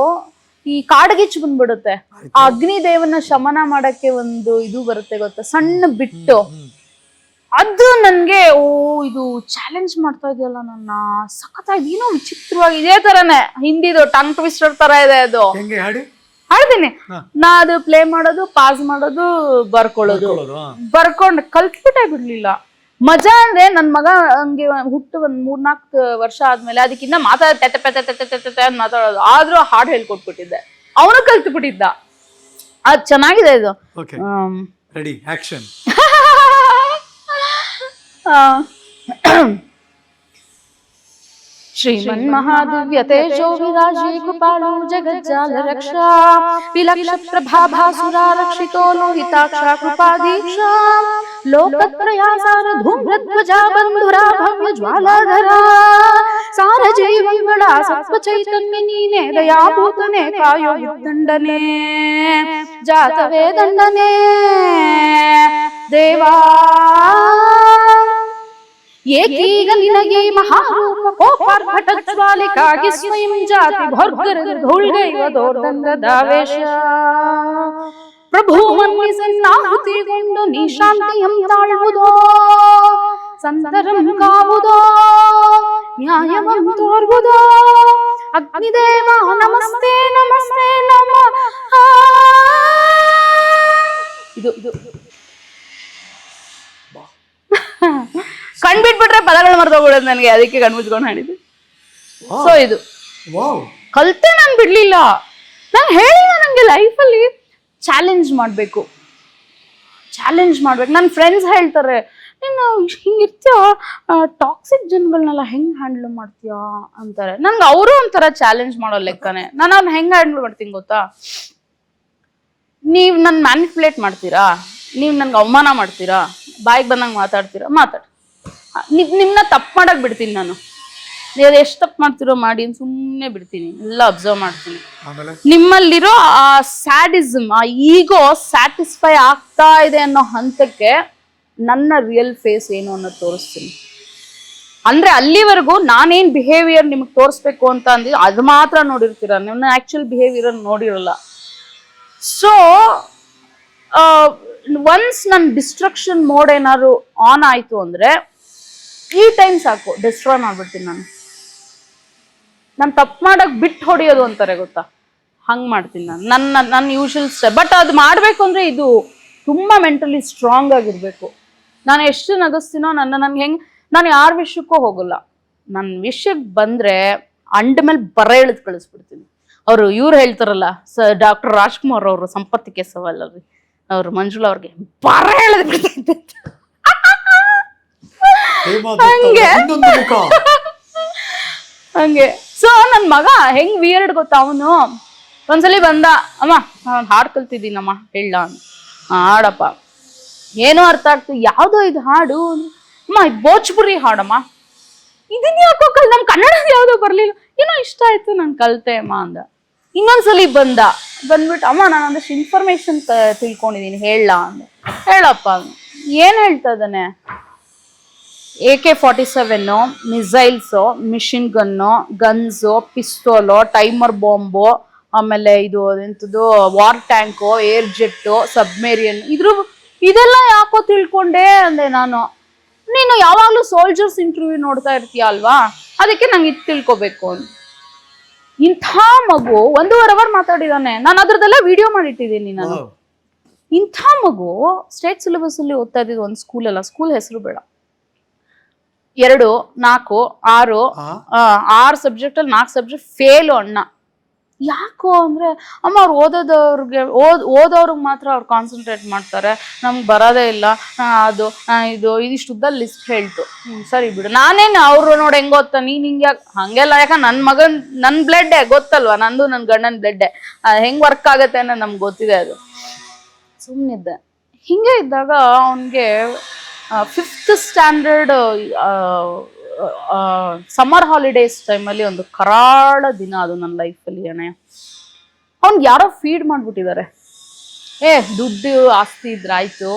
ಈ ಕಾಡ್ಗಿಚ್ಚು ಬಂದ್ಬಿಡುತ್ತೆ, ಆ ಅಗ್ನಿ ದೇವನ ಶಮನ ಮಾಡಕ್ಕೆ ಒಂದು ಇದು ಬರುತ್ತೆ ಗೊತ್ತಾ, ಸಣ್ಣ ಬಿಟ್ಟು. ಅದು ನನ್ಗೆ ಇದು ಚಾಲೆಂಜ್ ಮಾಡ್ತಾ ಇದೆಯಲ್ಲ ನನ್ನ, ಸಖತ್ತಾಗಿ ಏನೋ ವಿಚಿತ್ರವಾಗಿ, ಇದೇ ತರನೇ ಹಿಂದಿದು ಟಂಗ್ ಟ್ವಿಸ್ಟರ್ ತರ ಇದೆ ಅದು. ಹಾಡ್ತೀನಿ ನಾ, ಅದು ಪ್ಲೇ ಮಾಡೋದು, ಪಾಸ್ ಮಾಡೋದು, ಬರ್ಕೊಳ್ಳೋದು, ಬರ್ಕೊಂಡು ಕಲ್ತ್ಬಿಟ್ಟೆ ಬಿಡ್ಲಿಲ್ಲ. ಮಜಾ ಅಂದ್ರೆ ನನ್ ಮಗ ಹಂಗೆ ಹುಟ್ಟು ಒಂದ್ 3-4 ವರ್ಷ ಆದ್ಮೇಲೆ ಅದಕ್ಕಿಂತ ಮಾತಾಡೋದು, ಆದ್ರೂ ಹಾಡು ಹೇಳ್ಕೊಟ್ಬಿಟ್ಟಿದ್ದೆ, ಅವನು ಕಲ್ತ್ಬಿಟ್ಟಿದ್ದ. ಅದ್ ಚೆನ್ನಾಗಿದೆ ಇದು. Ready action. श्रीमन् महादिव्य तेजो विराजे कृपालु जगज्जाल रक्षा विलक्ष प्रभा भासुरा रक्षितो लोहिताक्षा कृपादीक्षा लोकत्रयासार धूम्रध्वजा बंधुरा भव्य ज्वालाधरा सार जीवंगला सत्व चैतन्य नीने दयाभूतने कायो दंडने जातवे दंडने देवा ಏಕೀಗ ನಿನಗೆ ಮಹಾರೂಪ ಕೋಪಾರ್ಘಟಜ್ವಾಲಿಕಾಗಿ ಸ್ವಯಂ ಜಾತಿ ಭೋರ್ಗರದ ಧೂಳ್ಗೈವ ದೋರ್ದಂಗದಾವೇಶ ಪ್ರಭು ಮನ್ನಿಸನ್ನಾಹುತಿಗೊಂಡು ನೀ ಶಾಂತಿಯಂ ತಾಳುವುದೋ ಸಂತರಂ ಕಾವುದೋ ನ್ಯಾಯವಂ ತೋರ್ವುದೋ ಅಗ್ನಿದೇವ ನಮಸ್ತೆ ನಮಸ್ತೆ ನಮಃ. ಇದು ಕಣ್ಬಿಟ್ಬಿಟ್ರೆ ಪದಗಳು ಮರ್ತೋಗ್ಬಿಡೋದು ನನಗೆ, ಅದಕ್ಕೆ ಕಣ್ಮುಚ್ಕೊಂಡು ಹಾಡಿದ್ದೆ. ಸೊ ಇದು ಕಲ್ತೆ ನಾನು ಬಿಡ್ಲಿಲ್ಲ. ನಾನು ಹೇಳಿಲ್ಲ, ನಂಗೆ ಲೈಫಲ್ಲಿ ಚಾಲೆಂಜ್ ಮಾಡ್ಬೇಕು. ನನ್ನ ಫ್ರೆಂಡ್ಸ್ ಹೇಳ್ತಾರೆ, ನೀನು ಹಿಂಗಿರ್ತೀಯ, ಟಾಕ್ಸಿಕ್ ಜನಗಳನ್ನೆಲ್ಲ ಹೆಂಗ್ ಹ್ಯಾಂಡಲ್ ಮಾಡ್ತೀಯ ಅಂತಾರೆ. ನನ್ಗೆ ಅವರು ಒಂಥರ ಚಾಲೆಂಜ್ ಮಾಡೋ ಲೆಕ್ಕನೆ. ನಾನು ಅವ್ರನ್ನ ಹೆಂಗ್ ಹ್ಯಾಂಡಲ್ ಮಾಡ್ತೀನಿ ಗೊತ್ತಾ? ನೀವು ನನ್ನ ಮ್ಯಾನಿಪುಲೇಟ್ ಮಾಡ್ತೀರಾ, ನೀವು ನನ್ಗೆ ಅವಮಾನ ಮಾಡ್ತೀರಾ, ಬಾಯಿಗೆ ಬಂದಂಗೆ ಮಾತಾಡ್ತೀರಾ, ನಿಮ್ಮನ್ನ ತಪ್ಪು ಮಾಡಕ್ ಬಿಡ್ತೀನಿ ನಾನು. ನೀವು ಎಷ್ಟು ತಪ್ಪು ಮಾಡ್ತಿರೋ ಮಾಡಿ ಸುಮ್ಮನೆ ಬಿಡ್ತೀನಿ, ಎಲ್ಲ ಅಬ್ಸರ್ವ್ ಮಾಡ್ತೀನಿ. ನಿಮ್ಮಲ್ಲಿರೋ ಆ ಸ್ಯಾಡಿಸಮ್, ಆ ಈಗೋ ಸ್ಯಾಟಿಸ್ಫೈ ಆಗ್ತಾ ಇದೆ ಅನ್ನೋ ಹಂತಕ್ಕೆ ನನ್ನ ರಿಯಲ್ ಫೇಸ್ ಏನು ಅನ್ನೋದು ತೋರಿಸ್ತೀನಿ. ಅಂದ್ರೆ ಅಲ್ಲಿವರೆಗೂ ನಾನೇನ್ ಬಿಹೇವಿಯರ್ ನಿಮ್ಗೆ ತೋರಿಸ್ಬೇಕು ಅಂತ ಅಂದಿದ್ದು ಅದು ಮಾತ್ರ ನೋಡಿರ್ತೀರ, ನನ್ನ ಆಕ್ಚುಯಲ್ ಬಿಹೇವಿಯರ್ ನೋಡಿರಲ್ಲ. ಸೊ ಒನ್ಸ್ ನನ್ನ ಡಿಸ್ಟ್ರಕ್ಷನ್ ಮೋಡ್ ಏನಾದ್ರು ಆನ್ ಆಯ್ತು ಅಂದ್ರೆ ಈ ಟೈಮ್ ಸಾಕು, ಡಿಸ್ಟ್ರಾಯ್ ಮಾಡ್ಬಿಡ್ತೀನಿ ನಾನು ತಪ್ಪು ಮಾಡಕ್ ಬಿಟ್ಟು ಹೊಡಿಯೋದು ಅಂತಾರೆ ಗೊತ್ತಾ, ಹಂಗ್ ಮಾಡ್ತೀನಿ ನಾನು. ನನ್ನ ಯೂಶುವಲ್ ಸ್ಟೆಪ್. ಬಟ್ ಅದು ಮಾಡ್ಬೇಕು ಅಂದ್ರೆ ಇದು ತುಂಬಾ ಮೆಂಟಲಿ ಸ್ಟ್ರಾಂಗ್ ಆಗಿರ್ಬೇಕು. ನಾನು ಎಷ್ಟು ನಗಿಸ್ತೀನೋ ನನ್ಗೆ ಹೆಂಗ್, ನಾನು ಯಾರ ವಿಷಯಕ್ಕೂ ಹೋಗಲ್ಲ. ನನ್ನ ವಿಷಯಕ್ಕೆ ಬಂದ್ರೆ ಅಂಡ ಮೇಲೆ ಬರ ಎಳೆದು ಕಳಿಸ್ಬಿಡ್ತೀನಿ. ಇವ್ರು ಹೇಳ್ತಾರಲ್ಲ, ಡಾಕ್ಟರ್ ರಾಜ್ಕುಮಾರ್ ಅವರು ಸಂಪತ್ತಿಗೆ ಸವಾಲ್ ಅವ್ರಿ, ಅವ್ರು ಮಂಜುಳಾ ಅವ್ರಿಗೆ ಬರ ಎಳೆದು ಬಿಡ್ತಿದ್ದೆ ಹಂಗೆ. ಸೊ ನನ್ ಮಗ ಹೆಂಗ್ ವಿಯರ್ಡ್ ಗೊತ್ತಾ, ಅವನು ಒಂದ್ಸಲಿ ಬಂದ, ಅಮ್ಮ ಹಾಡು ಕಲ್ತಿದ್ದೀನಮ್ಮ ಹೇಳ, ಹಾಡಪ್ಪ, ಏನೋ ಅರ್ಥ ಆಗ್ತದೆ, ಯಾವ್ದೋ ಇದು ಹಾಡು, ಅಮ್ಮ ಭೋಜ್ಪುರಿ ಹಾಡಮ್ಮ, ಇದನ್ನ ಯಾಕೋ ನಮ್ ಕನ್ನಡದ ಯಾವ್ದೋ ಬರ್ಲಿಲ್ಲ, ಏನೋ ಇಷ್ಟ ಆಯ್ತು ನಾನು ಕಲ್ತೆ ಅಮ್ಮ ಅಂದ. ಇನ್ನೊಂದ್ಸಲಿ ಬಂದ್ಬಿಟ್ಟು, ಅಮ್ಮ ನಾನು ಒಂದಷ್ಟು ಇನ್ಫಾರ್ಮೇಶನ್ ತಿಳ್ಕೊಂಡಿದೀನಿ ಹೇಳ ಅಂದೆ. ಹೇಳಪ್ಪ, ಏನ್ ಹೇಳ್ತಾ ಇದ್ದಾನೆ, AK-47 missiles, machine gun, guns, pistol, timer bomb, ಆಮೇಲೆ ಇದು ಎಂಥದ್ದು war tank, air jet, submarine, ಇದೆಲ್ಲ ಯಾಕೋ ತಿಳ್ಕೊಂಡೆ ಅಂದೆ ನಾನು. ನೀನು ಯಾವಾಗ್ಲೂ ಸೋಲ್ಜರ್ಸ್ ಇಂಟರ್ವ್ಯೂ ನೋಡ್ತಾ ಇರ್ತೀಯ ಅಲ್ವಾ, ಅದಕ್ಕೆ ನಂಗೆ ಇದು ತಿಳ್ಕೊಬೇಕು ಅಂತ. ಇಂಥ ಮಗು 1.5 ಅವರ್ ಮಾತಾಡಿದಾನೆ. ನಾನು ಅದ್ರದ್ದೆಲ್ಲ ವಿಡಿಯೋ ಮಾಡಿಟ್ಟಿದ್ದೀನಿ ನಾನು. ಇಂಥ ಮಗು ಸ್ಟೇಟ್ ಸಿಲೆಬಸ್ ಅಲ್ಲಿ ಓದ್ತಾ ಇದ್ದಿದ್ದು ಒಂದು ಸ್ಕೂಲ್ ಸ್ಕೂಲ್ ಹೆಸರು ಬೇಡ, 2, 4, 6 ಸಬ್ಜೆಕ್ಟ್ ಅಲ್ಲಿ 4 ಸಬ್ಜೆಕ್ಟ್ ಫೇಲು ಅಣ್ಣ. ಯಾಕೋ ಅಂದ್ರೆ ಅಮ್ಮ ಅವ್ರು ಓದೋರ್ಗೆ ಮಾತ್ರ ಅವ್ರು ಕಾನ್ಸಂಟ್ರೇಟ್ ಮಾಡ್ತಾರೆ, ನಮ್ಗೆ ಬರೋದೇ ಇಲ್ಲ. ಇದು ಇದಿಷ್ಟುದ್ದಲ್ಲಿ ಲಿಸ್ಟ್ ಹೇಳ್ತು. ಸರಿ ಬಿಡು, ನಾನೇನು ಅವ್ರು ನೋಡಿ ಹೆಂಗ್ ಓದ್ತಾ, ನೀನ್ ಹಿಂಗೆ ಹಂಗೆಲ್ಲ. ಯಾಕ ನನ್ನ ಬ್ಲಡ್ಡೇ ಗೊತ್ತಲ್ವಾ, ನಂದು ನನ್ನ ಗಂಡನ ಬ್ಲಡ್ಡೇ, ಹೆಂಗ್ ವರ್ಕ್ ಆಗತ್ತೆ ಅನ್ನೋ ನಮ್ಗೆ ಗೊತ್ತಿದೆ. ಅದು ಸುಮ್ಮನಿದ್ದೆ. ಹಿಂಗೆ ಇದ್ದಾಗ ಅವನಿಗೆ 5th ಸ್ಟ್ಯಾಂಡರ್ಡ್ ಸಮ್ಮರ್ ಹಾಲಿಡೇಸ್ ಟೈಮಲ್ಲಿ ಒಂದು ಕರಾಳ ದಿನ ಅದು ನನ್ನ ಲೈಫಲ್ಲಿ. ಅಣ್ಣಯ್ಯ ಅವ್ನಿಗೆ ಯಾರೋ ಫೀಡ್ ಮಾಡಿಬಿಟ್ಟಿದ್ದಾರೆ, ದುಡ್ಡು ಆಸ್ತಿ ಇದ್ರಾಯ್ತು,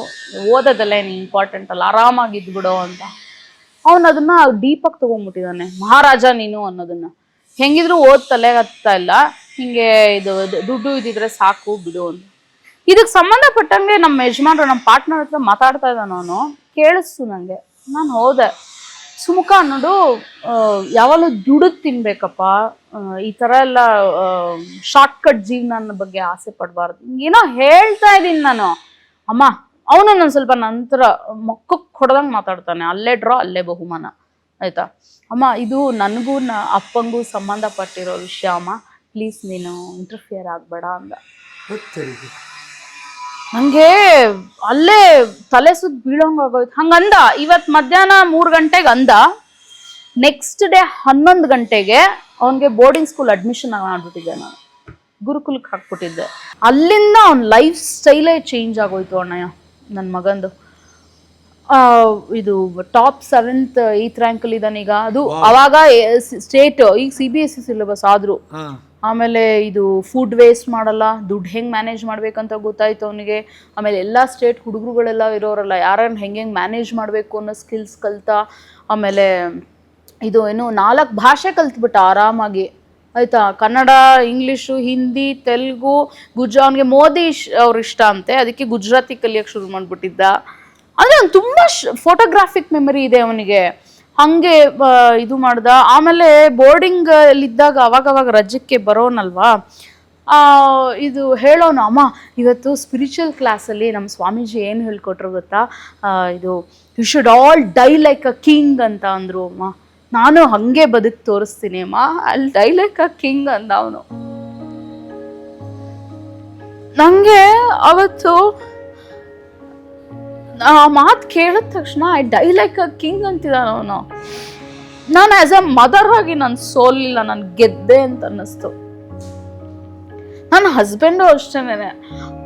ಓದೋದಲ್ಲ ಏನು ಇಂಪಾರ್ಟೆಂಟ್ ಅಲ್ಲ, ಆರಾಮಾಗಿದ್ಬಿಡೋ ಅಂತ. ಅವನು ಅದನ್ನ ಡೀಪಾಗಿ ತೊಗೊಂಡ್ಬಿಟ್ಟಿದ್ದಾನೆ. ಮಹಾರಾಜ ನೀನು ಅನ್ನೋದನ್ನ ಹೆಂಗಿದ್ರು ತಲೆಗೆ ಹತ್ತಾ ಇಲ್ಲ, ಹಿಂಗೆ ಇದು ದುಡ್ಡು ಇದ್ದಿದ್ರೆ ಸಾಕು ಬಿಡು ಅಂತ. ಇದಕ್ಕೆ ಸಂಬಂಧಪಟ್ಟಂಗೆ ನಮ್ಮ ಯಜಮಾನ್ರು ನಮ್ಮ ಪಾರ್ಟ್ನರ್ ಹತ್ರ ಮಾತಾಡ್ತಾ ಇದ್ದಾನ. ಅವನು ಕೇಳಿಸ್ತು ನನಗೆ. ನಾನು ಹೋದೆ. ಸುಮುಖ ಅನ್ನೋದು ಯಾವಾಗಲೂ ದುಡಿದು ತಿನ್ಬೇಕಪ್ಪ, ಈ ಥರ ಎಲ್ಲ ಶಾರ್ಟ್ಕಟ್ ಜೀವನ ಬಗ್ಗೆ ಆಸೆ ಪಡಬಾರ್ದು, ಏನೋ ಹೇಳ್ತಾ ಇದ್ದೀನಿ ನಾನು. ಅಮ್ಮ ಅವನು ನಾನು ಸ್ವಲ್ಪ ನಂತರ ಮೊಕ್ಕಕ್ಕೆ ಹೊಡೆದಂಗೆ ಮಾತಾಡ್ತಾನೆ, ಅಲ್ಲೇ ಡ್ರಾ ಅಲ್ಲೇ ಬಹುಮಾನ, ಆಯಿತಾ ಅಮ್ಮ, ಇದು ನನಗೂ ಅಪ್ಪಂಗೂ ಸಂಬಂಧಪಟ್ಟಿರೋ ವಿಷಯ ಅಮ್ಮ, ಪ್ಲೀಸ್ ನೀನು ಇಂಟರ್ಫಿಯರ್ ಆಗಬೇಡ ಅಂದ. ನಂಗೆ ಅಲ್ಲೇ ತಲೆ ಸುತ್ತ ಬೀಳೋಂಗಾಗೋಯ್ತು. ಹಂಗಂದ. ಇವತ್ತು ಮಧ್ಯಾಹ್ನ 3 ಗಂಟೆಗೆ ಅಂದ. ನೆಕ್ಸ್ಟ್ ಡೇ 11 ಗಂಟೆಗೆ ಅವನಿಗೆ ಬೋರ್ಡಿಂಗ್ ಸ್ಕೂಲ್ ಅಡ್ಮಿಷನ್ ಮಾಡ್ಬಿಟ್ಟಿದ್ದೆ ನಾನು, ಗುರುಕುಲಕ್ಕೆ ಹಾಕ್ಬಿಟ್ಟಿದ್ದೆ. ಅಲ್ಲಿಂದ ಅವ್ನ ಲೈಫ್ ಸ್ಟೈಲೇ ಚೇಂಜ್ ಆಗೋಯ್ತು ಅಣ್ಣಯ್ಯ ನನ್ನ ಮಗಂದು. ಇದು ಟಾಪ್ 7th 8th ರ್ಯಾಂಕಲ್ಲಿ ಇದ್ದಾನೆ ಈಗ. ಅದು ಅವಾಗ ಸ್ಟೇಟ್, ಈಗ CBSE ಸಿಲೆಬಸ್ ಆದ್ರು. ಆಮೇಲೆ ಇದು ಫುಡ್ ವೇಸ್ಟ್ ಮಾಡಲ್ಲ, ದುಡ್ಡು ಹೆಂಗೆ ಮ್ಯಾನೇಜ್ ಮಾಡ್ಬೇಕಂತ ಗೊತ್ತಾಯ್ತು ಅವನಿಗೆ. ಆಮೇಲೆ ಎಲ್ಲ ಸ್ಟೇಟ್ ಹುಡುಗರುಗಳೆಲ್ಲ ಇರೋರಲ್ಲ, ಯಾರನ್ನು ಹೆಂಗೆ ಮ್ಯಾನೇಜ್ ಮಾಡಬೇಕು ಅನ್ನೋ ಸ್ಕಿಲ್ಸ್ ಕಲ್ತ. ಆಮೇಲೆ ಇದು ಏನು 4 ಭಾಷೆ ಕಲ್ತ್ಬಿಟ್ಟ ಆರಾಮಾಗಿ, ಆಯಿತಾ. ಕನ್ನಡ, ಇಂಗ್ಲೀಷು, ಹಿಂದಿ, ತೆಲುಗು, ಅವನಿಗೆ ಮೋದಿ ಅವ್ರು ಇಷ್ಟ ಅಂತೆ, ಅದಕ್ಕೆ ಗುಜರಾತಿ ಕಲಿಯೋಕ್ಕೆ ಶುರು ಮಾಡಿಬಿಟ್ಟಿದ್ದ. ಅಂದರೆ ಅವ್ನು ತುಂಬ ಫೋಟೋಗ್ರಾಫಿಕ್ ಮೆಮರಿ ಇದೆ ಅವನಿಗೆ. ಹಂಗೆ ಇದು ಮಾಡ್ದ. ಆಮೇಲೆ ಬೋರ್ಡಿಂಗ್ ಅಲ್ಲಿದ್ದಾಗ ಅವಾಗವಾಗ ರಜಕ್ಕೆ ಬರೋನಲ್ವಾ, ಇದು ಹೇಳೋನು, ಅಮ್ಮ ಇವತ್ತು ಸ್ಪಿರಿಚುವಲ್ ಕ್ಲಾಸಲ್ಲಿ ನಮ್ಮ ಸ್ವಾಮೀಜಿ ಏನು ಹೇಳ್ಕೊಟ್ರು ಗೊತ್ತಾ, ಇದು you should all die like a king ಅಂತ ಅಂದರು ಅಮ್ಮ. ನಾನು ಹಂಗೆ ಬದುಕು ತೋರಿಸ್ತೀನಿ ಅಮ್ಮ, ಅಲ್ಲಿ ಡೈ ಲೈಕ್ ಅ ಕಿಂಗ್ ಅಂದ ಅವನು. ನನಗೆ ಅವತ್ತು ಆ ಮಾತು ಕೇಳಿದ ತಕ್ಷಣ I die like a king ಅಂತಿದ್ದಾನ ಅವನು. ನಾನು ಆ್ಯಸ್ ಅ ಮದರ್ ಆಗಿ ನಾನು ಸೋಲಿಲ್ಲ, ನಾನು ಗೆದ್ದೆ ಅಂತ ಅನ್ನಿಸ್ತು. ನನ್ನ ಹಸ್ಬೆಂಡು ಅಷ್ಟೇನೆ,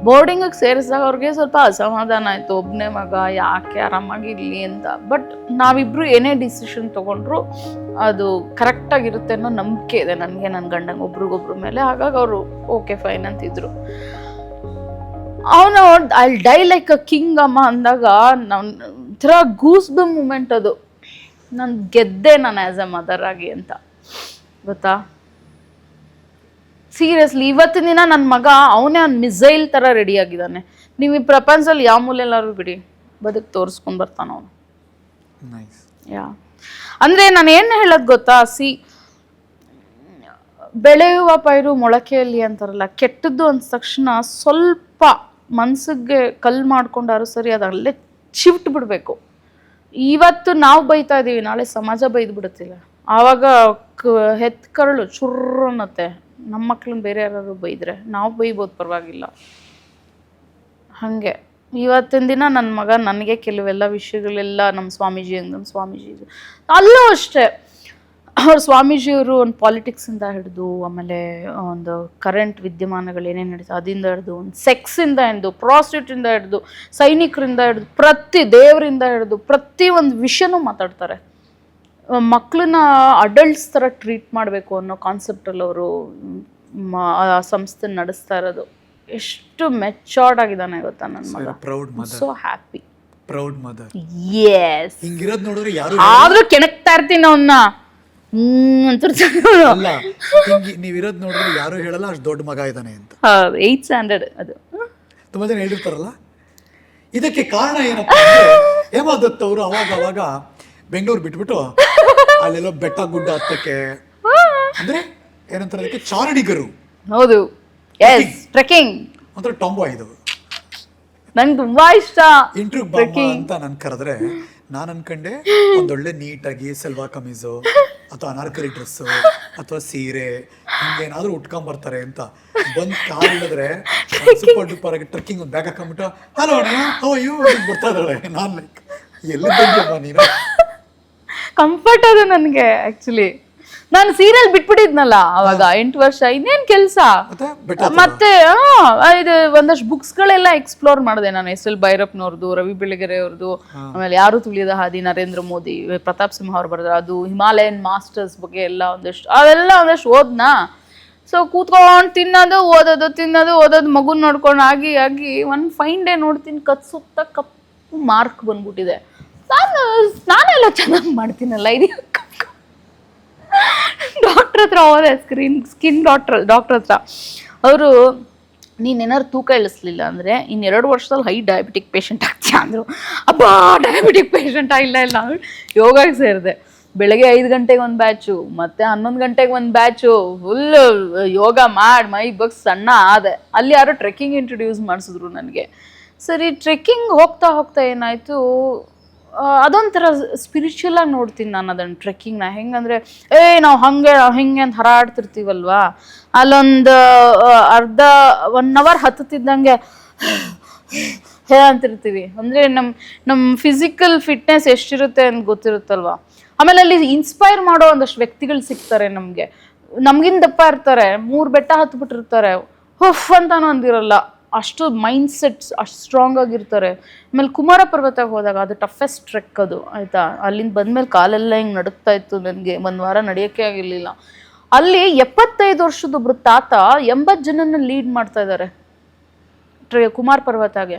ಬೋರ್ಡಿಂಗಿಗೆ ಸೇರಿಸಿದಾಗ ಅವ್ರಿಗೆ ಸ್ವಲ್ಪ ಅಸಮಾಧಾನ ಆಯಿತು, ಒಬ್ಬನೇ ಮಗ ಯಾಕೆ ಆರಾಮಾಗಿರಲಿ ಅಂತ. ಬಟ್ ನಾವಿಬ್ಬರು ಏನೇ ಡಿಸಿಷನ್ ತೊಗೊಂಡ್ರು ಅದು ಕರೆಕ್ಟಾಗಿರುತ್ತೆ ಅನ್ನೋ ನಂಬಿಕೆ ಇದೆ ನನಗೆ, ನನ್ನ ಗಂಡಂಗೆ ಒಬ್ರಿಗೊಬ್ರ ಮೇಲೆ. ಹಾಗಾಗಿ ಅವರು ಓಕೆ ಫೈನ್ ಅಂತಿದ್ರು. ಅವನು I die like a king ಅಮ್ಮ ಅಂದಾಗ ನನ್ನ ಥರ ಗೂಸ್ ಬಮ್ ಮೂಮೆಂಟ್ ಅದು. ನಾನು ಗೆದ್ದೆ ನಾನು ಆ್ಯಸ್ ಎ ಮದರ್ ಆಗಿ ಅಂತ, ಗೊತ್ತಾ. ಸೀರಿಯಸ್ಲಿ ಇವತ್ತಿನ ದಿನ ನನ್ನ ಮಗ ಅವನೇ ಒಂದು ಮಿಸೈಲ್ ಥರ ರೆಡಿ ಆಗಿದ್ದಾನೆ. ನೀವು ಈ ಪ್ರಪಂಚದಲ್ಲಿ ಯಾವ ಮೂಲೆಯಲ್ಲಾರು ಬಿಡಿ, ಬದುಕು ತೋರಿಸ್ಕೊಂಡು ಬರ್ತಾನ ಅವನು. ಅಂದರೆ ನಾನು ಏನು ಹೇಳೋದು ಗೊತ್ತಾ, ಬೆಳೆಯುವ ಪೈರು ಮೊಳಕೆಯಲ್ಲಿ ಅಂತಾರಲ್ಲ, ಕೆಟ್ಟದ್ದು ಅಂದ ತಕ್ಷಣ ಸ್ವಲ್ಪ ಮನ್ಸಿಗೆ ಕಲ್ಲು ಮಾಡ್ಕೊಂಡಾರು ಸರಿ, ಅದು ಅಲ್ಲೇ ಚಿವ್ಟ್ ಬಿಡಬೇಕು. ಇವತ್ತು ನಾವು ಬೈತಾ ಇದ್ದೀವಿ, ನಾಳೆ ಸಮಾಜ ಬೈದು ಬಿಡುತ್ತಿಲ್ಲ. ಆವಾಗ ಹೆತ್ ಕರಳು ಚುರ್ರು ಅನ್ನತ್ತೆ. ನಮ್ಮ ಮಕ್ಳನ್ನ ಬೇರೆ ಯಾರು ಬೈದ್ರೆ ನಾವು ಬೈಬೋದು, ಪರವಾಗಿಲ್ಲ. ಹಾಗೆ ಇವತ್ತಿನ ದಿನ ನನ್ನ ಮಗ ನನಗೆ ಕೆಲವೆಲ್ಲ ವಿಷಯಗಳೆಲ್ಲ ನಮ್ಮ ಸ್ವಾಮೀಜಿ ಅಲ್ಲೂ ಅಷ್ಟೇ. ಅವ್ರ ಸ್ವಾಮೀಜಿಯವರು ಒಂದು ಪಾಲಿಟಿಕ್ಸಿಂದ ಹಿಡಿದು, ಆಮೇಲೆ ಒಂದು ಕರೆಂಟ್ ವಿದ್ಯಮಾನಗಳು ಏನೇನು ನಡೀತದೆ ಅದರಿಂದ ಹಿಡಿದು, ಒಂದು ಸೆಕ್ಸಿಂದ ಹಿಡಿದು, ಪ್ರಾಸ್ಟಿಟ್ಯೂಟಿಂದ ಹಿಡಿದು, ಸೈನಿಕರಿಂದ ಹಿಡಿದು, ಪ್ರತಿ ದೇವರಿಂದ ಹಿಡಿದು ಪ್ರತಿ ಒಂದು ವಿಷಯನೂ ಮಾತಾಡ್ತಾರೆ. ಮಕ್ಕಳನ್ನ ಅಡಲ್ಟ್ಸ್ ಥರ ಟ್ರೀಟ್ ಮಾಡಬೇಕು ಅನ್ನೋ ಕಾನ್ಸೆಪ್ಟಲ್ಲಿ ಅವರು ಆ ಸಂಸ್ಥೆ ನಡೆಸ್ತಾ ಇರೋದು. ಎಷ್ಟು ಮೆಚೋರ್ಡ್ ಆಗಿದ್ದಾನೆ ಗೊತ್ತಾ ನನ್ನ ಮಗ. So happy. Proud mother. Yes. ಹಿಂಗಿರೋದ್ ನೋಡಿದ್ರೆ ಯಾರು ಆದ್ರೂ ಕೆಣಕ್ತಾ ಇರ್ತೀನಿ ಅವನ್ನ ಅಂತ. ಅಲ್ಲ, ನೀವಿರೋದ್ ನೋಡಿದ್ರೆ ಯಾರು ಹೇಳಲ್ಲ ಅಷ್ಟು ದೊಡ್ಡ ಮಗ ಇದ್ದಾನೆ ಅಂತ. 8th ಸ್ಟ್ಯಾಂಡರ್ಡ್ ಅದು ತುಂಬಾ ಜನ ಹೇಳಿರ್ತಾರಲ್ಲ. ಇದಕ್ಕೆ ಕಾರಣ ಏನಪ್ಪ ಅಂದ್ರೆ, ಹೇಮಾ ದತ್ ಅವರು ಅವಾಗ ಬೆಂಗಳೂರು ಬಿಟ್ಬಿಟ್ಟು ಅಲ್ಲೆಲ್ಲೋ ಬೆಟ್ಟ ಗುಡ್ಡ ಹತ್ತಕ್ಕೆ, ಅಂದ್ರೆ ಏನಂತಾರೆ ಅದಕ್ಕೆ, ಚಾರಣಿಗರು. ಹೌದು, ಎಸ್, ಟ್ರೆಕ್ಕಿಂಗ್ ಒಂಥರ ಟಾಂಬಾಯ್ ಇದು. ನಂಗೆ ತುಂಬಾ ಇಷ್ಟ. ಇಂಟ್ರ್ಯೂ ಬಾಮ್ಮ ಅಂತ ನನ್ ಕರೆದ್ರೆ ನಾನು ಅನ್ಕಂಡೆ ಒಂದೊಳ್ಳೆ ನೀಟಾಗಿ ಸಲ್ವಾ ಕಮೀಸು ಅಥವಾ ಅನಾರ್ಕಲಿ ಡ್ರೆಸ್ಸು ಅಥವಾ ಸೀರೆ ಹಿಂಗೇನಾದ್ರೂ ಉಟ್ಕೊಂಡ್ ಬರ್ತಾರೆ ಅಂತ. ಬಂದ್ ಕಾರ್ ಇಳಿದ್ರೆ ಸೂಪರ್ ಡೂಪರ್ ಆಗಿ ಟ್ರೆಕ್ಕಿಂಗ್ ಒಂದು ಬ್ಯಾಗ್ ಹಾಕೊಂಡ್ಬಿಟ್ಟು ಹಲೋ ಅಯ್ಯೋ ಬರ್ತಾ ಇದ್ದಾಳೆ. ನಾನ್ ಲೈಕ್ ಎಲ್ಲಿ ಬಂದ್ಯಮ್ಮ ನೀನು? ಕಂಫರ್ಟ್ ಅದು ನನ್ಗೆ. ಆಕ್ಚುಲಿ ನಾನು ಸೀರಿಯಲ್ ಬಿಟ್ಬಿಟ್ಟಿದ್ನಲ್ಲ ಅವಾಗ 8 ವರ್ಷ, ಇನ್ನೇನ್ ಕೆಲ್ಸ. ಮತ್ತೆ ಇದು ಒಂದಷ್ಟು ಬುಕ್ಸ್ ಗಳೆಲ್ಲ ಎಕ್ಸ್ಪ್ಲೋರ್ ಮಾಡಿದೆ ನಾನು. S.L. ಭೈರಪ್ಪನವ್ರದ್ದು, ರವಿ ಬೆಳಗೆರೆ ಅವ್ರದ್ದು, ಆಮೇಲೆ ಯಾರು ತುಳಿಯದ ಹಾದಿ, ನರೇಂದ್ರ ಮೋದಿ, ಪ್ರತಾಪ್ ಸಿಂಹ ಅವ್ರು ಬರೆದ್ರು, ಅದು ಹಿಮಾಲಯನ್ ಮಾಸ್ಟರ್ಸ್ ಬಗ್ಗೆ ಎಲ್ಲ ಒಂದಷ್ಟು ಓದ್ನಾ. ಸೊ ಕೂತ್ಕೊಂಡು ತಿನ್ನೋದು ಓದೋದು ಮಗುನ್ ನೋಡ್ಕೊಂಡು ಆಗಿ ಒಂದು ಫೈನ್ ಡೇ ನೋಡ್ತೀನಿ ಕತ್ಸುತ್ತ ಕಪ್ಪು ಮಾರ್ಕ್ ಬಂದ್ಬಿಟ್ಟಿದೆ. ನಾನೆಲ್ಲ ಚೆನ್ನಾಗಿ ಮಾಡ್ತೀನಲ್ಲ, ಇದು ಡಾಕ್ಟರ್ ಹತ್ರ ಹೋದೆ, ಸ್ಕಿನ್ ಡಾಕ್ಟರ್ ಹತ್ರ. ಅವರು ನೀನೇನಾದ್ರು ತೂಕ ಇಳಿಸ್ಲಿಲ್ಲ ಅಂದರೆ ಇನ್ನು 2 ವರ್ಷದಲ್ಲಿ ಹೈ ಡಯಾಬಿಟಿಕ್ ಪೇಷಂಟ್ ಆಗ್ತೀಯ ಅಂದರು. ಅಬ್ಬಾ, ಡಯಾಬಿಟಿಕ್ ಪೇಷಂಟ್ ಇಲ್ಲ ಯೋಗಕ್ಕೆ ಸೇರಿದೆ. ಬೆಳಗ್ಗೆ 5 ಗಂಟೆಗೆ ಒಂದು ಬ್ಯಾಚು, ಮತ್ತೆ 11 ಗಂಟೆಗೆ ಒಂದು ಬ್ಯಾಚು, ಫುಲ್ ಯೋಗ ಮಾಡಿ ಮೈ ಬಗ್ಸ್ ಸಣ್ಣ ಆದೆ. ಅಲ್ಲಿ ಯಾರು ಟ್ರೆಕ್ಕಿಂಗ್ ಇಂಟ್ರೊಡ್ಯೂಸ್ ಮಾಡಿಸಿದ್ರು ನನಗೆ. ಸರಿ, ಟ್ರೆಕ್ಕಿಂಗ್ ಹೋಗ್ತಾ ಏನಾಯಿತು, ಅದೊಂಥರ ಸ್ಪಿರಿಚುವಲ್ ಆಗಿ ನೋಡ್ತೀನಿ ನಾನು ಅದನ್ನು, ಟ್ರೆಕ್ಕಿಂಗ್ನ. ಹೆಂಗಂದರೆ ನಾವು ಹಿಂಗೆ ಅಂತ ಹರಾಡ್ತಿರ್ತೀವಲ್ವಾ, ಅಲ್ಲೊಂದು ಅರ್ಧ 1 hour ಹತ್ತುತ್ತಿದ್ದಂಗೆ ಅಂತಿರ್ತೀವಿ. ಅಂದರೆ ನಮ್ಮ ಫಿಸಿಕಲ್ ಫಿಟ್ನೆಸ್ ಎಷ್ಟಿರುತ್ತೆ ಅಂತ ಗೊತ್ತಿರುತ್ತಲ್ವ. ಆಮೇಲೆ ಅಲ್ಲಿ ಇನ್ಸ್ಪೈರ್ ಮಾಡೋ ಒಂದಷ್ಟು ವ್ಯಕ್ತಿಗಳು ಸಿಗ್ತಾರೆ ನಮ್ಗಿಂತ ದಪ್ಪ ಇರ್ತಾರೆ, 3 ಬೆಟ್ಟ ಹತ್ಬಿಟ್ಟಿರ್ತಾರೆ, ಹುಫ್ ಅಂತಾನು ಅಂದಿರಲ್ಲ, ಅಷ್ಟು ಮೈಂಡ್ ಸೆಟ್ಸ್ ಅಷ್ಟು ಸ್ಟ್ರಾಂಗ್ ಆಗಿರ್ತಾರೆ. ಆಮೇಲೆ ಕುಮಾರ ಪರ್ವತಕ್ಕೆ ಹೋದಾಗ ಅದು ಟಫೆಸ್ಟ್ ಟ್ರೆಕ್ ಅದು, ಆಯಿತಾ. ಅಲ್ಲಿಂದ ಬಂದಮೇಲೆ ಕಾಲೆಲ್ಲ ಹಿಂಗೆ ನಡುಕ್ತಾ ಇತ್ತು ನನಗೆ, 1 ವಾರ ನಡೆಯೋಕ್ಕೆ ಆಗಿರಲಿಲ್ಲ. ಅಲ್ಲಿ 75 ವರ್ಷದೊಬ್ರು ತಾತ 80 ಜನನ ಲೀಡ್ ಮಾಡ್ತಾ ಇದ್ದಾರೆ ಕುಮಾರ್ ಪರ್ವತಗೆ.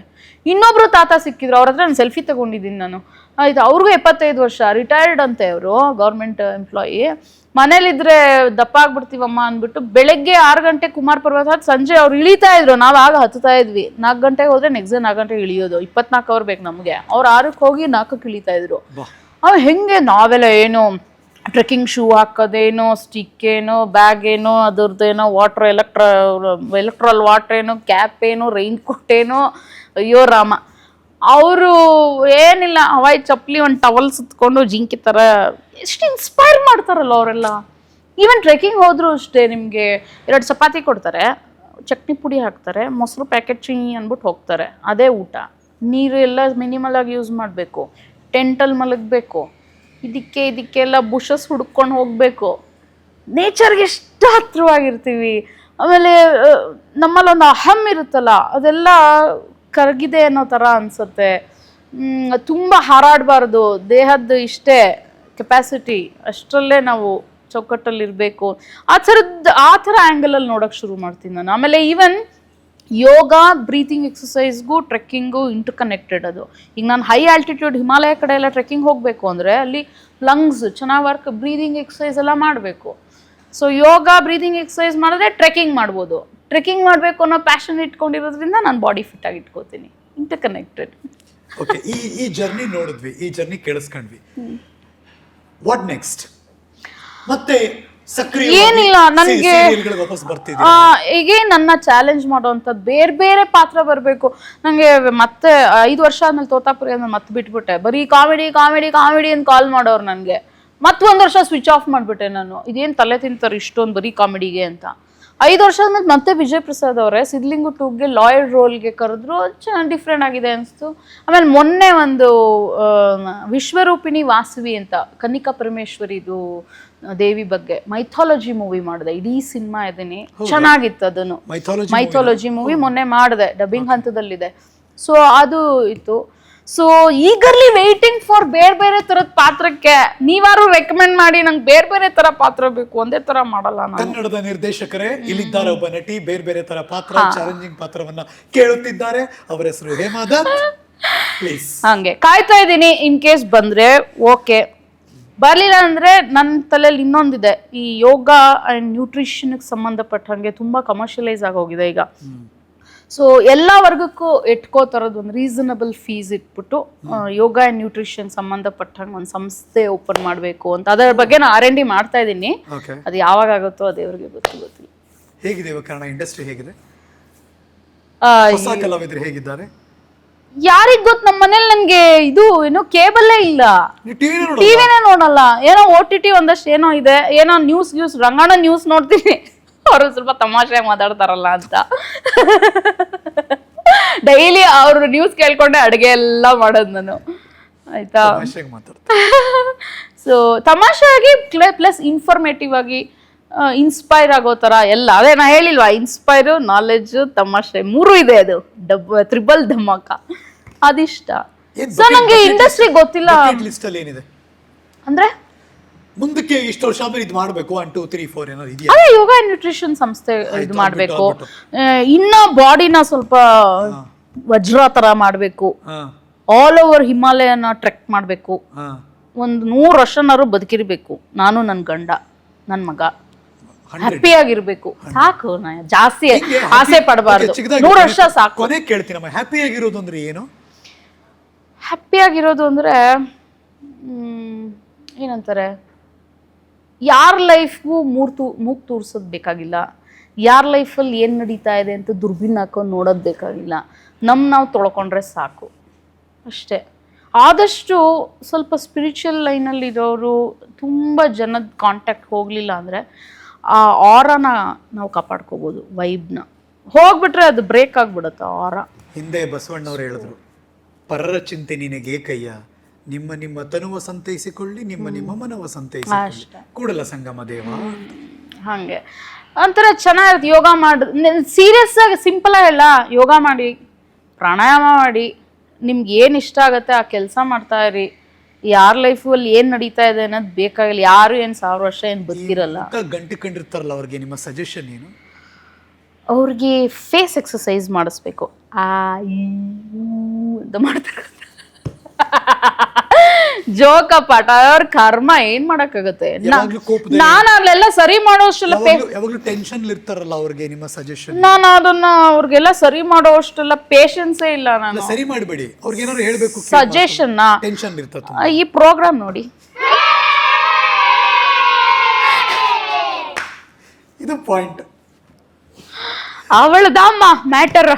ಇನ್ನೊಬ್ರು ತಾತ ಸಿಕ್ಕಿದ್ರು, ಅವ್ರ ಹತ್ರ ನಾನು ಸೆಲ್ಫಿ ತಗೊಂಡಿದ್ದೀನಿ ನಾನು, ಆಯ್ತು. ಅವ್ರಿಗೂ 75 ವರ್ಷ, ರಿಟೈರ್ಡ್ ಅಂತೆ ಅವರು, ಗೌರ್ಮೆಂಟ್ ಎಂಪ್ಲಾಯಿ. ಮನೇಲಿದ್ರೆ ದಪ್ಪ ಆಗ್ಬಿಡ್ತೀವಮ್ಮ ಅಂದ್ಬಿಟ್ಟು ಬೆಳಗ್ಗೆ 6 ಗಂಟೆ ಕುಮಾರ್ ಪರ್ವತ ಹತ್ತು, ಸಂಜೆ ಅವ್ರು ಇಳಿತಾ ಇದ್ರು, ನಾವು ಆಗ ಹತ್ತುತ್ತಾ ಇದ್ವಿ. 4 ಗಂಟೆಗೆ ಹೋದ್ರೆ ನೆಕ್ಸ್ಟ್ 4 ಗಂಟೆಗೆ ಇಳಿಯೋದು, 24 ಅವರ್ ಬೇಕು ನಮಗೆ. ಅವ್ರು 6ಕ್ಕೆ ಹೋಗಿ 4ಕ್ಕೆ ಇಳಿತಾ ಇದ್ರು. ಅವ್ ಹೆಂಗೆ ನಾವೆಲ್ಲ ಏನು ಟ್ರೆಕ್ಕಿಂಗ್ ಶೂ ಹಾಕೋದೇನೋ, ಸ್ಟಿಕ್ ಏನೋ, ಬ್ಯಾಗ್ ಏನೋ, ಅದ್ರದ್ದೇನೋ ವಾಟ್ರ್ ಎಲೆಕ್ಟ್ರಾಲ್ ವಾಟ್ರ್ ಏನೋ, ಕ್ಯಾಪ್ ಏನೋ, ರೈನ್ ಕೋಟ್ ಏನೋ, ಅಯ್ಯೋ ರಾಮ. ಅವರು ಏನಿಲ್ಲ, ಹವಾಯಿ ಚಪ್ಪಲಿ, ಒಂದು ಟವಲ್ ಸುತ್ಕೊಂಡು ಜಿಂಕಿ ಥರ ಎಷ್ಟು ಇನ್ಸ್ಪೈರ್ ಮಾಡ್ತಾರಲ್ಲ ಅವರೆಲ್ಲ. ಈವನ್ ಟ್ರೆಕ್ಕಿಂಗ್ ಹೋದ್ರು ಅಷ್ಟೇ, ನಿಮಗೆ 2 ಚಪಾತಿ ಕೊಡ್ತಾರೆ, ಚಟ್ನಿ ಪುಡಿ ಹಾಕ್ತಾರೆ, ಮೊಸರು ಪ್ಯಾಕೆಟ್ ಚಿಂಗಿ ಅಂದ್ಬಿಟ್ಟು ಹೋಗ್ತಾರೆ, ಅದೇ ಊಟ. ನೀರು ಎಲ್ಲ ಮಿನಿಮಲ್ ಆಗಿ ಯೂಸ್ ಮಾಡಬೇಕು, ಟೆಂಟಲ್ಲಿ ಮಲಗಬೇಕು, ಇದಕ್ಕೆಲ್ಲ ಬುಷಸ್ ಹುಡ್ಕೊಂಡು ಹೋಗಬೇಕು. ನೇಚರ್ಗೆ ಎಷ್ಟು ಹತ್ತಿರವಾಗಿರ್ತೀವಿ. ಆಮೇಲೆ ನಮ್ಮಲ್ಲಿ ಒಂದು ಅಹಂ ಇರುತ್ತಲ್ಲ, ಅದೆಲ್ಲ ಕರಗಿದೆ ಅನ್ನೋ ಥರ ಅನಿಸುತ್ತೆ. ತುಂಬ ಹಾರಾಡಬಾರ್ದು, ದೇಹದ್ದು ಇಷ್ಟೇ ಕೆಪಾಸಿಟಿ, ಅಷ್ಟರಲ್ಲೇ ನಾವು ಚೌಕಟ್ಟಲ್ಲಿರಬೇಕು. ಆ ಥರ ಆ್ಯಂಗಲಲ್ಲಿ ನೋಡೋಕ್ಕೆ ಶುರು ಮಾಡ್ತೀನಿ ನಾನು. ಆಮೇಲೆ ಈವನ್ ಯೋಗ, ಬ್ರೀತಿಂಗ್ ಎಕ್ಸಸೈಸ್ಗೂ ಟ್ರೆಕ್ಕಿಂಗು ಇಂಟರ್ ಕನೆಕ್ಟೆಡ್ ಅದು. ಈಗ ನಾನು ಹೈ ಆಲ್ಟಿಟ್ಯೂಡ್ ಹಿಮಾಲಯ ಕಡೆ ಎಲ್ಲ ಟ್ರೆಕ್ಕಿಂಗ್ ಹೋಗಬೇಕು ಅಂದರೆ ಅಲ್ಲಿ ಲಂಗ್ಸ್ ಚೆನ್ನಾಗಿ ವರ್ಕ್, ಬ್ರೀದಿಂಗ್ ಎಕ್ಸಸೈಸ್ ಎಲ್ಲ ಮಾಡಬೇಕು. ಸೊ ಯೋಗ, ಬ್ರೀದಿಂಗ್ ಎಕ್ಸಸೈಸ್ ಮಾಡಿದ್ರೆ ಟ್ರೆಕ್ಕಿಂಗ್ ಮಾಡ್ಬೋದು. ಟ್ರೆಕ್ಕಿಂಗ್ ಮಾಡಬೇಕು ಅನ್ನೋ ಪ್ಯಾಷನ್ ಇಟ್ಕೊಂಡಿರೋದ್ರಿಂದ ನಾನು ಬಾಡಿ ಫಿಟ್ ಆಗಿ ಇಟ್ಕೋತೀನಿ. Interconnected. ಓಕೆ, ಈ ಜರ್ನಿ ನೋಡಿದ್ವಿ, ಈ ಜರ್ನಿ ಕೇಳಿಸ್ಕೊಂಡ್ವಿ. What next? ಮತ್ತೆ ಏನಿಲ್ಲ, ನನಗೆ ಹೀಗೆ ನನ್ನ ಚಾಲೆಂಜ್ ಮಾಡೋವಂಥದ್ದು ಬೇರೆ ಪಾತ್ರ ಬರಬೇಕು. ನನಗೆ ಮತ್ತೆ 5 ವರ್ಷ ಆದ್ಮೇಲೆ ತೋತಾಪುರಿ ಆದ್ಮೇಲೆ ಮತ್ತೆ ಬಿಟ್ಬಿಟ್ಟೆ. ಬರೀ ಕಾಮಿಡಿ ಅಂತ ಕಾಲ್ ಮಾಡೋರು ನನಗೆ. ಮತ್ತೊಂದು ವರ್ಷ ಸ್ವಿಚ್ ಆಫ್ ಮಾಡಿಬಿಟ್ಟೆ ನಾನು. ಇದೇನು ತಲೆ ತಿಂತಾರೆ ಇಷ್ಟೊಂದು ಬರೀ ಕಾಮಿಡಿಗೆ ಅಂತ. 5 ವರ್ಷ ಆದ್ಮೇಲೆ ಮತ್ತೆ ವಿಜಯ್ ಪ್ರಸಾದ್ ಅವರೇ ಸಿದ್ಲಿಂಗು 2ಗೆ ಲಾಯರ್ ರೋಲ್ಗೆ ಕರೆದ್ರು, ಚೆನ್ನಾಗಿ ಡಿಫ್ರೆಂಟ್ ಆಗಿದೆ ಅನಿಸ್ತು. ಆಮೇಲೆ ಮೊನ್ನೆ ಒಂದು ವಿಶ್ವರೂಪಿಣಿ ವಾಸವಿ ಅಂತ ಕನ್ನಿಕಾ ಪರಮೇಶ್ವರಿದು ದೇವಿ ಬಗ್ಗೆ ಮೈಥಾಲಜಿ ಮೂವಿ ಮಾಡಿದೆ. ಇಡೀ ಸಿನಿಮಾ ಇದೀನಿ, ಚೆನ್ನಾಗಿತ್ತು. ಅದನ್ನು ಮೈಥಾಲಜಿ ಮೂವಿ ಮೊನ್ನೆ ಮಾಡಿದೆ, ಡಬ್ಬಿಂಗ್ ಹಂತದಲ್ಲಿದೆ. ಸೊ ಅದು ಇತ್ತು. ಸೊ ಈಗರ್ಲಿ ವೇಟಿಂಗ್ ಫಾರ್ ಬೇರೆ ತರದ ಪಾತ್ರಕ್ಕೆ. ನೀವಾರು ರೆಕಮೆಂಡ್ ಮಾಡಿ, ನಂಗೆ ಬೇರೆ ತರ ಪಾತ್ರ ಬೇಕು, ಒಂದೇ ತರ ಮಾಡಲ್ಲ ನಾನು. ಕನ್ನಡದ ನಿರ್ದೇಶಕರೇ ಇಲ್ಲಿದ್ದಾರೆ ಒಬ್ಬ ನಟಿ, ಬೇರೆ ತರ ಪಾತ್ರ, ಚಾಲೆಂಜಿಂಗ್ ಪಾತ್ರವನ್ನ ಕೇಳುತ್ತಿದ್ದಾರೆ. ಅವರ ಹೆಸರು ಹೇಮಾ ದತ್. ಪ್ಲೀಸ್. ಹಂಗೆ ಕಾಯ್ತಾ ಇದ್ದೀನಿ. ಇನ್ ಕೇಸ್ ಬಂದ್ರೆ ಓಕೆ, ಬರ್ಲಿಲ್ಲ ಅಂದ್ರೆ ನನ್ನ ತಲೆಯಲ್ಲಿ ಇನ್ನೊಂದಿದೆ. ಈ ಯೋಗ ಅಂಡ್ ನ್ಯೂಟ್ರಿಷನ್ಗೆ ಸಂಬಂಧಪಟ್ಟಂಗೆ ತುಂಬಾ ಕಮರ್ಷಿಯಲೈಸ್ ಆಗೋಗಿದೆ ಈಗ. ಸೊ ಎಲ್ಲ ವರ್ಗಕ್ಕೂ ಎಟ್ಕೋತಾರದು ಒಂದು ರೀಸನಬಲ್ ಫೀಸ್ ಇಟ್ಬಿಟ್ಟು ಯೋಗ ಅಂಡ್ ನ್ಯೂಟ್ರಿಷನ್ ಸಂಬಂಧಪಟ್ಟಂಗೆ ಒಂದು ಸಂಸ್ಥೆ ಓಪನ್ ಮಾಡಬೇಕು ಅಂತ ಅದರ ಬಗ್ಗೆ ನಾನು R&D ಮಾಡ್ತಾ ಇದ್ದೀನಿ. ಅದು ಯಾವಾಗ ಆಗುತ್ತೋ ದೇವ್ರಿಗೆ ಗೊತ್ತಿಲ್ಲ. ಹೇಗಿದೆ ಇವಾಗ ಕನ್ನಡ ಇಂಡಸ್ಟ್ರಿ ಹೇಗಿದೆ? ಹೊಸ ಕಲಾವಿದರು ಹೇಗಿದ್ದಾರೆ? ಯಾರಿಗ್ ಗೊತ್ತು. ನಮ್ಮ ಮನೇಲಿ ನನ್ಗೆ ಇದು ಏನೋ ಕೇಬಲ್ಲೇ ಇಲ್ಲ, ಟಿವಿನೇ ನೋಡಲ್ಲ. ಏನೋ OTT ಒಂದಷ್ಟು ಏನೋ ಇದೆ, ಏನೋ ನ್ಯೂಸ್ ರಂಗಾಣ ನ್ಯೂಸ್ ನೋಡ್ತೀನಿ. ಅವರು ಸ್ವಲ್ಪ ತಮಾಷೆ ಮಾತಾಡ್ತಾರಲ್ಲ ಅಂತ ಡೈಲಿ ಅವ್ರ ನ್ಯೂಸ್ ಕೇಳ್ಕೊಂಡೆ ಅಡುಗೆ ಎಲ್ಲ ಮಾಡೋದು ನಾನು. ಆಯ್ತಾ? ಸೊ ತಮಾಷೆಯಾಗಿ ಪ್ಲಸ್ ಇನ್ಫಾರ್ಮೇಟಿವ್ ಆಗಿ ಇನ್ಸ್ಪೈರ್ ಆಗೋ ತರ ಎಲ್ಲ. ಅದೇ ನಾ ಹೇಳಿಲ್ವಾ, ಇನ್ಸ್ಪೈರ್, ನಾಲೆಡ್ಜ್, ತಮಾಷೆ 3 ಇದೆ. ಅದು ತ್ರಿಬಲ್ ಧಮಾಕ ಅದಿಷ್ಟ. ಸೊ ನಂಗೆ ಇಂಡಸ್ಟ್ರಿ ಗೊತ್ತಿಲ್ಲ ಅಂದ್ರೆ ಮುಂದಕ್ಕೆ ಇಷ್ಟು ವರ್ಷ ಆದ್ಮೇಲೆ ಇದು ಮಾಡಬೇಕು 1 2 3 4 ಏನಾದ್ರು ಇದೆಯಾ? ಅದೇ ಯೋಗ ಅಂಡ್ ನ್ಯೂಟ್ರಿಷನ್ ಸಂಸ್ಥೆ ಇದು ಮಾಡಬೇಕು. ಇನ್ನ ಬಾಡಿನ ಸ್ವಲ್ಪ ವಜ್ರ ತರ ಮಾಡಬೇಕು. ಆಲ್ ಓವರ್ ಹಿಮಾಲಯನ ಟ್ರೆಕ್ ಮಾಡಬೇಕು. ಒಂದು 100 ವರ್ಷನಾರು ಬದುಕಿರ್ಬೇಕು. ನಾನು ನನ್ನ ಗಂಡ ನನ್ನ ಮಗ ಹ್ಯಾಪಿ ಆಗಿರ್ಬೇಕು. ಸಾಕು, ಜಾಸ್ತಿ ಆಸೆ ಪಡಬಾರ್ದು. 100 ವರ್ಷ ಸಾಕು. ಕೊನೆ ಕೇಳ್ತೀನಿ, ಹ್ಯಾಪಿ ಆಗಿರೋದು ಅಂದ್ರೆ ಏನು? ಹ್ಯಾಪಿ ಆಗಿರೋದು ಅಂದ್ರೆ ಏನಂತಾರೆ, ಯಾರ ಲೈಫ್ಗೂ ಮೂಗ್ ತೂರ್ಸೋದು ಬೇಕಾಗಿಲ್ಲ. ಯಾರ ಲೈಫಲ್ಲಿ ಏನು ನಡೀತಾ ಇದೆ ಅಂತ ದುರ್ಬಿನ್ ಹಾಕೊಂಡು ನೋಡೋದು ಬೇಕಾಗಿಲ್ಲ. ನಾವು ತೊಳ್ಕೊಂಡ್ರೆ ಸಾಕು ಅಷ್ಟೇ. ಆದಷ್ಟು ಸ್ವಲ್ಪ ಸ್ಪಿರಿಚುವಲ್ ಲೈನಲ್ಲಿ ಇರೋರು ತುಂಬ ಜನದ ಕಾಂಟ್ಯಾಕ್ಟ್ ಹೋಗಲಿಲ್ಲ ಅಂದರೆ ಆ ಆರಾನ ನಾವು ಕಾಪಾಡ್ಕೋಬೋದು. ವೈಬ್ನ ಹೋಗ್ಬಿಟ್ರೆ ಅದು ಬ್ರೇಕ್ ಆಗಿಬಿಡುತ್ತೆ ಆರ. ಹಿಂದೆ ಬಸವಣ್ಣವ್ರು ಹೇಳಿದ್ರು, ಪರರ ಚಿಂತೆ ನಿನಗೆ ಕಯ್ಯ, ನಿಮ್ಮ ತನುವ ಸಂತೈಸಿಕೊಳ್ಳಿ, ನಿಮ್ಮ ಮನವ ಸಂತೈಸಿಕೊಳ್ಳಿ, ಕೂಡಲ ಸಂಗಮ ದೇವ. ಹಾಗೆ ಒಂಥರ ಚೆನ್ನಾಗಿರುತ್ತೆ. ಯೋಗ ಮಾಡಿ ಸೀರಿಯಸ್ ಆಗಿ ಸಿಂಪಲ್ ಆಗಿಲ್ಲ, ಯೋಗ ಮಾಡಿ, ಪ್ರಾಣಾಯಾಮ ಮಾಡಿ, ನಿಮ್ಗೆ ಏನು ಇಷ್ಟ ಆಗುತ್ತೆ ಆ ಕೆಲಸ ಮಾಡ್ತಾ ಇರಿ. ಯಾರ ಲೈಫಲ್ಲಿ ಏನು ನಡೀತಾ ಇದೆ ಅನ್ನೋದು ಬೇಕಾಗಿಲ್ಲ. ಯಾರು ಏನು 1000 ವರ್ಷ ಏನು ಬದುಕಿರಲ್ಲ. ಗಂಟೆ ಕಂಡಿರ್ತಾರಲ್ಲ, ಅವ್ರಿಗೆ ನಿಮ್ಮ ಸಜೆಷನ್ ಏನು? ಅವ್ರಿಗೆ ಫೇಸ್ ಎಕ್ಸಸೈಸ್ ಮಾಡಿಸ್ಬೇಕು. ಅಂತ ಮಾಡ್ತಾರೆ ಜೋಕ ಪಾಠ. ಅವ್ರ ಕರ್ಮ ಏನ್ ಮಾಡಕ್ಕಾಗತ್ತೆ. ನಾನು ಅಲ್ಲೆಲ್ಲ ಸರಿ ಮಾಡೋಷ್ಟೆಲ್ಲ ಟೆನ್ಷನ್ ಇರ್ತಾರಲ್ಲ, ಅವ್ರಿಗೆ ನಿಮ್ಮ ಸಜೆಷನ್? ನಾನು ಅದನ್ನ ಅವ್ರಿಗೆಲ್ಲ ಸರಿ ಮಾಡೋಷ್ಟೆಲ್ಲ ಪೇಷನ್ಸೇ ಇಲ್ಲ. ನಾನು ಸರಿ ಮಾಡಬೇಡಿ, ಅವ್ರಿಗೆ ಏನಾದ್ರು ಹೇಳ್ಬೇಕು. ಸಜೆಷನ್ ಟೆನ್ಷನ್ ಇರ್ತದೆ. ಈ ಪ್ರೋಗ್ರಾಮ್ ನೋಡಿ, ಇದು ಪಾಯಿಂಟ್. ಅವಳದಮ್ಮ ಮ್ಯಾಟರ್.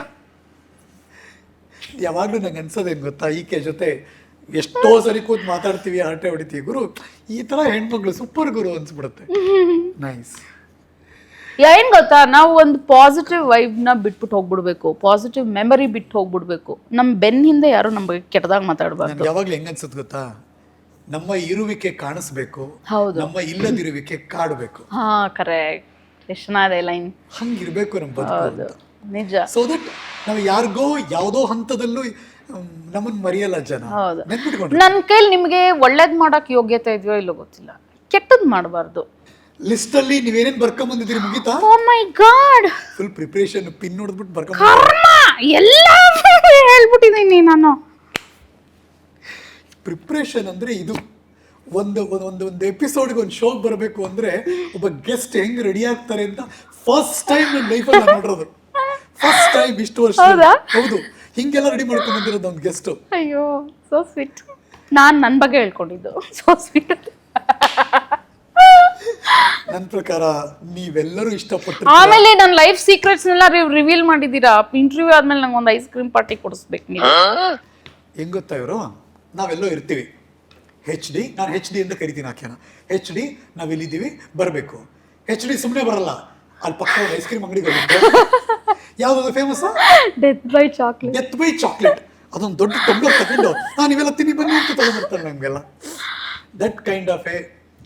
ಯಾವಾಗ್ಲೂ ನಂಗೆ ಅನ್ಸೋದೇನು ಗೊತ್ತಾ, ಈಕೆ ಜೊತೆ ಎಷ್ಟೋ ಸರಿ ಕೂತ್ ಮಾತಾಡ್ತೀವಿ, ಹರಟೆ ಹೊಡಿತೀವಿ. ಗುರು, ಈ ತರ ಹೆಣ್ಮಕ್ಳು ಸೂಪರ್ ಗುರು ಅನ್ಸ್ಬಿಡುತ್ತೆ. ನೈಸ್. ಏನ್ ಗೊತ್ತಾ, ನಾವು ಒಂದು ಪಾಸಿಟಿವ್ ವೈಬ್ನ ಬಿಟ್ಬಿಟ್ಟು ಹೋಗ್ಬಿಡ್ಬೇಕು. ಪಾಸಿಟಿವ್ ಮೆಮರಿ ಬಿಟ್ಟು ಹೋಗ್ಬಿಡ್ಬೇಕು. ನಮ್ ಬೆನ್ನ ಹಿಂದೆ ಯಾರು ನಮ್ಮ ಬಗ್ಗೆ ಕೆಟ್ಟದಾಗ ಮಾತಾಡಬಾರ್ದು. ಯಾವಾಗ್ಲೂ ಹೆಂಗ್ ಅನ್ಸುತ್ತೆ ಗೊತ್ತಾ, ನಮ್ಮ ಇರುವಿಕೆ ಕಾಣಿಸ್ಬೇಕು, ಹೌದು, ನಮ್ಮ ಇಲ್ಲದಿರುವಿಕೆ ಕಾಡಬೇಕು. ಹಾ, ಕರೆಕ್ಟ್. ಎಷ್ಟು ಚೆನ್ನಾಗಿದೆ ಲೈನ್. ಹಂಗಿರ್ಬೇಕು ನಮ್ಮ ಬದುಕು. ನಿಜ. ಸೊ ದಟ್ ನಾವು ಯಾರಿಗೋ ಯಾವುದೋ ಹಂತದಲ್ಲೂ ನಮ್ಮನ್ನ ಮರೆಯಲ್ಲ ಜನ. ನನ್ನ ಕೈಲಿ ನಿಮ್ಗೆ ಒಳ್ಳೇದ್ ಮಾಡಕ್ ಯೋಗ್ಯತೆ ಇದೆಯೋ ಇಲ್ಲೋ ಗೊತ್ತಿಲ್ಲ, ಕೆಟ್ಟದ್ ಮಾಡಬಾರ್ದು. ಲಿಸ್ಟ್ ಅಲ್ಲಿ ನೀವೇನೇನ್ ಬರ್ಕೊಂಡ್ ಬಂದಿದ್ದೀರಿ ಮುಗಿತಾ? ಓ ಮೈ ಗಾಡ್, ಫುಲ್ ಪ್ರಿಪರೇಷನ್, ಪಿನ್ ನೋಡ್ಬಿಟ್ಟು ಬರ್ಕೊಂಡ್ ಎಲ್ಲ ಹೇಳ್ಬಿಟ್ಟಿದ್ದೀನಿ ನಾನು. ಪ್ರಿಪ್ರೇಷನ್ ಅಂದ್ರೆ ಇದು. ಒಂದು ಎಪಿಸೋಡ್ಗೆ ಒಂದು ಶೋಗೆ ಬರಬೇಕು ಅಂದ್ರೆ ಒಬ್ಬ ಗೆಸ್ಟ್ ಹೆಂಗ್ ರೆಡಿ ಆಗ್ತಾರೆ ಅಂತ ಫಸ್ಟ್ ಟೈಮ್ ನನ್ನ ಲೈಫಲ್ಲಿ ನಾನು ನೋಡಿರೋದು. ಫಸ್ಟ್ ಟೈಮ್ ಇಷ್ಟು ವರ್ಷ. ಹೌದು, ಹಿಂಗೆಲ್ಲ ರೆಡಿ ಮಾಡ್ಕೊಂಡು ಬಂದಿರೋದು ಒಂದು ಗೆಸ್ಟ್. ಅಯ್ಯೋ, ಸೋ ಸ್ವೀಟ್. ನನ್ನ ಬಗ್ಗೆ ಹೇಳ್ಕೊಂಡಿದ್ದು ಸೋ ಸ್ವೀಟ್. ನನ್ನ ಪ್ರಕಾರ ನೀವೆಲ್ಲರೂ ಇಷ್ಟಪಟ್ಟು ಆಮೇಲೆ ನನ್ನ ಲೈಫ್ ಸೀಕ್ರೆಟ್ಸ್ನೆಲ್ಲ ರಿವೀಲ್ ಮಾಡಿದ್ದೀರಾ. ಇಂಟರ್ವ್ಯೂ ಆದ್ಮೇಲೆ ನಂಗೆ ಒಂದು ಐಸ್ ಕ್ರೀಮ್ ಪಾರ್ಟಿ ಕೊಡಿಸ್ಬೇಕು ನೀವು. ಹೆಂಗ್ ಗೊತ್ತಾ, ಇವರು ನಾವೆಲ್ಲೋ ಇರ್ತೀವಿ, HD, ನಾನು HD ಅಂತ ಕರಿತೀನಿ ಆಕೆನ. HD ನಾವಿಲ್ಲಿದ್ದೀವಿ, ಬರಬೇಕು. HD ಸುಮ್ಮನೆ ಬರಲ್ಲ, ಅಲ್ಲಿ ಪಕ್ಕ ಒಂದು ಐಸ್ ಕ್ರೀಮ್ ಅಂಗಡಿಗೆ ಹೋಗುತ್ತೆ. ಯಾವ್ದು famous? Death by chocolate. Death by chocolate. ಅದೊಂದು ದೊಡ್ಡ ಟಂಬ್ಲರ್ ತಗೊಂಡು ನೀವೆಲ್ಲ ತಿನ್ನಿ ಬನ್ನಿ ಅಂತ ತಗೊಂಡ್ಬರ್ತಾರೆ ನಮಗೆಲ್ಲ. ದಟ್ ಕೈಂಡ್ ಆಫ್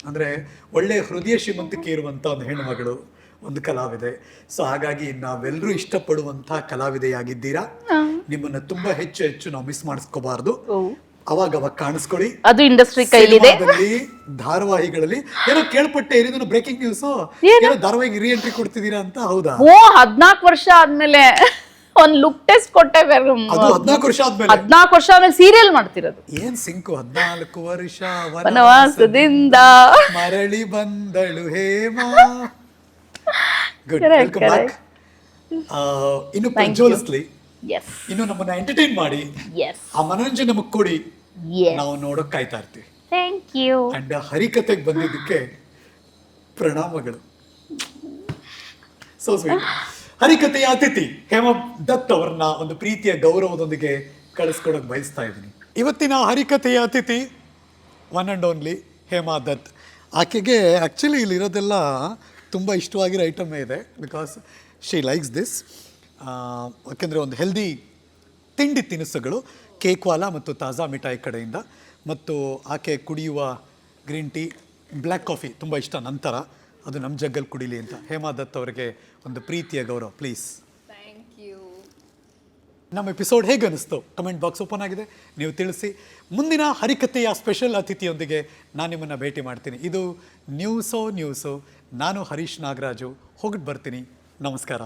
ಅಂದ್ರೆ ಒಳ್ಳೆ ಹೃದಯ ಶ್ರೀಮಂತಿಕೆ ಇರುವಂತ ಒಂದು ಹೆಣ್ಣು ಮಗಳು, ಒಂದು ಕಲಾವಿದೆ. ಸೊ ಹಾಗಾಗಿ ನಾವೆಲ್ಲರೂ ಇಷ್ಟಪಡುವಂತಹ ಕಲಾವಿದೆಯಾಗಿದ್ದೀರಾ. ನಿಮ್ಮನ್ನ ತುಂಬಾ ಹೆಚ್ಚು ನಾವು ಮಿಸ್ ಮಾಡಿಸ್ಕೋಬಾರ್ದು. ಅವಾಗ ಕಾಣಿಸ್ಕೊಳ್ಳಿ. ಅದು ಇಂಡಸ್ಟ್ರಿ ಕೈಲಿದೆ. ಧಾರಾವಾಹಿಗಳಲ್ಲಿ ಏನೋ ಕೇಳ್ಪಟ್ಟೆ, ಏನೇನೋ ಬ್ರೇಕಿಂಗ್ ನ್ಯೂಸ್, ಏನೋ ಧಾರಾವಾಹಿಗೆ ರೀ ಎಂಟ್ರಿ ಕೊಡ್ತಿದ್ದೀರಾ ಅಂತ. ಹೌದಾ? 14 ವರ್ಷ ಆದ್ಮೇಲೆ ಒಂದ್ ಲುಕ್ ಟೆಸ್ಟ್ ಕೊಟ್ಟೆ ಅದು 14 ವರ್ಷ ಆದ್ಮೇಲೆ 14 ವರ್ಷ ಆದ್ಮೇಲೆ ಸೀರಿಯಲ್ ಮಾಡ್ತಿರೋದು. ಏನ್ ಸಿಂಕು 14 ವರ್ಷ ವನವಾಸದಿಂದ ಮರಳಿ ಬಂದಳು Hema. Good, Correct, welcome back. ಇನ್ನು ಪ್ರಜ್ವಲಿಸ್ಲಿ, ಎಸ್ ಇನ್ನು ನಮ್ಮನ್ನ ಎಂಟರ್ಟೈನ್ ಮಾಡಿ, ಎಸ್ ಆ ಮನೋರಂಜನೆ ನಮಗ್ ಕೊಡಿ, ಎಸ್ ನಾವು ನೋಡೋಕ್ ಕಾಯ್ತಾ ಇರ್ತೀವಿ. Thank you. ಅಂಡ್ ಹರಿಕತೆಗೆ ಬಂದಿದ್ದಕ್ಕೆ ಪ್ರಣಾಮಗಳು. So sweet. ಹರಿಕತೆಯ ಅತಿಥಿ ಹೇಮಾ ದತ್ ಅವರನ್ನ ಒಂದು ಪ್ರೀತಿಯ ಗೌರವದೊಂದಿಗೆ ಕಳಿಸ್ಕೊಡಕ್ ಬಯಸ್ತಾ ಇದ್ದೀನಿ. ಇವತ್ತಿನ ಹರಿಕತೆಯ ಅತಿಥಿ one and only Hema Dutt. ಆಕೆಗೆ ಆ್ಯಕ್ಚುಲಿ ಇಲ್ಲಿರೋದೆಲ್ಲ ತುಂಬ ಇಷ್ಟವಾಗಿರೋ ಐಟಮೇ ಇದೆ, ಬಿಕಾಸ್ ಶಿ ಲೈಕ್ಸ್ ದಿಸ್. ಯಾಕೆಂದರೆ ಒಂದು ಹೆಲ್ದಿ ತಿಂಡಿ ತಿನಿಸುಗಳು ಕೇಕ್ವಾಲ ಮತ್ತು ತಾಜಾ ಮಿಠಾಯಿ ಕಡೆಯಿಂದ, ಮತ್ತು ಆಕೆ ಕುಡಿಯುವ ಗ್ರೀನ್ ಟೀ, ಬ್ಲ್ಯಾಕ್ ಕಾಫಿ ತುಂಬ ಇಷ್ಟ. ನಂತರ ಅದು ನಮ್ಮ ಜಗ್ಗಲ್ಲಿ ಕುಡಿಲಿ ಅಂತ ಹೇಮಾ ದತ್ ಅವರಿಗೆ ಒಂದು ಪ್ರೀತಿಯ ಗೌರವ, ಪ್ಲೀಸ್. Thank you. ನಮ್ಮ ಎಪಿಸೋಡ್ ಹೇಗೆ ಅನಿಸ್ತು? ಕಮೆಂಟ್ ಬಾಕ್ಸ್ ಓಪನ್ ಆಗಿದೆ, ನೀವು ತಿಳಿಸಿ. ಮುಂದಿನ ಹರಿಕತೆಯ ಸ್ಪೆಷಲ್ ಅತಿಥಿಯೊಂದಿಗೆ ನಾನು ನಿಮ್ಮನ್ನು ಭೇಟಿ ಮಾಡ್ತೀನಿ. ಇದು ನ್ಯೂಸೋ. ನಾನು ಹರೀಶ್ ನಾಗರಾಜು, ಹೋಗ್ಬಿಟ್ಟು ಬರ್ತೀನಿ. ನಮಸ್ಕಾರ.